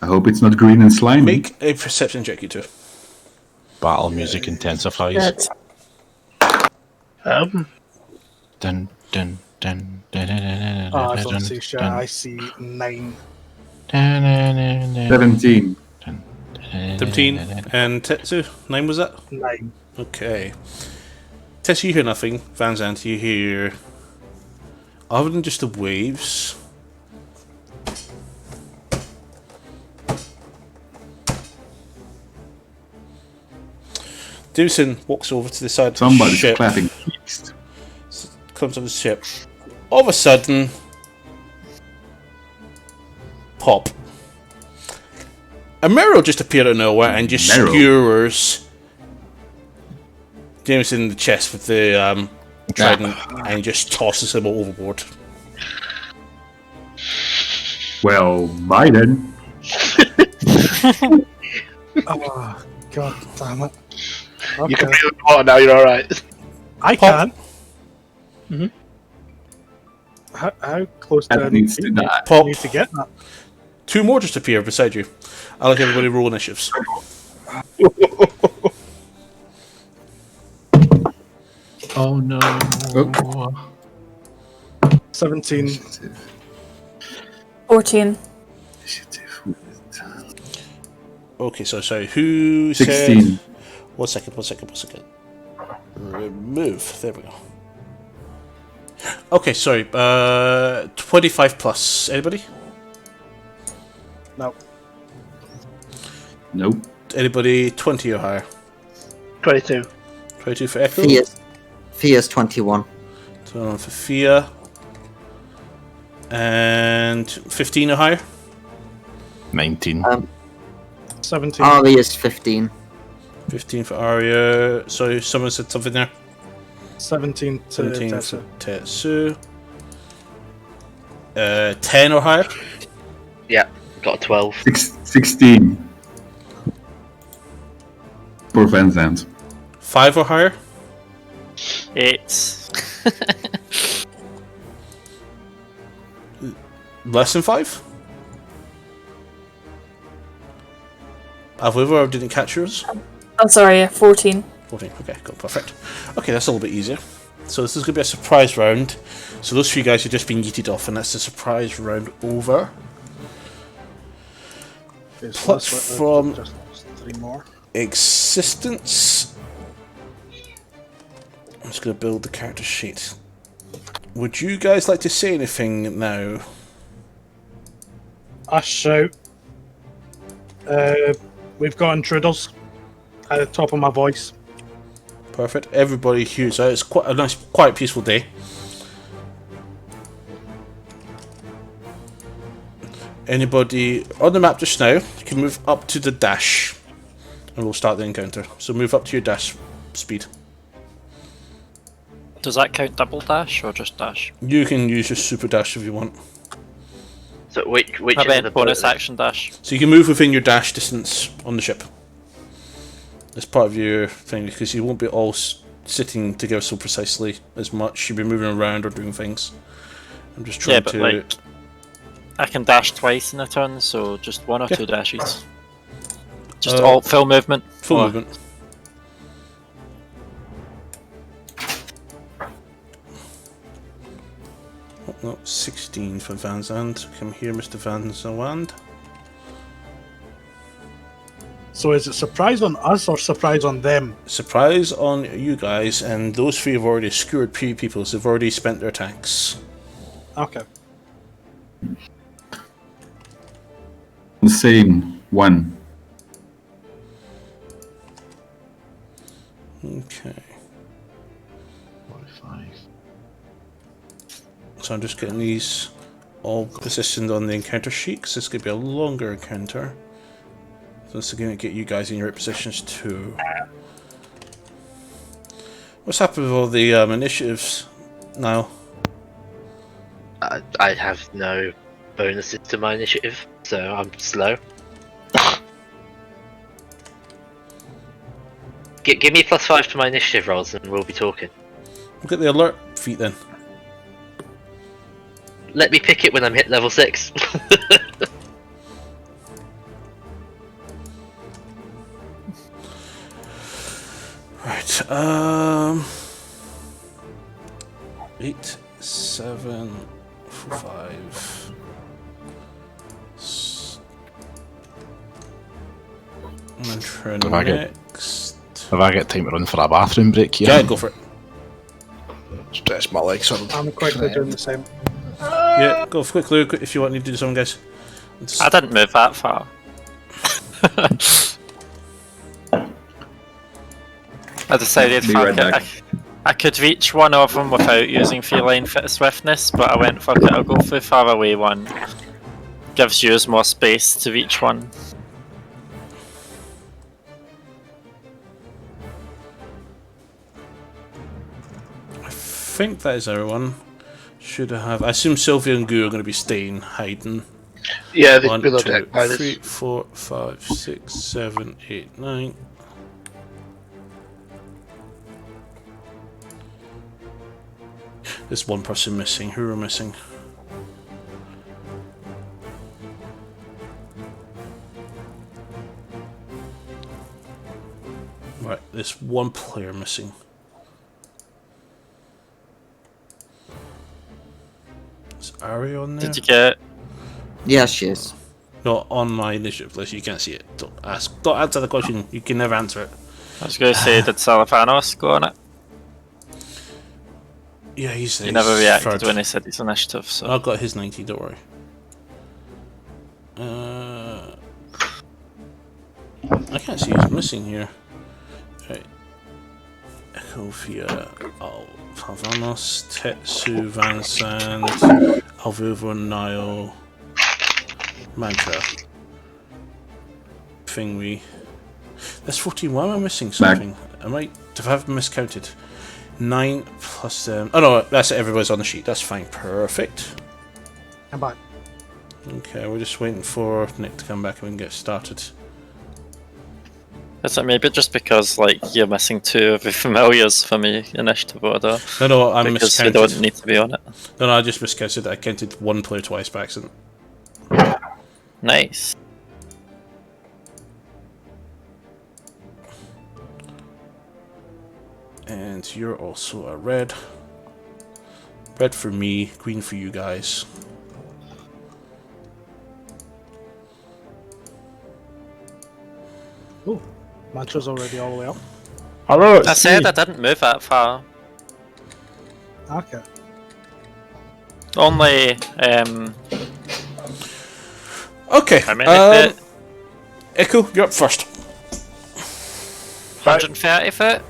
I hope it's not green and slimy. Make a perception check, you two. Battle music intensifies. Good. Dun, dun, dun, dun, dun, dun, Oh, I dun, don't see dun, shit. dun, I see 9. dun, dun, dun, dun, 17. 17. And Tetsu? 9 was that? 9. Okay. Tetsu, you hear nothing. Van Zandt, you hear... Other than just the waves... Dewson walks over to the side of the Somebody's ship. clapping. Comes on the ship. All of a sudden... Pop. A mirror just appeared out of nowhere and just Mirror? skewers Jameson in the chest with the trident and just tosses him overboard. Well, bye then. Oh, god damn it. You can Okay. breathe water now, you're alright. I can. How close That needs to die. do I need to get that? 2 more just appear beside you. I'll let everybody roll initiatives. Oh no. Oh. 17. 14. Okay, so sorry, who 16. said... One second. Remove. There we go. Okay, sorry. 25 plus. Anybody? No. Nope. Anybody 20 or higher? 22. 22 for Echo? Fia's 21. 21 for Fia. And 15 or higher? 19. 17. Aria's 15. 15 for Arya. Sorry, someone said something there. 17 to 17 Tetsu. for Tetsu. 10 or higher? Yeah, got a 12. 16. For Van Zandt. 5 or higher? 8. Less than 5? Have we ever didn't catch yours? Oh, sorry, 14. 14, okay, cool, perfect. Okay, that's a little bit easier. So this is going to be a surprise round. So those 3 guys have just been yeeted off, and that's the surprise round over. Okay, so Pluck that's from just 3 more. Existence. I'm just going to build the character sheet. Would you guys like to say anything now? I shout. We've got intruders at the top of my voice. Perfect. Everybody hears out. It's quite a nice, quiet, peaceful day. Anybody on the map just now, you can move up to the dash, and we'll start the encounter. So move up to your dash speed. Does that count double dash or just dash? You can use your super dash if you want. So which I is meant the bonus action dash. So you can move within your dash distance on the ship. As part of your thing, because you won't be all sitting together so precisely as much. You'll be moving around or doing things. I'm just trying But to... like, I can dash twice in a turn, so just 1 or 2 dashes. Just all full movement. Full movement. Oh, no, 16 for Van Zandt. Come here, Mr. Van Zandt. So is it surprise on us or surprise on them? Surprise on you guys, and those 3 have already skewered people, so they've already spent their attacks. Okay. The same 1. Okay. 45. So I'm just getting these all positioned on the encounter sheet, because this is going to be a longer encounter. So this is going to get you guys in your right positions too. What's happened with all the initiatives now? I have no bonuses to my initiative, so I'm slow. Give me +5 to my initiative rolls and we'll be talking. Look at the alert feat then. Let me pick it when I'm hit level 6. Right, 8, 7, 5. I'm trying Have I got- next. Have I got time to run for a bathroom break here? Yeah, go for it. Stretch my legs on. I'm quickly doing the same. Yeah, go quickly if you want me to do something, guys. I didn't move that far. I decided Be fuck right it. back. I could reach one of them without using feline swiftness, but I went fuck it. I'll go for the far away one. Gives you more space to reach one. I think that is everyone. Should I have? I assume Sylvia and Goo are going to be staying, hiding. Yeah, this 1, below 2, deck minus. 3, 4, 5, 6, 7, 8, 9. There's one person missing. Who are missing? Right, there's one player missing. Is Ari on there? Did you get? Yeah, she is. Not on my initiative list. You can't see it. Don't ask. Don't answer the question. You can never answer it. I was going to say, did Salafanos go on it? Yeah, He he's never reacted third. when he said his initiative, so... I've got his 90, don't worry. I can't see who's missing here. Right. Ecovia, Pavanos, Tetsu, Van Sand, Alvilvo, Nile, Mantra, Fingui. There's 14. Why am I missing something? I might have miscounted. 9 plus oh no, that's it. Everybody's on the sheet. That's fine. Perfect. I'm back. Okay, we're just waiting for Nick to come back and we can get started. Is it maybe just because like you're missing 2 of the familiars for me initiative order? No, I because miscounted. you don't need to be on it. No, I just miscounted. I counted one player twice by accident. Nice. And you're also a red. Red for me, green for you guys. Oh, Mantra's already all the way up. Hello, I said I didn't move that far. Okay. Only, Okay, how many feet? Echo, you're up first. 130 feet?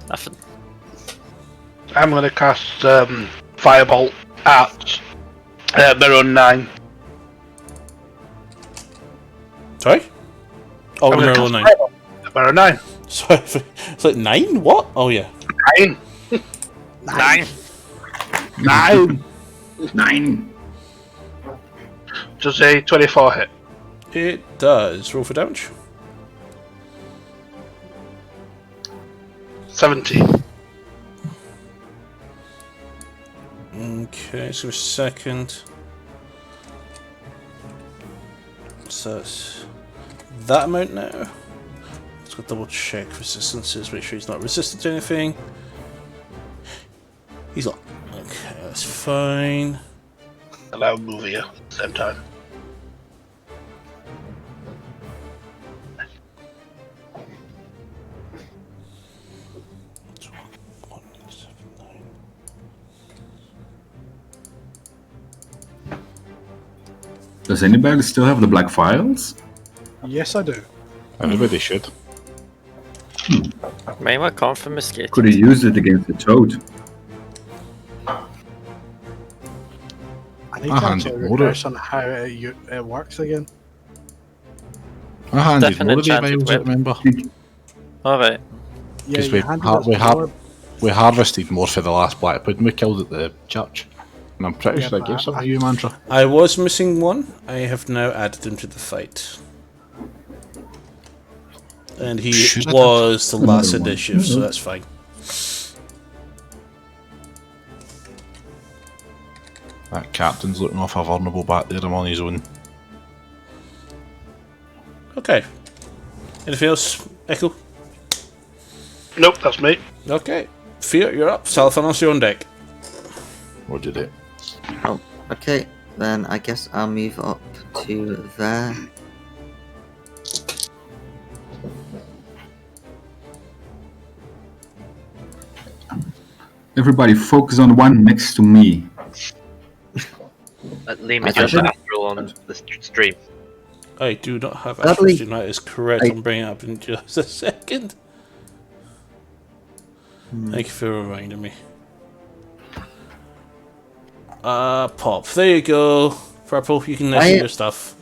Nothing. I'm going to cast Firebolt at Maroon 9. Sorry? Oh, I'm gonna Merle cast 9. Firebolt at Maroon 9. Sorry, it's like 9? What? Oh, yeah. 9. 9. 9. 9. Does a 24 hit? It does. Roll for damage. 17. Okay, so a second. So it's that amount now. Let's go double check resistances, make sure he's not resistant to anything. He's not. Okay, that's fine. Allow move here at the same time. Does anybody still have the black files? Yes, I do. Everybody should. May were confiscated. Could have used it against the toad. I need I to handed actually order. refresh on how it works again. I handed Definite more of the enchanted vials, I whip. remember. Alright. Yeah, Because you we, handed ha- us we, har- more. we harvested more for the last black pudding we killed at the church. And I'm pretty Yeah, sure I but gave some to you, Mantra. I was missing one. I have now added him to the fight. And he Should I was the last Another one. initiative, so that's fine. That captain's looking off a vulnerable back there, I'm on his own. Okay. Anything else, Echo? Nope, that's me. Okay. Fear, you're up. Salfanos, you're on deck. What did it? Oh, okay. Then I guess I'll move up to there. Everybody focus on the one next to me. Liam, I is your should- natural on the stream? I do not have Sadly, Astral That is correct. I- I'll bring it up in just a second. Thank you for reminding me. Pop. There you go. Purple, you can see your stuff.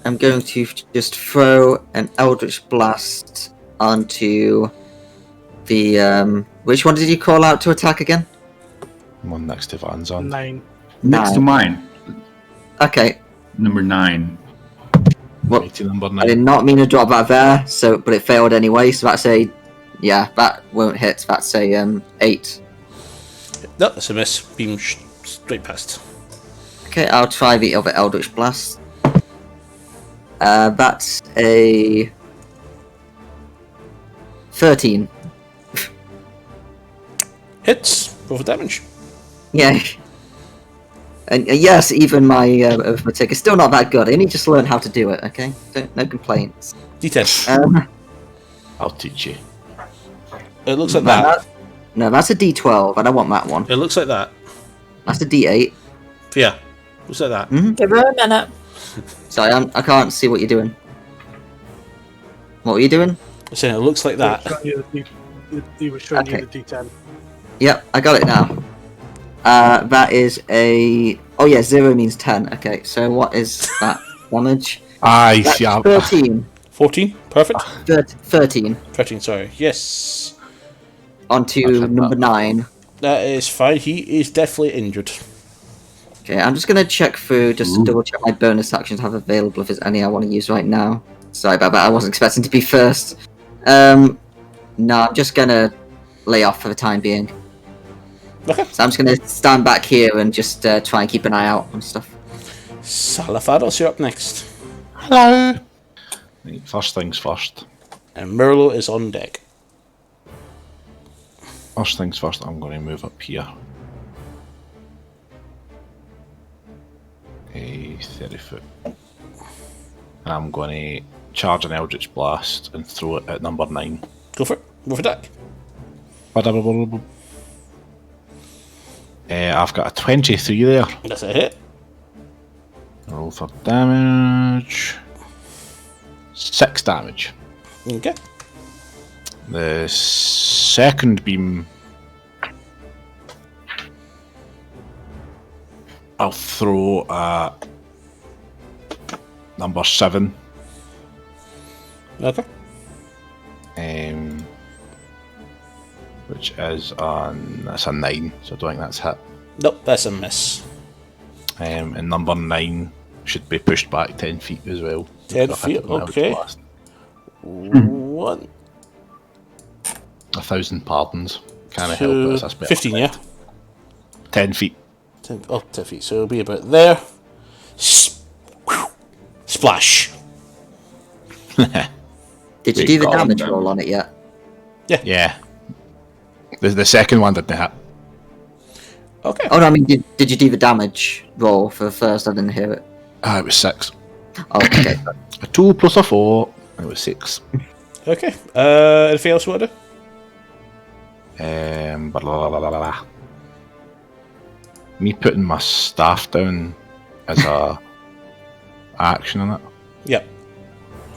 I'm going to just throw an Eldritch Blast onto the, which one did you call out to attack again? One next to Van's on. 9. Next to mine. Okay. Number 9. Well, Mighty number I 9. did not mean to drop that there, so but it failed anyway, so that's a... Yeah, that won't hit. That's a, 8. No, that's a miss. Beam straight past. Okay, I'll try the other Eldritch Blast. That's a 13. Hits. Roll for damage. Yeah. And yes, even my arithmetic is still not that good. I need to just learn how to do it, okay? No complaints. D10. I'll teach you. It looks like that. No, that's a D12. I don't want that one. It looks like that. That's a D8. Yeah. Looks like that. Give her a minute. Sorry, I can't see what you're doing. What were you doing? I'm saying it looks like that. He was showing Okay. you the D10. Yep, I got it now. That is a... Oh yeah, 0 means 10. Okay, so what is that damage? That's 13. 14. Perfect. 13. 13, sorry. Yes. On to number 9. That is fine. He is definitely injured. Okay, I'm just gonna check through, just to double check my bonus actions I have available if there's any I want to use right now. Sorry about that, I wasn't expecting to be first. No, I'm just gonna lay off for the time being. Okay. So I'm just gonna stand back here and just try and keep an eye out on stuff. Salafados, you're up next. Hello. Right, first things first. And Merlo is on deck. First things first, I'm going to move up here. A 30 foot. And I'm going to charge an Eldritch Blast and throw it at number 9. Go for it. Go for deck. I've got a 23 there. That's a hit. Roll for damage. 6 damage. Okay. The second beam, I'll throw at number 7. Okay. Which is that's a 9, so I don't think that's hit. Nope, that's a miss. And number 9 should be pushed back 10 feet as well. 10 If I feet, hit my Eldritch okay. Blast. 1,000 pardons. Can't help it, that's better. 15, yeah? 10 feet. 10 feet, so it'll be about there. Splash. Did you do the damage roll on it yet? Yeah. The second one didn't hit. Okay. Oh no, I mean, did you do the damage roll for the first? I didn't hear it. It was 6. Oh, okay. A 2 plus a 4, and it was 6. Okay. Anything else you want to do? Blah, blah, blah, blah, blah. Me putting my staff down as a action in it. Yep.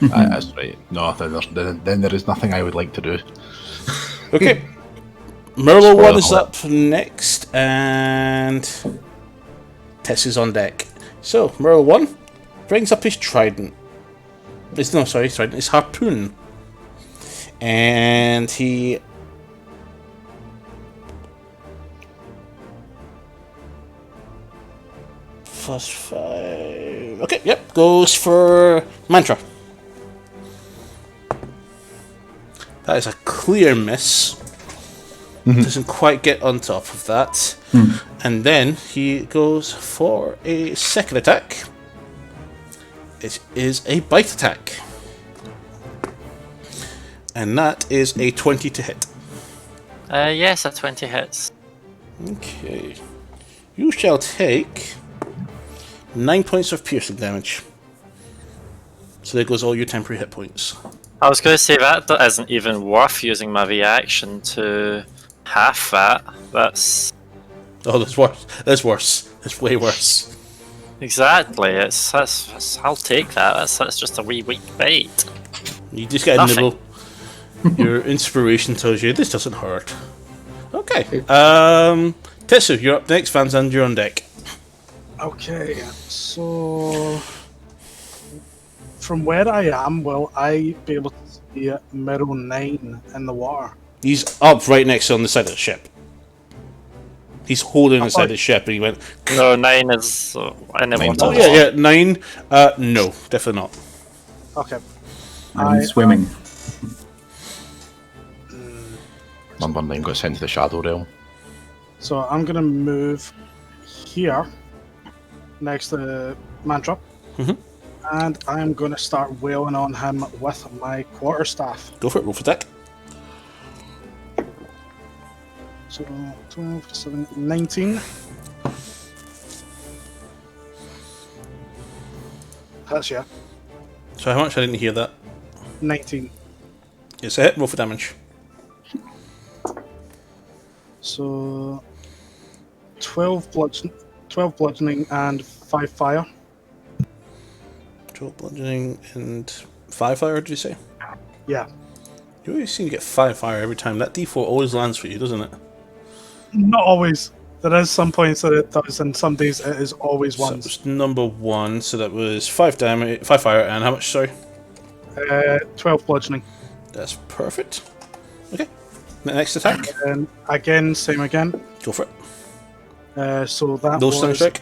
That's right. No, then there is nothing I would like to do. Okay. Merlo 1 is up next, and Tess is on deck. So, Merlo 1 brings up his trident. His trident. His harpoon. And he... +5... Okay, yep, goes for Mantra. That is a clear miss. Doesn't quite get on top of that. And then he goes for a second attack. It is a bite attack. And that is a 20 to hit. Yes, a 20 hits. Okay. You shall take 9 points of piercing damage. So there goes all your temporary hit points. I was going to say that isn't even worth using my reaction to half that. That's... Oh, that's worse. That's worse. That's way worse. Exactly. I'll take that. That's just a wee weak bait. You just get a nibble. Your inspiration tells you this doesn't hurt. Okay. Tetsu, you're up next. Van Zandt, you're on deck. Okay, so from where I am, will I be able to see Mirror 9 in the water? He's up right next on the side of the ship. He's holding the side of the ship, and he went. No, 9 is in the water. Oh yeah, 9. No, definitely not. Okay. I'm swimming. Number 9 got sent to the Shadow Realm. So I'm gonna move here next to the mantra, and I'm gonna start wailing on him with my quarterstaff. Go for it. Roll for attack. So 12, 7, 19. That's yeah. So how much? I didn't hear that. 19. It's a hit. Roll for damage. So 12 bludgeoning and 5 fire. 12 bludgeoning and 5 fire, did you say? Yeah. You always seem to get 5 fire every time. That d4 always lands for you, doesn't it? Not always. There is some points that it does, and some days it is always So it ones. was number 1, so that was 5 damage, 5 fire, and how much, sorry? 12 bludgeoning. That's perfect. Okay. Next attack. And again, same again. Go for it. So that No stun was strike?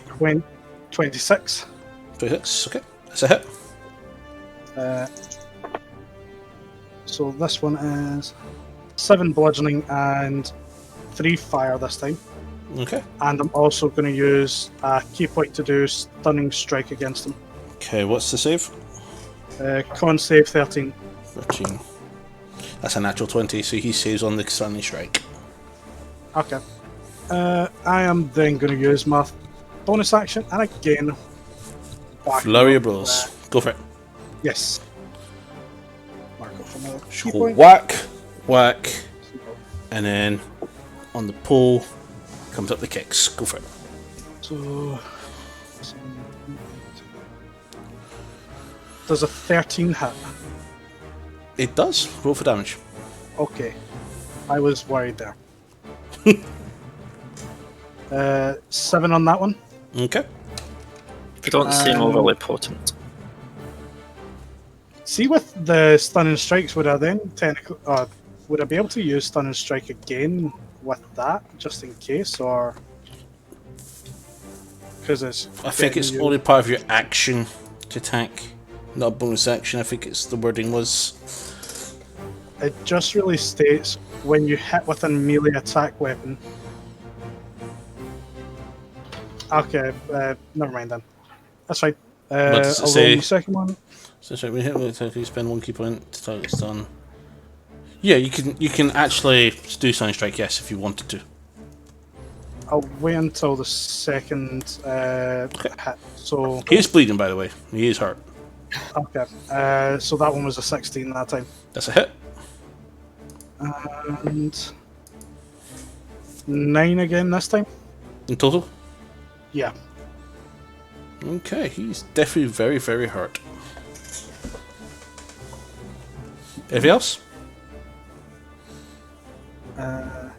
26. 26, okay. That's a hit. So this one is 7 bludgeoning and 3 fire this time. Okay. And I'm also going to use a key point to do stunning strike against him. Okay, what's the save? Con save 13. 13. That's a natural 20, so he saves on the stunning strike. Okay. I am then going to use my bonus action, and again, Flurry of blows. Go for it. Yes. Mark off another key So point. whack, whack, and then on the pull comes up the kicks. Go for it. So, does a 13 hit? It does. Roll for damage. Okay. I was worried there. 7 on that one. Okay. They don't seem overly potent. See, with the stunning strikes, would I then technically, would I be able to use stunning strike again with that, just in case, or because it's? I think it's only part of your action to attack, not a bonus action. I think it's the wording was. It just really states when you hit with a melee attack weapon. Okay, never mind then. That's fine. What does it I'll say? roll the second one. So sorry, when you hit with attack, you spend 1 key point to target stun. Yeah, you can actually do stunning strike. Yes, if you wanted to. I'll wait until the second hit. So He is bleeding, by the way. He is hurt. okay. So that one was a 16 that time. That's a hit. And 9 again this time. In total. Yeah. Okay, he's definitely very, very hurt. Anything else? That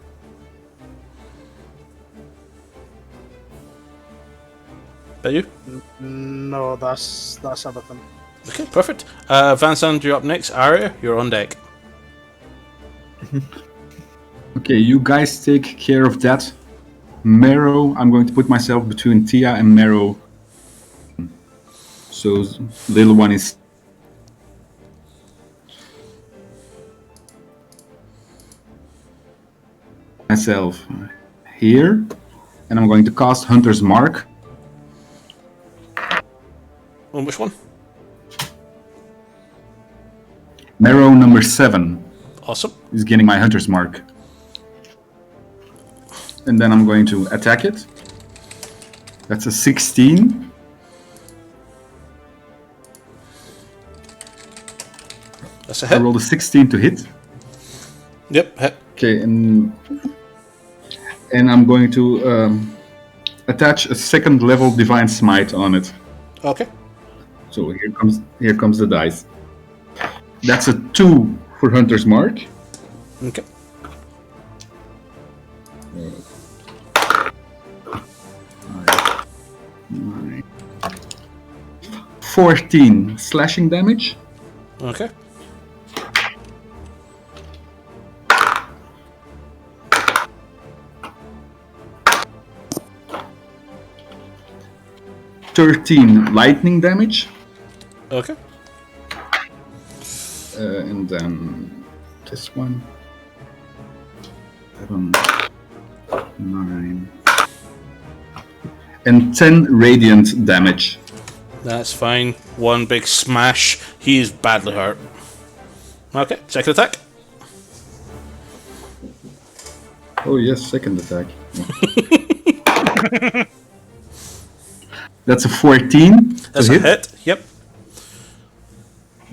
you? No, that's everything. Okay, perfect. Van Sand, you're up next. Arya, you're on deck. Okay, you guys take care of that. Marrow, I'm going to put myself between Tia and Marrow. So little one is myself here, and I'm going to cast Hunter's Mark. On which one? Marrow number 7 Awesome. is getting my Hunter's Mark. And then I'm going to attack it. That's a 16. That's a I hit. rolled a 16 to hit. Yep, hit. Okay, and I'm going to attach a second level Divine Smite on it. Okay. So here comes the dice. That's a 2 for Hunter's Mark. Okay. 14 slashing damage. Okay. $13 lightning damage. Okay. And then this one. 11, 9. And 10 radiant damage. That's fine. One big smash. He is badly hurt. Okay, second attack. Oh yes, second attack. That's a 14. That's a hit. Yep.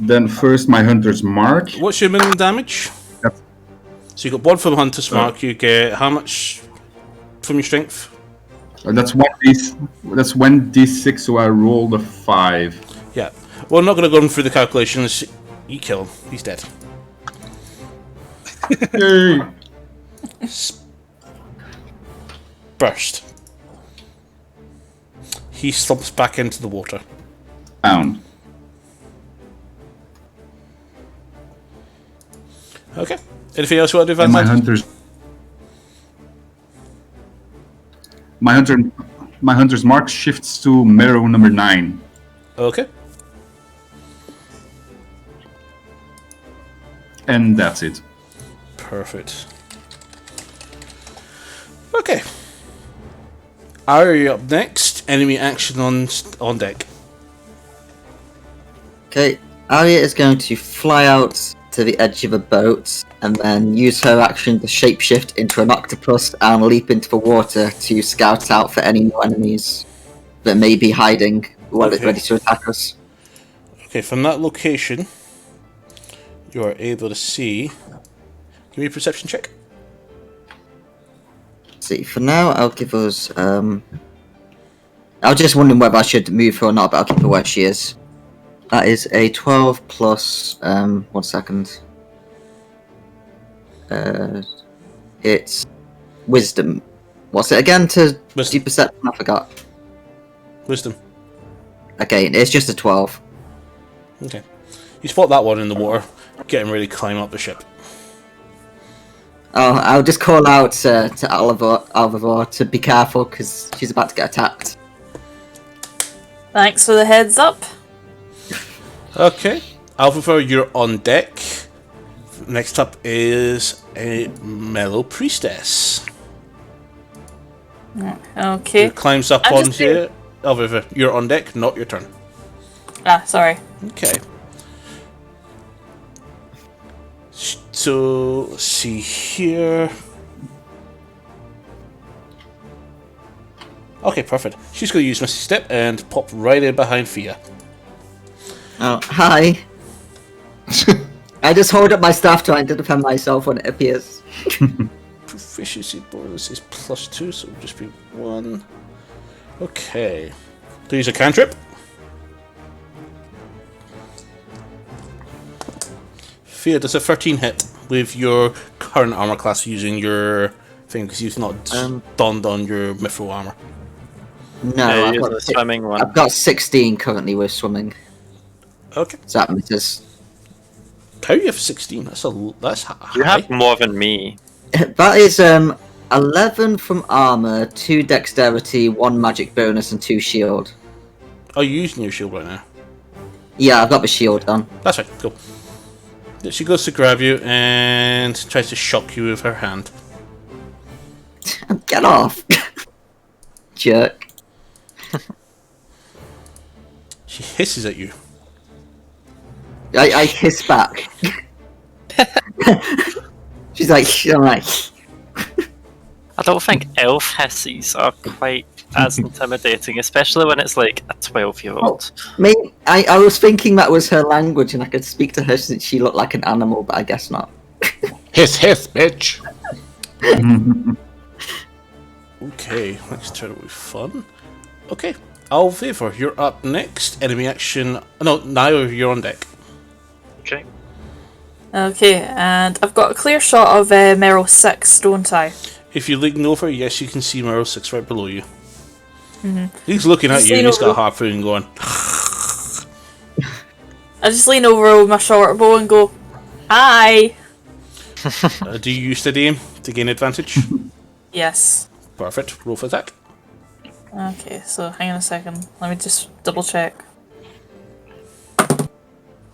Then first my Hunter's Mark. What's your minimum damage? Yep. So you got 1 from Hunter's Mark. You get how much from your strength? That's 1d6, so I rolled a 5. Yeah. Well, I'm not going to go through the calculations. You kill him. He's dead. Yay! Burst. He slumps back into the water. Down. Okay. Anything else you want to do, And Van? my hunter's mark shifts to Marrow number 9. Okay. And that's it. Perfect. Okay. Ari up next. Enemy action on deck. Okay, Arya is going to fly out to the edge of a boat and then use her action to shapeshift into an octopus and leap into the water to scout out for any new enemies that may be hiding while it's ready to attack us. Okay, from that location, you are able to see. Give me a perception check. See, for now, I'll give us. I was just wondering whether I should move her or not, but I'll keep her where she is. That is a 12 plus. 1 second. It's wisdom. What's it again to Wisdom. do perception? I forgot. Wisdom. Okay, it's just a 12. Okay. You spot that one in the water, getting ready to climb up the ship. Oh, I'll just call out to Alvivor to be careful because she's about to get attacked. Thanks for the heads up. Okay. Alvivor, you're on deck. Next up is a Mellow Priestess. Okay. Who climbs up I'm on just here. Alvivor, you're on deck, not your turn. Ah, sorry. Okay. So, let's see here. Okay, perfect. She's going to use Misty Step and pop right in behind Fia. Oh, hi. I just hold up my staff trying to defend myself when it appears. Proficiency bonus is +2, so it'll just be 1. Okay. To use a cantrip. Fia, does a 13 hit with your current armor class using your thing because you've not donned on your mithril armor? No, Yeah, I've use got, the swimming one. I've got 16 currently with swimming. Okay. So that matters. How you have 16? That's high. You have more than me. That is 11 from armor, 2 dexterity, 1 magic bonus, and 2 shield. Are you using your shield right now? Yeah, I've got the shield on. That's right, cool. She goes to grab you and tries to shock you with her hand. Get off! Jerk. She hisses at you. I hiss back. She's like, alright. I don't think elf hisses are quite as intimidating, especially when it's like a 12-year-old. I was thinking that was her language and I could speak to her since she looked like an animal, but I guess not. Hiss, hiss, bitch. Okay, next turn will be fun. Okay, Alvivor, you're up next. Enemy action. No, now you're on deck. Okay. Okay, and I've got a clear shot of Meryl 6, don't I? If you lean over, yes, you can see Merle 6 right below you. Mm-hmm. He's looking at you and he's got a harpoon going. I just lean over with my short bow and go, hi! Do you use steady aim to gain advantage? Yes. Perfect. Roll for attack. Okay, so hang on a second. Let me just double check.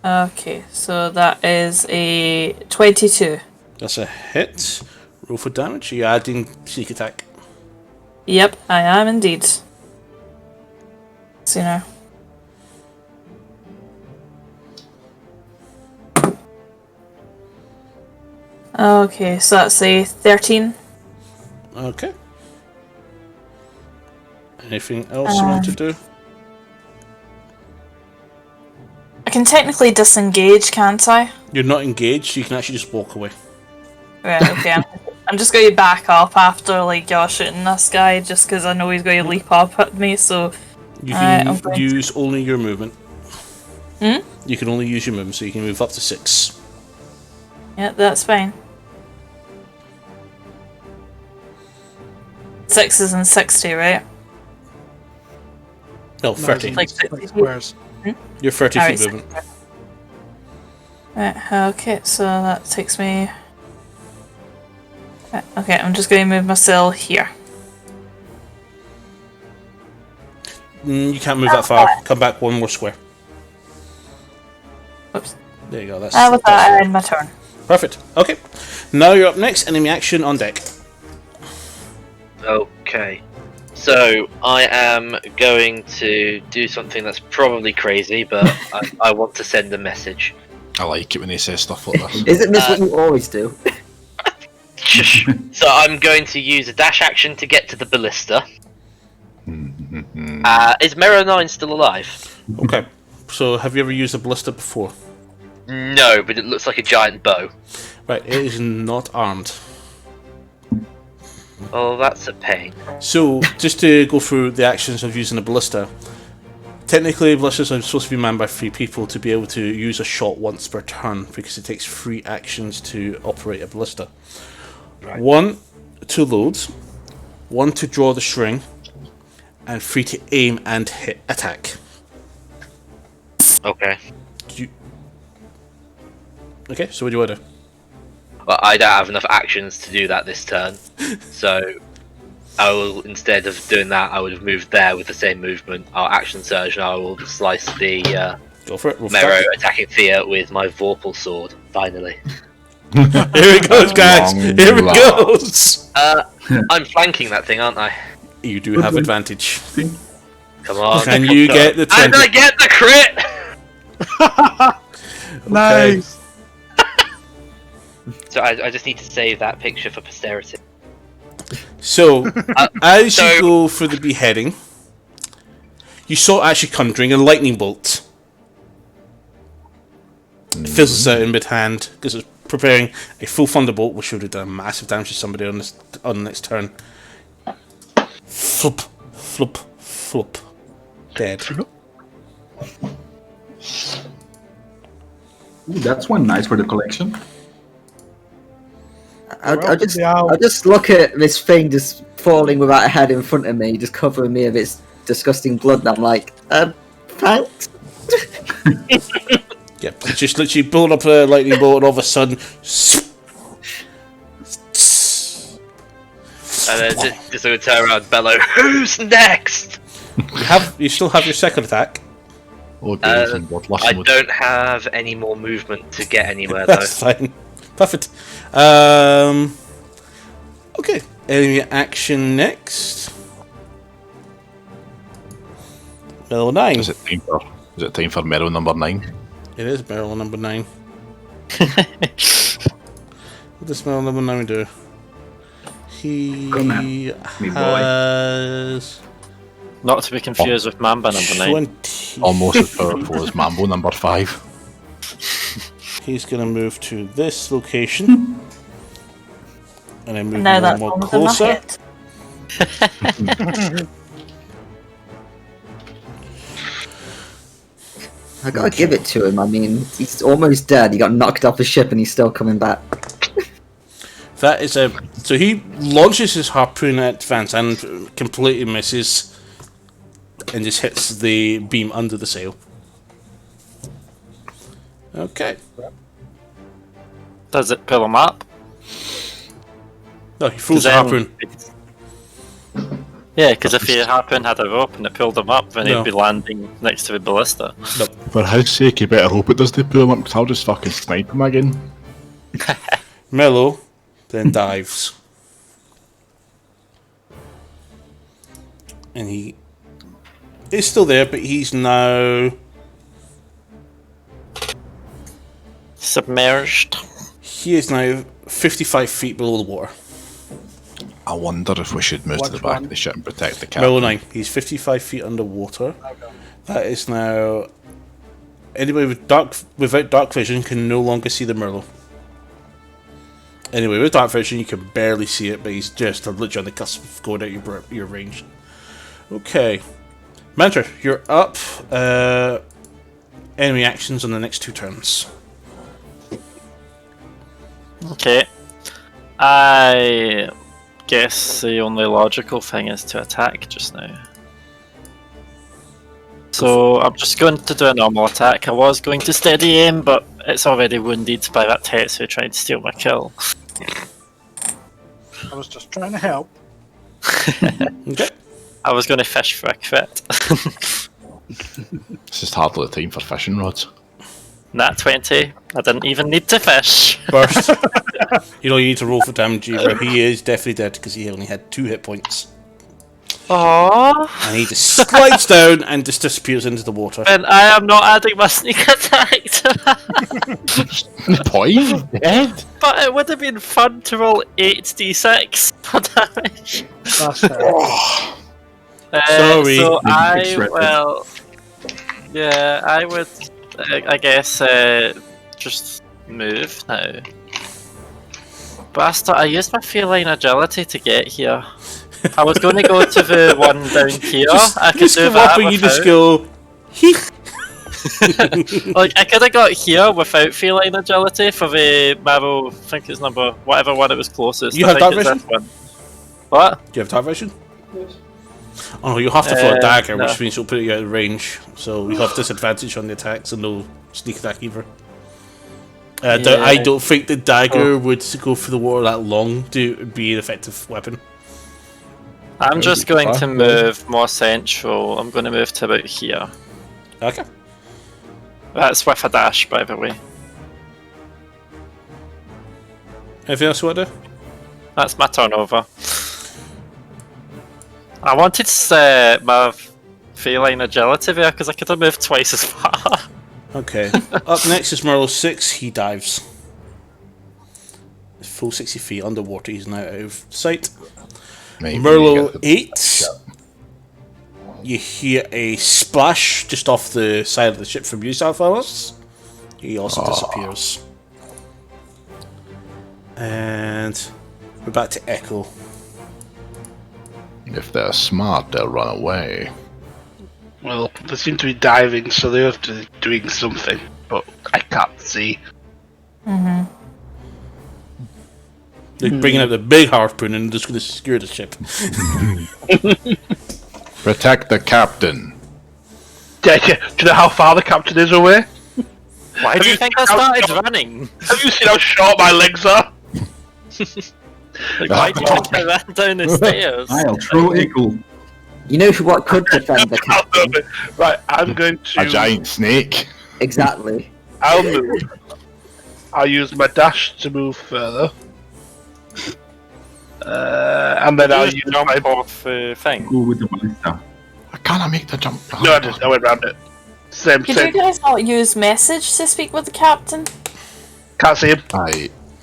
Okay, so that is a 22. That's a hit. Roll for damage. Are you adding sneak attack? Yep, I am indeed. See now. Okay, so that's a 13. Okay. Anything else you want to do? I can technically disengage, can't I? You're not engaged, you can actually just walk away. Right, okay. I'm just going to back up after, like, you're shooting this guy, just because I know he's going to leap up at me, so... You can use only your movement. Hmm? You can only use your movement, so you can move up to 6. Yeah, that's fine. 6 is in 60, right? No, 30. Like 60 squares. You're 30 Alright, feet movement. Right, okay, so that takes me... Right, okay, I'm just going to move my cell here. You can't move that far. Come back one more square. Oops. There you go. That's With that, I end my turn. perfect. Okay. Now you're up next. Enemy action on deck. Okay. So I am going to do something that's probably crazy, but I want to send a message. I like it when he says stuff like this. Isn't this what you always do? So I'm going to use a dash action to get to the ballista. Is Mero 9 still alive? Okay. So have you ever used a ballista before? No, but it looks like a giant bow. Right. It is not armed. Oh, that's a pain. So, just to go through the actions of using a ballista. Technically, ballistas are supposed to be manned by 3 people to be able to use a shot once per turn, because it takes 3 actions to operate a ballista. Right. 1 to load, 1 to draw the string, and 3 to aim and hit attack. Okay. Okay, so what do you want to do? Well, I don't have enough actions to do that this turn, so I will, instead of doing that, I would have moved there with the same movement. I'll action surge and I will slice the Go for it. Mero attacking Thea with my Vorpal sword, finally. Here it goes, guys! Here it goes! I'm flanking that thing, aren't I? You do have advantage. Come on. Can you get the 20? And I get the crit! Nice! So I just need to save that picture for posterity. So, as you go for the beheading, you saw it actually conjuring a lightning bolt. Fizzles out in mid-hand, because it's preparing a full thunderbolt, which would have done massive damage to somebody on the next turn. Flop, flop, flop. Dead. Ooh, that's one nice for the collection. I'll just look at this thing just falling without a head in front of me, just covering me of its disgusting blood, and I'm like, thanks? Yep, just literally build up a lightning bolt and all of a sudden... And then just going to turn around and bellow, who's next? You still have your second attack. I don't have any more movement to get anywhere, though. That's fine. Perfect. Okay, enemy action next. Mero 9. Is it time for Mero number 9? It is Mero number 9. What does Mero number 9 do? He has... Not to be confused with Mamba number 9. 20. Almost as powerful as Mambo number 5. He's going to move to this location. And then move Now one that's more almost closer. I gotta give it to him. I mean, he's almost dead. He got knocked off the ship and he's still coming back. That is a... So he launches his harpoon at Vance and completely misses. And just hits the beam under the sail. Okay. Does it pull him up? No, he throws the harpoon. Yeah, because if your harpoon had a rope and it pulled him up, then No. he'd be landing next to the ballista. Nope. For his sake, you better hope it doesn't pull him up, because I'll just fucking snipe him again. Mello then dives. And he is still there, but he's now submerged. He is now 55 feet below the water. I wonder if we should move to the back of the ship and protect the captain. Merle 9. He's 55 feet underwater. Okay. That is now... Anybody without dark vision can no longer see the Merlot. Anyway, with dark vision you can barely see it, but he's just literally on the cusp of going out your range. Okay. Mantra, you're up. Enemy actions on the next 2 turns. Okay. I guess the only logical thing is to attack just now. So I'm just going to do a normal attack. I was going to steady aim, but it's already wounded by that Tetsu trying to steal my kill. I was just trying to help. Okay. I was going to fish for a crit. It's just hardly the time for fishing rods. Nat 20. I didn't even need to fish. Burst. You need to roll for damage. He is definitely dead because he only had 2 hit points. Aww. And he just slides down and just disappears into the water. And I am not adding my sneak attack to that. The point? Dead? But it would have been fun to roll 8d6 for damage. That's fair. Sorry. So I would, I guess, just move now. Bastard, I used my feline agility to get here. I was going to go to the one down here. I could do that and you just go... Like, I could have got here without feline agility for the Marrow, I think it's number... whatever one it was closest. You I have think dark it's vision? this one. What? Do you have dark vision? Oh no, you'll have to throw a dagger, no. which means you'll put you out of range. So you'll have disadvantage on the attacks and no sneak attack either. I don't think the dagger would go for the water that long to be an effective weapon. I'm just going to move more central. I'm going to move to about here. Okay. That's with a dash, by the way. Anything else you want to do? That's my turnover. I wanted to set my feline agility there because I could have moved twice as far. Okay. Up next is Merle 6. He dives. Full 60 feet underwater. He's now out of sight. Merlot 8. You hear a splash just off the side of the ship from you, Southwellers. He also disappears. And we're back to Echo. If they're smart, they'll run away. Well, they seem to be diving, so they have to be doing something, but I can't see. Mm-hmm. They're bringing out the big harpoon and just going to secure the ship. Protect the captain. Do you know how far the captain is away? Why do you think I started running? Have you seen how short my legs are? Like, why do you think I ran down the stairs? I'll throw Echo. You know what could defend the captain? Right, I'm going to... A giant snake. Exactly. I'll move. I'll use my dash to move further. And then I'll use jump my... off thing. Go with the ballista. I can't make the jump. No, I didn't. I went round it. Same. Could you guys not use message to speak with the captain? Can't see him.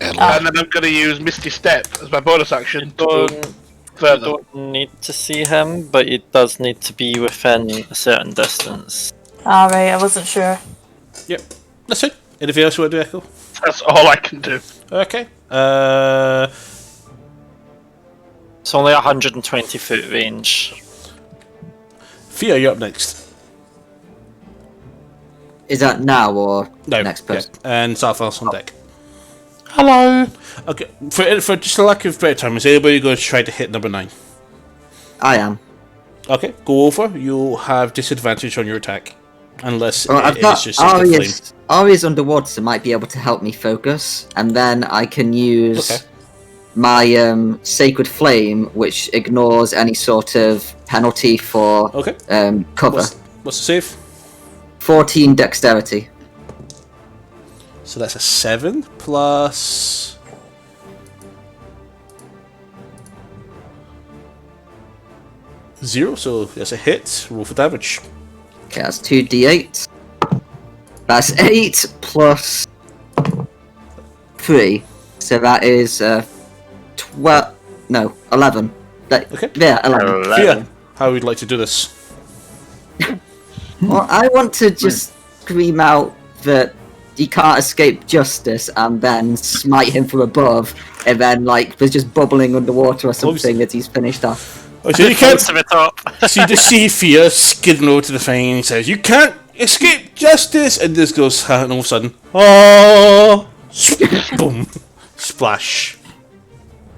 And And then I'm going to use Misty Step as my bonus action to move further. You don't need to see him, but it does need to be within a certain distance. Alright, I wasn't sure. Yep. That's it. Anything else you want to do, Echo? That's all I can do. Okay. It's only 120 foot range. Fia, you're up next. Is that now or No. next person? Yeah. And Southwell's on deck. hello. Okay. For just a lack of better time, is anybody going to try to hit number 9? I am. Okay. Go over. You'll have disadvantage on your attack. Unless I've it got is just single flame. Ari's underwater, so might be able to help me focus, and then I can use my Sacred Flame, which ignores any sort of penalty for cover. What's the save? 14 Dexterity. So that's a 7 plus... 0, so that's a hit. Roll for damage. Okay, that's 2d8. That's 8 plus 3. So that is 12. No, 11. Okay. Yeah, 11. Fia, how would you like to do this? Well, I want to just scream out that he can't escape justice and then smite him from above, and then, like, there's just bubbling underwater or something that he's finished off. Oh, so you can't. To the top. So you just see Fia skidding over to the thing and he says, "You can't escape justice!" And this goes, and all of a sudden, oh, boom, splash.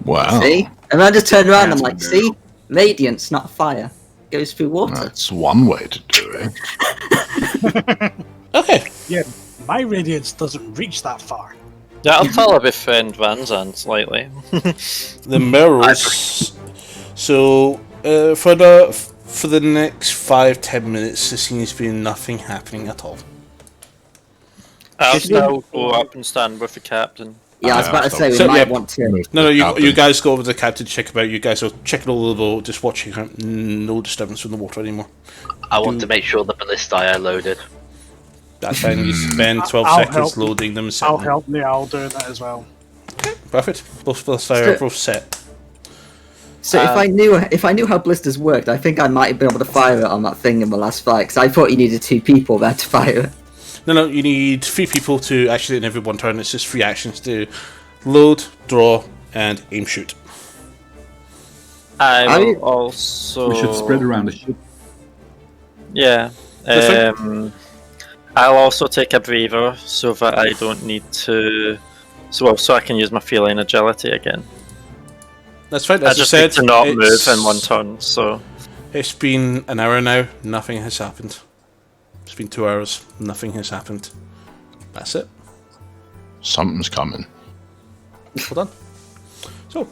Wow. See? And then I just turn around and I'm like, see? Radiance, not fire. Goes through water. That's one way to do it. Okay. Yeah, my radiance doesn't reach that far. Yeah, I'll tell her befriend Vanzan slightly. The mirrors. So for the next 5-10 minutes, there seems to be nothing happening at all. I'll still go up and stand with the captain. Yeah, I was about to say, we So, might yeah. want to... No, you guys go over to the captain to check about. You guys are checking all of the boat, just watching. No disturbance from the water anymore. I want to make sure the ballistae are loaded. That's fine. You spend 12 I'll seconds help. loading them. And I'll setting them. help Niall doing that as well. Perfect. Both are both set. So if I knew how blisters worked, I think I might have been able to fire it on that thing in the last fight, because I thought you needed 2 people there to fire it. No, you need 3 people to actually in every one turn. It's just 3 actions to load, draw, and aim shoot. I will also. We should spread around the ship. Yeah. I'll also take a breather so that I don't need to. So I can use my feline agility again. That's fine. I As just I need said, to not move it's- in one turn. So It's been an hour now. Nothing has happened. It's been 2 hours. Nothing has happened. That's it. Something's coming. Well done. So,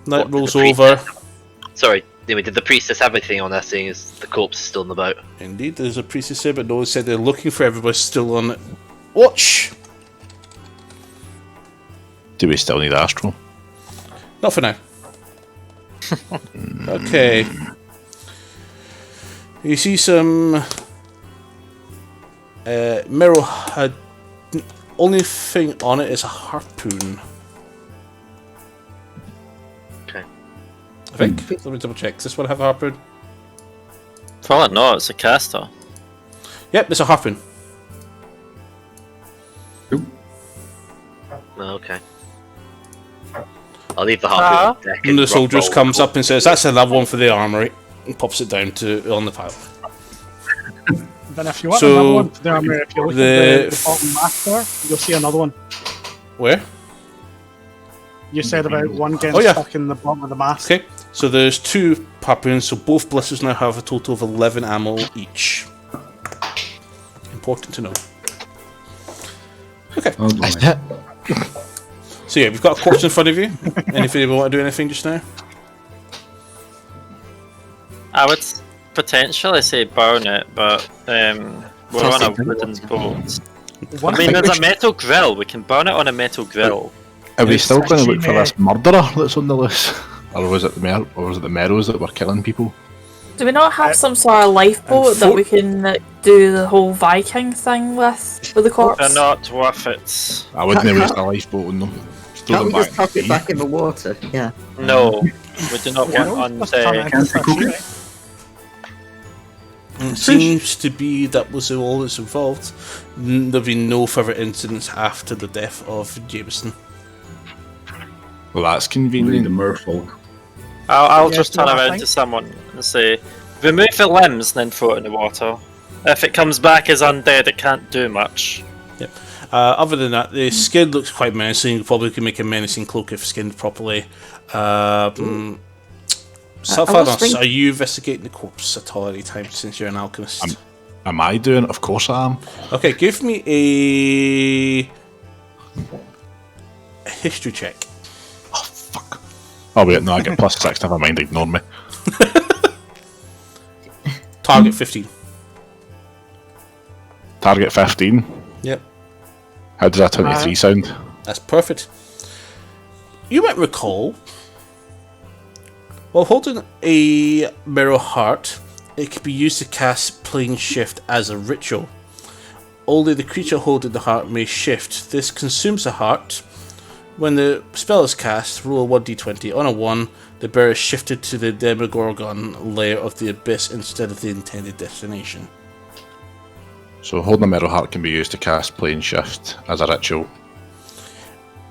night What, rolls the priest- over. Sorry, did the priestess have anything on her, seeing as the corpse is still in the boat? Indeed, there's a priestess here, but no one said they're looking for everybody still on watch. Do we still need Astral? Not for now. Okay. You see some. Meryl had. Only thing on it is a harpoon. Okay. I think. Let me double check. Does this one have a harpoon? probably not. It's a caster. Yep, it's a harpoon. Oh, okay. I'll leave the harpoon on the deck And the rock soldier roll. comes up and says, "That's another one for the armory," and pops it down to on the pile. Then if you want So, another one for the armor, if you look at the bottom map there, you'll see another one. Where? You said about one getting Oh, yeah. stuck in the bottom of the mast. Okay, so there's 2 harpoons, so both blisters now have a total of 11 ammo each. Important to know. Okay. Oh boy. That's it. So yeah, we've got a corpse in front of you. Anybody want to do anything just now? I would potentially say burn it, but we're on a wooden boat. I mean, there's a metal grill. We can burn it on a metal grill. Are we It's still going to look for actually, this murderer that's on the loose? Or was it the Merrows that were killing people? Do we not have some sort of lifeboat that we can do the whole Viking thing with the corpse? They're not worth it. I wouldn't waste a lifeboat on them. Just throw Can't we them just tuck back. it back in the water? Yeah. No, we do not Yeah, want let's on turn deck. it Can't into we cook a it? shoot. It seems to be that was all that's involved. There'll be no further incidents after the death of Jameson. Well, that's We need the convenient. merfolk. I'll Yeah, just so turn I around think- to someone and say, remove the limbs and then throw it in the water. If it comes back as undead, it can't do much. Yep. Other than that, the skin looks quite menacing. You probably could make a menacing cloak if skinned properly. Sylvanas, are you investigating the corpse at all any time since you're an alchemist? Am I doing it? Of course I am. Okay, give me a history check. Oh, fuck. Oh, wait, no, I get +6. Never mind, ignore me. Target 15. Target 15. Yep. How does that 23 sound? That's perfect. You might recall While holding a Mirror Heart, it can be used to cast Plane Shift as a ritual. Only the creature holding the heart may shift. This consumes the heart. When the spell is cast, roll a 1d20. On a 1, the bearer is shifted to the Demogorgon layer of the abyss instead of the intended destination. So holding a Mirror Heart can be used to cast Plane Shift as a ritual.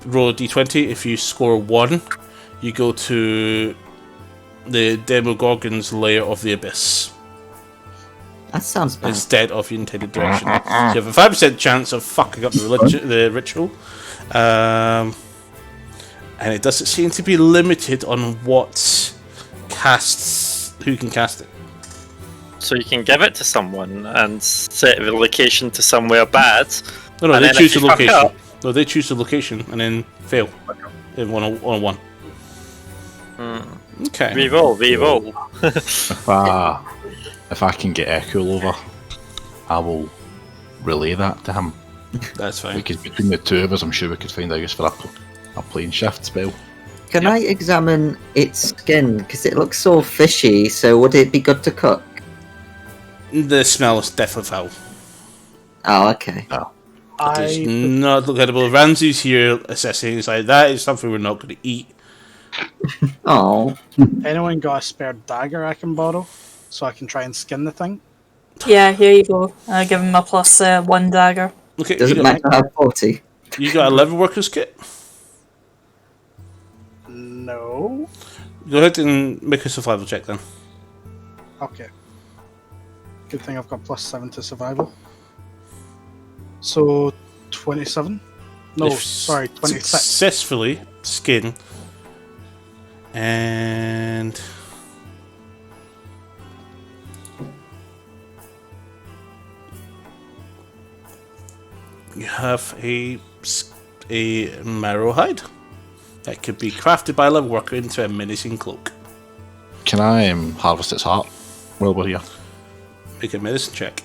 Roll a d20. If you score 1, you go to the Demogorgon's layer of the abyss. That sounds bad. Instead of your intended direction. So you have a 5% chance of fucking up the ritual. And it doesn't seem to be limited on what casts, who can cast it. So you can give it to someone and set the location to somewhere bad. No, they choose the location. No, they choose the location and then fail. In one on one. Okay. Reroll. If I can get Echo over, I will relay that to him. That's fine. Because between the two of us, I'm sure we could find a use for a Plane Shift spell. Can I examine its skin? Because it looks so fishy, so would it be good to cook? The smell is definitely foul. Oh, okay. No. It is not look edible. Ramsey's here assessing. He's like, that is something we're not going to eat. Oh. Anyone got a spare dagger I can borrow? So I can try and skin the thing? Yeah, here you go. I'll give him a plus 1 dagger. Okay, Does it matter have 40? You got a level workers kit? No. Go ahead and make a survival check then. Okay. Good thing I've got +7 to survival. So 27? No, If sorry, 26. Successfully skin. And you have a marrow hide that could be crafted by a level worker into a menacing cloak. Can I harvest its heart while we're here? Make a medicine check.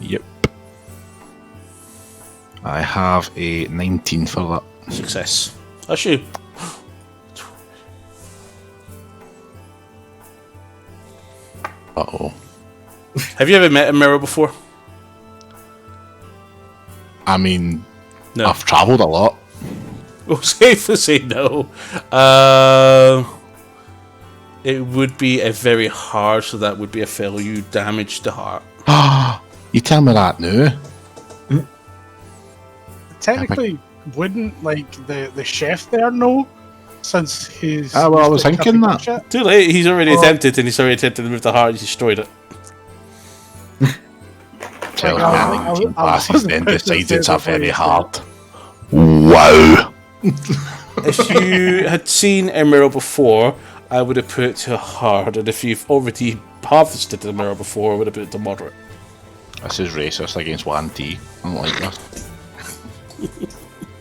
Yep. I have a 19 for that. Success. That's you. Uh-oh. Have you ever met a mirror before? I mean, No. I've travelled a lot. Well, safe to say no. It would be a very hard, so that would be a fail. You damage the heart. You tell me that now. Technically, wouldn't like the chef there know? Since he's. Well, I was thinking that. Shit? Too late. He's already attempted, and he's already attempted to remove the heart. He's destroyed it. Tells I me 19 passes, wasn't then supposed to decides say it's a that very before you hard. Wow. If you had seen a mirror before, I would have put it to hard, and if you've already harvested the mirror before, I would have put it to moderate. This is racist against 1T. I don't like this.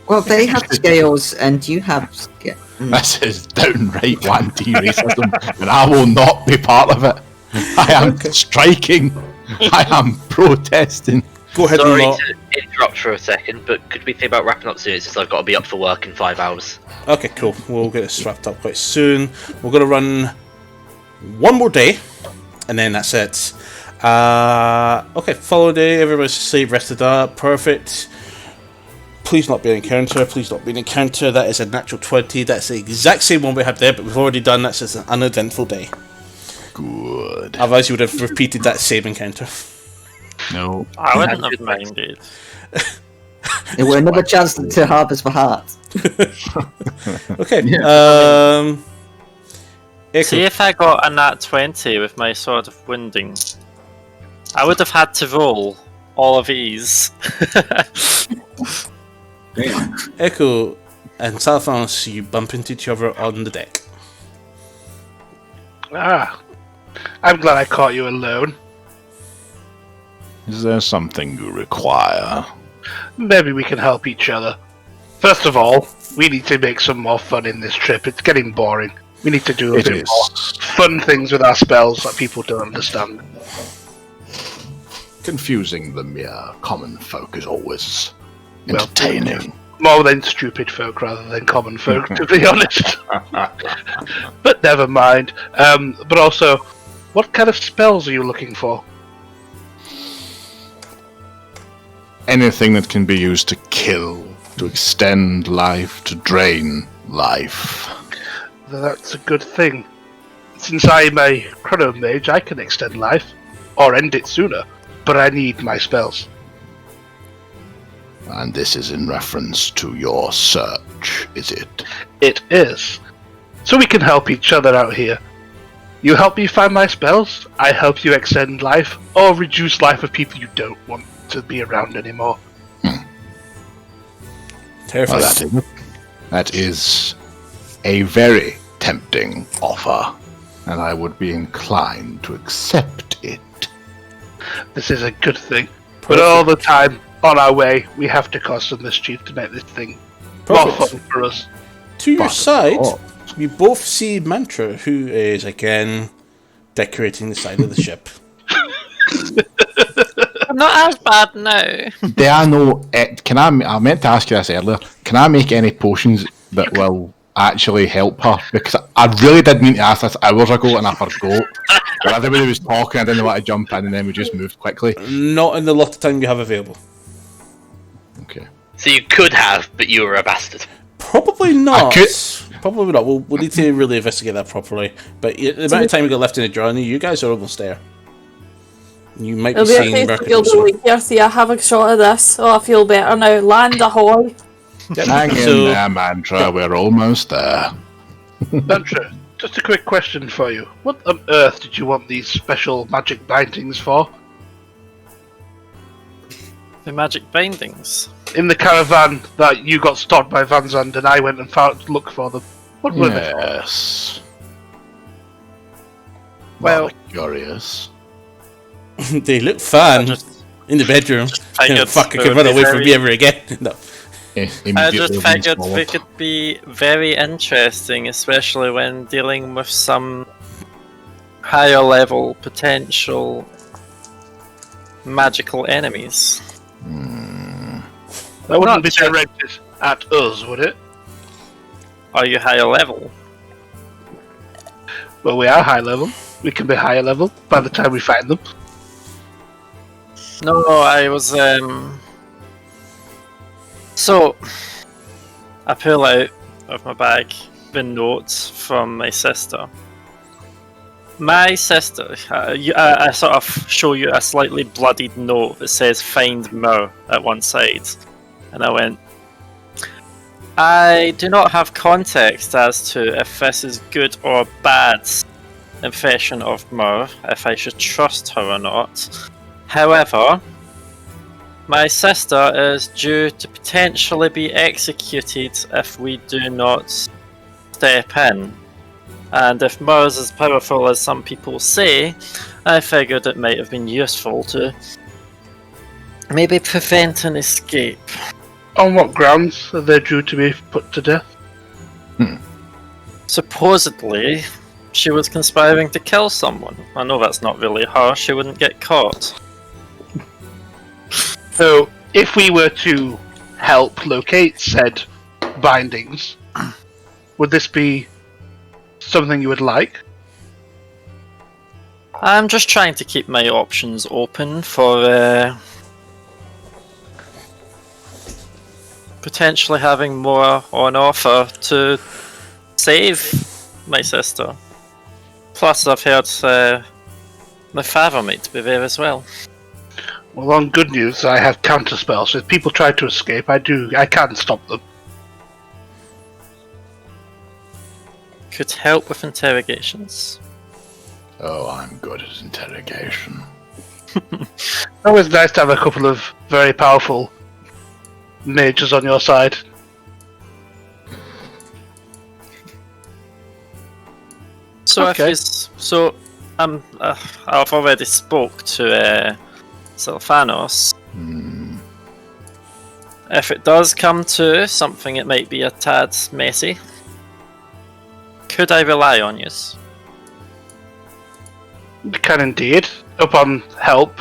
Well, they have scales and you have scales. This is downright 1T racism, and I will not be part of it. I am striking. I am protesting. Go ahead Sorry and to interrupt for a second, but could we think about wrapping up soon since I've got to be up for work in 5 hours? Okay, cool. We'll get this wrapped up quite soon. We're going to run one more day, and then that's it. Okay, follow day. Everybody's asleep, rested up. Perfect. Please not be an encounter. Please not be an encounter. That is a natural 20. That's the exact same one we had there, but we've already done that, so it's an uneventful day. Good. Otherwise, you would have repeated that same encounter. No. I wouldn't have minded. It were another chance to harvest for heart. Okay. Echo. See if I got a nat 20 with my Sword of Wounding. I would have had to roll all of these. Echo and Salafans, you bump into each other on the deck. I'm glad I caught you alone. Is there something you require? Maybe we can help each other. First of all, we need to make some more fun in this trip. It's getting boring. We need to do a bit more fun things with our spells that people don't understand. Confusing the mere common folk is always entertaining. More than stupid folk rather than common folk, to be honest. But never mind. But also, what kind of spells are you looking for? Anything that can be used to kill, to extend life, to drain life. That's a good thing. Since I'm a chrono mage, I can extend life, or end it sooner, but I need my spells. And this is in reference to your search, is it? It is. So we can help each other out here. You help me find my spells, I help you extend life, or reduce life of people you don't want to be around anymore. Terrifying. Well, that is a very tempting offer, and I would be inclined to accept it. This is a good thing. But all the time, on our way, we have to cause some mischief to make this thing more fun for us. To your side, you both see Mantra, who is again decorating the side of the ship. I'm not as bad now. There are no. I meant to ask you this earlier. Can I make any potions that will actually help her? Because I really did mean to ask this hours ago and I forgot. But everybody was talking, I didn't want to jump in, and then we just moved quickly. Not in the lot of time you have available. Okay. So you could have, but you were a bastard. Probably not. Probably not. We'll need to really investigate that properly. But the amount of time we got left in the journey, you guys are almost there. You might be seeing Mercador. Here, see, I have a shot of this. Oh, I feel better now. Land ahoy. Hang in there, Mantra. We're almost there. Mantra, just a quick question for you. What on earth did you want these special magic bindings for? The magic bindings? In the caravan that you got stopped by Van Zandt and I went and looked for them. What were they for? Yes. Well, curious. They look fun in the bedroom. Fuck, I can run away from me ever again. No. I just figured they could be very interesting, especially when dealing with some higher level potential magical enemies. That wouldn't be directed at us, would it? Are you higher level? Well, we are high level. We can be higher level by the time we find them. No, I was, So, I pull out of my bag the notes from my sister. My sister, I sort of show you a slightly bloodied note that says "Find Mo" at one side, and I went, I do not have context as to if this is good or bad impression of Mo, if I should trust her or not. However, my sister is due to potentially be executed if we do not step in. And if Mo is as powerful as some people say, I figured it might have been useful to maybe prevent an escape. On what grounds are they due to be put to death? Supposedly, she was conspiring to kill someone. I know that's not really her, she wouldn't get caught. So, if we were to help locate said bindings, would this be something you would like? I'm just trying to keep my options open for potentially having more on offer to save my sister. Plus, I've heard my father might be there as well. Well, on good news, I have counter spells. So if people try to escape, I can stop them. Could help with interrogations. Oh, I'm good at interrogation. Always nice to have a couple of very powerful mages on your side. So Okay. I've already spoke to Sylphanos. If it does come to something, it might be a tad messy. Could I rely on you? You can indeed, upon help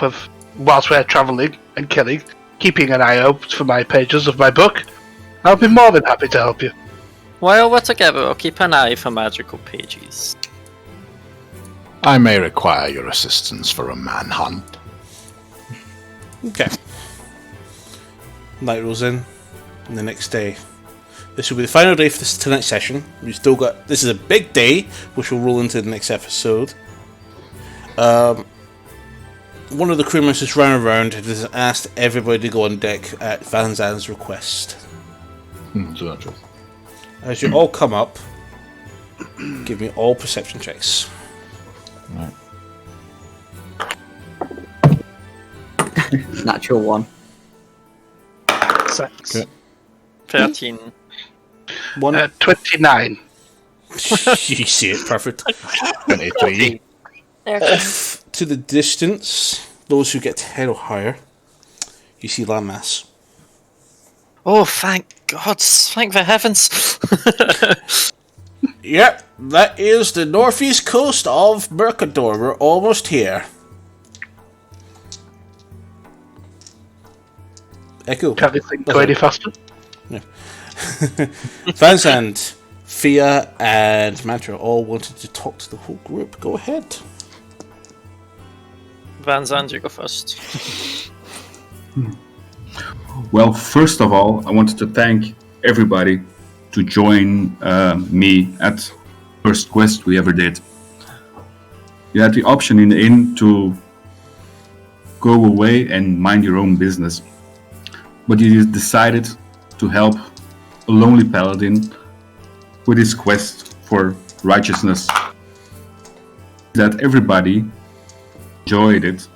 whilst we're travelling and killing, keeping an eye out for my pages of my book. I'll be more than happy to help you. While we're together, I'll keep an eye for magical pages. I may require your assistance for a manhunt. Okay. Night rolls in, and the next day. This will be the final day for this tonight's session. We've still got. This is a big day, which will roll into the next episode. One of the crewmen just ran around and has asked everybody to go on deck at Van Zan's request. So As you all come up, give me all perception checks. Right. Natural 1. 6. Okay. 13. 29. You see it, perfect. 23. Off to the distance, those who get 10 or higher, you see landmass. Oh, thank God! Thank the heavens! Yep, that is the northeast coast of Mercador. We're almost here. Echo. Can this thing go any faster? Van Zand, Fia, and Mantra all wanted to talk to the whole group. Go ahead. Van Zandt, you go first. Well, first of all, I wanted to thank everybody to join me at first quest we ever did. You had the option in the inn to go away and mind your own business, but you decided to help a lonely paladin with his quest for righteousness. That everybody enjoyed it,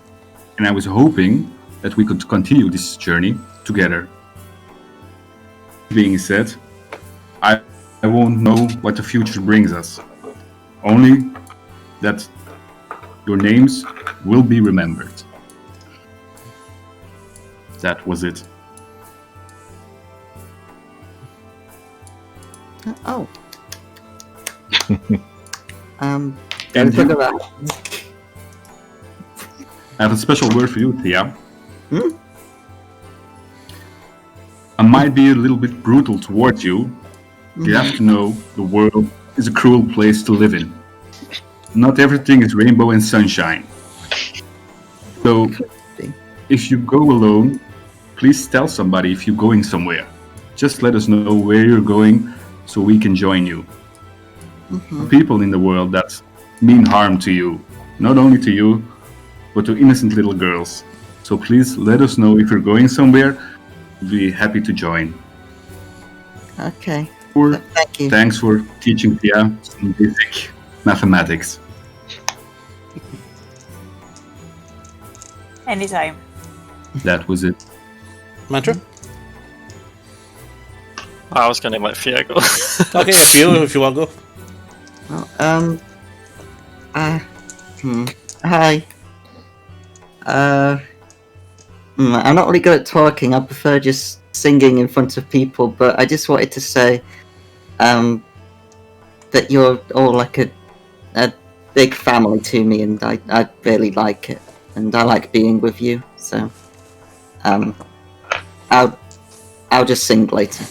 and I was hoping that we could continue this journey together. Being said, I won't know what the future brings us. Only that your names will be remembered. That was it. Oh. And Think you, about I have a special word for you, Thea. Hmm? I might be a little bit brutal towards you. You have to know the world is a cruel place to live in. Not everything is rainbow and sunshine. So, if you go alone, please tell somebody if you're going somewhere. Just let us know where you're going so we can join you. People in the world that mean harm to you, not only to you, but to innocent little girls. So please let us know if you're going somewhere. We'll be happy to join. Okay. Thank you. Thanks for teaching Tia some basic mathematics. Anytime. That was it. Mantra? I was gonna let Fia go. Okay, Fia, if you want to go. Hi. I'm not really good at talking. I prefer just singing in front of people, but I just wanted to say, that you're all like a big family to me, and I really like it, and I like being with you. So, I'll just sing later.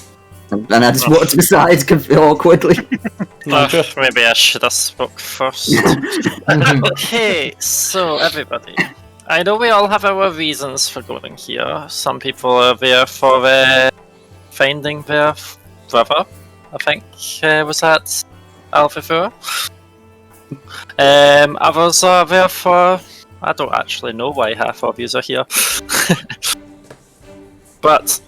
And I just walked aside awkwardly. Maybe I should have spoke first. Okay, so everybody, I know we all have our reasons for going here. Some people are there for finding their brother. I think was that Alfifura. Others are there for. I don't actually know why half of you are here, but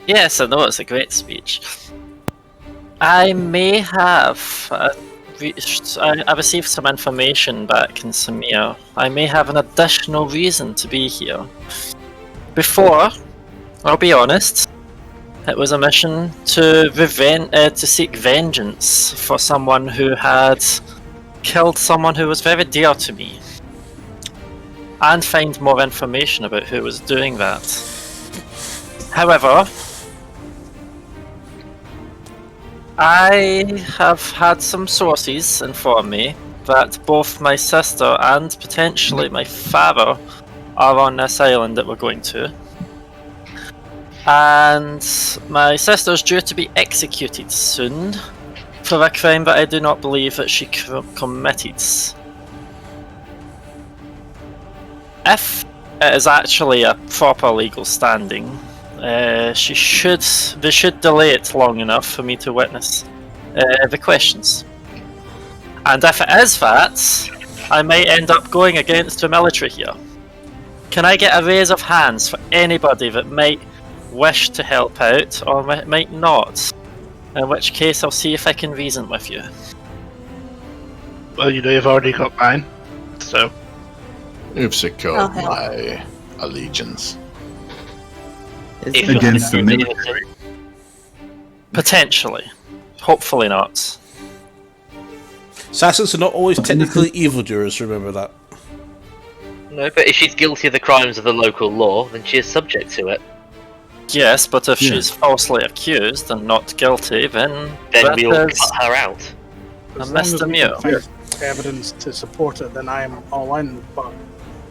yes, I know it's a great speech. I may have I received some information back in Samir. I may have an additional reason to be here. Before, I'll be honest, it was a mission to seek vengeance for someone who had killed someone who was very dear to me, and find more information about who was doing that. However, I have had some sources inform me that both my sister and potentially my father are on this island that we're going to. And my sister's due to be executed soon for a crime that I do not believe that she committed. If it is actually a proper legal standing, they should delay it long enough for me to witness the questions. And if it is that, I might end up going against the military here. Can I get a raise of hands for anybody that might wish to help out or might not? In which case, I'll see if I can reason with you. Well, you know you've already got mine, so... You've secured my allegiance. Against the military. Potentially. Hopefully not. Assassins are not always technically evildoers, remember that. No, but if she's guilty of the crimes of the local law, then she is subject to it. Yes, but if she's falsely accused and not guilty, then we'll cut her out. As long as we can find evidence to support it, then I am all in. But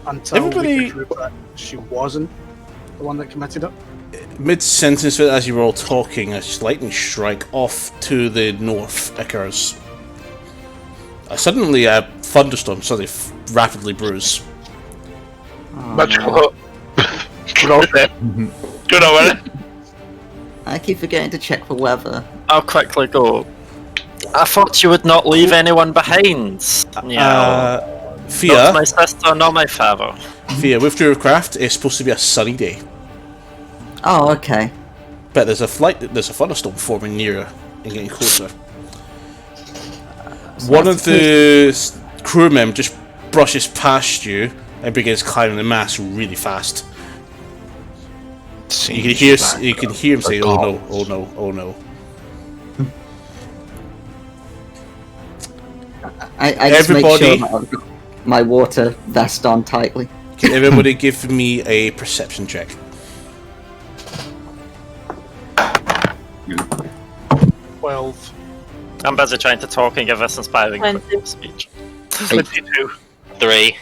until we can prove that she wasn't the one that committed it. Mid-sentence, as you were all talking, a lightning strike off to the north occurs. Suddenly, a thunderstorm suddenly rapidly brews. Much more. Good on them. Good on it. I keep forgetting to check for weather. I'll quickly go. I thought you would not leave anyone behind. Fia, not my sister, not my father. Fia, with your craft, it's supposed to be a sunny day. Oh, okay. But there's a thunderstorm forming nearer and getting closer. One of the crewmen just brushes past you and begins climbing the mast really fast. You can hear him say, "Oh no! Oh no! Oh no!" I just make sure that I've got my water vest on tightly. Can everybody give me a perception check? 12. I'm busy trying to talk and give this inspiring 20. speech. 22. 3.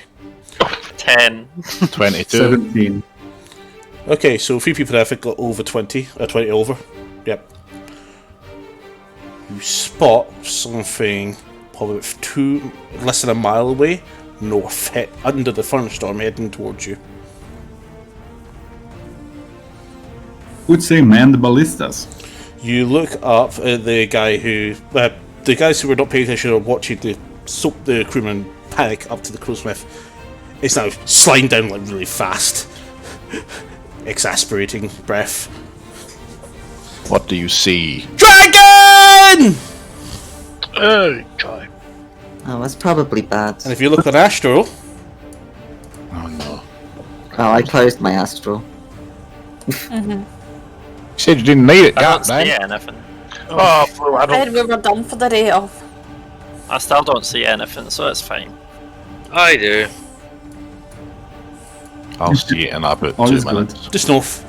10. 22. 17. Okay, so 3 people have got over 20, 20 over. Yep. You spot something probably less than a mile away, north, under the thunderstorm, heading towards you. Would say man the ballistas. You look up at the guy who, the guys who were not paying attention or watching the crewman panic up to the crowsmith. It's now sliding down like really fast. Exasperating breath. What do you see? Dragon! Oh, God. Oh, that's probably bad. And if you look on Astro... Oh no. Oh, I closed my astral. You said you didn't need it, I don't man. see anything. Oh, Blue, I I don't... heard we were done for the day off. I still don't see anything, so it's fine. I do. I'll see it in about All 2 is good. minutes. Just north.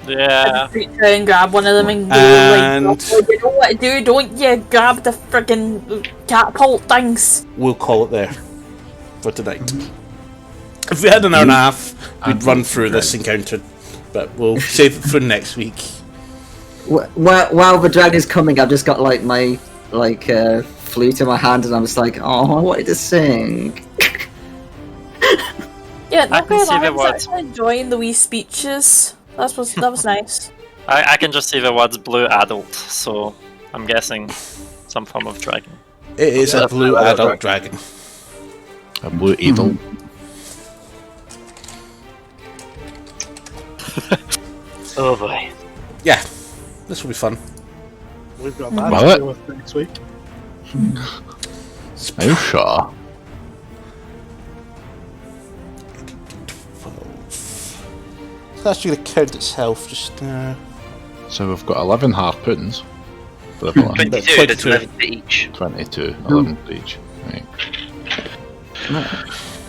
Yeah. Reach out and grab one of them and go And- like, oh, you know what to do, don't you? Grab the friggin' catapult things. We'll call it there for tonight. If we had an hour and a half, we'd run through this encounter, but we'll save it for next week. While the dragon's coming, I've just got like my flute in my hand, and I'm just like, oh, I wanted to sing. Yeah, I not can gonna see lie, the I was words. actually enjoying the wee speeches. That was nice. I can just see the words blue adult, so I'm guessing some form of dragon. It is a blue adult dragon. A blue eagle. Oh boy. Yeah, this will be fun. We've got that Well, to deal with next week. Are you sure? It's actually going to count its health, just... So we've got 11 harpoons. For everyone. 22, that's 11 to each. 22, 11 for each. Right.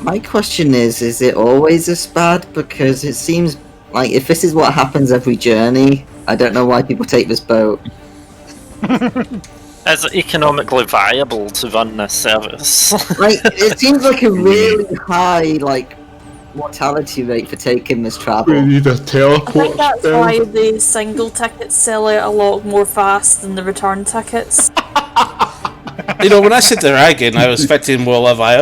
My question is it always this bad? Because it seems like if this is what happens every journey, I don't know why people take this boat. Is it economically viable to run this service? Like, it seems like a really high, like, mortality rate for taking this travel. We need a I teleport think that's spell. why the single tickets sell out a lot more fast than the return tickets. You know, when I said dragon, I was expecting more of I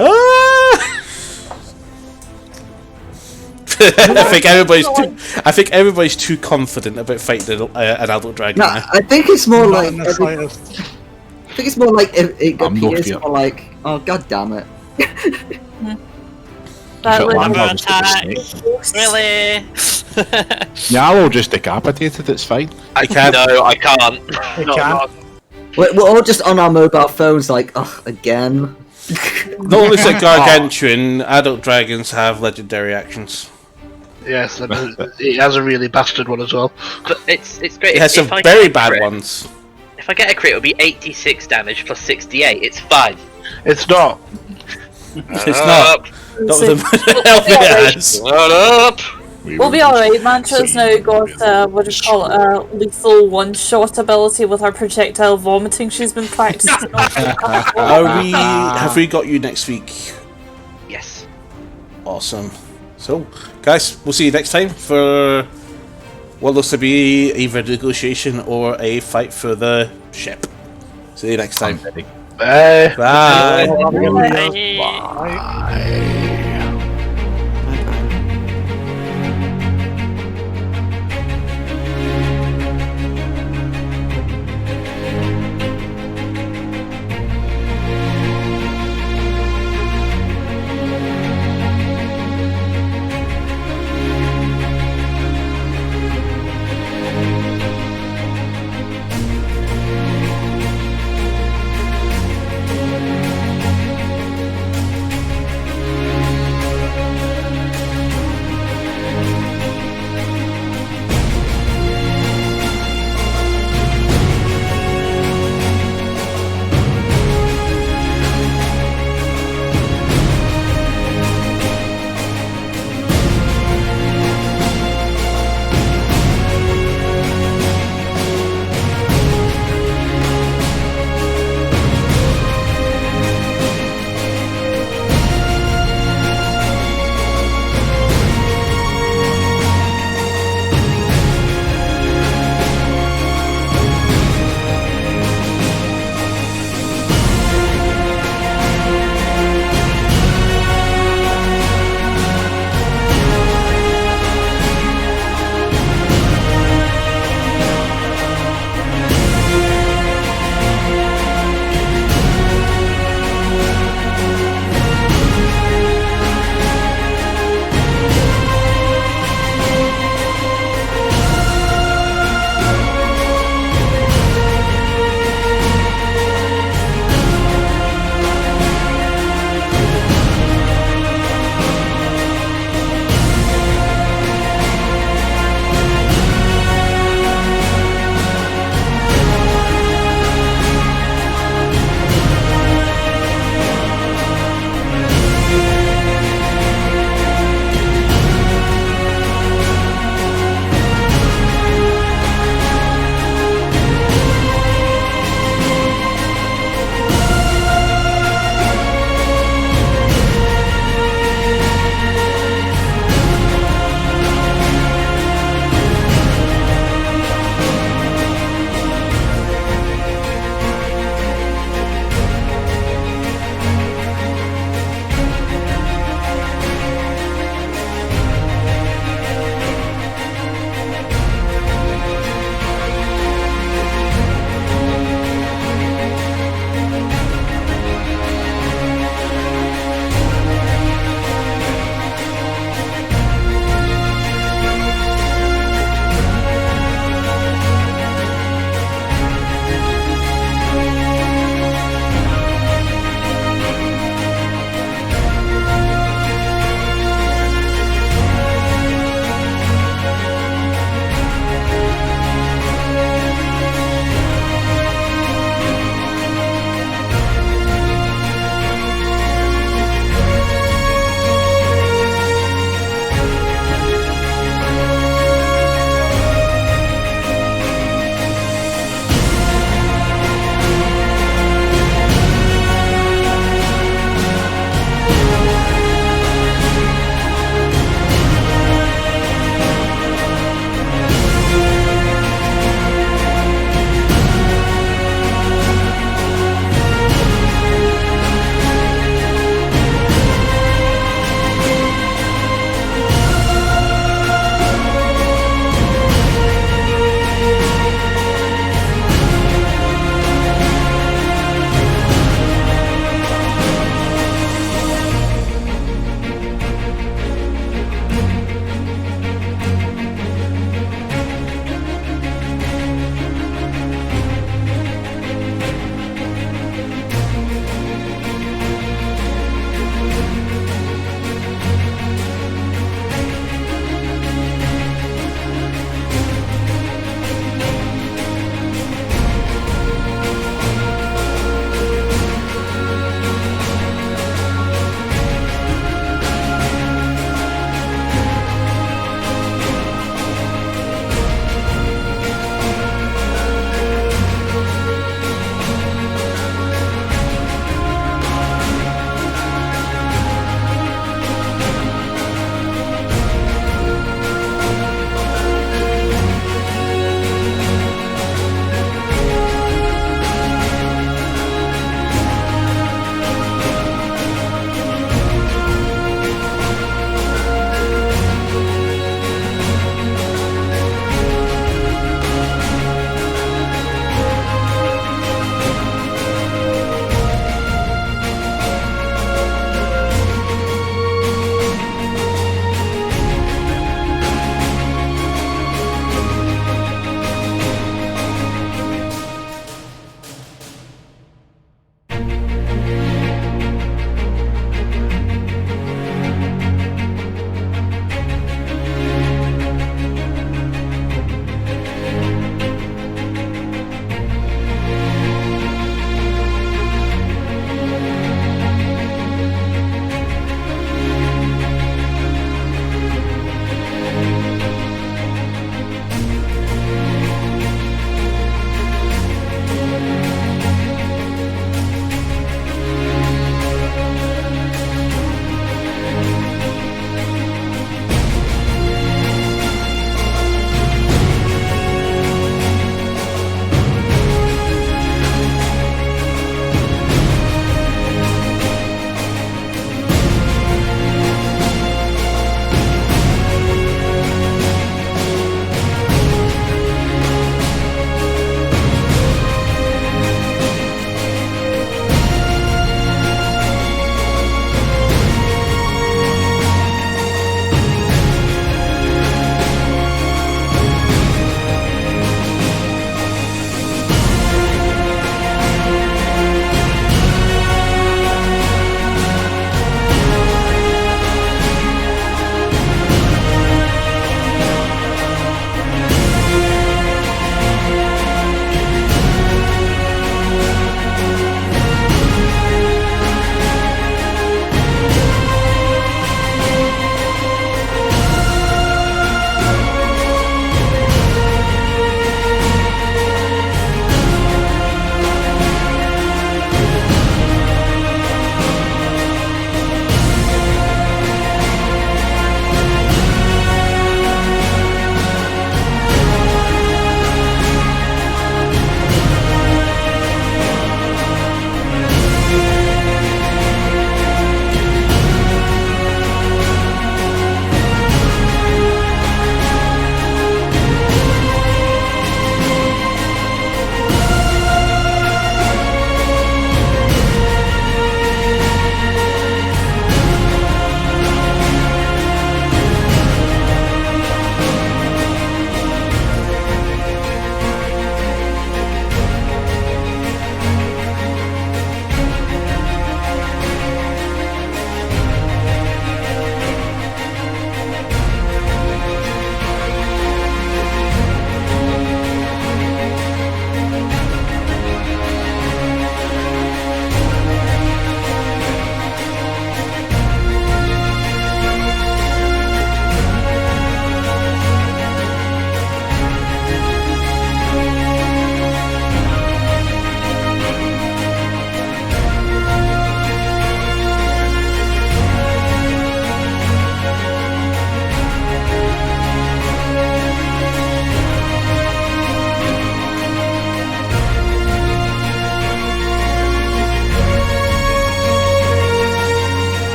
think everybody's too confident about fighting an adult dragon. No, now. I think it's more Not like in the slightest. I think it's more like it I'm no appears fear. more like, oh god damn it. That If it would lands, I'll Another just get attack. the snake. Really? Yeah, I'll just decapitate it, it's fine. I can't. No, I can't. It can. We're all just on our mobile phones like, oh, again. Not only is it gargantuan, adult dragons have legendary actions. Yes, and it has a really bastard one as well. But it's great. It has some If I very get a bad crit- ones. If I get a crit, it'll be 86 damage plus 68. It's fine. It's not. It's not. Not with the health it has. Shut up! We'll be alright. Mantra's now got what do you call it, a lethal one-shot ability with her projectile vomiting she's been practicing on. Have we got you next week? Yes. Awesome. So, guys, we'll see you next time for what looks to be either a negotiation or a fight for the ship. See you next time. Bye. Bye. Bye. Bye.